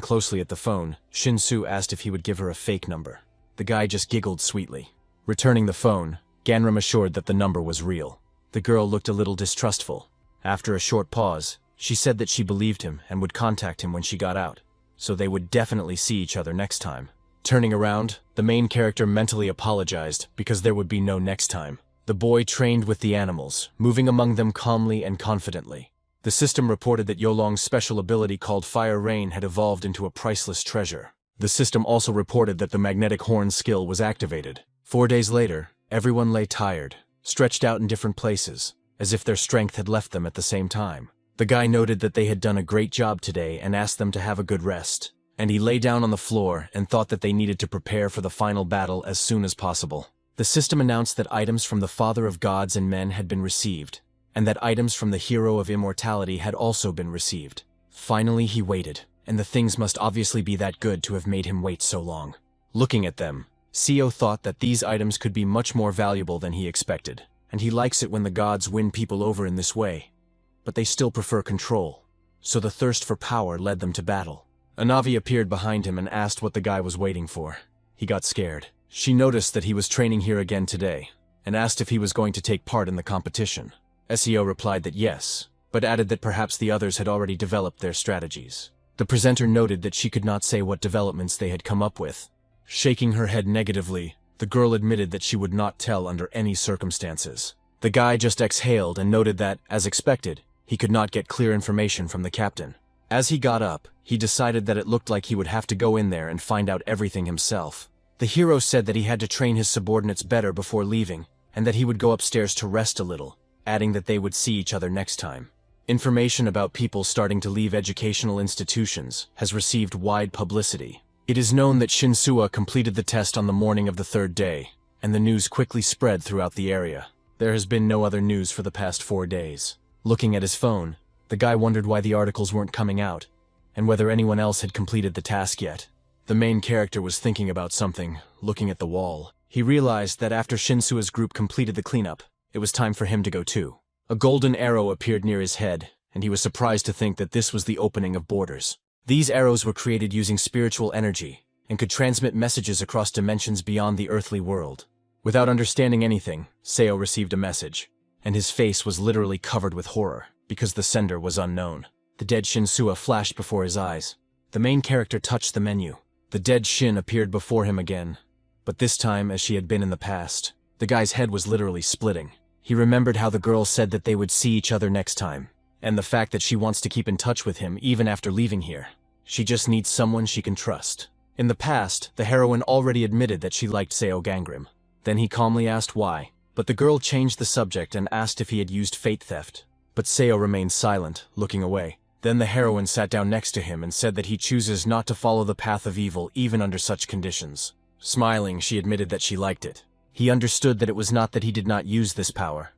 closely at the phone, Shin-Soo asked if he would give her a fake number. The guy just giggled sweetly. Returning the phone, Ganram assured that the number was real. The girl looked a little distrustful. After a short pause, she said that she believed him and would contact him when she got out, so they would definitely see each other next time. Turning around, the main character mentally apologized because there would be no next time. The boy trained with the animals, moving among them calmly and confidently. The system reported that Yolong's special ability called Fire Rain had evolved into a priceless treasure. The system also reported that the magnetic horn skill was activated. 4 days later, Everyone lay tired, stretched out in different places, as if their strength had left them at the same time. The guy noted that they had done a great job today and asked them to have a good rest, and he lay down on the floor and thought that they needed to prepare for the final battle as soon as possible. The system announced that items from the Father of Gods and Men had been received, and that items from the Hero of Immortality had also been received. Finally he waited, and the things must obviously be that good to have made him wait so long. Looking at them, Seo thought that these items could be much more valuable than he expected, and he likes it when the gods win people over in this way. But they still prefer control, so the thirst for power led them to battle. A Navi appeared behind him and asked what the guy was waiting for. He got scared. She noticed that he was training here again today, and asked if he was going to take part in the competition. Seo replied that yes, but added that perhaps the others had already developed their strategies. The presenter noted that she could not say what developments they had come up with. Shaking her head negatively, the girl admitted that she would not tell under any circumstances. The guy just exhaled and noted that, as expected, he could not get clear information from the captain. As he got up, he decided that it looked like he would have to go in there and find out everything himself. The hero said that he had to train his subordinates better before leaving, and that he would go upstairs to rest a little, adding that they would see each other next time. Information about people starting to leave educational institutions has received wide publicity. It is known that Shinsua completed the test on the morning of the third day, and the news quickly spread throughout the area. There has been no other news for the past 4 days. Looking at his phone, the guy wondered why the articles weren't coming out, and whether anyone else had completed the task yet. The main character was thinking about something, looking at the wall. He realized that after Shinsua's group completed the cleanup, it was time for him to go too. A golden arrow appeared near his head, and he was surprised to think that this was the opening of borders. These arrows were created using spiritual energy, and could transmit messages across dimensions beyond the earthly world. Without understanding anything, Seo received a message, and his face was literally covered with horror, because the sender was unknown. The dead Shinsua flashed before his eyes. The main character touched the menu. The dead Shin appeared before him again, but this time as she had been in the past. The guy's head was literally splitting. He remembered how the girl said that they would see each other next time, and the fact that she wants to keep in touch with him even after leaving here. She just needs someone she can trust. In the past, the heroine already admitted that she liked Seo Gangrim. Then he calmly asked why, but the girl changed the subject and asked if he had used fate theft. But Seo remained silent, looking away. Then the heroine sat down next to him and said that he chooses not to follow the path of evil even under such conditions. Smiling, she admitted that she liked it. He understood that it was not that he did not use this power,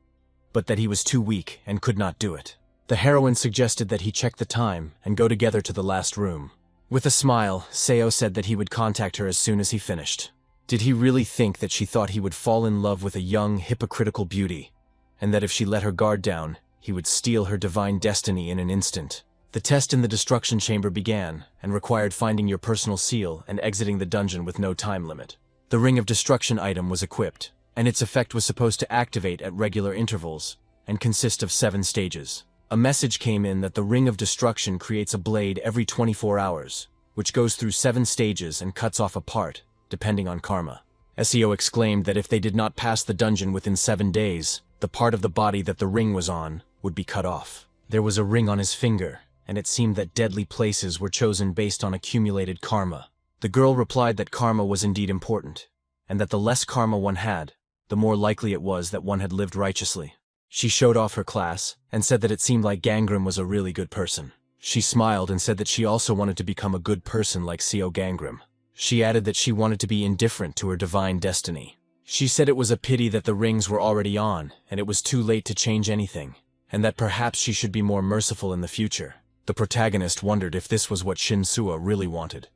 but that he was too weak and could not do it. The heroine suggested that he check the time and go together to the last room. With a smile, Seo said that he would contact her as soon as he finished. Did he really think that she thought he would fall in love with a young, hypocritical beauty, and that if she let her guard down, he would steal her divine destiny in an instant? The test in the destruction chamber began, and required finding your personal seal and exiting the dungeon with no time limit. The Ring of Destruction item was equipped, and its effect was supposed to activate at regular intervals, and consist of 7 stages. A message came in that the Ring of Destruction creates a blade every 24 hours, which goes through 7 stages and cuts off a part, depending on karma. Seo exclaimed that if they did not pass the dungeon within 7 days, the part of the body that the ring was on would be cut off. There was a ring on his finger, and it seemed that deadly places were chosen based on accumulated karma. The girl replied that karma was indeed important, and that the less karma one had, the more likely it was that one had lived righteously. She showed off her class, and said that it seemed like Gangrim was a really good person. She smiled and said that she also wanted to become a good person like Seo Gangrim. She added that she wanted to be indifferent to her divine destiny. She said it was a pity that the rings were already on, and it was too late to change anything, and that perhaps she should be more merciful in the future. The protagonist wondered if this was what Shinsua really wanted,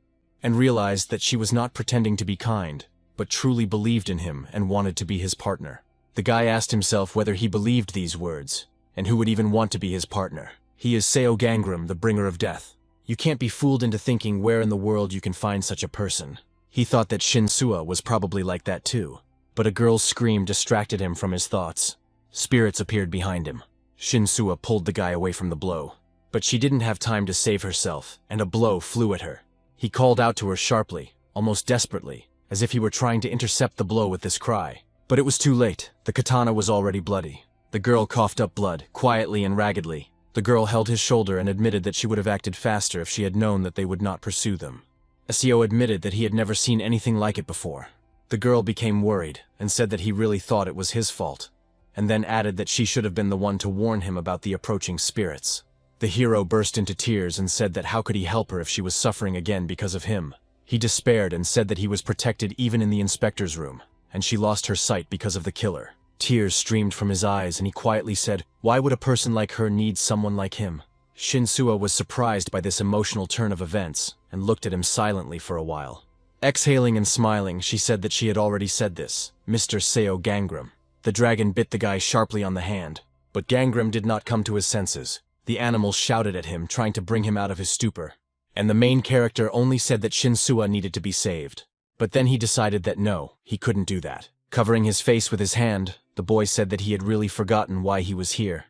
and realized that she was not pretending to be kind, but truly believed in him and wanted to be his partner. The guy asked himself whether he believed these words, and who would even want to be his partner. He is Seo Gangrim, the bringer of death. You can't be fooled into thinking where in the world you can find such a person. He thought that Shinsua was probably like that too, but a girl's scream distracted him from his thoughts. Spirits appeared behind him. Shinsua pulled the guy away from the blow, but she didn't have time to save herself, and a blow flew at her. He called out to her sharply, almost desperately, as if he were trying to intercept the blow with this cry. But it was too late. The katana was already bloody. The girl coughed up blood, quietly and raggedly. The girl held his shoulder and admitted that she would have acted faster if she had known that they would not pursue them. Seo admitted that he had never seen anything like it before. The girl became worried and said that he really thought it was his fault, and then added that she should have been the one to warn him about the approaching spirits. The hero burst into tears and said that how could he help her if she was suffering again because of him. He despaired and said that he was protected even in the inspector's room, and she lost her sight because of the killer. Tears streamed from his eyes and he quietly said, "Why would a person like her need someone like him?" Shinsuo was surprised by this emotional turn of events and looked at him silently for a while. Exhaling and smiling, she said that she had already said this, Mr. Seo Gangram. The dragon bit the guy sharply on the hand, but Gangram did not come to his senses. The animal shouted at him, trying to bring him out of his stupor, and the main character only said that Shinsuo needed to be saved. But then he decided that no, he couldn't do that. Covering his face with his hand, the boy said that he had really forgotten why he was here,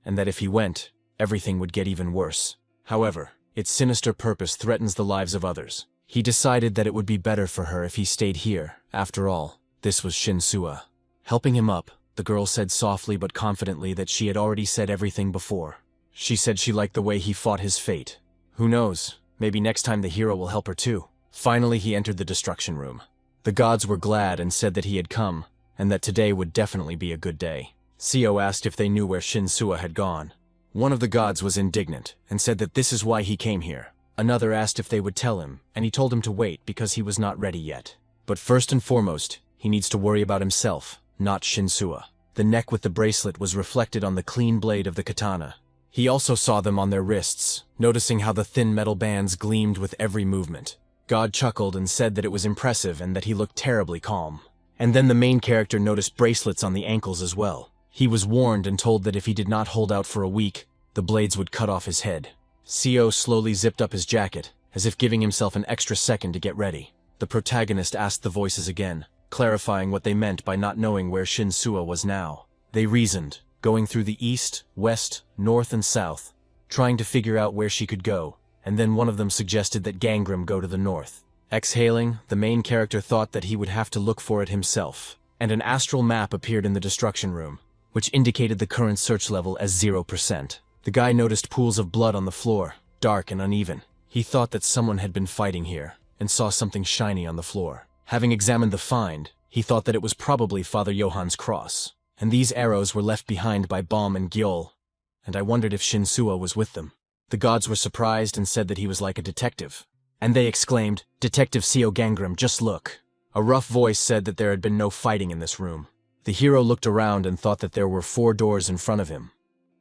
and that if he went, everything would get even worse. However, its sinister purpose threatens the lives of others. He decided that it would be better for her if he stayed here. After all, this was Shinsuo. Helping him up, the girl said softly but confidently that she had already said everything before. She said she liked the way he fought his fate. Who knows, maybe next time the hero will help her too. Finally, he entered the destruction room. The gods were glad and said that he had come, and that today would definitely be a good day. Seo asked if they knew where Shinsuo had gone. One of the gods was indignant and said that this is why he came here. Another asked if they would tell him, and he told him to wait because he was not ready yet. But first and foremost, he needs to worry about himself, not Shinsuo. The neck with the bracelet was reflected on the clean blade of the katana. He also saw them on their wrists, noticing how the thin metal bands gleamed with every movement. God chuckled and said that it was impressive and that he looked terribly calm. And then the main character noticed bracelets on the ankles as well. He was warned and told that if he did not hold out for a week, the blades would cut off his head. Seo slowly zipped up his jacket, as if giving himself an extra second to get ready. The protagonist asked the voices again, clarifying what they meant by not knowing where Shinsuo was now. They reasoned, going through the east, west, north, and south, trying to figure out where she could go, and then one of them suggested that Gangram go to the north. Exhaling, the main character thought that he would have to look for it himself, and an astral map appeared in the destruction room, which indicated the current search level as 0%. The guy noticed pools of blood on the floor, dark and uneven. He thought that someone had been fighting here, and saw something shiny on the floor. Having examined the find, he thought that it was probably Father Johan's cross. And these arrows were left behind by Baum and Gyol, and I wondered if Shinsuo was with them. The gods were surprised and said that he was like a detective. And they exclaimed, "Detective Seo Gangram, just look." A rough voice said that there had been no fighting in this room. The hero looked around and thought that there were 4 doors in front of him,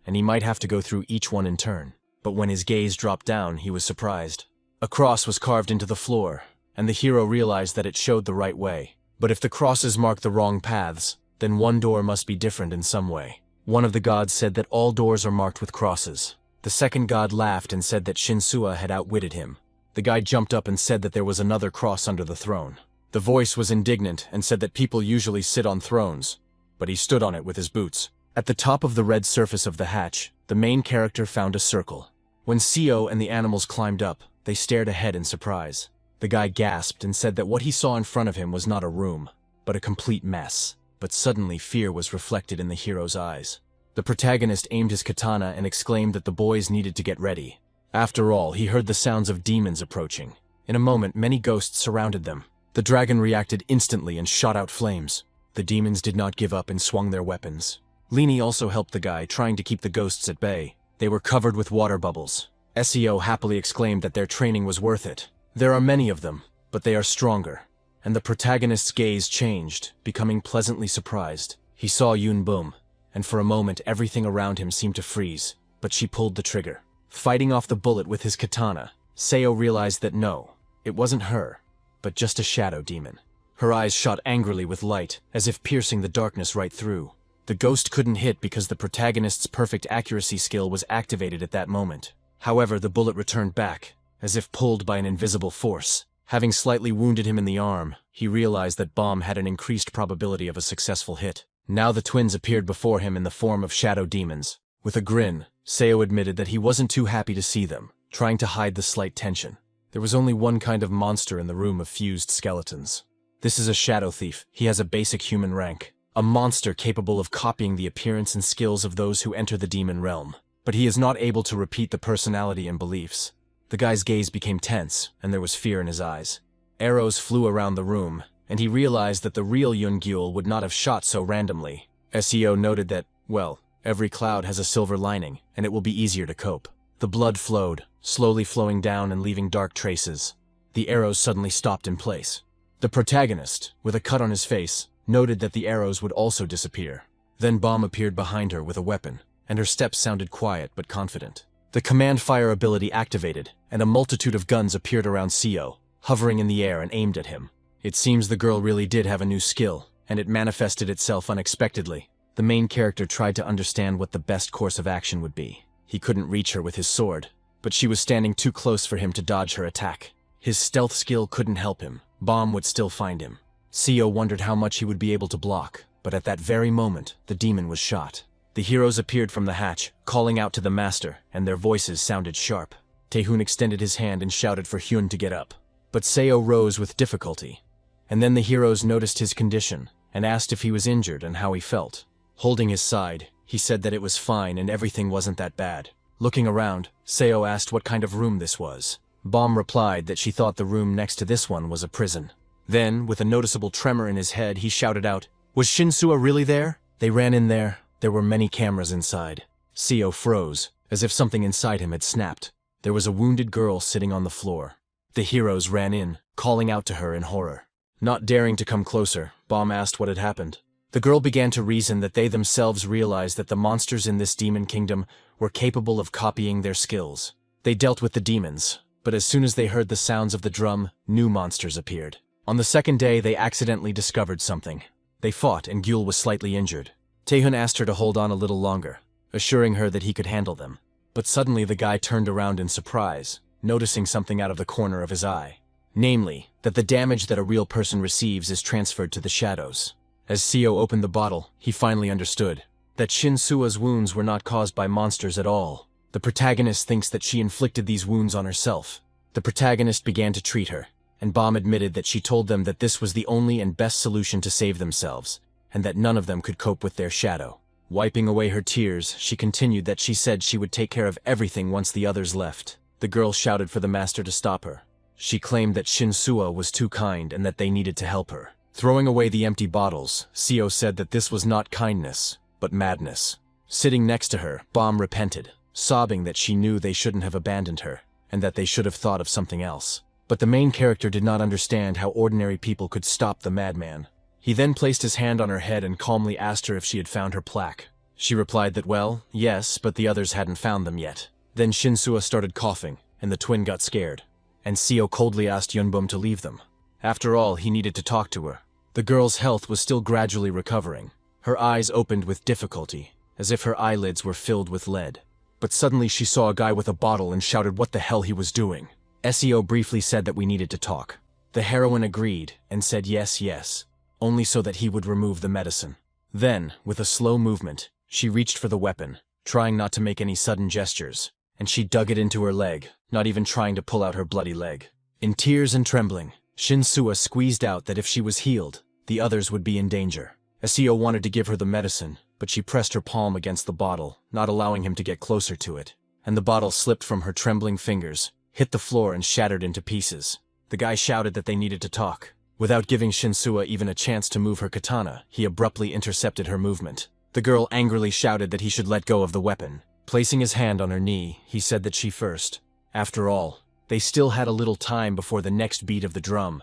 and he might have to go through each one in turn. But when his gaze dropped down, he was surprised. A cross was carved into the floor, and the hero realized that it showed the right way. But if the crosses marked the wrong paths, then one door must be different in some way. One of the gods said that all doors are marked with crosses. The second god laughed and said that Shinsuo had outwitted him. The guy jumped up and said that there was another cross under the throne. The voice was indignant and said that people usually sit on thrones, but he stood on it with his boots. At the top of the red surface of the hatch, the main character found a circle. When Seo and the animals climbed up, they stared ahead in surprise. The guy gasped and said that what he saw in front of him was not a room, but a complete mess. But suddenly fear was reflected in the hero's eyes. The protagonist aimed his katana and exclaimed that the boys needed to get ready. After all, he heard the sounds of demons approaching. In a moment, many ghosts surrounded them. The dragon reacted instantly and shot out flames. The demons did not give up and swung their weapons. Lini also helped the guy, trying to keep the ghosts at bay. They were covered with water bubbles. Seo happily exclaimed that their training was worth it. There are many of them, but they are stronger. And the protagonist's gaze changed, becoming pleasantly surprised. He saw Yun Bum, and for a moment everything around him seemed to freeze, but she pulled the trigger. Fighting off the bullet with his katana, Seo realized that no, it wasn't her, but just a shadow demon. Her eyes shot angrily with light, as if piercing the darkness right through. The ghost couldn't hit because the protagonist's perfect accuracy skill was activated at that moment. However, the bullet returned back, as if pulled by an invisible force. Having slightly wounded him in the arm, he realized that Baum had an increased probability of a successful hit. Now the twins appeared before him in the form of shadow demons. With a grin, Seo admitted that he wasn't too happy to see them, trying to hide the slight tension. There was only one kind of monster in the room of fused skeletons. This is a shadow thief. He has a basic human rank. A monster capable of copying the appearance and skills of those who enter the demon realm. But he is not able to repeat the personality and beliefs. The guy's gaze became tense, and there was fear in his eyes. Arrows flew around the room, and he realized that the real Yun-gyul would not have shot so randomly. SEO noted that, well, every cloud has a silver lining, and it will be easier to cope. The blood flowed, slowly flowing down and leaving dark traces. The arrows suddenly stopped in place. The protagonist, with a cut on his face, noted that the arrows would also disappear. Then Bomb appeared behind her with a weapon, and her steps sounded quiet but confident. The command fire ability activated, and a multitude of guns appeared around Seo, hovering in the air and aimed at him. It seems the girl really did have a new skill, and it manifested itself unexpectedly. The main character tried to understand what the best course of action would be. He couldn't reach her with his sword, but she was standing too close for him to dodge her attack. His stealth skill couldn't help him. Bomb would still find him. Seo wondered how much he would be able to block, but at that very moment, the demon was shot. The heroes appeared from the hatch, calling out to the master, and their voices sounded sharp. Taehoon extended his hand and shouted for Hyun to get up. But Seo rose with difficulty. And then the heroes noticed his condition, and asked if he was injured and how he felt. Holding his side, he said that it was fine and everything wasn't that bad. Looking around, Seo asked what kind of room this was. Bomb replied that she thought the room next to this one was a prison. Then, with a noticeable tremor in his head, he shouted out, "Was Shinsuo really there?" They ran in there. There were many cameras inside. Seo froze, as if something inside him had snapped. There was a wounded girl sitting on the floor. The heroes ran in, calling out to her in horror. Not daring to come closer, Bomb asked what had happened. The girl began to reason that they themselves realized that the monsters in this demon kingdom were capable of copying their skills. They dealt with the demons, but as soon as they heard the sounds of the drum, new monsters appeared. On the second day, they accidentally discovered something. They fought, and Gyul was slightly injured. Taehoon asked her to hold on a little longer, assuring her that he could handle them. But suddenly the guy turned around in surprise, noticing something out of the corner of his eye. Namely, that the damage that a real person receives is transferred to the shadows. As Seo opened the bottle, he finally understood that Shinsua's wounds were not caused by monsters at all. The protagonist thinks that she inflicted these wounds on herself. The protagonist began to treat her, and Bomb admitted that she told them that this was the only and best solution to save themselves, and that none of them could cope with their shadow. Wiping away her tears, she continued that she said she would take care of everything once the others left. The girl shouted for the master to stop her. She claimed that Shinsuo was too kind and that they needed to help her. Throwing away the empty bottles, Seo said that this was not kindness, but madness. Sitting next to her, Bomb repented, sobbing that she knew they shouldn't have abandoned her, and that they should have thought of something else. But the main character did not understand how ordinary people could stop the madman. He then placed his hand on her head and calmly asked her if she had found her plaque. She replied that, well, yes, but the others hadn't found them yet. Then Shinsuo started coughing, and the twin got scared, and Seo coldly asked Yunbum to leave them. After all, he needed to talk to her. The girl's health was still gradually recovering. Her eyes opened with difficulty, as if her eyelids were filled with lead. But suddenly she saw a guy with a bottle and shouted what the hell he was doing. Seo briefly said that we needed to talk. The heroine agreed and said yes, only so that he would remove the medicine. Then, with a slow movement, she reached for the weapon, trying not to make any sudden gestures, and she dug it into her leg, not even trying to pull out her bloody leg. In tears and trembling, Shinsuo squeezed out that if she was healed, the others would be in danger. Seo wanted to give her the medicine, but she pressed her palm against the bottle, not allowing him to get closer to it, and the bottle slipped from her trembling fingers, hit the floor and shattered into pieces. The guy shouted that they needed to talk. Without giving Shinsuo even a chance to move her katana, he abruptly intercepted her movement. The girl angrily shouted that he should let go of the weapon. Placing his hand on her knee, he said that she first. After all, they still had a little time before the next beat of the drum,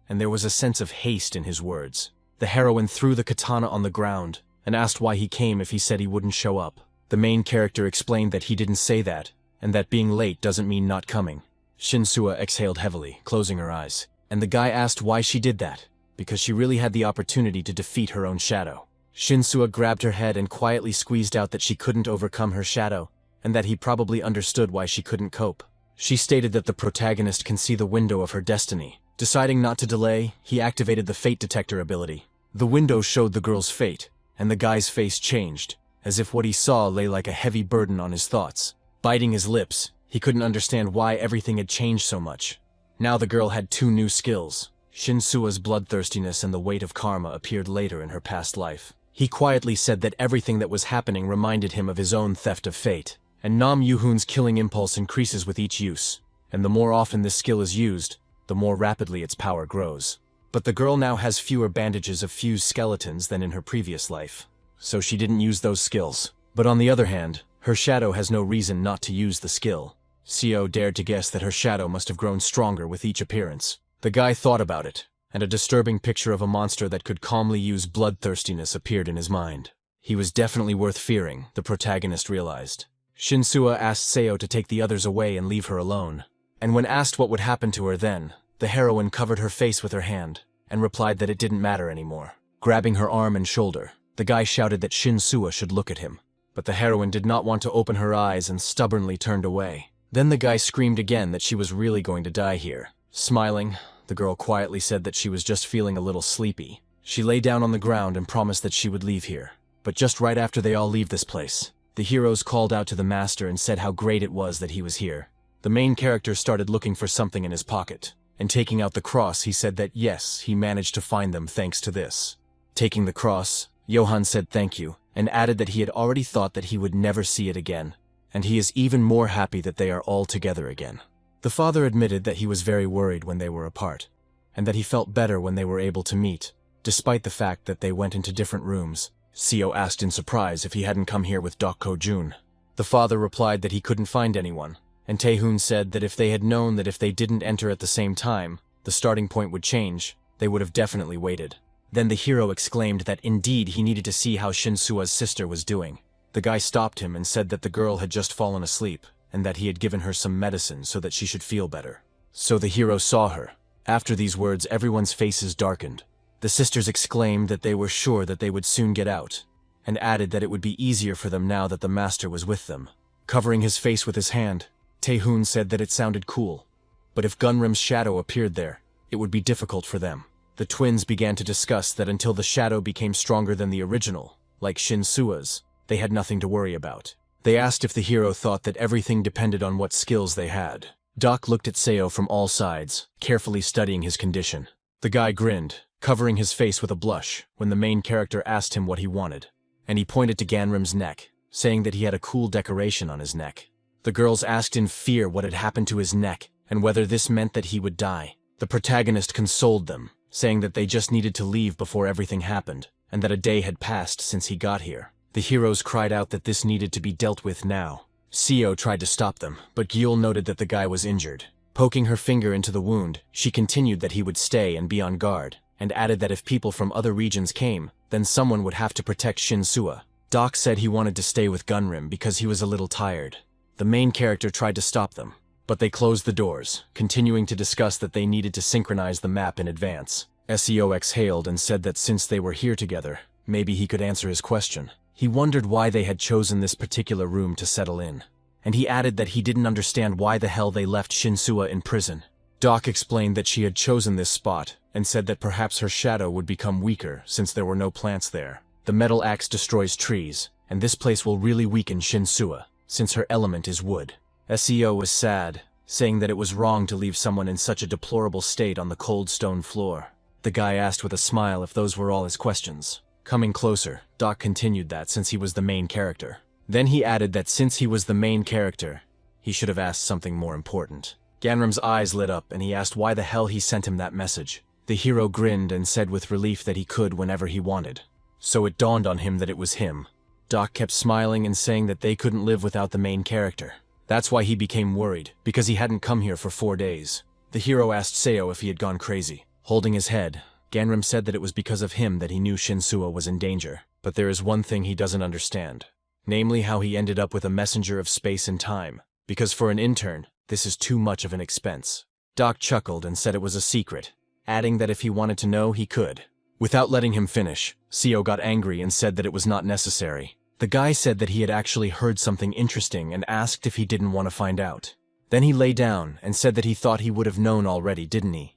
and there was a sense of haste in his words. The heroine threw the katana on the ground and asked why he came if he said he wouldn't show up. The main character explained that he didn't say that, and that being late doesn't mean not coming. Shinsuo exhaled heavily, closing her eyes, and the guy asked why she did that, because she really had the opportunity to defeat her own shadow. Shinsuo grabbed her head and quietly squeezed out that she couldn't overcome her shadow, and that he probably understood why she couldn't cope. She stated that the protagonist can see the window of her destiny. Deciding not to delay, he activated the fate detector ability. The window showed the girl's fate, and the guy's face changed, as if what he saw lay like a heavy burden on his thoughts. Biting his lips, he couldn't understand why everything had changed so much. Now the girl had two new skills. Shinsuo's bloodthirstiness and the weight of karma appeared later in her past life. He quietly said that everything that was happening reminded him of his own theft of fate. And Nam Yuhun's killing impulse increases with each use, and the more often this skill is used, the more rapidly its power grows. But the girl now has fewer bandages of fused skeletons than in her previous life, so she didn't use those skills. But on the other hand, her shadow has no reason not to use the skill. Seo dared to guess that her shadow must have grown stronger with each appearance. The guy thought about it, and a disturbing picture of a monster that could calmly use bloodthirstiness appeared in his mind. He was definitely worth fearing, the protagonist realized. Shinsuo asked Seo to take the others away and leave her alone. And when asked what would happen to her then, the heroine covered her face with her hand, and replied that it didn't matter anymore. Grabbing her arm and shoulder, the guy shouted that Shinsuo should look at him. But the heroine did not want to open her eyes and stubbornly turned away. Then the guy screamed again that she was really going to die here. Smiling, the girl quietly said that she was just feeling a little sleepy. She lay down on the ground and promised that she would leave here. But just right after they all leave this place, the heroes called out to the master and said how great it was that he was here. The main character started looking for something in his pocket, and taking out the cross he said that yes, he managed to find them thanks to this. Taking the cross, Johan said thank you, and added that he had already thought that he would never see it again, and he is even more happy that they are all together again. The father admitted that he was very worried when they were apart, and that he felt better when they were able to meet, despite the fact that they went into different rooms. Seo asked in surprise if he hadn't come here with Doko Jun. The father replied that he couldn't find anyone, and Taehoon said that if they had known that if they didn't enter at the same time, the starting point would change, they would have definitely waited. Then the hero exclaimed that indeed he needed to see how Shinsuo's sister was doing. The guy stopped him and said that the girl had just fallen asleep, and that he had given her some medicine so that she should feel better. So the hero saw her. After these words, everyone's faces darkened. The sisters exclaimed that they were sure that they would soon get out, and added that it would be easier for them now that the master was with them. Covering his face with his hand, Taehoon said that it sounded cool, but if Gunrim's shadow appeared there, it would be difficult for them. The twins began to discuss that until the shadow became stronger than the original, like Shinsuo's, they had nothing to worry about. They asked if the hero thought that everything depended on what skills they had. Doc looked at Seo from all sides, carefully studying his condition. The guy grinned, covering his face with a blush, when the main character asked him what he wanted, and he pointed to Ganrim's neck, saying that he had a cool decoration on his neck. The girls asked in fear what had happened to his neck, and whether this meant that he would die. The protagonist consoled them, saying that they just needed to leave before everything happened, and that a day had passed since he got here. The heroes cried out that this needed to be dealt with now. Seo tried to stop them, but Gyul noted that the guy was injured. Poking her finger into the wound, she continued that he would stay and be on guard, and added that if people from other regions came, then someone would have to protect Shinsuo. Doc said he wanted to stay with Gunrim because he was a little tired. The main character tried to stop them, but they closed the doors, continuing to discuss that they needed to synchronize the map in advance. Seo exhaled and said that since they were here together, maybe he could answer his question. He wondered why they had chosen this particular room to settle in, and he added that he didn't understand why the hell they left Shinsuo in prison. Doc explained that she had chosen this spot, and said that perhaps her shadow would become weaker since there were no plants there. The metal axe destroys trees, and this place will really weaken Shinsuo, since her element is wood. Seo was sad, saying that it was wrong to leave someone in such a deplorable state on the cold stone floor. The guy asked with a smile if those were all his questions. Coming closer, Doc continued that since he was the main character. Then he added that since he was the main character, he should have asked something more important. Ganrim's eyes lit up and he asked why the hell he sent him that message. The hero grinned and said with relief that he could whenever he wanted. So it dawned on him that it was him. Doc kept smiling and saying that they couldn't live without the main character. That's why he became worried, because he hadn't come here for 4 days. The hero asked Seo if he had gone crazy. Holding his head, Ganrim said that it was because of him that he knew Shinsuo was in danger. But there is one thing he doesn't understand. Namely how he ended up with a messenger of space and time. Because for an intern, this is too much of an expense. Doc chuckled and said it was a secret, adding that if he wanted to know, he could. Without letting him finish, Seo got angry and said that it was not necessary. The guy said that he had actually heard something interesting and asked if he didn't want to find out. Then he lay down and said that he thought he would have known already, didn't he?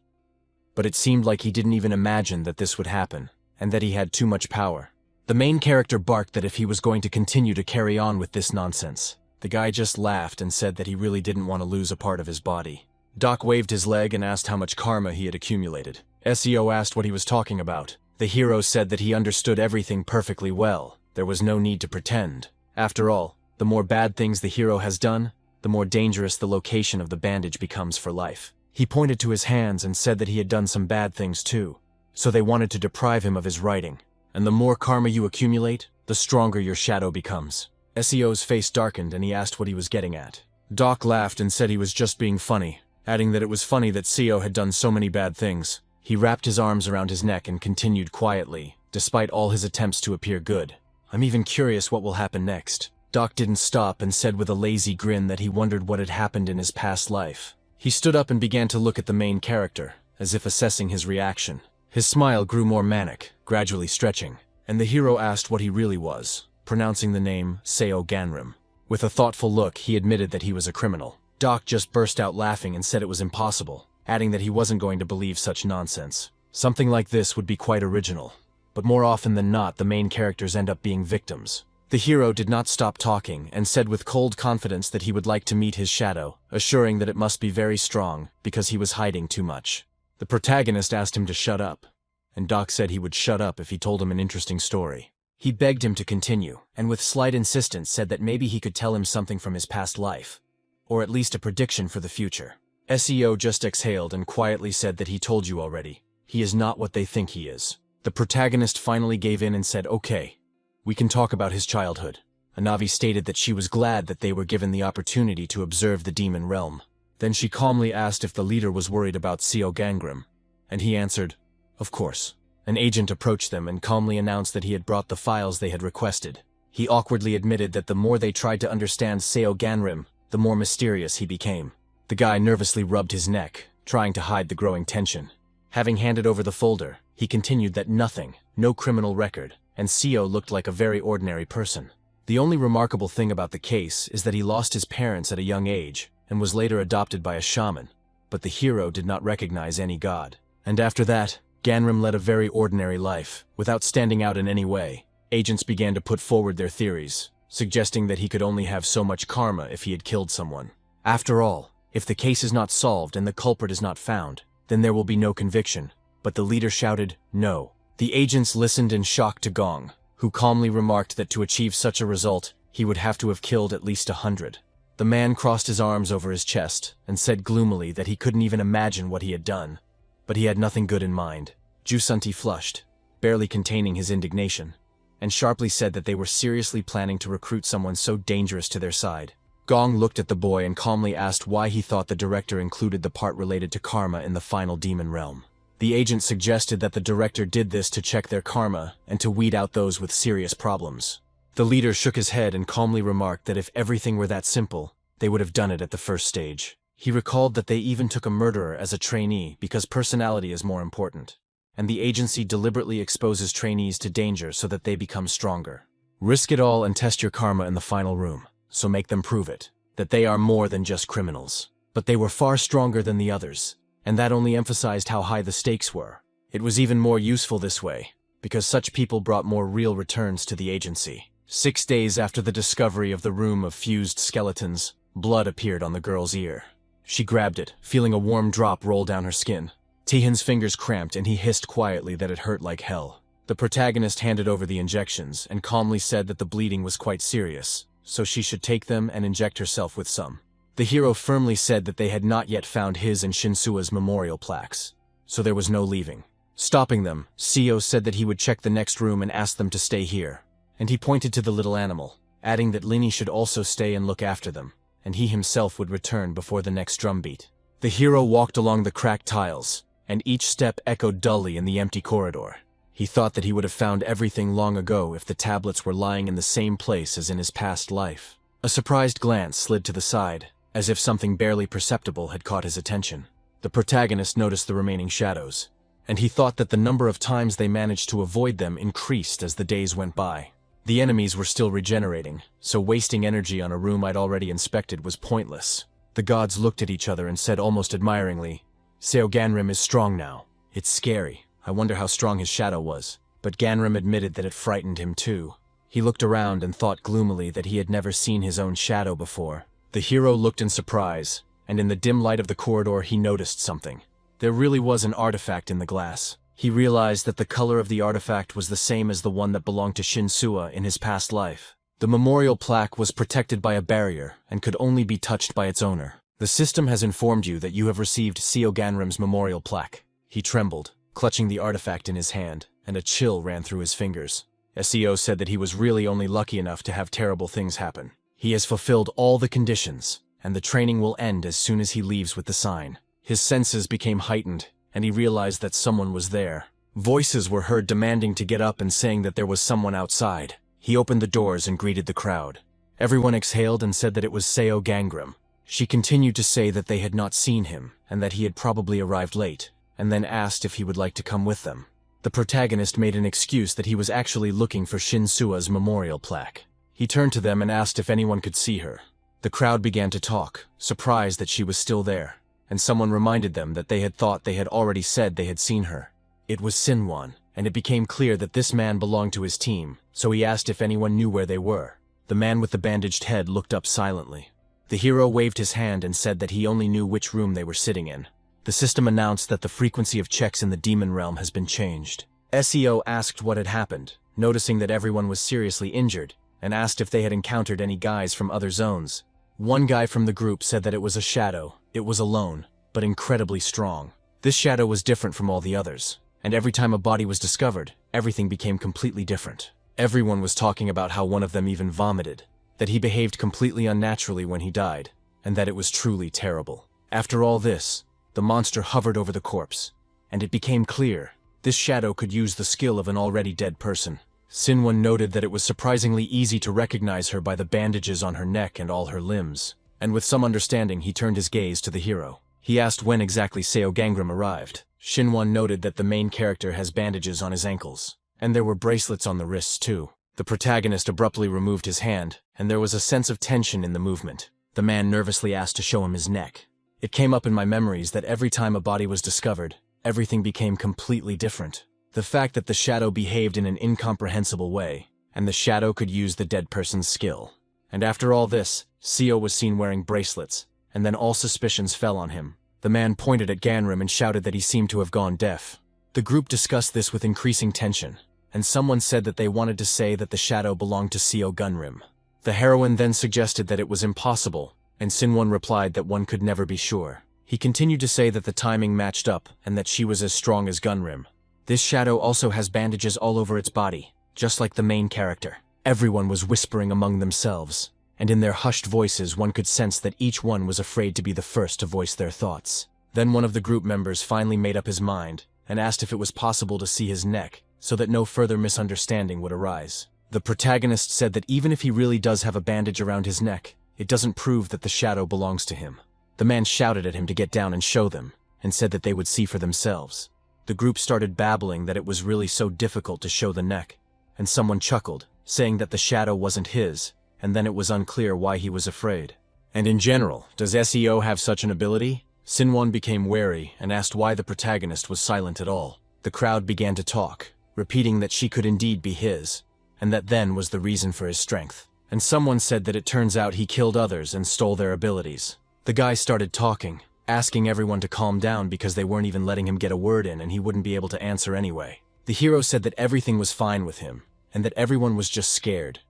But it seemed like he didn't even imagine that this would happen, and that he had too much power. The main character barked that if he was going to continue to carry on with this nonsense. The guy just laughed and said that he really didn't want to lose a part of his body. Doc waved his leg and asked how much karma he had accumulated. Seo asked what he was talking about. The hero said that he understood everything perfectly well. There was no need to pretend. After all, the more bad things the hero has done, the more dangerous the location of the bandage becomes for life. He pointed to his hands and said that he had done some bad things too. so they wanted to deprive him of his writing. And the more karma you accumulate, the stronger your shadow becomes. SEO's face darkened and he asked what he was getting at. Doc laughed and said he was just being funny, adding that it was funny that CEO had done so many bad things. He wrapped his arms around his neck and continued quietly, despite all his attempts to appear good. I'm even curious what will happen next. Doc didn't stop and said with a lazy grin that he wondered what had happened in his past life. He stood up and began to look at the main character, as if assessing his reaction. His smile grew more manic, gradually stretching, and the hero asked what he really was, pronouncing the name Seo Ganrim. With a thoughtful look, he admitted that he was a criminal. Doc just burst out laughing and said it was impossible, adding that he wasn't going to believe such nonsense. Something like this would be quite original, but more often than not, the main characters end up being victims. The hero did not stop talking and said with cold confidence that he would like to meet his shadow, assuring that it must be very strong because he was hiding too much. The protagonist asked him to shut up, and Doc said he would shut up if he told him an interesting story. He begged him to continue, and with slight insistence said that maybe he could tell him something from his past life, or at least a prediction for the future. SEO just exhaled and quietly said that he told you already. He is not what they think he is. The protagonist finally gave in and said, okay, we can talk about his childhood. Anavi stated that she was glad that they were given the opportunity to observe the demon realm. Then she calmly asked if the leader was worried about Seo Gangrim, and he answered, of course. An agent approached them and calmly announced that he had brought the files they had requested. He awkwardly admitted that the more they tried to understand Seo Ganrim, the more mysterious he became. The guy nervously rubbed his neck, trying to hide the growing tension. Having handed over the folder, he continued that nothing, no criminal record, and Seo looked like a very ordinary person. The only remarkable thing about the case is that he lost his parents at a young age and was later adopted by a shaman, but the hero did not recognize any god. And after that, Ganrim led a very ordinary life, without standing out in any way. Agents began to put forward their theories, suggesting that he could only have so much karma if he had killed someone. After all, if the case is not solved and the culprit is not found, then there will be no conviction. But the leader shouted, no. The agents listened in shock to Gong, who calmly remarked that to achieve such a result, he would have to have killed at least 100. The man crossed his arms over his chest and said gloomily that he couldn't even imagine what he had done. But he had nothing good in mind. Jusunti flushed, barely containing his indignation, and sharply said that they were seriously planning to recruit someone so dangerous to their side. Gong looked at the boy and calmly asked why he thought the director included the part related to karma in the final demon realm. The agent suggested that the director did this to check their karma and to weed out those with serious problems. The leader shook his head and calmly remarked that if everything were that simple, they would have done it at the first stage. He recalled that they even took a murderer as a trainee because personality is more important, and the agency deliberately exposes trainees to danger so that they become stronger. Risk it all and test your karma in the final room, so make them prove it, that they are more than just criminals. But they were far stronger than the others, and that only emphasized how high the stakes were. It was even more useful this way, because such people brought more real returns to the agency. 6 days after the discovery of the room of fused skeletons, blood appeared on the girl's ear. She grabbed it, feeling a warm drop roll down her skin. Tihan's fingers cramped and he hissed quietly that it hurt like hell. The protagonist handed over the injections and calmly said that the bleeding was quite serious, so she should take them and inject herself with some. The hero firmly said that they had not yet found his and Shinsua's memorial plaques, so there was no leaving. Stopping them, Seo said that he would check the next room and ask them to stay here, and he pointed to the little animal, adding that Lini should also stay and look after them, and he himself would return before the next drumbeat. The hero walked along the cracked tiles, and each step echoed dully in the empty corridor. He thought that he would have found everything long ago if the tablets were lying in the same place as in his past life. A surprised glance slid to the side, as if something barely perceptible had caught his attention. The protagonist noticed the remaining shadows, and he thought that the number of times they managed to avoid them increased as the days went by. The enemies were still regenerating, so wasting energy on a room I'd already inspected was pointless. The gods looked at each other and said almost admiringly, Seo Ganrim is strong now. It's scary. I wonder how strong his shadow was. But Ganrim admitted that it frightened him too. He looked around and thought gloomily that he had never seen his own shadow before. The hero looked in surprise, and in the dim light of the corridor he noticed something. There really was an artifact in the glass. He realized that the color of the artifact was the same as the one that belonged to Shinsua in his past life. The memorial plaque was protected by a barrier and could only be touched by its owner. The system has informed you that you have received Seo Ganrim's memorial plaque. He trembled, clutching the artifact in his hand, and a chill ran through his fingers. SEO said that he was really only lucky enough to have terrible things happen. He has fulfilled all the conditions, and the training will end as soon as he leaves with the sign. His senses became heightened, and he realized that someone was there. Voices were heard demanding to get up and saying that there was someone outside. He opened the doors and greeted the crowd. Everyone exhaled and said that it was Seo Gangram. She continued to say that they had not seen him, and that he had probably arrived late, and then asked if he would like to come with them. The protagonist made an excuse that he was actually looking for Shin Sua's memorial plaque. He turned to them and asked if anyone could see her. The crowd began to talk, surprised that she was still there, and someone reminded them that they had thought they had already said they had seen her. It was Sinwon, and it became clear that this man belonged to his team, so he asked if anyone knew where they were. The man with the bandaged head looked up silently. The hero waved his hand and said that he only knew which room they were sitting in. The system announced that the frequency of checks in the demon realm has been changed. SEO asked what had happened, noticing that everyone was seriously injured, and asked if they had encountered any guys from other zones. One guy from the group said that it was a shadow. It was alone, but incredibly strong. This shadow was different from all the others, and every time a body was discovered, everything became completely different. Everyone was talking about how one of them even vomited, that he behaved completely unnaturally when he died, and that it was truly terrible. After all this, the monster hovered over the corpse, and it became clear this shadow could use the skill of an already dead person. Sinwon noted that it was surprisingly easy to recognize her by the bandages on her neck and all her limbs, and with some understanding he turned his gaze to the hero. He asked when exactly Seo Gangram arrived. Sinwon noted that the main character has bandages on his ankles, and there were bracelets on the wrists too. The protagonist abruptly removed his hand, and there was a sense of tension in the movement. The man nervously asked to show him his neck. It came up in my memories that every time a body was discovered, everything became completely different. The fact that the shadow behaved in an incomprehensible way, and the shadow could use the dead person's skill. And after all this, Seo was seen wearing bracelets, and then all suspicions fell on him. The man pointed at Ganram and shouted that he seemed to have gone deaf. The group discussed this with increasing tension, and someone said that they wanted to say that the shadow belonged to Seo Ganram. The heroine then suggested that it was impossible, and Sinwon replied that one could never be sure. He continued to say that the timing matched up and that she was as strong as Ganram. This shadow also has bandages all over its body, just like the main character. Everyone was whispering among themselves, and in their hushed voices one could sense that each one was afraid to be the first to voice their thoughts. Then one of the group members finally made up his mind and asked if it was possible to see his neck so that no further misunderstanding would arise. The protagonist said that even if he really does have a bandage around his neck, it doesn't prove that the shadow belongs to him. The man shouted at him to get down and show them, and said that they would see for themselves. The group started babbling that it was really so difficult to show the neck, and someone chuckled, saying that the shadow wasn't his, and then it was unclear why he was afraid. And in general, does SEO have such an ability? Sinwon became wary and asked why the protagonist was silent at all. The crowd began to talk, repeating that she could indeed be his, and that then was the reason for his strength. And someone said that it turns out he killed others and stole their abilities. The guy started talking, asking everyone to calm down because they weren't even letting him get a word in and he wouldn't be able to answer anyway. The hero said that everything was fine with him, and that everyone was just scared.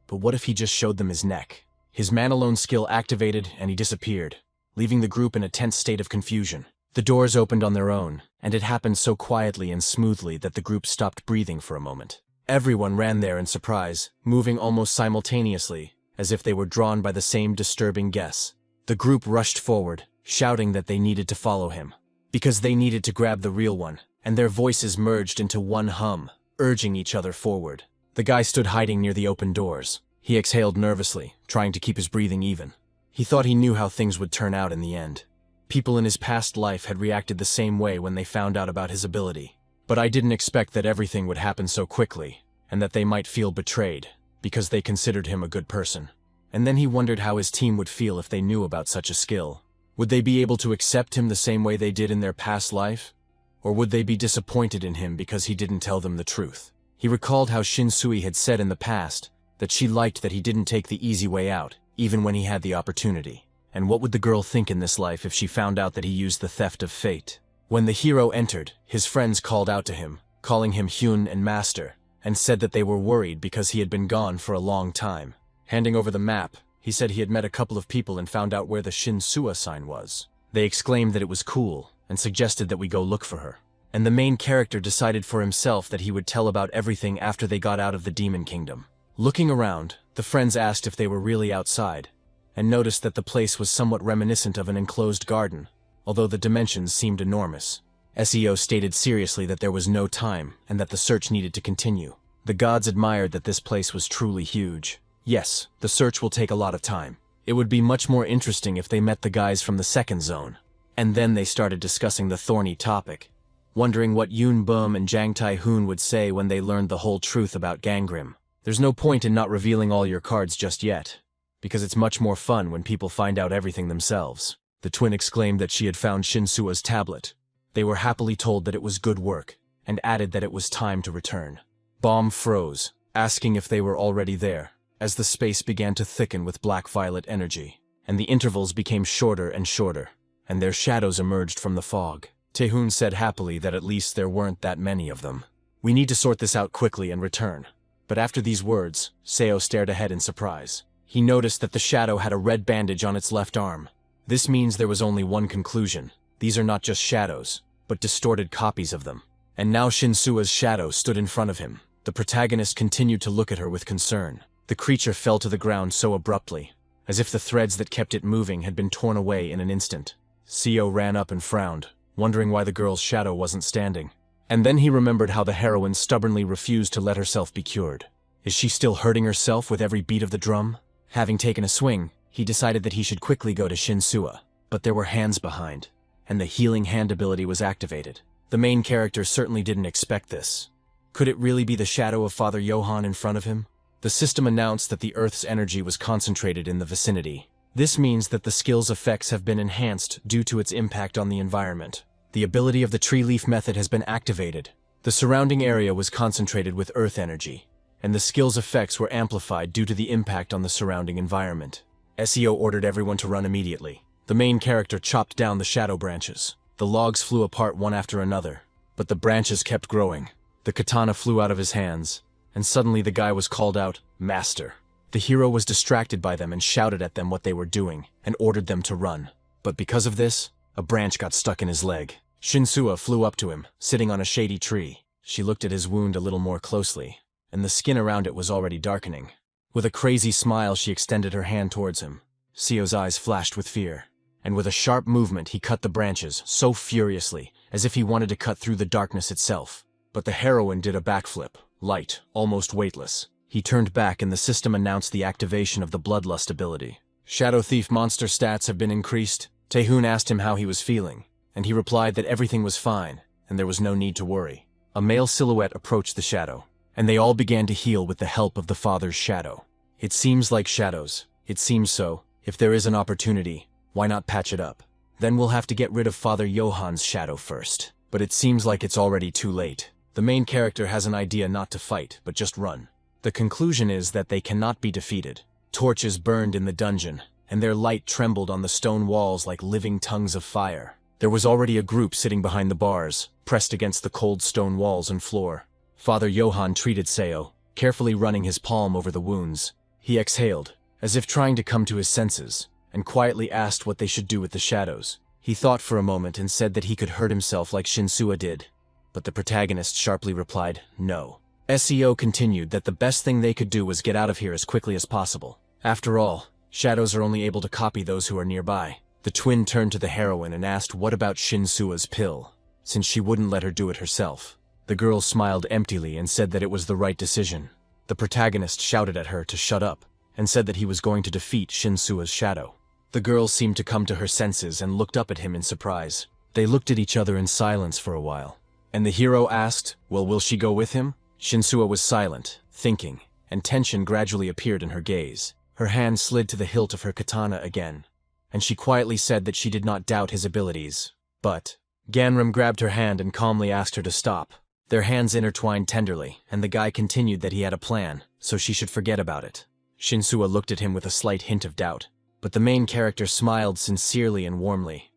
But what if he just showed them his neck? His man-alone skill activated and he disappeared, leaving the group in a tense state of confusion. The doors opened on their own, and it happened so quietly and smoothly that the group stopped breathing for a moment. Everyone ran there in surprise, moving almost simultaneously, as if they were drawn by the same disturbing guess. The group rushed forward, shouting that they needed to follow him, because they needed to grab the real one, and their voices merged into one hum, urging each other forward. The guy stood hiding near the open doors. He exhaled nervously, trying to keep his breathing even. He thought he knew how things would turn out in the end. People in his past life had reacted the same way when they found out about his ability. But I didn't expect that everything would happen so quickly, and that they might feel betrayed, because they considered him a good person. And then he wondered how his team would feel if they knew about such a skill. Would they be able to accept him the same way they did in their past life? Or would they be disappointed in him because he didn't tell them the truth? He recalled how Shinsui had said in the past that she liked that he didn't take the easy way out, even when he had the opportunity. And what would the girl think in this life if she found out that he used the theft of fate? When the hero entered, his friends called out to him, calling him Hyun and Master, and said that they were worried because he had been gone for a long time. Handing over the map, he said he had met a couple of people and found out where the Shinsua sign was. They exclaimed that it was cool, and suggested that we go look for her. and the main character decided for himself that he would tell about everything after they got out of the demon kingdom. Looking around, the friends asked if they were really outside, and noticed that the place was somewhat reminiscent of an enclosed garden, although the dimensions seemed enormous. SEO stated seriously that there was no time and that the search needed to continue. The gods admired that this place was truly huge. Yes, the search will take a lot of time. It would be much more interesting if they met the guys from the second zone. And then they started discussing the thorny topic, wondering what Yoon Bum and Jang Tai-hoon would say when they learned the whole truth about Gangrim. There's no point in not revealing all your cards just yet, because it's much more fun when people find out everything themselves. The twin exclaimed that she had found Shinsua's tablet. They were happily told that it was good work, and added that it was time to return. Bomb froze, asking if they were already there, as the space began to thicken with black-violet energy, and the intervals became shorter and shorter, and their shadows emerged from the fog. Taehoon said happily that at least there weren't that many of them. We need to sort this out quickly and return. But after these words, Seo stared ahead in surprise. He noticed that the shadow had a red bandage on its left arm. This means there was only one conclusion. These are not just shadows, but distorted copies of them. And now Shinsua's shadow stood in front of him. The protagonist continued to look at her with concern. The creature fell to the ground so abruptly, as if the threads that kept it moving had been torn away in an instant. Seo ran up and frowned, wondering why the girl's shadow wasn't standing. And then he remembered how the heroine stubbornly refused to let herself be cured. Is she still hurting herself with every beat of the drum? Having taken a swing, he decided that he should quickly go to Shinsua. But there were hands behind, and the healing hand ability was activated. The main character certainly didn't expect this. Could it really be the shadow of Father Johann in front of him? The system announced that the Earth's energy was concentrated in the vicinity. This means that the skill's effects have been enhanced due to its impact on the environment. The ability of the tree leaf method has been activated. The surrounding area was concentrated with Earth energy, and the skill's effects were amplified due to the impact on the surrounding environment. SEO ordered everyone to run immediately. The main character chopped down the shadow branches. The logs flew apart one after another, but the branches kept growing. The katana flew out of his hands, and suddenly the guy was called out, "Master." The hero was distracted by them and shouted at them what they were doing, and ordered them to run. But because of this, a branch got stuck in his leg. Shinsua flew up to him, sitting on a shady tree. She looked at his wound a little more closely, and the skin around it was already darkening. With a crazy smile, she extended her hand towards him. Seo's eyes flashed with fear, and with a sharp movement he cut the branches so furiously, as if he wanted to cut through the darkness itself. But the heroine did a backflip, light, almost weightless. He turned back and the system announced the activation of the Bloodlust ability. Shadow Thief monster stats have been increased. Taehoon asked him how he was feeling, and he replied that everything was fine, and there was no need to worry. A male silhouette approached the shadow, and they all began to heal with the help of the father's shadow. It seems like shadows. It seems so. If there is an opportunity, why not patch it up? Then we'll have to get rid of Father Johann's shadow first. But it seems like it's already too late. The main character has an idea not to fight, but just run. The conclusion is that they cannot be defeated. Torches burned in the dungeon, and their light trembled on the stone walls like living tongues of fire. There was already a group sitting behind the bars, pressed against the cold stone walls and floor. Father Johann treated Seo, carefully running his palm over the wounds. He exhaled, as if trying to come to his senses, and quietly asked what they should do with the shadows. He thought for a moment and said that he could hurt himself like Shinsua did, but the protagonist sharply replied, no. SEO continued that the best thing they could do was get out of here as quickly as possible. After all, shadows are only able to copy those who are nearby. The twin turned to the heroine and asked what about Shinsua's pill, since she wouldn't let her do it herself. The girl smiled emptily and said that it was the right decision. The protagonist shouted at her to shut up, and said that he was going to defeat Shinsua's shadow. The girl seemed to come to her senses and looked up at him in surprise. They looked at each other in silence for a while, and the hero asked, well, will she go with him? Shinsua was silent, thinking, and tension gradually appeared in her gaze. Her hand slid to the hilt of her katana again, and she quietly said that she did not doubt his abilities. But Ganram grabbed her hand and calmly asked her to stop. Their hands intertwined tenderly, and the guy continued that he had a plan, so she should forget about it. Shinsua looked at him with a slight hint of doubt, but the main character smiled sincerely and warmly,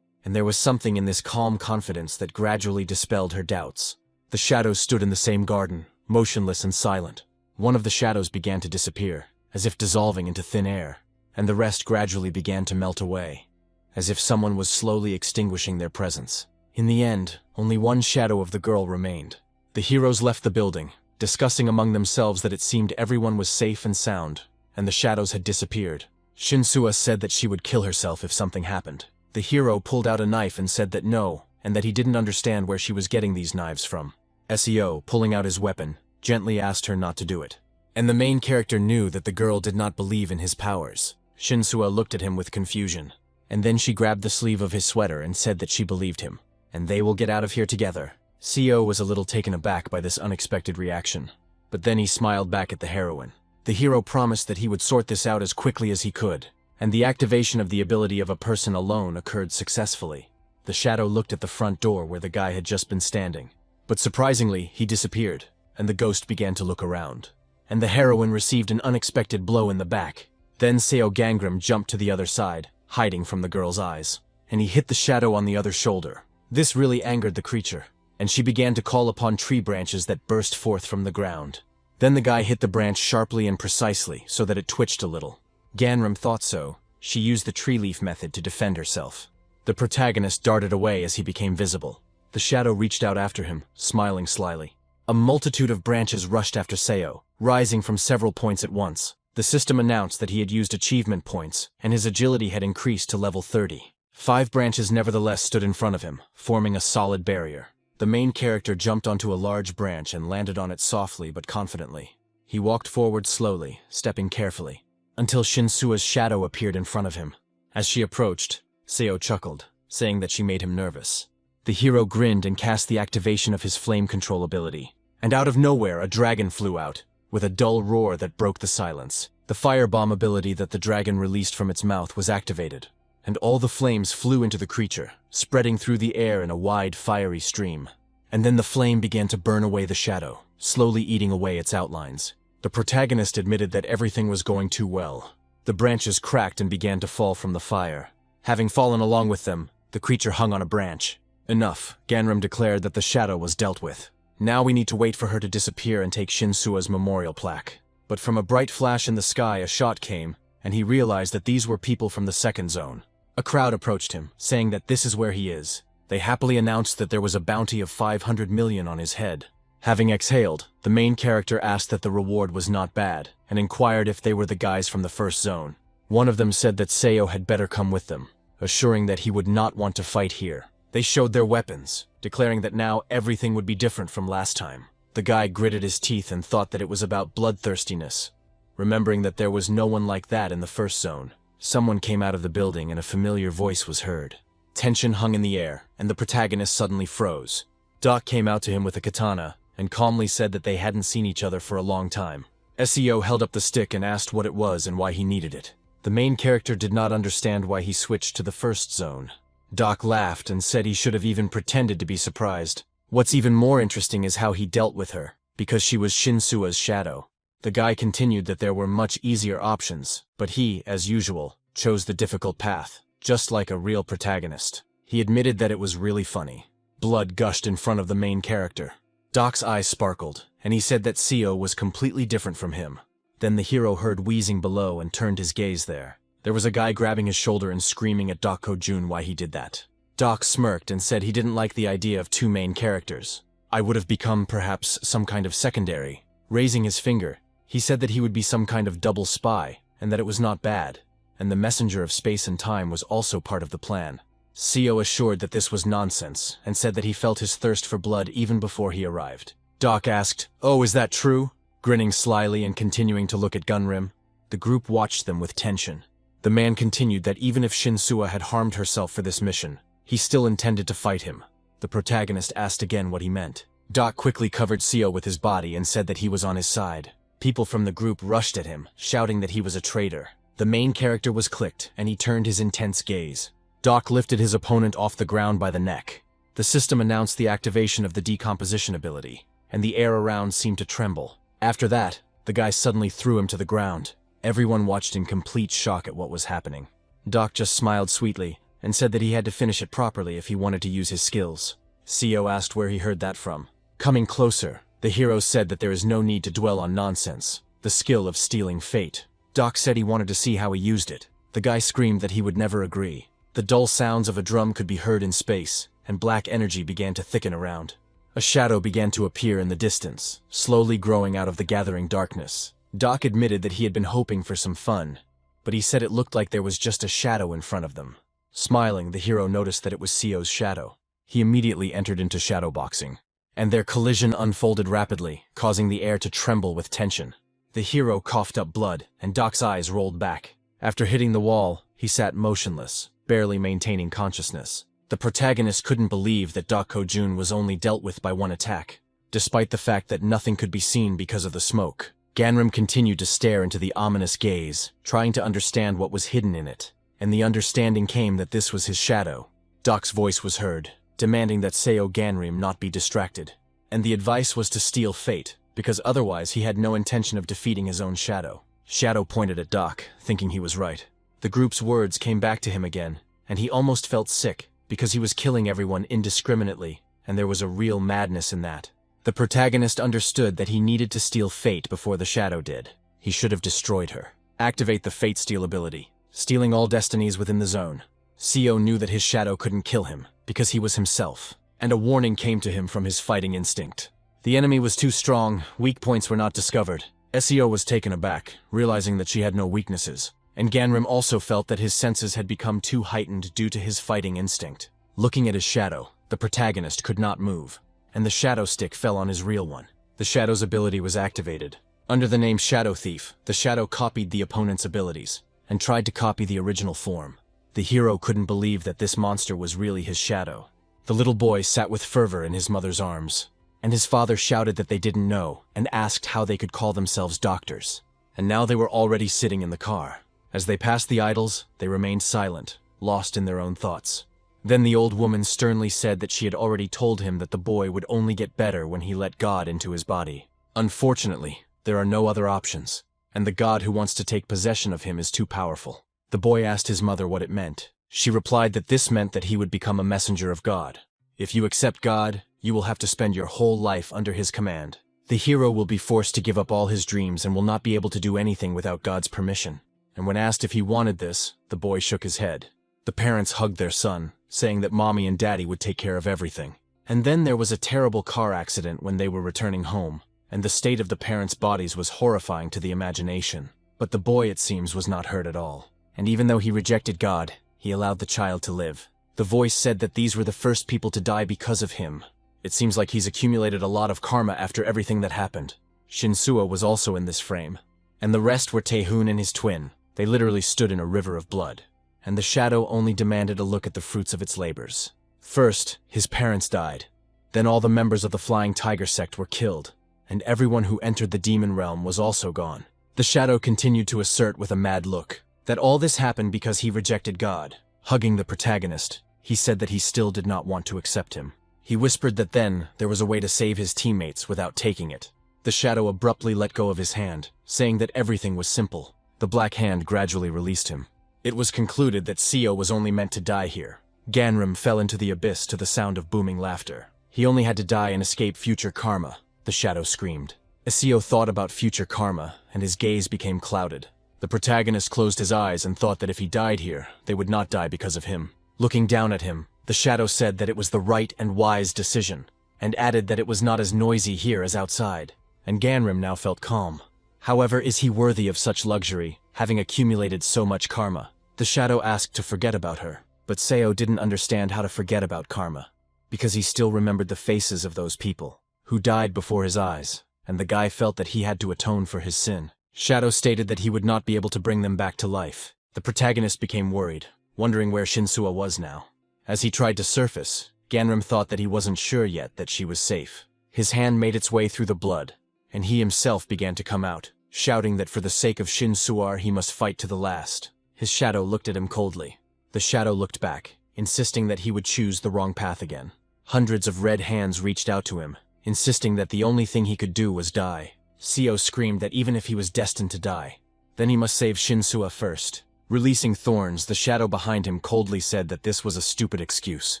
and there was something in this calm confidence that gradually dispelled her doubts. The shadows stood in the same garden, motionless and silent. One of the shadows began to disappear, as if dissolving into thin air, and the rest gradually began to melt away, as if someone was slowly extinguishing their presence. In the end, only one shadow of the girl remained. The heroes left the building, discussing among themselves that it seemed everyone was safe and sound, and the shadows had disappeared. Shinsuo said that she would kill herself if something happened. The hero pulled out a knife and said that no, and that he didn't understand where she was getting these knives from. SEO, pulling out his weapon, gently asked her not to do it. And the main character knew that the girl did not believe in his powers. Shinsuo looked at him with confusion, and then she grabbed the sleeve of his sweater and said that she believed him. And they will get out of here together. CEO was a little taken aback by this unexpected reaction, but then he smiled back at the heroine. The hero promised that he would sort this out as quickly as he could, and the activation of the ability of a person alone occurred successfully. The shadow looked at the front door where the guy had just been standing, but surprisingly, he disappeared, and the ghost began to look around. And the heroine received an unexpected blow in the back. Then Seo Gangram jumped to the other side, hiding from the girl's eyes, and he hit the shadow on the other shoulder. This really angered the creature, and she began to call upon tree branches that burst forth from the ground. Then the guy hit the branch sharply and precisely so that it twitched a little. Ganram thought so. She used the tree leaf method to defend herself. The protagonist darted away as he became visible. The shadow reached out after him, smiling slyly. A multitude of branches rushed after Seo, rising from several points at once. The system announced that he had used achievement points, and his agility had increased to level 30. 5 branches nevertheless stood in front of him, forming a solid barrier. The main character jumped onto a large branch and landed on it softly but confidently. He walked forward slowly, stepping carefully, until Shinsuo's shadow appeared in front of him. As she approached, Seo chuckled, saying that she made him nervous. The hero grinned and cast the activation of his flame control ability, and out of nowhere a dragon flew out, with a dull roar that broke the silence. The firebomb ability that the dragon released from its mouth was activated, and all the flames flew into the creature, spreading through the air in a wide, fiery stream. And then the flame began to burn away the shadow, slowly eating away its outlines. The protagonist admitted that everything was going too well. The branches cracked and began to fall from the fire. Having fallen along with them, the creature hung on a branch. Enough, Ganram declared that the shadow was dealt with. Now we need to wait for her to disappear and take Shinsuo's memorial plaque. But from a bright flash in the sky, a shot came, and he realized that these were people from the second zone. A crowd approached him, saying that this is where he is. They happily announced that there was a bounty of 500 million on his head. Having exhaled, the main character asked that the reward was not bad, and inquired if they were the guys from the first zone. One of them said that Seo had better come with them, assuring that he would not want to fight here. They showed their weapons, declaring that now everything would be different from last time. The guy gritted his teeth and thought that it was about bloodthirstiness, remembering that there was no one like that in the first zone. Someone came out of the building and a familiar voice was heard. Tension hung in the air, and the protagonist suddenly froze. Doc came out to him with a katana, and calmly said that they hadn't seen each other for a long time. SEO held up the stick and asked what it was and why he needed it. The main character did not understand why he switched to the first zone. Doc laughed and said he should have even pretended to be surprised. What's even more interesting is how he dealt with her, because she was Shinsuo's shadow. The guy continued that there were much easier options, but he, as usual, chose the difficult path, just like a real protagonist. He admitted that it was really funny. Blood gushed in front of the main character. Doc's eyes sparkled, and he said that Seo was completely different from him. Then the hero heard wheezing below and turned his gaze there. There was a guy grabbing his shoulder and screaming at Doc Kojun why he did that. Doc smirked and said he didn't like the idea of 2 main characters. I would have become perhaps some kind of secondary. Raising his finger, he said that he would be some kind of double spy, and that it was not bad, and the messenger of space and time was also part of the plan. Seo assured that this was nonsense, and said that he felt his thirst for blood even before he arrived. Doc asked, "Oh, is that true?" Grinning slyly and continuing to look at Gunrim. The group watched them with tension. The man continued that even if Shinsuo had harmed herself for this mission, he still intended to fight him. The protagonist asked again what he meant. Doc quickly covered Seo with his body and said that he was on his side. People from the group rushed at him, shouting that he was a traitor. The main character was clicked, and he turned his intense gaze. Doc lifted his opponent off the ground by the neck. The system announced the activation of the decomposition ability, and the air around seemed to tremble. After that, the guy suddenly threw him to the ground. Everyone watched in complete shock at what was happening. Doc just smiled sweetly, and said that he had to finish it properly if he wanted to use his skills. Seo asked where he heard that from. Coming closer, the hero said that there is no need to dwell on nonsense, the skill of stealing fate. Doc said he wanted to see how he used it. The guy screamed that he would never agree. The dull sounds of a drum could be heard in space, and black energy began to thicken around. A shadow began to appear in the distance, slowly growing out of the gathering darkness. Doc admitted that he had been hoping for some fun, but he said it looked like there was just a shadow in front of them. Smiling, the hero noticed that it was Sio's shadow. He immediately entered into shadow boxing, and their collision unfolded rapidly, causing the air to tremble with tension. The hero coughed up blood, and Doc's eyes rolled back. After hitting the wall, he sat motionless, barely maintaining consciousness. The protagonist couldn't believe that Doc Ko-jun was only dealt with by one attack. Despite the fact that nothing could be seen because of the smoke, Ganrim continued to stare into the ominous gaze, trying to understand what was hidden in it. And the understanding came that this was his shadow. Doc's voice was heard, demanding that Seo Ganrim not be distracted. And the advice was to steal fate, because otherwise he had no intention of defeating his own shadow. Shadow pointed at Doc, thinking he was right. The group's words came back to him again, and he almost felt sick, because he was killing everyone indiscriminately, and there was a real madness in that. The protagonist understood that he needed to steal fate before the shadow did. He should have destroyed her. Activate the fate steal ability, stealing all destinies within the zone. Seo knew that his shadow couldn't kill him, because he was himself, and a warning came to him from his fighting instinct. The enemy was too strong, weak points were not discovered. Seo was taken aback, realizing that she had no weaknesses. And Ganrim also felt that his senses had become too heightened due to his fighting instinct. Looking at his shadow, the protagonist could not move, and the shadow stick fell on his real one. The shadow's ability was activated. Under the name Shadow Thief, the shadow copied the opponent's abilities, and tried to copy the original form. The hero couldn't believe that this monster was really his shadow. The little boy sat with fervor in his mother's arms, and his father shouted that they didn't know, and asked how they could call themselves doctors. And now they were already sitting in the car. As they passed the idols, they remained silent, lost in their own thoughts. Then the old woman sternly said that she had already told him that the boy would only get better when he let God into his body. Unfortunately, there are no other options, and the God who wants to take possession of him is too powerful. The boy asked his mother what it meant. She replied that this meant that he would become a messenger of God. If you accept God, you will have to spend your whole life under his command. The hero will be forced to give up all his dreams and will not be able to do anything without God's permission. And when asked if he wanted this, the boy shook his head. The parents hugged their son, saying that mommy and daddy would take care of everything. And then there was a terrible car accident when they were returning home, and the state of the parents' bodies was horrifying to the imagination. But the boy, it seems, was not hurt at all. And even though he rejected God, he allowed the child to live. The voice said that these were the first people to die because of him. It seems like he's accumulated a lot of karma after everything that happened. Shinsuo was also in this frame. And the rest were Taehoon and his twin. They literally stood in a river of blood. And the shadow only demanded a look at the fruits of its labors. First, his parents died. Then all the members of the Flying Tiger sect were killed, and everyone who entered the demon realm was also gone. The shadow continued to assert with a mad look that all this happened because he rejected God. Hugging the protagonist, he said that he still did not want to accept him. He whispered that then there was a way to save his teammates without taking it. The shadow abruptly let go of his hand, saying that everything was simple. The black hand gradually released him. It was concluded that Seo was only meant to die here. Ganrim fell into the abyss to the sound of booming laughter. He only had to die and escape future karma, the shadow screamed. Seo thought about future karma, and his gaze became clouded. The protagonist closed his eyes and thought that if he died here, they would not die because of him. Looking down at him, the shadow said that it was the right and wise decision, and added that it was not as noisy here as outside. And Ganrim now felt calm. However, is he worthy of such luxury, having accumulated so much karma? The shadow asked to forget about her, but Seo didn't understand how to forget about karma, because he still remembered the faces of those people who died before his eyes, and the guy felt that he had to atone for his sin. Shadow stated that he would not be able to bring them back to life. The protagonist became worried, wondering where Shinsuo was now. As he tried to surface, Ganrim thought that he wasn't sure yet that she was safe. His hand made its way through the blood, and he himself began to come out, shouting that for the sake of Shinsuar he must fight to the last. His shadow looked at him coldly. The shadow looked back, insisting that he would choose the wrong path again. Hundreds of red hands reached out to him, insisting that the only thing he could do was die. Seo screamed that even if he was destined to die, then he must save Shinsuo first. Releasing thorns, the shadow behind him coldly said that this was a stupid excuse.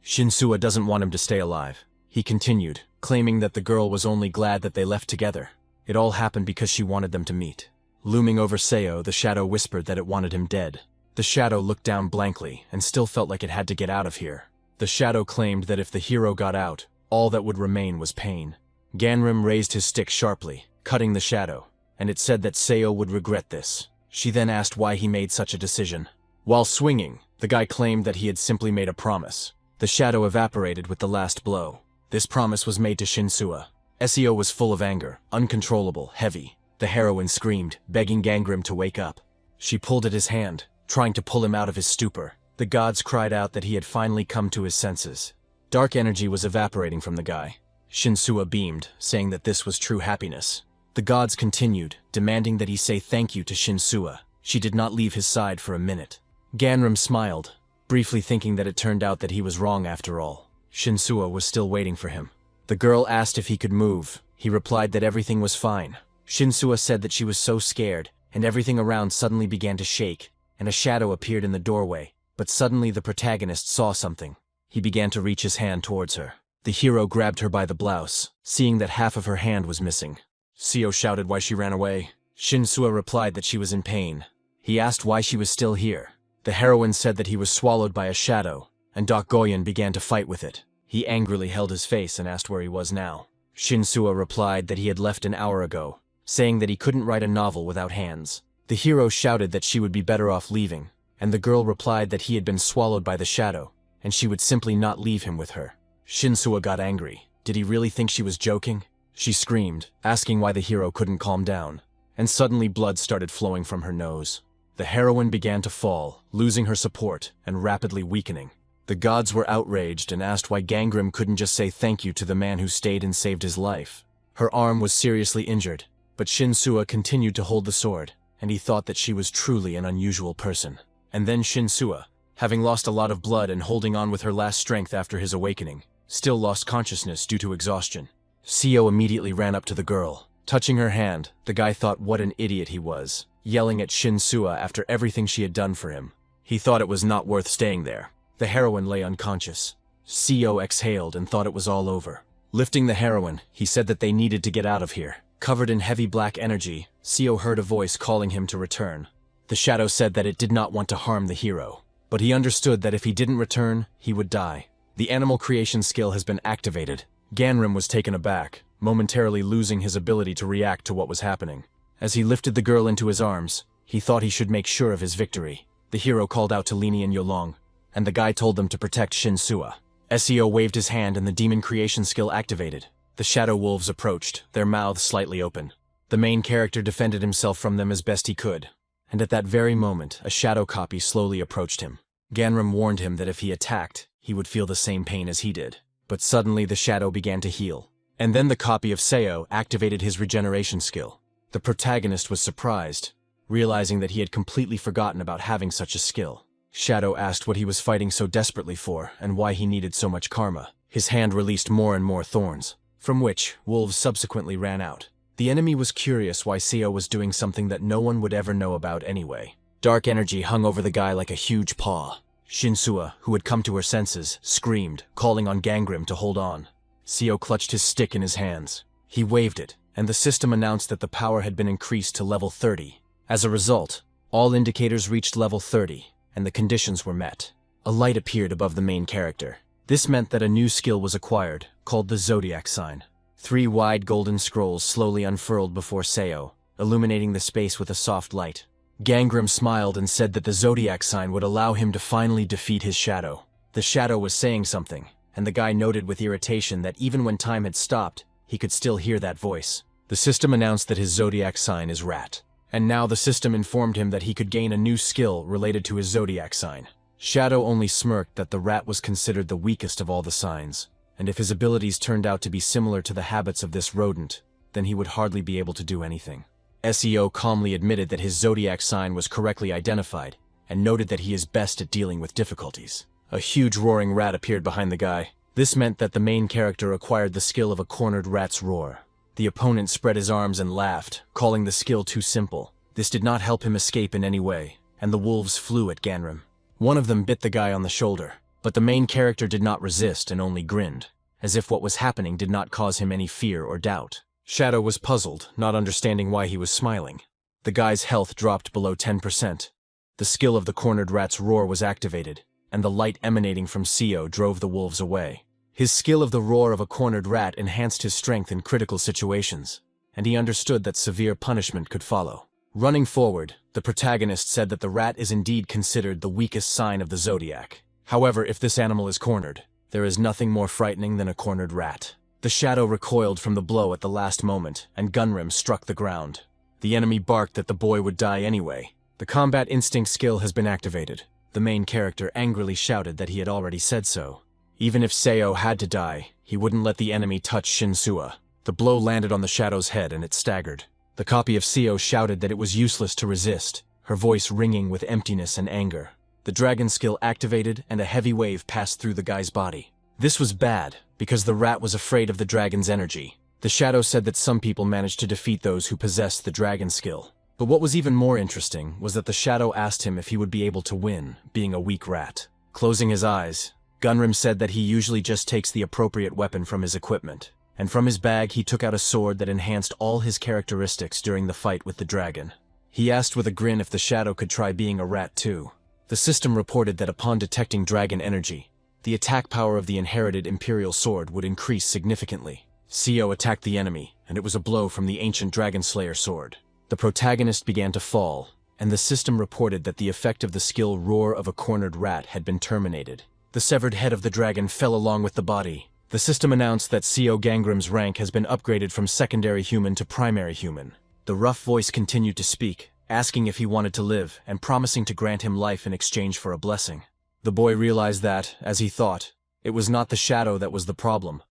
Shinsuo doesn't want him to stay alive. He continued, claiming that the girl was only glad that they left together. It all happened because she wanted them to meet. Looming over Seo, the shadow whispered that it wanted him dead. The shadow looked down blankly and still felt like it had to get out of here. The shadow claimed that if the hero got out, all that would remain was pain. Ganrim raised his stick sharply, cutting the shadow, and it said that Seo would regret this. She then asked why he made such a decision. While swinging, the guy claimed that he had simply made a promise. The shadow evaporated with the last blow. This promise was made to Shinsua. Seo was full of anger, uncontrollable, heavy. The heroine screamed, begging Ganrim to wake up. She pulled at his hand, trying to pull him out of his stupor. The gods cried out that he had finally come to his senses. Dark energy was evaporating from the guy. Shinsua beamed, saying that this was true happiness. The gods continued, demanding that he say thank you to Shinsua. She did not leave his side for a minute. Ganrim smiled, briefly thinking that it turned out that he was wrong after all. Shinsua was still waiting for him. The girl asked if he could move. He replied that everything was fine. Shinsua said that she was so scared, and everything around suddenly began to shake, and a shadow appeared in the doorway. But suddenly the protagonist saw something. He began to reach his hand towards her. The hero grabbed her by the blouse, seeing that half of her hand was missing. Seo shouted why she ran away. Shinsua replied that she was in pain. He asked why she was still here. The heroine said that he was swallowed by a shadow, and Doc Goyen began to fight with it. He angrily held his face and asked where he was now. Shinsua replied that he had left an hour ago, saying that he couldn't write a novel without hands. The hero shouted that she would be better off leaving, and the girl replied that he had been swallowed by the shadow, and she would simply not leave him with her. Shinsua got angry. Did he really think she was joking? She screamed, asking why the hero couldn't calm down, and suddenly blood started flowing from her nose. The heroine began to fall, losing her support and rapidly weakening. The gods were outraged and asked why Ganrim couldn't just say thank you to the man who stayed and saved his life. Her arm was seriously injured, but Shinsua continued to hold the sword, and he thought that she was truly an unusual person. And then Shinsua, having lost a lot of blood and holding on with her last strength after his awakening, still lost consciousness due to exhaustion. Seo immediately ran up to the girl. Touching her hand, the guy thought what an idiot he was, yelling at Shinsua after everything she had done for him. He thought it was not worth staying there. The heroine lay unconscious. Seo exhaled and thought it was all over. Lifting the heroine, he said that they needed to get out of here. Covered in heavy black energy, Seo heard a voice calling him to return. The shadow said that it did not want to harm the hero, but he understood that if he didn't return, he would die. The animal creation skill has been activated. Ganrim was taken aback, momentarily losing his ability to react to what was happening. As he lifted the girl into his arms, he thought he should make sure of his victory. The hero called out to Lini and Yolong, and the guy told them to protect Shinsua. Seo waved his hand and the demon creation skill activated. The shadow wolves approached, their mouths slightly open. The main character defended himself from them as best he could, and at that very moment, a shadow copy slowly approached him. Ganrim warned him that if he attacked, he would feel the same pain as he did. But suddenly the shadow began to heal. And then the copy of Seo activated his regeneration skill. The protagonist was surprised, realizing that he had completely forgotten about having such a skill. Shadow asked what he was fighting so desperately for and why he needed so much karma. His hand released more and more thorns, from which wolves subsequently ran out. The enemy was curious why Seo was doing something that no one would ever know about anyway. Dark energy hung over the guy like a huge paw. Shinsua, who had come to her senses, screamed, calling on Ganrim to hold on. Seo clutched his stick in his hands. He waved it, and the system announced that the power had been increased to level 30. As a result, all indicators reached level 30, and the conditions were met. A light appeared above the main character. This meant that a new skill was acquired, called the Zodiac Sign. 3 wide golden scrolls slowly unfurled before Seo, illuminating the space with a soft light. Ganrim smiled and said that the Zodiac Sign would allow him to finally defeat his shadow. The shadow was saying something, and the guy noted with irritation that even when time had stopped, he could still hear that voice. The system announced that his Zodiac Sign is Rat, and now the system informed him that he could gain a new skill related to his Zodiac Sign. Shadow only smirked that the rat was considered the weakest of all the signs, and if his abilities turned out to be similar to the habits of this rodent, then he would hardly be able to do anything. Seo calmly admitted that his Zodiac Sign was correctly identified, and noted that he is best at dealing with difficulties. A huge roaring rat appeared behind the guy. This meant that the main character acquired the skill of a cornered rat's roar. The opponent spread his arms and laughed, calling the skill too simple. This did not help him escape in any way, and the wolves flew at Ganrim. One of them bit the guy on the shoulder, but the main character did not resist and only grinned, as if what was happening did not cause him any fear or doubt. Shadow was puzzled, not understanding why he was smiling. The guy's health dropped below 10%. The skill of the cornered rat's roar was activated, and the light emanating from Seo drove the wolves away. His skill of the roar of a cornered rat enhanced his strength in critical situations, and he understood that severe punishment could follow. Running forward, the protagonist said that the rat is indeed considered the weakest sign of the zodiac. However, if this animal is cornered, there is nothing more frightening than a cornered rat. The shadow recoiled from the blow at the last moment, and Gunrim struck the ground. The enemy barked that the boy would die anyway. The combat instinct skill has been activated. The main character angrily shouted that he had already said so. Even if Seo had to die, he wouldn't let the enemy touch Shinsua. The blow landed on the shadow's head and it staggered. The copy of Seo shouted that it was useless to resist, her voice ringing with emptiness and anger. The dragon skill activated and a heavy wave passed through the guy's body. This was bad, because the rat was afraid of the dragon's energy. The shadow said that some people managed to defeat those who possessed the dragon skill. But what was even more interesting was that the shadow asked him if he would be able to win, being a weak rat. Closing his eyes, Gunrim said that he usually just takes the appropriate weapon from his equipment, and from his bag he took out a sword that enhanced all his characteristics during the fight with the dragon. He asked with a grin if the shadow could try being a rat too. The system reported that upon detecting dragon energy, the attack power of the inherited Imperial Sword would increase significantly. Seo attacked the enemy, and it was a blow from the ancient Dragon Slayer sword. The protagonist began to fall, and the system reported that the effect of the skill Roar of a Cornered Rat had been terminated. The severed head of the dragon fell along with the body. The system announced that Seo Gangrim's rank has been upgraded from secondary human to primary human. The rough voice continued to speak, asking if he wanted to live and promising to grant him life in exchange for a blessing. The boy realized that, as he thought, it was not the shadow that was the problem,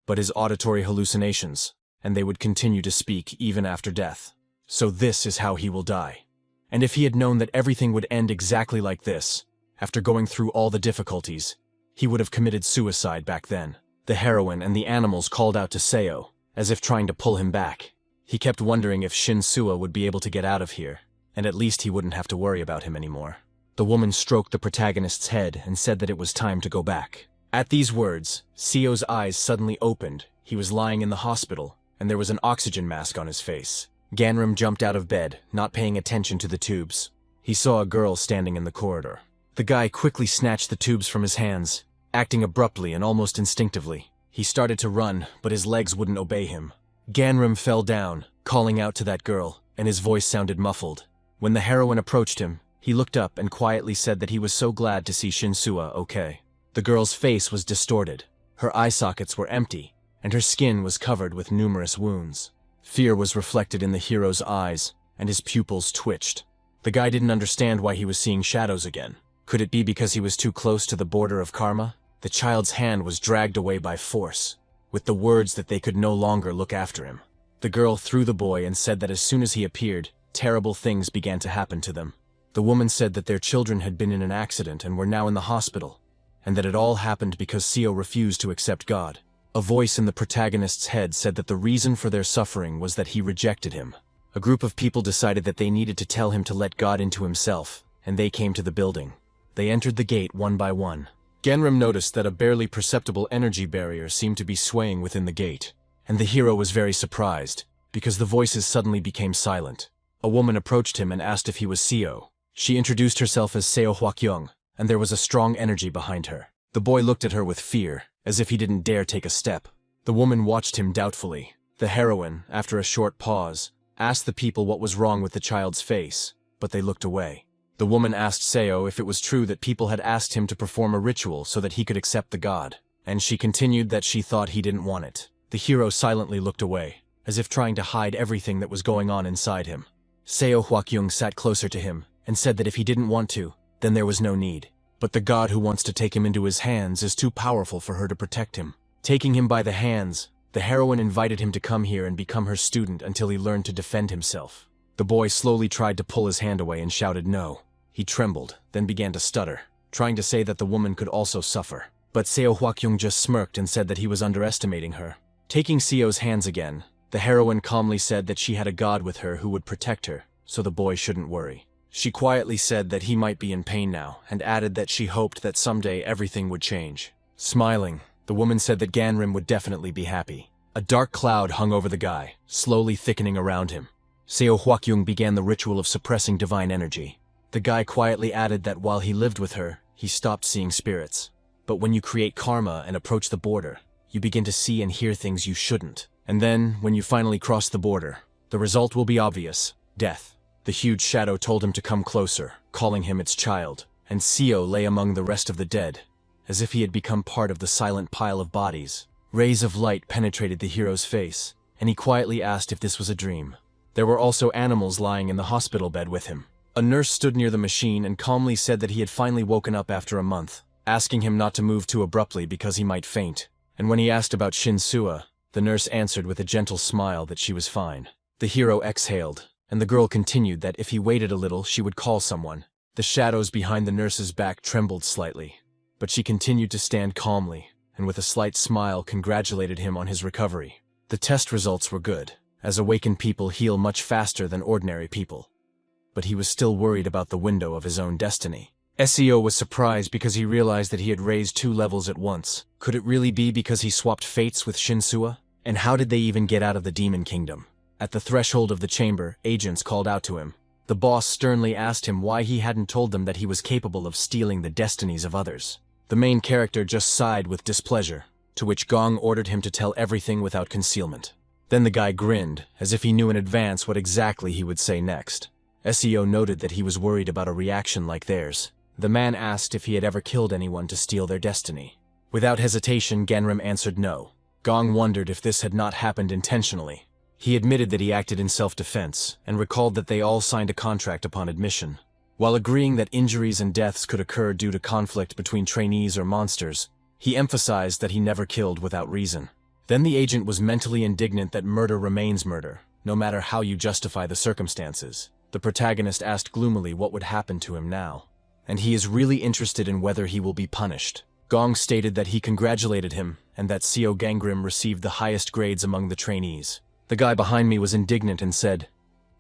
but his auditory hallucinations, and they would continue to speak even after death. So this is how he will die. And if he had known that everything would end exactly like this, after going through all the difficulties, he would have committed suicide back then. The heroine and the animals called out to Seo, as if trying to pull him back. He kept wondering if Shinsua would be able to get out of here, and at least he wouldn't have to worry about him anymore. The woman stroked the protagonist's head and said that it was time to go back. At these words, Seo's eyes suddenly opened. He was lying in the hospital, and there was an oxygen mask on his face. Ganrim jumped out of bed, not paying attention to the tubes. He saw a girl standing in the corridor. The guy quickly snatched the tubes from his hands, acting abruptly and almost instinctively. He started to run, but his legs wouldn't obey him. Ganrim fell down, calling out to that girl, and his voice sounded muffled. When the heroine approached him, he looked up and quietly said that he was so glad to see Shinsua okay. The girl's face was distorted, her eye sockets were empty, and her skin was covered with numerous wounds. Fear was reflected in the hero's eyes, and his pupils twitched. The guy didn't understand why he was seeing shadows again. Could it be because he was too close to the border of karma? The child's hand was dragged away by force, with the words that they could no longer look after him. The girl threw the boy and said that as soon as he appeared, terrible things began to happen to them. The woman said that their children had been in an accident and were now in the hospital, and that it all happened because Seo refused to accept God. A voice in the protagonist's head said that the reason for their suffering was that he rejected him. A group of people decided that they needed to tell him to let God into himself, and they came to the building. They entered the gate one by one. Ganrim noticed that a barely perceptible energy barrier seemed to be swaying within the gate, and the hero was very surprised, because the voices suddenly became silent. A woman approached him and asked if he was Seo. She introduced herself as Seo Hwakyung, and there was a strong energy behind her. The boy looked at her with fear, as if he didn't dare take a step. The woman watched him doubtfully. The heroine, after a short pause, asked the people what was wrong with the child's face, but they looked away. The woman asked Seo if it was true that people had asked him to perform a ritual so that he could accept the god, and she continued that she thought he didn't want it. The hero silently looked away, as if trying to hide everything that was going on inside him. Seo Hwakyung sat closer to him, and said that if he didn't want to, then there was no need. But the god who wants to take him into his hands is too powerful for her to protect him. Taking him by the hands, the heroine invited him to come here and become her student until he learned to defend himself. The boy slowly tried to pull his hand away and shouted no. He trembled, then began to stutter, trying to say that the woman could also suffer. But Seo Hwakyung just smirked and said that he was underestimating her. Taking Seo's hands again, the heroine calmly said that she had a god with her who would protect her, so the boy shouldn't worry. She quietly said that he might be in pain now, and added that she hoped that someday everything would change. Smiling, the woman said that Ganrim would definitely be happy. A dark cloud hung over the guy, slowly thickening around him. Seo Hwakyung began the ritual of suppressing divine energy. The guy quietly added that while he lived with her, he stopped seeing spirits. But when you create karma and approach the border, you begin to see and hear things you shouldn't. And then, when you finally cross the border, the result will be obvious: death. The huge shadow told him to come closer, calling him its child, and Seo lay among the rest of the dead, as if he had become part of the silent pile of bodies. Rays of light penetrated the hero's face, and he quietly asked if this was a dream. There were also animals lying in the hospital bed with him. A nurse stood near the machine and calmly said that he had finally woken up after a month, asking him not to move too abruptly because he might faint. And when he asked about Shin-Sua, the nurse answered with a gentle smile that she was fine. The hero exhaled, and the girl continued that if he waited a little, she would call someone. The shadows behind the nurse's back trembled slightly, but she continued to stand calmly, and with a slight smile congratulated him on his recovery. The test results were good, as awakened people heal much faster than ordinary people. But he was still worried about the window of his own destiny. Seo was surprised because he realized that he had raised 2 levels at once. Could it really be because he swapped fates with Shin-Sua? And how did they even get out of the Demon Kingdom? At the threshold of the chamber, agents called out to him. The boss sternly asked him why he hadn't told them that he was capable of stealing the destinies of others. The main character just sighed with displeasure, to which Gong ordered him to tell everything without concealment. Then the guy grinned, as if he knew in advance what exactly he would say next. Seo noted that he was worried about a reaction like theirs. The man asked if he had ever killed anyone to steal their destiny. Without hesitation, Genrim answered no. Gong wondered if this had not happened intentionally. He admitted that he acted in self-defense, and recalled that they all signed a contract upon admission. While agreeing that injuries and deaths could occur due to conflict between trainees or monsters, he emphasized that he never killed without reason. Then the agent was mentally indignant that murder remains murder, no matter how you justify the circumstances. The protagonist asked gloomily what would happen to him now, and he is really interested in whether he will be punished. Gong stated that he congratulated him, and that Seo Gangrim received the highest grades among the trainees. The guy behind me was indignant and said,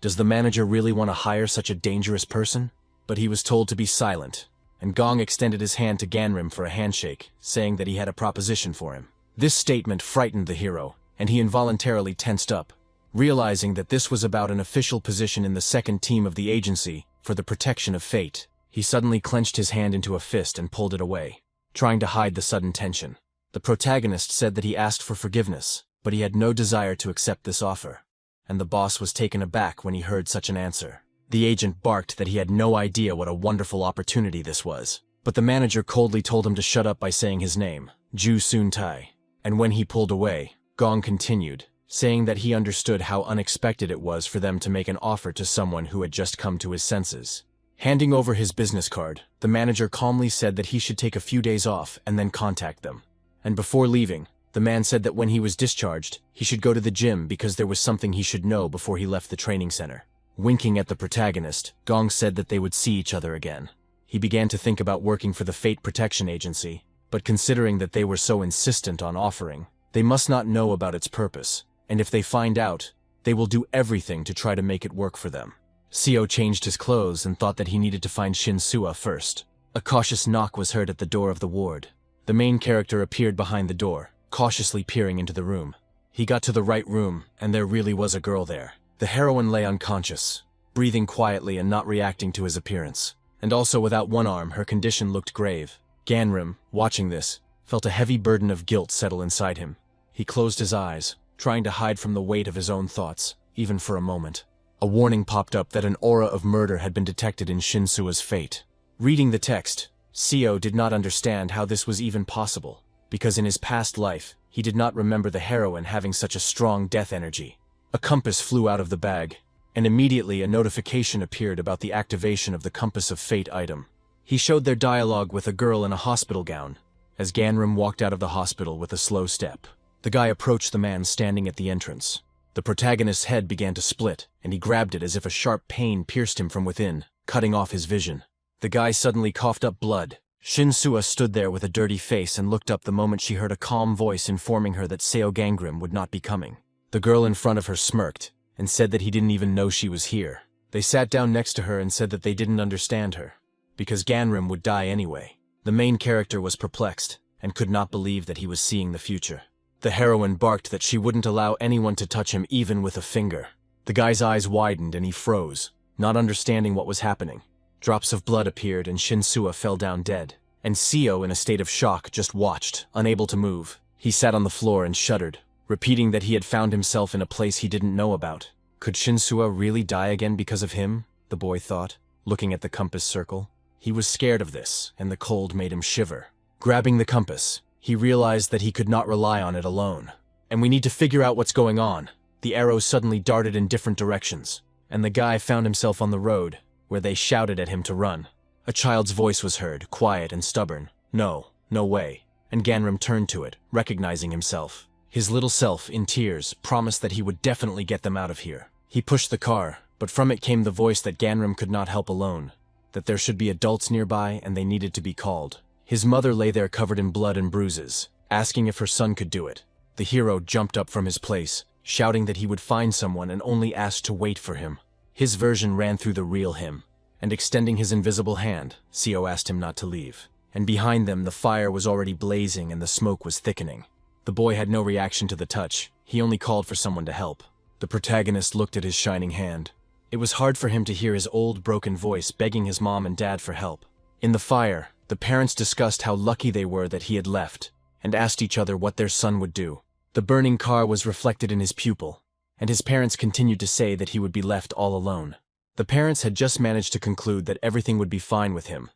"Does the manager really want to hire such a dangerous person?" But he was told to be silent, and Gong extended his hand to Ganrim for a handshake, saying that he had a proposition for him. This statement frightened the hero, and he involuntarily tensed up, realizing that this was about an official position in the second team of the agency for the protection of fate. He suddenly clenched his hand into a fist and pulled it away, trying to hide the sudden tension. The protagonist said that he asked for forgiveness, but he had no desire to accept this offer, and the boss was taken aback when he heard such an answer. The agent barked that he had no idea what a wonderful opportunity this was, but the manager coldly told him to shut up by saying his name, Ju Sun Tai. And when he pulled away, Gong continued, saying that he understood how unexpected it was for them to make an offer to someone who had just come to his senses. Handing over his business card, the manager calmly said that he should take a few days off and then contact them. And before leaving, the man said that when he was discharged, he should go to the gym because there was something he should know before he left the training center. Winking at the protagonist, Gong said that they would see each other again. He began to think about working for the Fate Protection Agency, but considering that they were so insistent on offering, they must not know about its purpose, and if they find out, they will do everything to try to make it work for them. Seo changed his clothes and thought that he needed to find Shin-Sua first. A cautious knock was heard at the door of the ward. The main character appeared behind the door, cautiously peering into the room. He got to the right room, and there really was a girl there. The heroine lay unconscious, breathing quietly and not reacting to his appearance. And also without one arm, her condition looked grave. Ganrim, watching this, felt a heavy burden of guilt settle inside him. He closed his eyes, trying to hide from the weight of his own thoughts, even for a moment. A warning popped up that an aura of murder had been detected in Shin-Sua's fate. Reading the text, Seo did not understand how this was even possible, because in his past life, he did not remember the heroine having such a strong death energy. A compass flew out of the bag, and immediately a notification appeared about the activation of the Compass of Fate item. He showed their dialogue with a girl in a hospital gown, as Ganrim walked out of the hospital with a slow step. The guy approached the man standing at the entrance. The protagonist's head began to split, and he grabbed it as if a sharp pain pierced him from within, cutting off his vision. The guy suddenly coughed up blood. Shin-Sua stood there with a dirty face and looked up the moment she heard a calm voice informing her that Seo Gangrim would not be coming. The girl in front of her smirked, and said that he didn't even know she was here. They sat down next to her and said that they didn't understand her, because Ganrim would die anyway. The main character was perplexed, and could not believe that he was seeing the future. The heroine barked that she wouldn't allow anyone to touch him even with a finger. The guy's eyes widened and he froze, not understanding what was happening. Drops of blood appeared and Shin-Sua fell down dead, and Seo, in a state of shock, just watched, unable to move. He sat on the floor and shuddered, repeating that he had found himself in a place he didn't know about. Could Shinsuo really die again because of him? The boy thought, looking at the compass circle. He was scared of this, and the cold made him shiver. Grabbing the compass, he realized that he could not rely on it alone. And we need to figure out what's going on. The arrows suddenly darted in different directions, and the guy found himself on the road, where they shouted at him to run. A child's voice was heard, quiet and stubborn. No, no way. And Ganrim turned to it, recognizing himself. His little self, in tears, promised that he would definitely get them out of here. He pushed the car, but from it came the voice that Ganrim could not help alone, that there should be adults nearby and they needed to be called. His mother lay there covered in blood and bruises, asking if her son could do it. The hero jumped up from his place, shouting that he would find someone and only asked to wait for him. His version ran through the real him, and extending his invisible hand, Seo asked him not to leave. And behind them the fire was already blazing and the smoke was thickening. The boy had no reaction to the touch, he only called for someone to help. The protagonist looked at his shining hand. It was hard for him to hear his old broken voice begging his mom and dad for help. In the fire, the parents discussed how lucky they were that he had left, and asked each other what their son would do. The burning car was reflected in his pupil, and his parents continued to say that he would be left all alone. The parents had just managed to conclude that everything would be fine with him,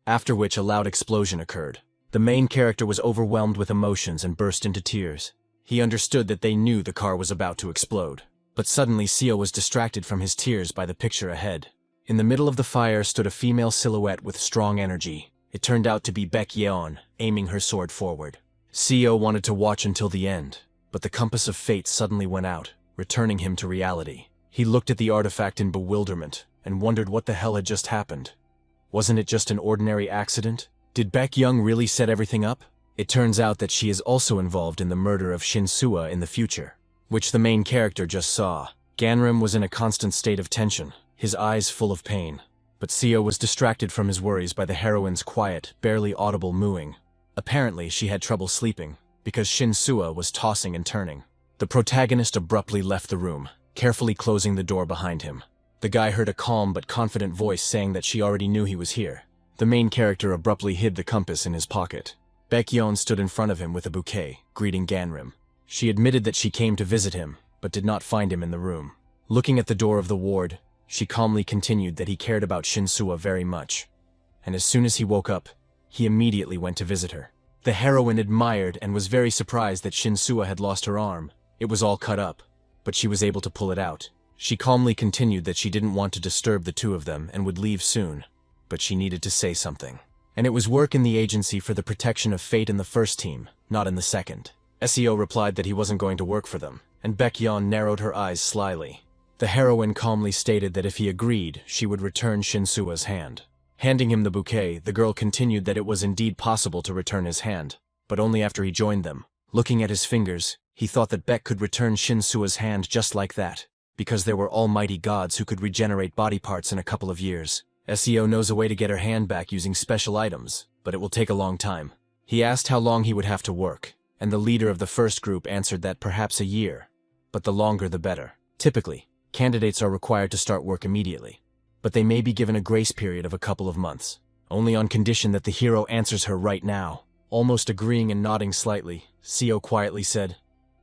after which a loud explosion occurred. The main character was overwhelmed with emotions and burst into tears. He understood that they knew the car was about to explode. But suddenly Seo was distracted from his tears by the picture ahead. In the middle of the fire stood a female silhouette with strong energy. It turned out to be Baek Yeon, aiming her sword forward. Seo wanted to watch until the end, but the compass of fate suddenly went out, returning him to reality. He looked at the artifact in bewilderment and wondered what the hell had just happened. Wasn't it just an ordinary accident? Did Baek Young really set everything up? It turns out that she is also involved in the murder of Shinsuo in the future, which the main character just saw. Ganrim was in a constant state of tension, his eyes full of pain. But Seo was distracted from his worries by the heroine's quiet, barely audible mooing. Apparently, she had trouble sleeping, because Shinsuo was tossing and turning. The protagonist abruptly left the room, carefully closing the door behind him. The guy heard a calm but confident voice saying that she already knew he was here. The main character abruptly hid the compass in his pocket. Baekyeon stood in front of him with a bouquet, greeting Ganrim. She admitted that she came to visit him, but did not find him in the room. Looking at the door of the ward, she calmly continued that he cared about Shinsuo very much. And as soon as he woke up, he immediately went to visit her. The heroine admired and was very surprised that Shinsuo had lost her arm. It was all cut up, but she was able to pull it out. She calmly continued that she didn't want to disturb the two of them and would leave soon, but she needed to say something. And it was work in the agency for the protection of Fate in the first team, not in the second. Seo replied that he wasn't going to work for them, and Baekyeon narrowed her eyes slyly. The heroine calmly stated that if he agreed, she would return Shinsuo's hand. Handing him the bouquet, the girl continued that it was indeed possible to return his hand, but only after he joined them. Looking at his fingers, he thought that Baek could return Shinsuo's hand just like that, because there were almighty gods who could regenerate body parts in a couple of years. Seo knows a way to get her hand back using special items, but it will take a long time. He asked how long he would have to work, and the leader of the first group answered that perhaps a year, but the longer the better. Typically, candidates are required to start work immediately, but they may be given a grace period of a couple of months, only on condition that the hero answers her right now. Almost agreeing and nodding slightly, Seo quietly said,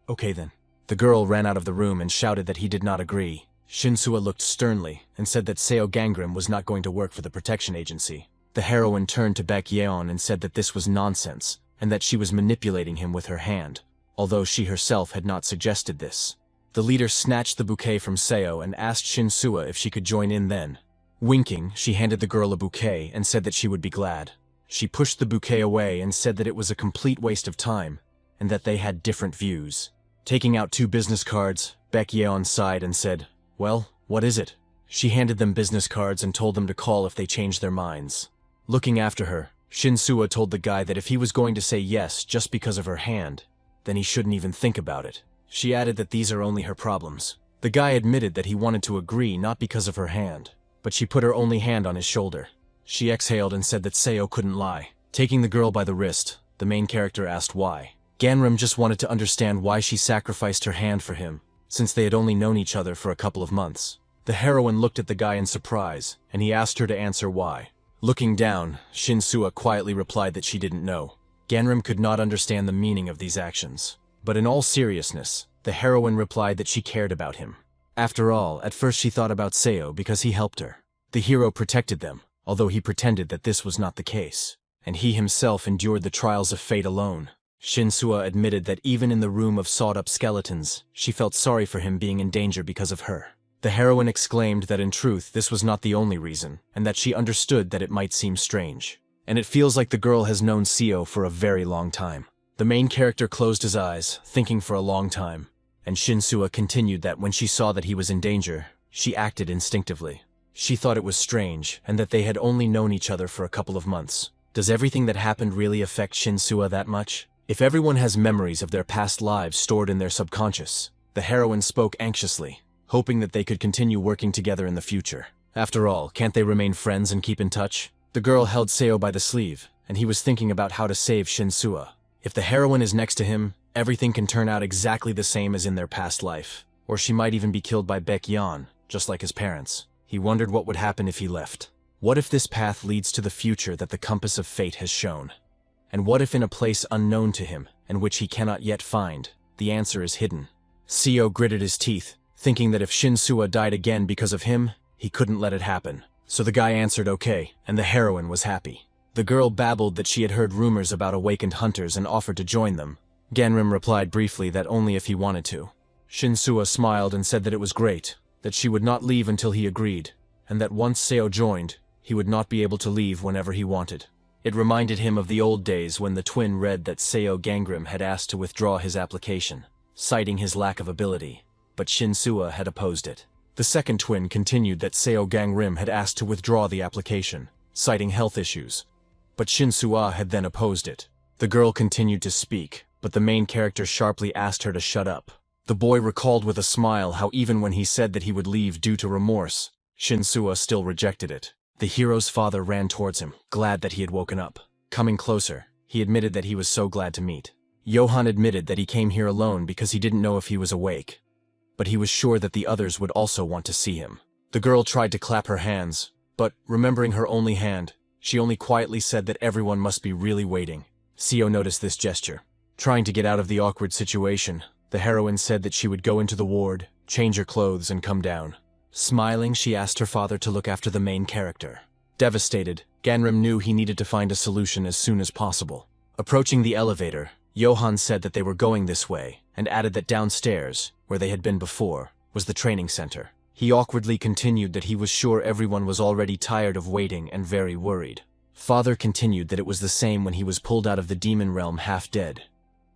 "Okay then." The girl ran out of the room and shouted that he did not agree. Shinsuo looked sternly and said that Seo Gangrim was not going to work for the protection agency. The heroine turned to Baekyeon and said that this was nonsense, and that she was manipulating him with her hand, although she herself had not suggested this. The leader snatched the bouquet from Seo and asked Shinsuo if she could join in then. Winking, she handed the girl a bouquet and said that she would be glad. She pushed the bouquet away and said that it was a complete waste of time, and that they had different views. Taking out 2 business cards, Baekyeon sighed and said, "Well, what is it?" She handed them business cards and told them to call if they changed their minds. Looking after her, Shinsuo told the guy that if he was going to say yes just because of her hand, then he shouldn't even think about it. She added that these are only her problems. The guy admitted that he wanted to agree not because of her hand, but she put her only hand on his shoulder. She exhaled and said that Seo couldn't lie. Taking the girl by the wrist, the main character asked why. Ganrim just wanted to understand why she sacrificed her hand for him, since they had only known each other for a couple of months. The heroine looked at the guy in surprise, and he asked her to answer why. Looking down, Shinsuo quietly replied that she didn't know. Ganrim could not understand the meaning of these actions. But in all seriousness, the heroine replied that she cared about him. After all, at first she thought about Seo because he helped her. The hero protected them, although he pretended that this was not the case. And he himself endured the trials of fate alone. Shinsuo admitted that even in the room of sawed-up skeletons, she felt sorry for him being in danger because of her. The heroine exclaimed that in truth this was not the only reason, and that she understood that it might seem strange. And it feels like the girl has known Seo for a very long time. The main character closed his eyes, thinking for a long time, and Shinsuo continued that when she saw that he was in danger, she acted instinctively. She thought it was strange, and that they had only known each other for a couple of months. Does everything that happened really affect Shinsuo that much? If everyone has memories of their past lives stored in their subconscious, the heroine spoke anxiously, hoping that they could continue working together in the future. After all, can't they remain friends and keep in touch? The girl held Seo by the sleeve, and he was thinking about how to save Shinsuo. If the heroine is next to him, everything can turn out exactly the same as in their past life. Or she might even be killed by Baekyeon, just like his parents. He wondered what would happen if he left. What if this path leads to the future that the compass of fate has shown? And what if in a place unknown to him, and which he cannot yet find, the answer is hidden? Seo gritted his teeth, thinking that if Shinsuo died again because of him, he couldn't let it happen. So the guy answered okay, and the heroine was happy. The girl babbled that she had heard rumors about awakened hunters and offered to join them. Ganrim replied briefly that only if he wanted to. Shinsuo smiled and said that it was great, that she would not leave until he agreed, and that once Seo joined, he would not be able to leave whenever he wanted. It reminded him of the old days when the twin read that Seo Gangrim had asked to withdraw his application, citing his lack of ability, but Shinsuo had opposed it. The second twin continued that Seo Gangrim had asked to withdraw the application, citing health issues, but Shinsuo had then opposed it. The girl continued to speak, but the main character sharply asked her to shut up. The boy recalled with a smile how even when he said that he would leave due to remorse, Shinsuo still rejected it. The hero's father ran towards him, glad that he had woken up. Coming closer, he admitted that he was so glad to meet. Johan admitted that he came here alone because he didn't know if he was awake, but he was sure that the others would also want to see him. The girl tried to clap her hands, but, remembering her only hand, she only quietly said that everyone must be really waiting. Seo noticed this gesture. Trying to get out of the awkward situation, the heroine said that she would go into the ward, change her clothes, and come down. Smiling, she asked her father to look after the main character. Devastated, Ganrim knew he needed to find a solution as soon as possible. Approaching the elevator, Johan said that they were going this way, and added that downstairs, where they had been before, was the training center. He awkwardly continued that he was sure everyone was already tired of waiting and very worried. Father continued that it was the same when he was pulled out of the demon realm half dead,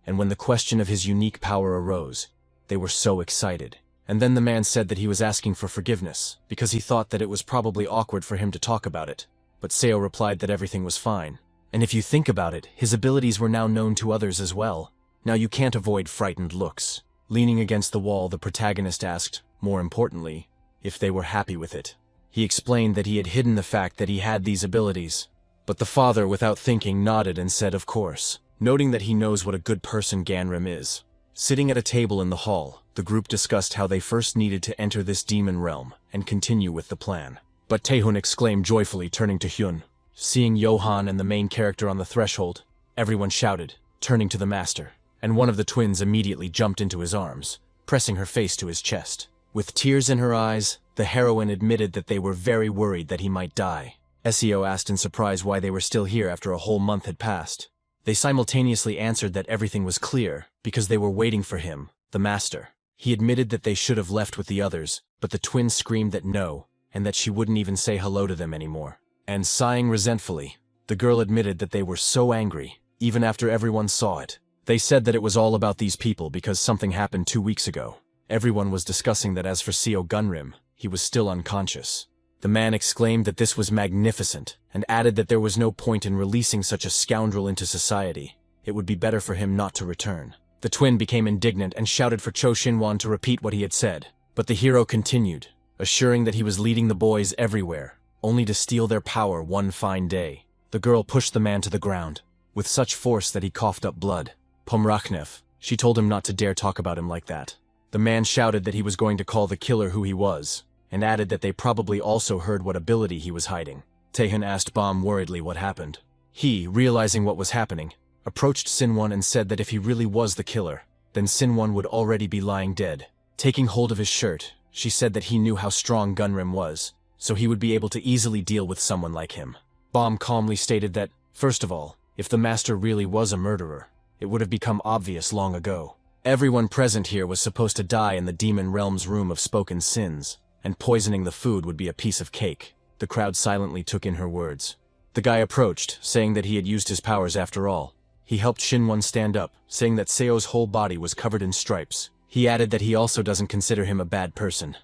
and when the question of his unique power arose, they were so excited. And then the man said that he was asking for forgiveness, because he thought that it was probably awkward for him to talk about it. But Seo replied that everything was fine. And if you think about it, his abilities were now known to others as well. Now you can't avoid frightened looks. Leaning against the wall, the protagonist asked, more importantly, if they were happy with it. He explained that he had hidden the fact that he had these abilities. But the father, without thinking, nodded and said of course, noting that he knows what a good person Ganrim is. Sitting at a table in the hall, the group discussed how they first needed to enter this demon realm and continue with the plan. But Taehun exclaimed joyfully, turning to Hyun. Seeing Johan and the main character on the threshold, everyone shouted, turning to the master, and one of the twins immediately jumped into his arms, pressing her face to his chest. With tears in her eyes, the heroine admitted that they were very worried that he might die. Seo asked in surprise why they were still here after a whole month had passed. They simultaneously answered that everything was clear, because they were waiting for him, the master. He admitted that they should have left with the others, but the twins screamed that no, and that she wouldn't even say hello to them anymore. And sighing resentfully, the girl admitted that they were so angry, even after everyone saw it. They said that it was all about these people because something happened 2 weeks ago. Everyone was discussing that as for Seo Gunrim, he was still unconscious. The man exclaimed that this was magnificent, and added that there was no point in releasing such a scoundrel into society. It would be better for him not to return. The twin became indignant and shouted for Cho Shinwon to repeat what he had said. But the hero continued, assuring that he was leading the boys everywhere, only to steal their power one fine day. The girl pushed the man to the ground, with such force that he coughed up blood. Pomrachnev, she told him not to dare talk about him like that. The man shouted that he was going to call the killer who he was, and added that they probably also heard what ability he was hiding. Taehyun asked Bom worriedly what happened. He, realizing what was happening, approached Sinwon and said that if he really was the killer, then Sinwon would already be lying dead. Taking hold of his shirt, she said that he knew how strong Gunrim was, so he would be able to easily deal with someone like him. Bom calmly stated that, first of all, if the master really was a murderer, it would have become obvious long ago. Everyone present here was supposed to die in the demon realm's room of spoken sins, and poisoning the food would be a piece of cake. The crowd silently took in her words. The guy approached, saying that he had used his powers after all. He helped Shinwon stand up, saying that Seo's whole body was covered in stripes. He added that he also doesn't consider him a bad person,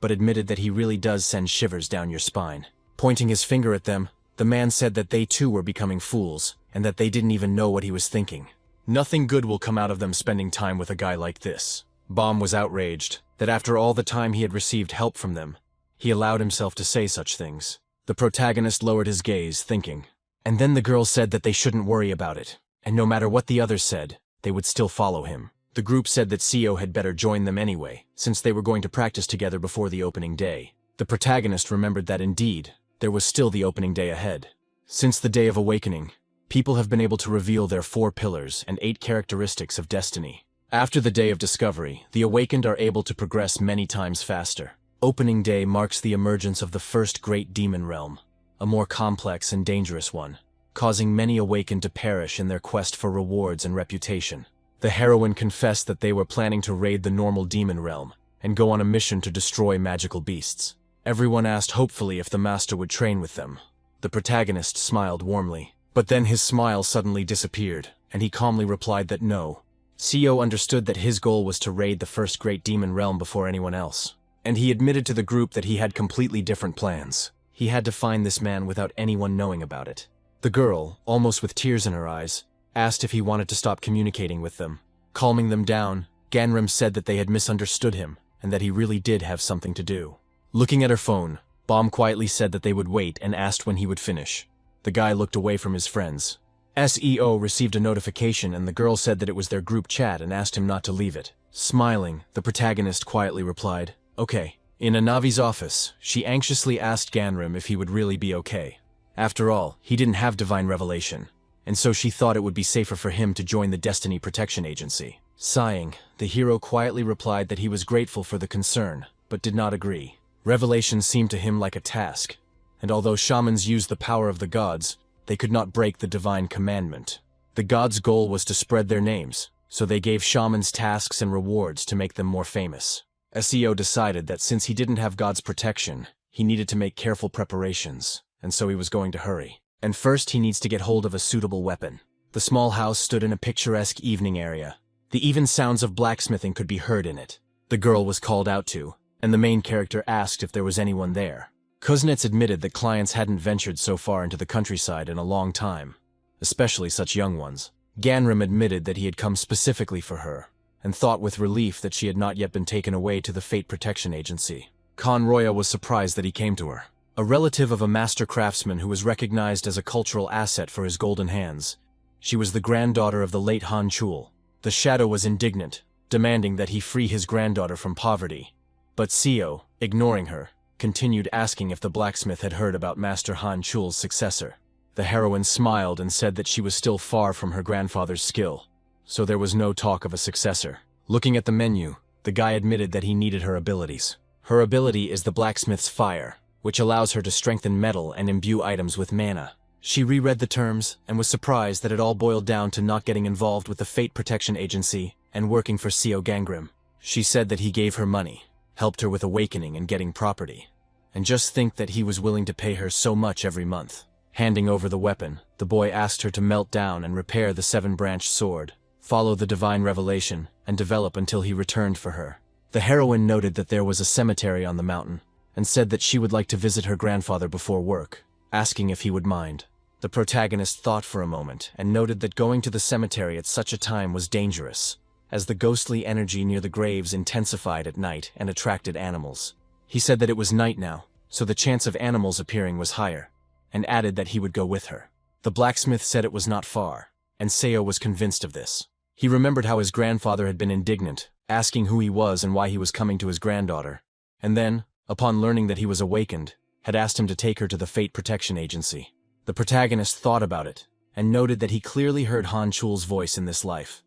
but admitted that he really does send shivers down your spine. Pointing his finger at them, the man said that they too were becoming fools, and that they didn't even know what he was thinking. Nothing good will come out of them spending time with a guy like this. Bom was outraged that after all the time he had received help from them, he allowed himself to say such things. The protagonist lowered his gaze, thinking. And then the girl said that they shouldn't worry about it, and no matter what the others said, they would still follow him. The group said that Seo had better join them anyway, since they were going to practice together before the opening day. The protagonist remembered that indeed, there was still the opening day ahead. Since the Day of Awakening, people have been able to reveal their 4 pillars and 8 characteristics of destiny. After the Day of Discovery, the Awakened are able to progress many times faster. Opening Day marks the emergence of the first great demon realm, a more complex and dangerous one, causing many Awakened to perish in their quest for rewards and reputation. The heroine confessed that they were planning to raid the normal demon realm and go on a mission to destroy magical beasts. Everyone asked hopefully if the master would train with them. The protagonist smiled warmly, but then his smile suddenly disappeared, and he calmly replied that no. Seo understood that his goal was to raid the first great demon realm before anyone else, and he admitted to the group that he had completely different plans. He had to find this man without anyone knowing about it. The girl, almost with tears in her eyes, asked if he wanted to stop communicating with them. Calming them down, Ganrim said that they had misunderstood him, and that he really did have something to do. Looking at her phone, Bom quietly said that they would wait and asked when he would finish. The guy looked away from his friends. SEO received a notification and the girl said that it was their group chat and asked him not to leave it. Smiling, the protagonist quietly replied, "Okay." In Anavi's office, she anxiously asked Ganrim if he would really be okay. After all, he didn't have divine revelation, and so she thought it would be safer for him to join the Destiny Protection Agency. Sighing, the hero quietly replied that he was grateful for the concern, but did not agree. Revelation seemed to him like a task, and although shamans used the power of the gods, they could not break the divine commandment. The gods' goal was to spread their names, so they gave shamans tasks and rewards to make them more famous. SEO decided that since he didn't have God's protection, he needed to make careful preparations, and so he was going to hurry. And first he needs to get hold of a suitable weapon. The small house stood in a picturesque evening area. The even sounds of blacksmithing could be heard in it. The girl was called out to, and the main character asked if there was anyone there. Kuznets admitted that clients hadn't ventured so far into the countryside in a long time, especially such young ones. Ganrim admitted that he had come specifically for her, and thought with relief that she had not yet been taken away to the Fate Protection Agency. Khan Roya was surprised that he came to her. A relative of a master craftsman who was recognized as a cultural asset for his golden hands. She was the granddaughter of the late Han Chul. The Shadow was indignant, demanding that he free his granddaughter from poverty. But Seo, ignoring her, continued asking if the blacksmith had heard about Master Han Chul's successor. The heroine smiled and said that she was still far from her grandfather's skill, so there was no talk of a successor. Looking at the menu, the guy admitted that he needed her abilities. Her ability is the blacksmith's fire, which allows her to strengthen metal and imbue items with mana. She reread the terms and was surprised that it all boiled down to not getting involved with the Fate Protection Agency and working for Seo Gangrim. She said that he gave her money, helped her with awakening and getting property. And just think that he was willing to pay her so much every month. Handing over the weapon, the boy asked her to melt down and repair the 7-branched sword, follow the divine revelation, and develop until he returned for her. The heroine noted that there was a cemetery on the mountain, and said that she would like to visit her grandfather before work, asking if he would mind. The protagonist thought for a moment and noted that going to the cemetery at such a time was dangerous, as the ghostly energy near the graves intensified at night and attracted animals. He said that it was night now, so the chance of animals appearing was higher, and added that he would go with her. The blacksmith said it was not far, and Seo was convinced of this. He remembered how his grandfather had been indignant, asking who he was and why he was coming to his granddaughter. And then, upon learning that he was awakened, had asked him to take her to the Fate Protection Agency. The protagonist thought about it, and noted that he clearly heard Han Chul's voice in this life.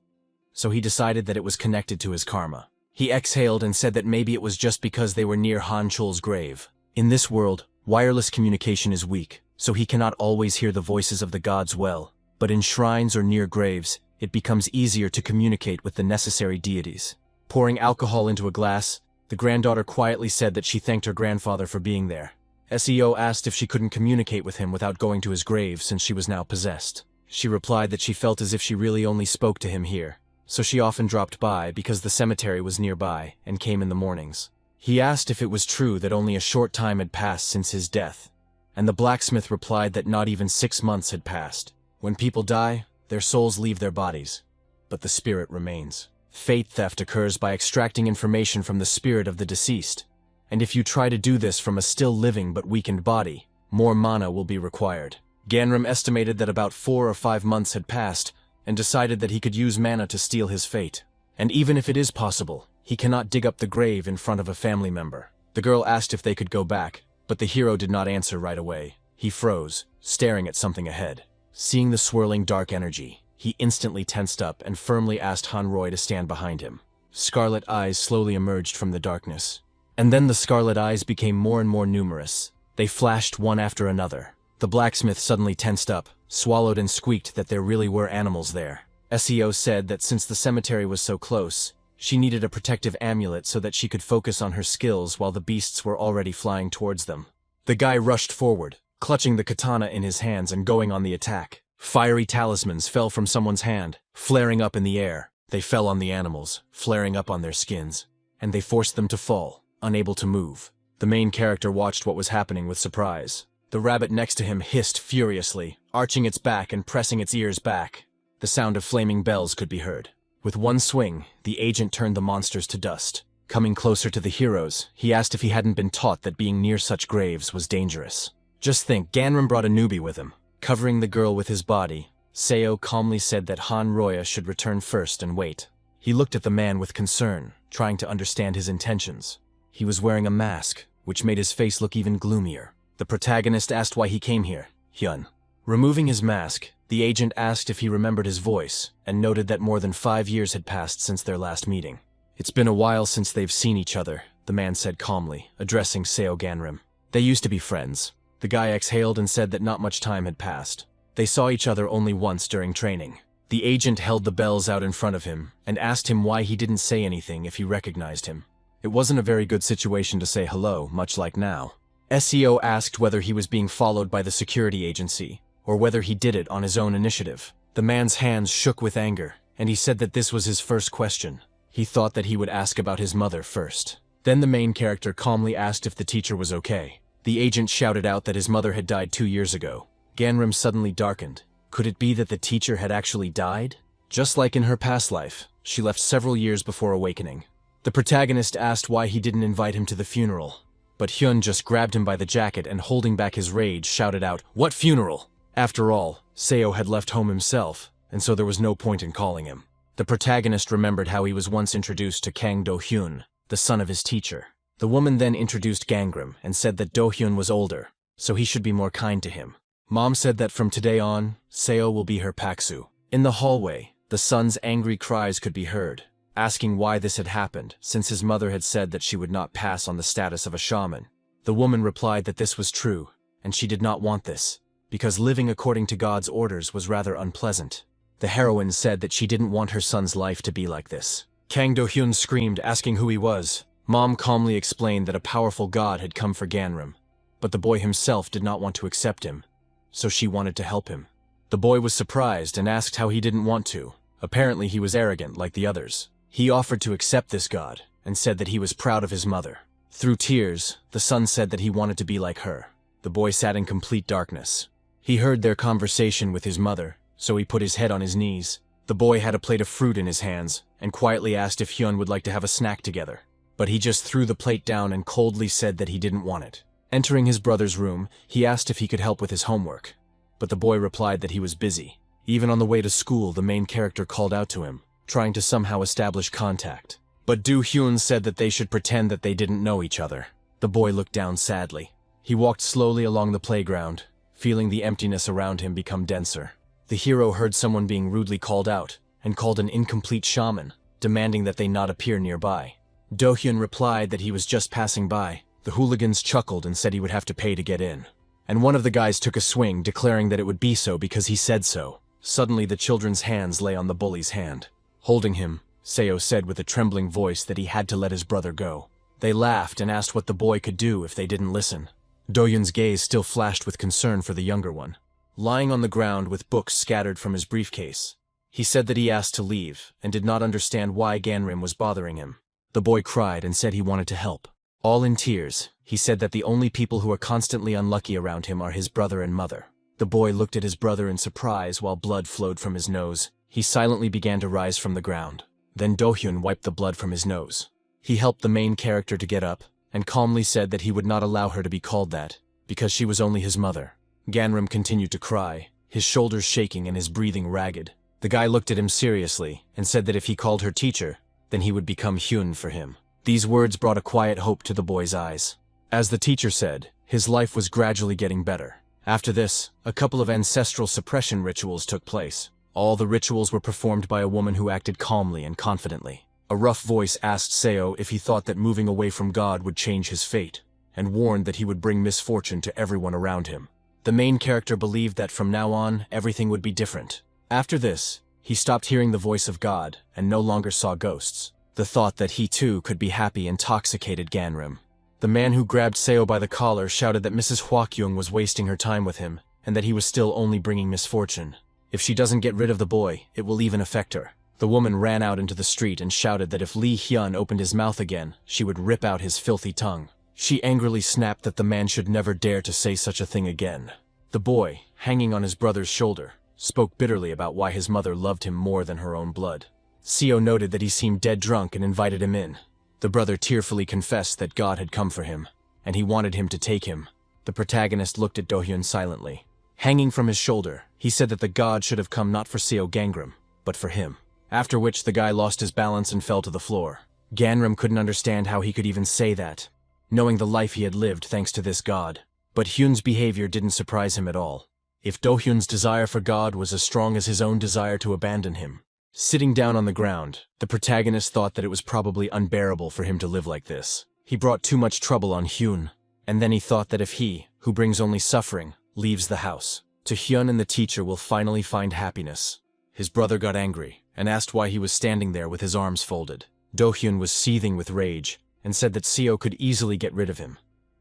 So he decided that it was connected to his karma. He exhaled and said that maybe it was just because they were near Han Chul's grave. In this world, wireless communication is weak, so he cannot always hear the voices of the gods well, but in shrines or near graves, it becomes easier to communicate with the necessary deities. Pouring alcohol into a glass, the granddaughter quietly said that she thanked her grandfather for being there. SEO asked if she couldn't communicate with him without going to his grave since she was now possessed. She replied that she felt as if she really only spoke to him here, so she often dropped by because the cemetery was nearby and came in the mornings. He asked if it was true that only a short time had passed since his death, and the blacksmith replied that not even 6 months had passed. When people die, their souls leave their bodies, but the spirit remains. Fate theft occurs by extracting information from the spirit of the deceased, and if you try to do this from a still living but weakened body, more mana will be required. Ganram estimated that about 4 or 5 months had passed, and decided that he could use mana to steal his fate. And even if it is possible, he cannot dig up the grave in front of a family member. The girl asked if they could go back, but the hero did not answer right away. He froze, staring at something ahead. Seeing the swirling dark energy, he instantly tensed up and firmly asked Han Roy to stand behind him. Scarlet eyes slowly emerged from the darkness. And then the scarlet eyes became more and more numerous. They flashed one after another. The blacksmith suddenly tensed up, swallowed and squeaked that there really were animals there. SEO said that since the cemetery was so close, she needed a protective amulet so that she could focus on her skills while the beasts were already flying towards them. The guy rushed forward, clutching the katana in his hands and going on the attack. Fiery talismans fell from someone's hand, flaring up in the air. They fell on the animals, flaring up on their skins, and they forced them to fall, unable to move. The main character watched what was happening with surprise. The rabbit next to him hissed furiously, arching its back and pressing its ears back. The sound of flaming bells could be heard. With one swing, the agent turned the monsters to dust. Coming closer to the heroes, he asked if he hadn't been taught that being near such graves was dangerous. Just think, Ganram brought a newbie with him. Covering the girl with his body, Seo calmly said that Han Roya should return first and wait. He looked at the man with concern, trying to understand his intentions. He was wearing a mask, which made his face look even gloomier. The protagonist asked why he came here, Hyun. Removing his mask, the agent asked if he remembered his voice, and noted that more than 5 years had passed since their last meeting. It's been a while since they've seen each other, the man said calmly, addressing Seo Ganram. They used to be friends. The guy exhaled and said that not much time had passed. They saw each other only once during training. The agent held the bells out in front of him, and asked him why he didn't say anything if he recognized him. It wasn't a very good situation to say hello, much like now. SEO asked whether he was being followed by the security agency, or whether he did it on his own initiative. The man's hands shook with anger, and he said that this was his first question. He thought that he would ask about his mother first. Then the main character calmly asked if the teacher was okay. The agent shouted out that his mother had died 2 years ago. Ganram suddenly darkened. Could it be that the teacher had actually died? Just like in her past life, she left several years before awakening. The protagonist asked why he didn't invite him to the funeral, but Hyun just grabbed him by the jacket and holding back his rage shouted out, "What funeral?" After all, Seo had left home himself, and so there was no point in calling him. The protagonist remembered how he was once introduced to Kang Do-hyun, the son of his teacher. The woman then introduced Gangram and said that Do-hyun was older, so he should be more kind to him. Mom said that from today on, Seo will be her Paksu. In the hallway, the son's angry cries could be heard, asking why this had happened, since his mother had said that she would not pass on the status of a shaman. The woman replied that this was true, and she did not want this, because living according to God's orders was rather unpleasant. The heroine said that she didn't want her son's life to be like this. Kang Do-hyun screamed, asking who he was. Mom calmly explained that a powerful god had come for Ganram, but the boy himself did not want to accept him, so she wanted to help him. The boy was surprised and asked how he didn't want to. Apparently he was arrogant like the others. He offered to accept this god, and said that he was proud of his mother. Through tears, the son said that he wanted to be like her. The boy sat in complete darkness. He heard their conversation with his mother, so he put his head on his knees. The boy had a plate of fruit in his hands, and quietly asked if Hyun would like to have a snack together. But he just threw the plate down and coldly said that he didn't want it. Entering his brother's room, he asked if he could help with his homework, but the boy replied that he was busy. Even on the way to school, the main character called out to him, trying to somehow establish contact. But Do-hyun said that they should pretend that they didn't know each other. The boy looked down sadly. He walked slowly along the playground, feeling the emptiness around him become denser. The hero heard someone being rudely called out, and called an incomplete shaman, demanding that they not appear nearby. Do-hyun replied that he was just passing by. The hooligans chuckled and said he would have to pay to get in. And one of the guys took a swing, declaring that it would be so because he said so. Suddenly the children's hands lay on the bully's hand. Holding him, Seo said with a trembling voice that he had to let his brother go. They laughed and asked what the boy could do if they didn't listen. Do-hyun's gaze still flashed with concern for the younger one. Lying on the ground with books scattered from his briefcase, he said that he asked to leave and did not understand why Ganrim was bothering him. The boy cried and said he wanted to help. All in tears, he said that the only people who are constantly unlucky around him are his brother and mother. The boy looked at his brother in surprise while blood flowed from his nose. He silently began to rise from the ground. Then Do-hyun wiped the blood from his nose. He helped the main character to get up and calmly said that he would not allow her to be called that because she was only his mother. Ganrim continued to cry, his shoulders shaking and his breathing ragged. The guy looked at him seriously and said that if he called her teacher, then he would become Hyun for him. These words brought a quiet hope to the boy's eyes. As the teacher said, his life was gradually getting better. After this, a couple of ancestral suppression rituals took place. All the rituals were performed by a woman who acted calmly and confidently. A rough voice asked Seo if he thought that moving away from God would change his fate, and warned that he would bring misfortune to everyone around him. The main character believed that from now on, everything would be different. After this, he stopped hearing the voice of God and no longer saw ghosts. The thought that he too could be happy intoxicated Ganrim. The man who grabbed Seo by the collar shouted that Mrs. Hwakyung was wasting her time with him, and that he was still only bringing misfortune. If she doesn't get rid of the boy, it will even affect her. The woman ran out into the street and shouted that if Lee Hyun opened his mouth again, she would rip out his filthy tongue. She angrily snapped that the man should never dare to say such a thing again. The boy, hanging on his brother's shoulder, spoke bitterly about why his mother loved him more than her own blood. Seo noted that he seemed dead drunk and invited him in. The brother tearfully confessed that God had come for him, and he wanted him to take him. The protagonist looked at Do-hyun silently. Hanging from his shoulder, he said that the god should have come not for Seo Gangrim, but for him. After which the guy lost his balance and fell to the floor. Ganrim couldn't understand how he could even say that, knowing the life he had lived thanks to this god. But Hyun's behavior didn't surprise him at all. If Do-hyun's desire for God was as strong as his own desire to abandon him. Sitting down on the ground, the protagonist thought that it was probably unbearable for him to live like this. He brought too much trouble on Hyun, and then he thought that if he, who brings only suffering, leaves the house, to Hyun and the teacher will finally find happiness. His brother got angry, and asked why he was standing there with his arms folded. Do-hyun was seething with rage, and said that Seo could easily get rid of him,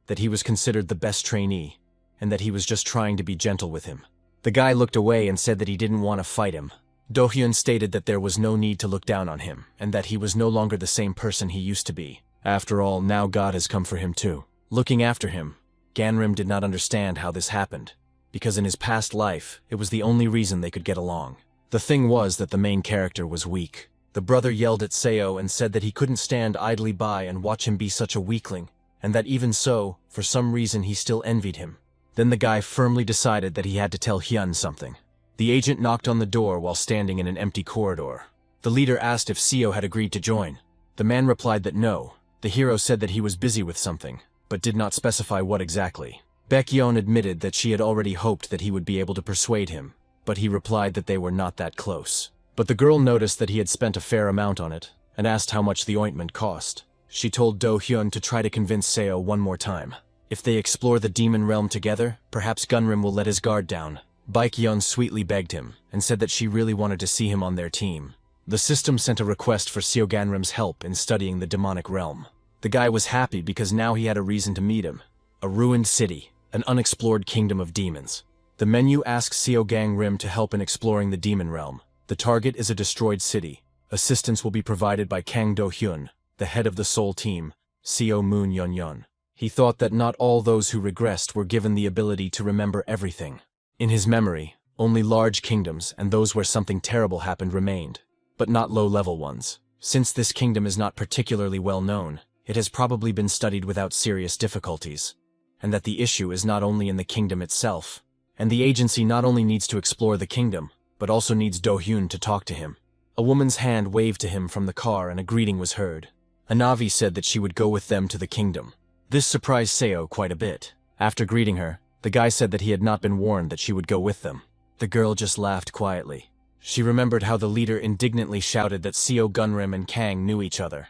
that he was considered the best trainee, and that he was just trying to be gentle with him. The guy looked away and said that he didn't want to fight him. Do-hyun stated that there was no need to look down on him, and that he was no longer the same person he used to be. After all, now God has come for him too. Looking after him, Ganrim did not understand how this happened, because in his past life, it was the only reason they could get along. The thing was that the main character was weak. The brother yelled at Seo and said that he couldn't stand idly by and watch him be such a weakling, and that even so, for some reason he still envied him. Then the guy firmly decided that he had to tell Hyun something. The agent knocked on the door while standing in an empty corridor. The leader asked if Seo had agreed to join. The man replied that no. The hero said that he was busy with something, but did not specify what exactly. Baekhyun admitted that she had already hoped that he would be able to persuade him, but he replied that they were not that close. But the girl noticed that he had spent a fair amount on it, and asked how much the ointment cost. She told Do-hyun to try to convince Seo one more time. If they explore the demon realm together, perhaps Gunrim will let his guard down. Baekhyun sweetly begged him, and said that she really wanted to see him on their team. The system sent a request for Seo Ganrim's help in studying the demonic realm. The guy was happy because now he had a reason to meet him. A ruined city, an unexplored kingdom of demons. The menu asks Seo Gangrim to help in exploring the demon realm. The target is a destroyed city. Assistance will be provided by Kang Do-hyun, the head of the Seoul team, Seo Moon Yeon. He thought that not all those who regressed were given the ability to remember everything. In his memory, only large kingdoms and those where something terrible happened remained, but not low-level ones. Since this kingdom is not particularly well known, it has probably been studied without serious difficulties, and that the issue is not only in the kingdom itself, and the agency not only needs to explore the kingdom, but also needs Do-hyun to talk to him. A woman's hand waved to him from the car and a greeting was heard. A Navi said that she would go with them to the kingdom. This surprised Seo quite a bit. After greeting her, the guy said that he had not been warned that she would go with them. The girl just laughed quietly. She remembered how the leader indignantly shouted that Seo Gunrim and Kang knew each other,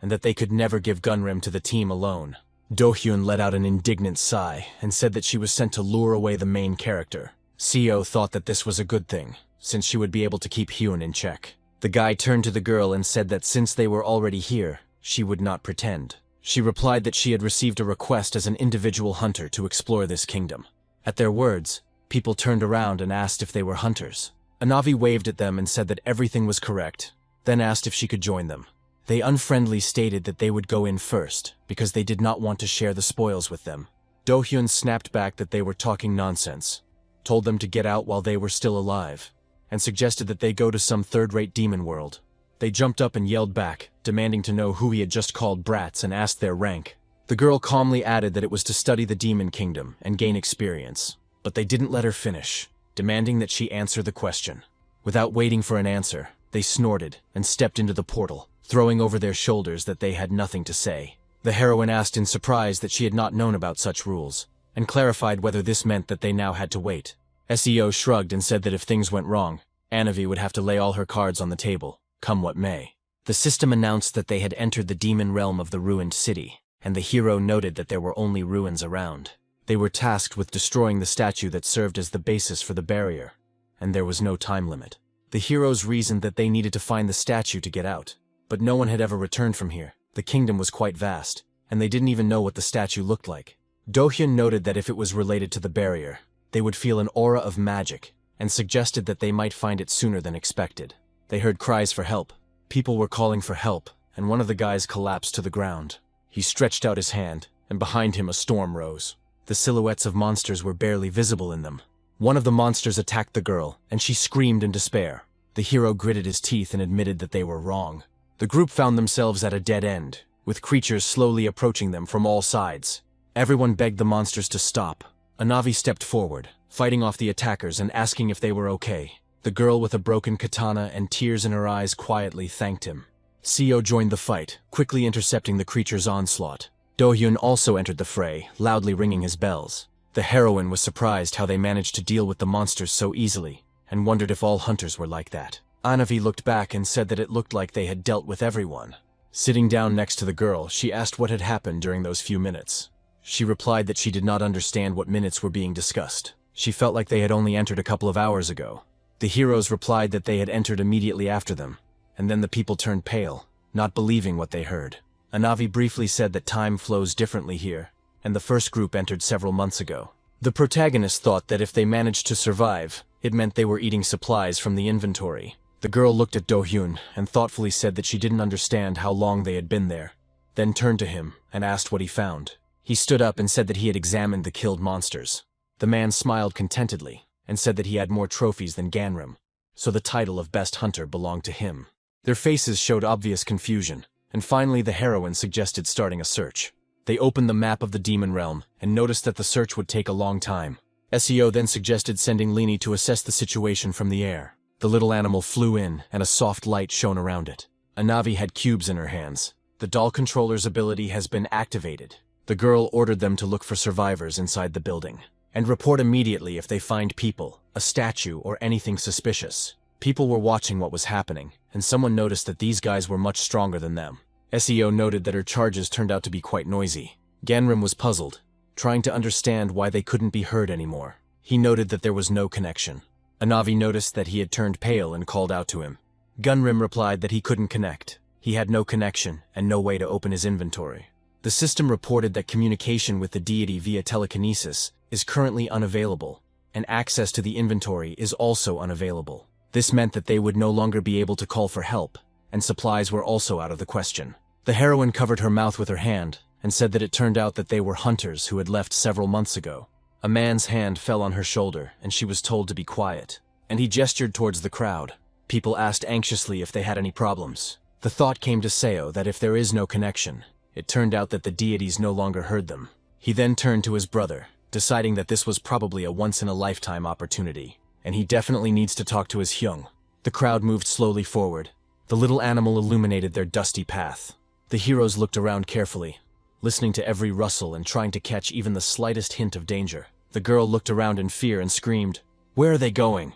and that they could never give Gunrim to the team alone. Do-hyun let out an indignant sigh and said that she was sent to lure away the main character. Seo thought that this was a good thing, since she would be able to keep Hyun in check. The guy turned to the girl and said that since they were already here, she would not pretend. She replied that she had received a request as an individual hunter to explore this kingdom. At their words, people turned around and asked if they were hunters. Anavi waved at them and said that everything was correct, then asked if she could join them. They unfriendly stated that they would go in first, because they did not want to share the spoils with them. Do-hyun snapped back that they were talking nonsense, told them to get out while they were still alive, and suggested that they go to some third-rate demon world. They jumped up and yelled back, demanding to know who he had just called brats and asked their rank. The girl calmly added that it was to study the demon kingdom and gain experience, but they didn't let her finish, demanding that she answer the question. Without waiting for an answer, they snorted and stepped into the portal, throwing over their shoulders that they had nothing to say. The heroine asked in surprise that she had not known about such rules, and clarified whether this meant that they now had to wait. SEO shrugged and said that if things went wrong, Anavi would have to lay all her cards on the table, come what may. The system announced that they had entered the demon realm of the ruined city, and the hero noted that there were only ruins around. They were tasked with destroying the statue that served as the basis for the barrier, and there was no time limit. The heroes reasoned that they needed to find the statue to get out, but no one had ever returned from here. The kingdom was quite vast, and they didn't even know what the statue looked like. Do-hyun noted that if it was related to the barrier, they would feel an aura of magic, and suggested that they might find it sooner than expected. They heard cries for help. People were calling for help, and one of the guys collapsed to the ground. He stretched out his hand, and behind him a storm rose. The silhouettes of monsters were barely visible in them. One of the monsters attacked the girl, and she screamed in despair. The hero gritted his teeth and admitted that they were wrong. The group found themselves at a dead end, with creatures slowly approaching them from all sides. Everyone begged the monsters to stop. Anavi stepped forward, fighting off the attackers and asking if they were okay. The girl with a broken katana and tears in her eyes quietly thanked him. Seo joined the fight, quickly intercepting the creature's onslaught. Do-hyun also entered the fray, loudly ringing his bells. The heroine was surprised how they managed to deal with the monsters so easily, and wondered if all hunters were like that. Anavi looked back and said that it looked like they had dealt with everyone. Sitting down next to the girl, she asked what had happened during those few minutes. She replied that she did not understand what minutes were being discussed. She felt like they had only entered a couple of hours ago. The heroes replied that they had entered immediately after them, and then the people turned pale, not believing what they heard. Anavi briefly said that time flows differently here, and the first group entered several months ago. The protagonist thought that if they managed to survive, it meant they were eating supplies from the inventory. The girl looked at Do-hyun and thoughtfully said that she didn't understand how long they had been there, then turned to him and asked what he found. He stood up and said that he had examined the killed monsters. The man smiled contentedly and said that he had more trophies than Ganrim, so the title of Best Hunter belonged to him. Their faces showed obvious confusion, and finally the heroine suggested starting a search. They opened the map of the demon realm and noticed that the search would take a long time. SEO then suggested sending Lini to assess the situation from the air. The little animal flew in, and a soft light shone around it. Anavi had cubes in her hands. The doll controller's ability has been activated. The girl ordered them to look for survivors inside the building, and report immediately if they find people, a statue, or anything suspicious. People were watching what was happening, and someone noticed that these guys were much stronger than them. SEO noted that her charges turned out to be quite noisy. Ganrim was puzzled, trying to understand why they couldn't be heard anymore. He noted that there was no connection. Anavi noticed that he had turned pale and called out to him. Gunrim replied that he couldn't connect. He had no connection and no way to open his inventory. The system reported that communication with the deity via telekinesis is currently unavailable, and access to the inventory is also unavailable. This meant that they would no longer be able to call for help, and supplies were also out of the question. The heroine covered her mouth with her hand and said that it turned out that they were hunters who had left several months ago. A man's hand fell on her shoulder, and she was told to be quiet, and he gestured towards the crowd. People asked anxiously if they had any problems. The thought came to Seo that if there is no connection, it turned out that the deities no longer heard them. He then turned to his brother, deciding that this was probably a once-in-a-lifetime opportunity, and he definitely needs to talk to his Hyung. The crowd moved slowly forward. The little animal illuminated their dusty path. The heroes looked around carefully. listening to every rustle and trying to catch even the slightest hint of danger. The girl looked around in fear and screamed, "Where are they going?"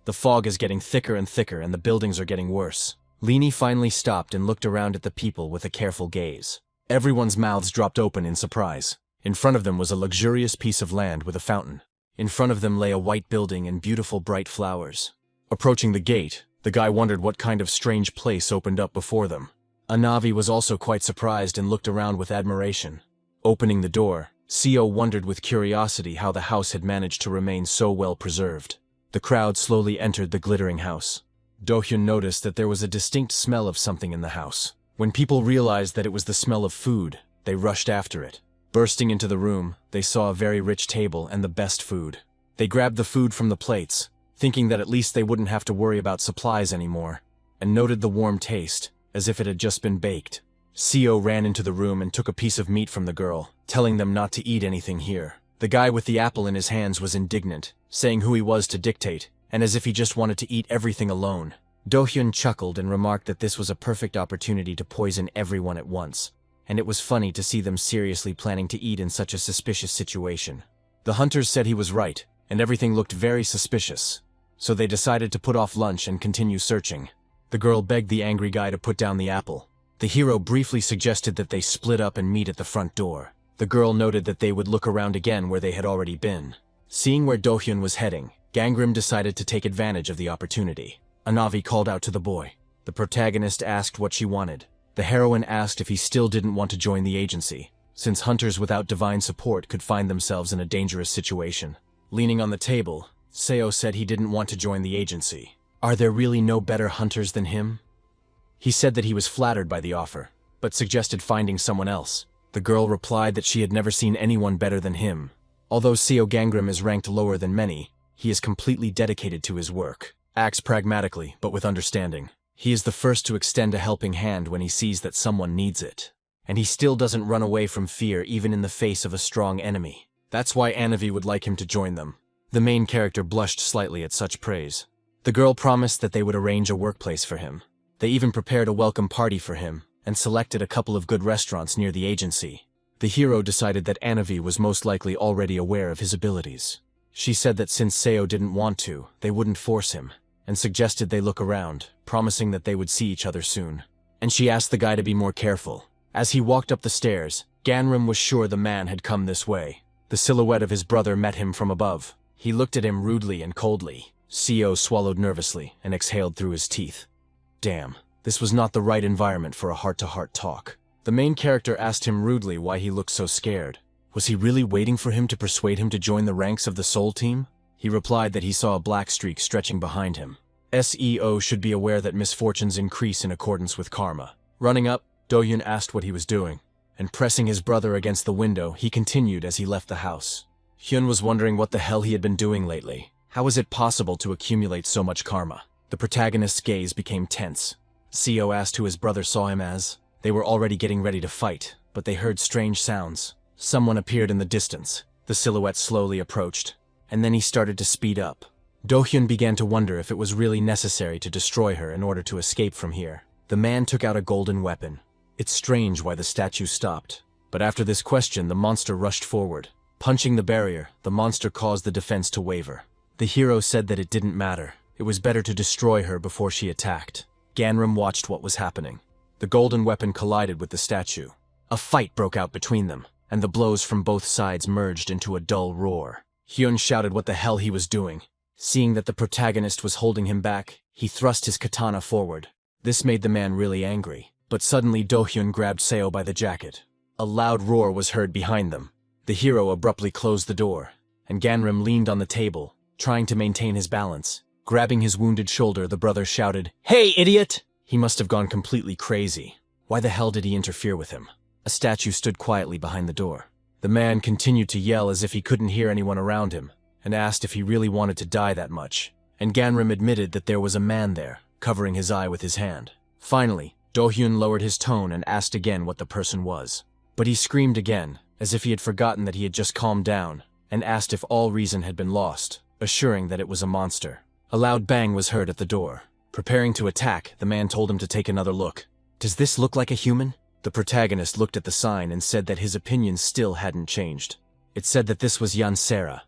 The fog is getting thicker and thicker and the buildings are getting worse. Leanie finally stopped and looked around at the people with a careful gaze. Everyone's mouths dropped open in surprise. In front of them was a luxurious piece of land with a fountain. In front of them lay a white building and beautiful bright flowers. Approaching the gate, the guy wondered what kind of strange place opened up before them. Anavi was also quite surprised and looked around with admiration. Opening the door, Seo wondered with curiosity how the house had managed to remain so well preserved. The crowd slowly entered the glittering house. Dohyun noticed that there was a distinct smell of something in the house. When people realized that it was the smell of food, they rushed after it. Bursting into the room, they saw a very rich table and the best food. They grabbed the food from the plates, thinking that at least they wouldn't have to worry about supplies anymore, and noted the warm taste, as if it had just been baked. Seo ran into the room and took a piece of meat from the girl, telling them not to eat anything here. The guy with the apple in his hands was indignant, saying who he was to dictate, and as if he just wanted to eat everything alone. Dohyun chuckled and remarked that this was a perfect opportunity to poison everyone at once, and it was funny to see them seriously planning to eat in such a suspicious situation. The hunters said he was right, and everything looked very suspicious, so they decided to put off lunch and continue searching. The girl begged the angry guy to put down the apple. The hero briefly suggested that they split up and meet at the front door. The girl noted that they would look around again where they had already been. Seeing where Dohyun was heading, Gangrim decided to take advantage of the opportunity. Anavi called out to the boy. The protagonist asked what she wanted. The heroine asked if he still didn't want to join the agency, since hunters without divine support could find themselves in a dangerous situation. Leaning on the table, Seo said he didn't want to join the agency. Are there really no better hunters than him? He said that he was flattered by the offer, but suggested finding someone else. The girl replied that she had never seen anyone better than him. Although Seo Gangrim is ranked lower than many, he is completely dedicated to his work, acts pragmatically but with understanding. He is the first to extend a helping hand when he sees that someone needs it. And he still doesn't run away from fear even in the face of a strong enemy. That's why Anavi would like him to join them. The main character blushed slightly at such praise. The girl promised that they would arrange a workplace for him. They even prepared a welcome party for him, and selected a couple of good restaurants near the agency. The hero decided that Anavi was most likely already aware of his abilities. She said that since Seo didn't want to, they wouldn't force him, and suggested they look around, promising that they would see each other soon. And she asked the guy to be more careful. As he walked up the stairs, Ganrim was sure the man had come this way. The silhouette of his brother met him from above. He looked at him rudely and coldly. Seo swallowed nervously and exhaled through his teeth. Damn, this was not the right environment for a heart-to-heart talk. The main character asked him rudely why he looked so scared. Was he really waiting for him to persuade him to join the ranks of the Soul Team? He replied that he saw a black streak stretching behind him. SEO should be aware that misfortunes increase in accordance with karma. Running up, Dohyun asked what he was doing, and pressing his brother against the window, he continued as he left the house. Hyun was wondering what the hell he had been doing lately. How was it possible to accumulate so much karma? The protagonist's gaze became tense. Seo asked who his brother saw him as. They were already getting ready to fight, but they heard strange sounds. Someone appeared in the distance. The silhouette slowly approached, and then he started to speed up. Dohyun began to wonder if it was really necessary to destroy her in order to escape from here. The man took out a golden weapon. It's strange why the statue stopped. But after this question, the monster rushed forward. Punching the barrier, the monster caused the defense to waver. The hero said that it didn't matter. It was better to destroy her before she attacked. Ganrim watched what was happening. The golden weapon collided with the statue. A fight broke out between them, and the blows from both sides merged into a dull roar. Hyun shouted what the hell he was doing. Seeing that the protagonist was holding him back, he thrust his katana forward. This made the man really angry. But suddenly Dohyun grabbed Seo by the jacket. A loud roar was heard behind them. The hero abruptly closed the door, and Ganrim leaned on the table, trying to maintain his balance. Grabbing his wounded shoulder, the brother shouted, "Hey, idiot!" He must have gone completely crazy. Why the hell did he interfere with him? A statue stood quietly behind the door. The man continued to yell as if he couldn't hear anyone around him, and asked if he really wanted to die that much. And Ganrim admitted that there was a man there, covering his eye with his hand. Finally, Dohyun lowered his tone and asked again what the person was. But he screamed again, as if he had forgotten that he had just calmed down, and asked if all reason had been lost, assuring that it was a monster. A loud bang was heard at the door. Preparing to attack, the man told him to take another look. "Does this look like a human?" The protagonist looked at the sign and said that his opinion still hadn't changed. It said that this was Yansera.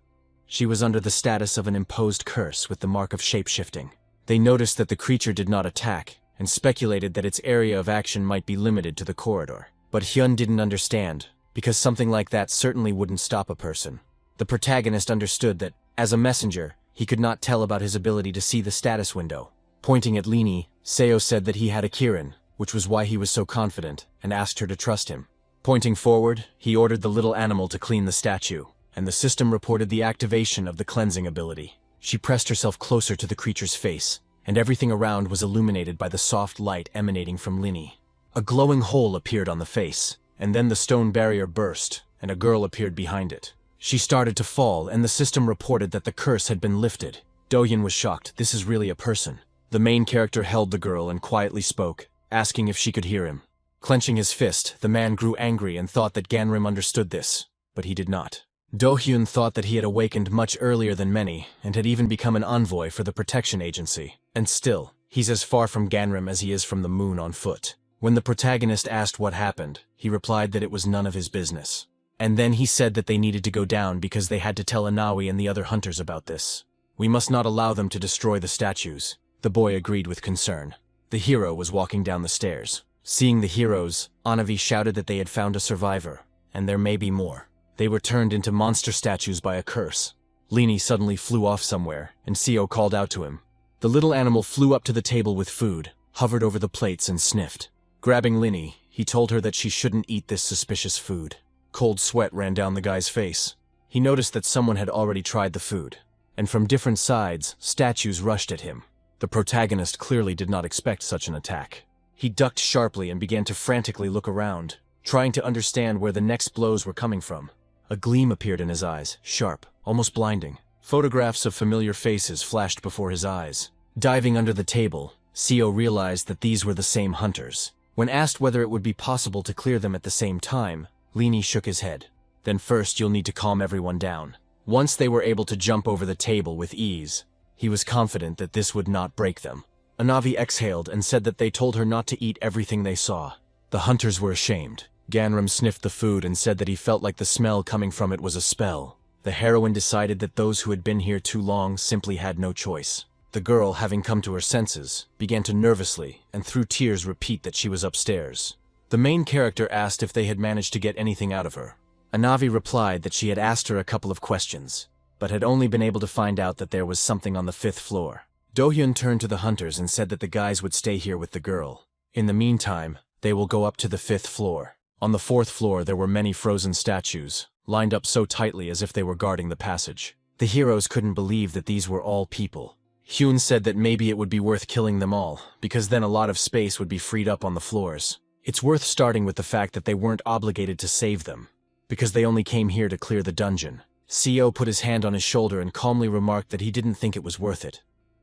She was under the status of an imposed curse with the mark of shapeshifting. They noticed that the creature did not attack, and speculated that its area of action might be limited to the corridor. But Hyun didn't understand, because something like that certainly wouldn't stop a person. The protagonist understood that, as a messenger, he could not tell about his ability to see the status window. Pointing at Lini, Seo said that he had a Kirin, which was why he was so confident, and asked her to trust him. Pointing forward, he ordered the little animal to clean the statue, and the system reported the activation of the cleansing ability. She pressed herself closer to the creature's face, and everything around was illuminated by the soft light emanating from Lini. A glowing hole appeared on the face, and then the stone barrier burst, and a girl appeared behind it. She started to fall, and the system reported that the curse had been lifted. Dohyun was shocked. This is really a person. The main character held the girl and quietly spoke, asking if she could hear him. Clenching his fist, the man grew angry and thought that Ganrim understood this, but he did not. Dohyun thought that he had awakened much earlier than many, and had even become an envoy for the protection agency. And still, he's as far from Ganrim as he is from the moon on foot. When the protagonist asked what happened, he replied that it was none of his business. And then he said that they needed to go down because they had to tell Anawi and the other hunters about this. We must not allow them to destroy the statues. The boy agreed with concern. The hero was walking down the stairs. Seeing the heroes, Anavi shouted that they had found a survivor, and there may be more. They were turned into monster statues by a curse. Lini suddenly flew off somewhere, and Seo called out to him. The little animal flew up to the table with food, hovered over the plates and sniffed. Grabbing Lini, he told her that she shouldn't eat this suspicious food. Cold sweat ran down the guy's face. He noticed that someone had already tried the food, and from different sides, statues rushed at him. The protagonist clearly did not expect such an attack. He ducked sharply and began to frantically look around, trying to understand where the next blows were coming from. A gleam appeared in his eyes, sharp, almost blinding. Photographs of familiar faces flashed before his eyes. Diving under the table, Seo realized that these were the same hunters. When asked whether it would be possible to clear them at the same time, Lini shook his head. Then first you'll need to calm everyone down. Once they were able to jump over the table with ease, he was confident that this would not break them. Anavi exhaled and said that they told her not to eat everything they saw. The hunters were ashamed. Ganrim sniffed the food and said that he felt like the smell coming from it was a spell. The heroine decided that those who had been here too long simply had no choice. The girl, having come to her senses, began to nervously and through tears repeat that she was upstairs. The main character asked if they had managed to get anything out of her. Anavi replied that she had asked her a couple of questions, but had only been able to find out that there was something on the 5th floor. Dohyun turned to the hunters and said that the guys would stay here with the girl. In the meantime, they will go up to the 5th floor. On the 4th floor there were many frozen statues, lined up so tightly as if they were guarding the passage. The heroes couldn't believe that these were all people. Hyun said that maybe it would be worth killing them all, because then a lot of space would be freed up on the floors. It's worth starting with the fact that they weren't obligated to save them, because they only came here to clear the dungeon. Seo put his hand on his shoulder and calmly remarked that he didn't think it was worth it,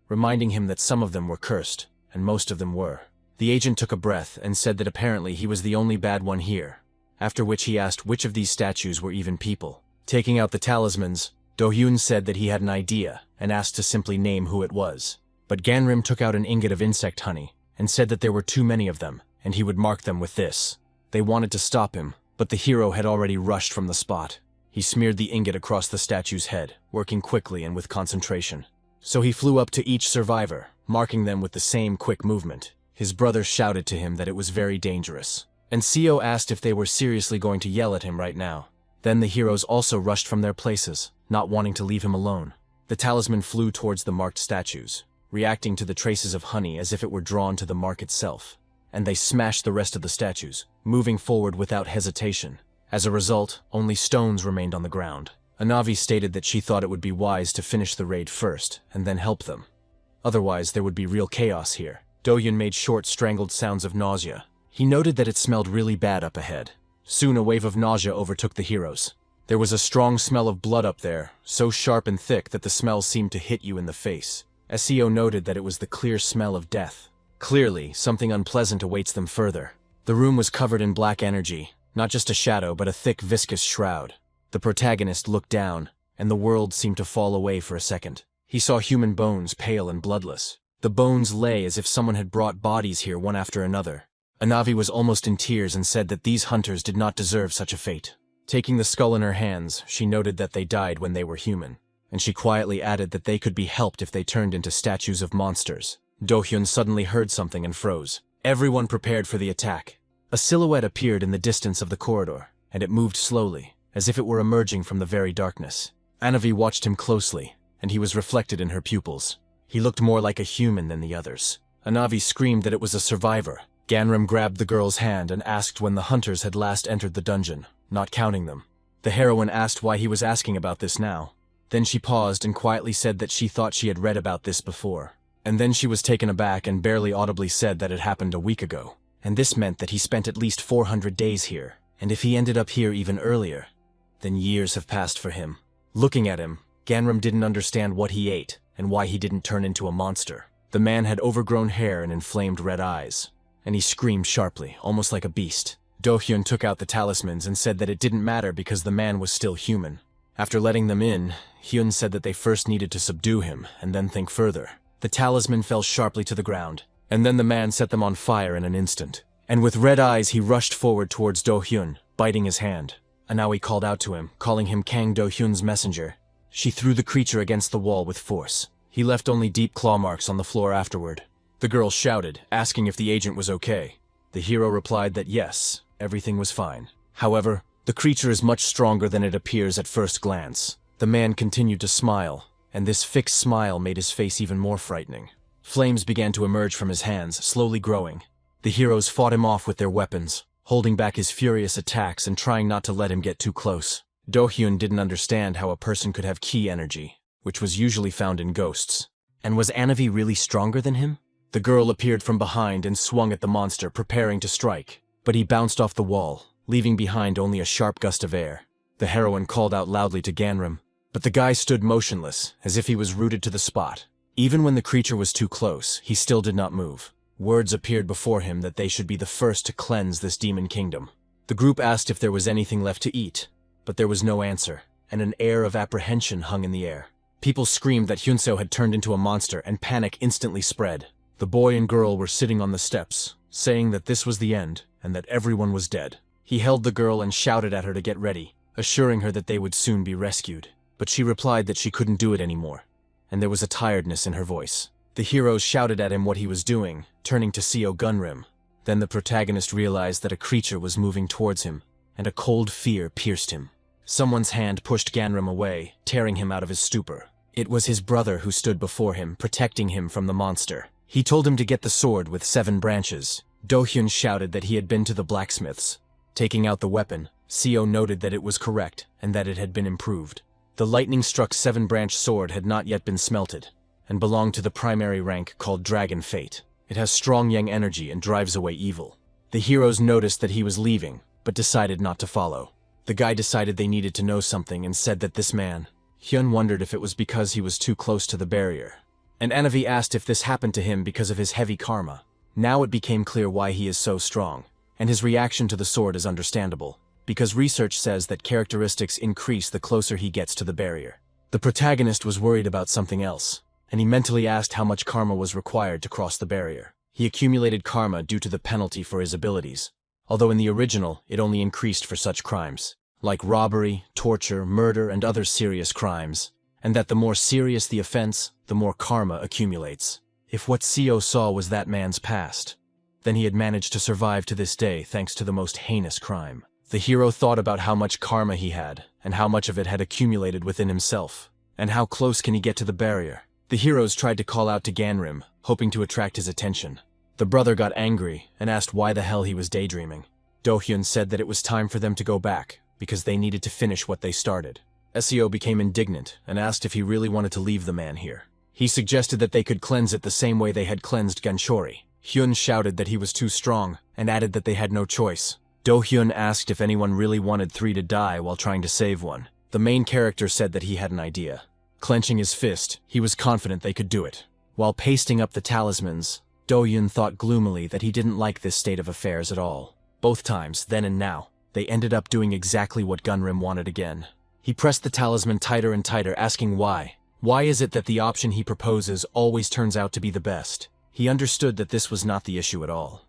reminding him that some of them were cursed, and most of them were. The agent took a breath and said that apparently he was the only bad one here, after which he asked which of these statues were even people. Taking out the talismans, Dohyun said that he had an idea and asked to simply name who it was. But Ganrim took out an ingot of insect honey and said that there were too many of them, and he would mark them with this. They wanted to stop him, but the hero had already rushed from the spot. He smeared the ingot across the statue's head, working quickly and with concentration. So he flew up to each survivor, marking them with the same quick movement. His brother shouted to him that it was very dangerous, and Seo asked if they were seriously going to yell at him right now. Then the heroes also rushed from their places, not wanting to leave him alone. The talisman flew towards the marked statues, reacting to the traces of honey as if it were drawn to the mark itself, and they smashed the rest of the statues, moving forward without hesitation. As a result, only stones remained on the ground. Anavi stated that she thought it would be wise to finish the raid first, and then help them. Otherwise, there would be real chaos here. Dohyun made short, strangled sounds of nausea. He noted that it smelled really bad up ahead. Soon a wave of nausea overtook the heroes. There was a strong smell of blood up there, so sharp and thick that the smell seemed to hit you in the face. Seo noted that it was the clear smell of death. Clearly, something unpleasant awaits them further. The room was covered in black energy, not just a shadow but a thick, viscous shroud. The protagonist looked down, and the world seemed to fall away for a second. He saw human bones, pale and bloodless. The bones lay as if someone had brought bodies here one after another. Anavi was almost in tears and said that these hunters did not deserve such a fate. Taking the skull in her hands, she noted that they died when they were human, and she quietly added that they could be helped if they turned into statues of monsters. Do-hyun suddenly heard something and froze. Everyone prepared for the attack. A silhouette appeared in the distance of the corridor, and it moved slowly, as if it were emerging from the very darkness. Anavi watched him closely, and he was reflected in her pupils. He looked more like a human than the others. Anavi screamed that it was a survivor. Ganrim grabbed the girl's hand and asked when the hunters had last entered the dungeon, not counting them. The heroine asked why he was asking about this now. Then she paused and quietly said that she thought she had read about this before. And then she was taken aback and barely audibly said that it happened a week ago. And this meant that he spent at least 400 days here, and if he ended up here even earlier, then years have passed for him. Looking at him, Ganrim didn't understand what he ate and why he didn't turn into a monster. The man had overgrown hair and inflamed red eyes, and he screamed sharply, almost like a beast. Do-hyun took out the talismans and said that it didn't matter because the man was still human. After letting them in, Hyun said that they first needed to subdue him and then think further. The talisman fell sharply to the ground, and then the man set them on fire in an instant. And with red eyes he rushed forward towards Do-hyun, biting his hand. Anawi called out to him, calling him Kang Do-hyun's messenger. She threw the creature against the wall with force. He left only deep claw marks on the floor afterward. The girl shouted, asking if the agent was okay. The hero replied that yes, everything was fine. However, the creature is much stronger than it appears at first glance. The man continued to smile, and this fixed smile made his face even more frightening. Flames began to emerge from his hands, slowly growing. The heroes fought him off with their weapons, holding back his furious attacks and trying not to let him get too close. Do-hyun didn't understand how a person could have ki energy, which was usually found in ghosts. And was Anavi really stronger than him? The girl appeared from behind and swung at the monster, preparing to strike, but he bounced off the wall, leaving behind only a sharp gust of air. The heroine called out loudly to Ganrim, but the guy stood motionless, as if he was rooted to the spot. Even when the creature was too close, he still did not move. Words appeared before him that they should be the first to cleanse this demon kingdom. The group asked if there was anything left to eat, but there was no answer, and an air of apprehension hung in the air. People screamed that Hyunseo had turned into a monster, and panic instantly spread. The boy and girl were sitting on the steps, saying that this was the end, and that everyone was dead. He held the girl and shouted at her to get ready, assuring her that they would soon be rescued. But she replied that she couldn't do it anymore, and there was a tiredness in her voice. The heroes shouted at him what he was doing, turning to Seo Gunrim. Then the protagonist realized that a creature was moving towards him, and a cold fear pierced him. Someone's hand pushed Ganrim away, tearing him out of his stupor. It was his brother who stood before him, protecting him from the monster. He told him to get the sword with 7 branches. Do-hyun shouted that he had been to the blacksmith's. Taking out the weapon, Seo noted that it was correct, and that it had been improved. The lightning-struck 7-branch sword had not yet been smelted, and belonged to the primary rank called Dragon Fate. It has strong yang energy and drives away evil. The heroes noticed that he was leaving, but decided not to follow. The guy decided they needed to know something and said that this man, Hyun wondered if it was because he was too close to the barrier. And Anavi asked if this happened to him because of his heavy karma. Now it became clear why he is so strong, and his reaction to the sword is understandable, because research says that characteristics increase the closer he gets to the barrier. The protagonist was worried about something else, and he mentally asked how much karma was required to cross the barrier. He accumulated karma due to the penalty for his abilities, although in the original it only increased for such crimes, like robbery, torture, murder, and other serious crimes, and that the more serious the offense, the more karma accumulates. If what Seo saw was that man's past, then he had managed to survive to this day thanks to the most heinous crime. The hero thought about how much karma he had, and how much of it had accumulated within himself, and how close can he get to the barrier. The heroes tried to call out to Ganrim, hoping to attract his attention. The brother got angry and asked why the hell he was daydreaming. Do-hyun said that it was time for them to go back, because they needed to finish what they started. Seo became indignant and asked if he really wanted to leave the man here. He suggested that they could cleanse it the same way they had cleansed Ganshori. Hyun shouted that he was too strong, and added that they had no choice. Do-hyun asked if anyone really wanted 3 to die while trying to save one. The main character said that he had an idea. Clenching his fist, he was confident they could do it. While pasting up the talismans, Do-hyun thought gloomily that he didn't like this state of affairs at all. Both times, then and now, they ended up doing exactly what Gunrim wanted again. He pressed the talisman tighter and tighter, asking why. Why is it that the option he proposes always turns out to be the best? He understood that this was not the issue at all,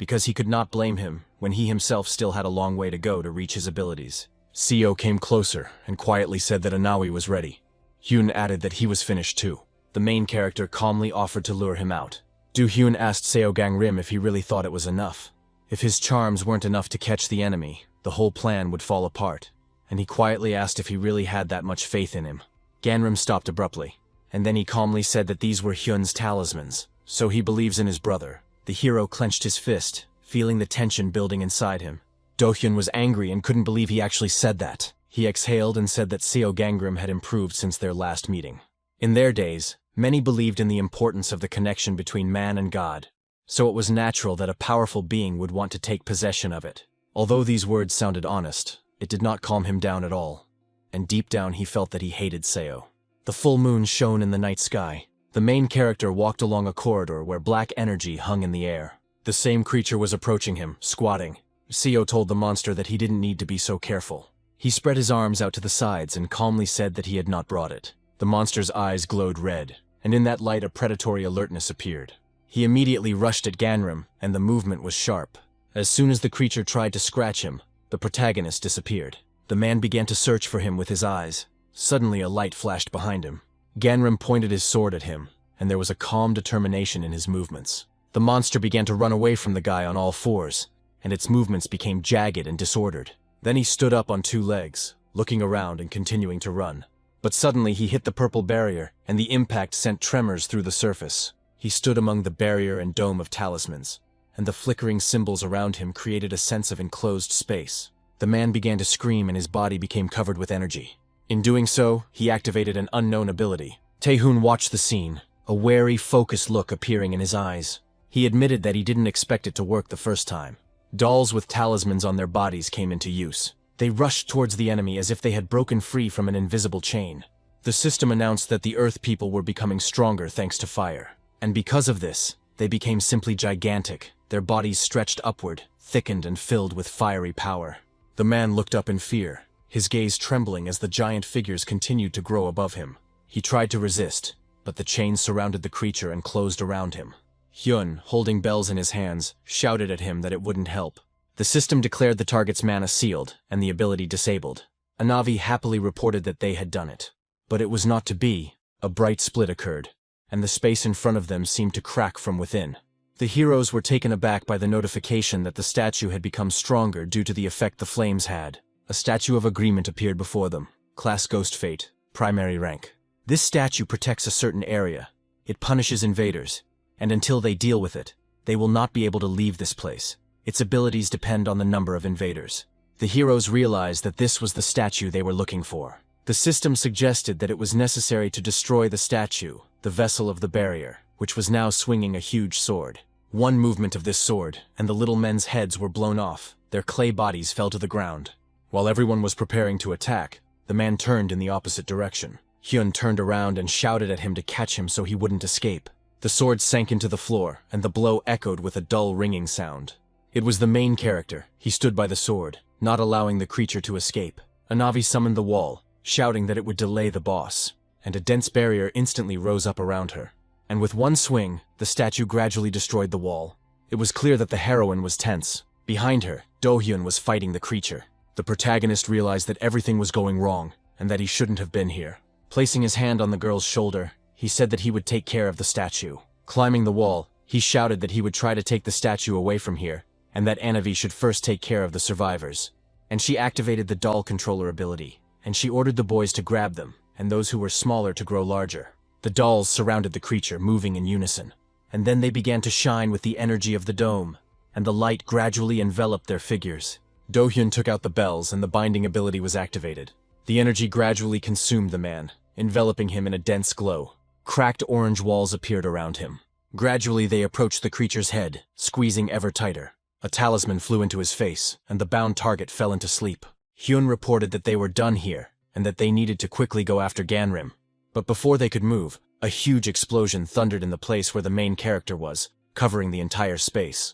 because he could not blame him when he himself still had a long way to go to reach his abilities. Seo came closer and quietly said that Anawi was ready. Hyun added that he was finished too. The main character calmly offered to lure him out. Do Hyun asked Seo Gangrim if he really thought it was enough. If his charms weren't enough to catch the enemy, the whole plan would fall apart, and he quietly asked if he really had that much faith in him. Ganrim stopped abruptly, and then he calmly said that these were Hyun's talismans, so he believes in his brother. The hero clenched his fist, feeling the tension building inside him. Do-hyun was angry and couldn't believe he actually said that. He exhaled and said that Seo Gangrim had improved since their last meeting. In their days, many believed in the importance of the connection between man and God, so it was natural that a powerful being would want to take possession of it. Although these words sounded honest, it did not calm him down at all, and deep down he felt that he hated Seo. The full moon shone in the night sky. The main character walked along a corridor where black energy hung in the air. The same creature was approaching him, squatting. Seo told the monster that he didn't need to be so careful. He spread his arms out to the sides and calmly said that he had not brought it. The monster's eyes glowed red, and in that light a predatory alertness appeared. He immediately rushed at Ganrim, and the movement was sharp. As soon as the creature tried to scratch him, the protagonist disappeared. The man began to search for him with his eyes. Suddenly a light flashed behind him. Ganrim pointed his sword at him, and there was a calm determination in his movements. The monster began to run away from the guy on all fours, and its movements became jagged and disordered. Then he stood up on two legs, looking around and continuing to run. But suddenly he hit the purple barrier, and the impact sent tremors through the surface. He stood among the barrier and dome of talismans, and the flickering symbols around him created a sense of enclosed space. The man began to scream and his body became covered with energy. In doing so, he activated an unknown ability. Taehoon watched the scene, a wary, focused look appearing in his eyes. He admitted that he didn't expect it to work the first time. Dolls with talismans on their bodies came into use. They rushed towards the enemy as if they had broken free from an invisible chain. The system announced that the Earth people were becoming stronger thanks to fire. And because of this, they became simply gigantic. Their bodies stretched upward, thickened and filled with fiery power. The man looked up in fear, his gaze trembling as the giant figures continued to grow above him. He tried to resist, but the chains surrounded the creature and closed around him. Hyun, holding bells in his hands, shouted at him that it wouldn't help. The system declared the target's mana sealed and the ability disabled. Anavi happily reported that they had done it. But it was not to be. A bright split occurred, and the space in front of them seemed to crack from within. The heroes were taken aback by the notification that the statue had become stronger due to the effect the flames had. A statue of agreement appeared before them. Class Ghost Fate, primary rank. This statue protects a certain area. It punishes invaders, and until they deal with it, they will not be able to leave this place. Its abilities depend on the number of invaders. The heroes realized that this was the statue they were looking for. The system suggested that it was necessary to destroy the statue, the vessel of the barrier, which was now swinging a huge sword. One movement of this sword, and the little men's heads were blown off. Their clay bodies fell to the ground. While everyone was preparing to attack, the man turned in the opposite direction. Hyun turned around and shouted at him to catch him so he wouldn't escape. The sword sank into the floor, and the blow echoed with a dull ringing sound. It was the main character. He stood by the sword, not allowing the creature to escape. Anavi summoned the wall, shouting that it would delay the boss, and a dense barrier instantly rose up around her. And with one swing, the statue gradually destroyed the wall. It was clear that the heroine was tense. Behind her, Do-hyun was fighting the creature. The protagonist realized that everything was going wrong, and that he shouldn't have been here. Placing his hand on the girl's shoulder, he said that he would take care of the statue. Climbing the wall, he shouted that he would try to take the statue away from here, and that Anavi should first take care of the survivors. And she activated the doll controller ability, and she ordered the boys to grab them, and those who were smaller to grow larger. The dolls surrounded the creature, moving in unison, and then they began to shine with the energy of the dome, and the light gradually enveloped their figures. Do-hyun took out the bells, and the binding ability was activated. The energy gradually consumed the man, enveloping him in a dense glow. Cracked orange walls appeared around him. Gradually they approached the creature's head, squeezing ever tighter. A talisman flew into his face, and the bound target fell into sleep. Hyun reported that they were done here, and that they needed to quickly go after Ganrim. But before they could move, a huge explosion thundered in the place where the main character was, covering the entire space.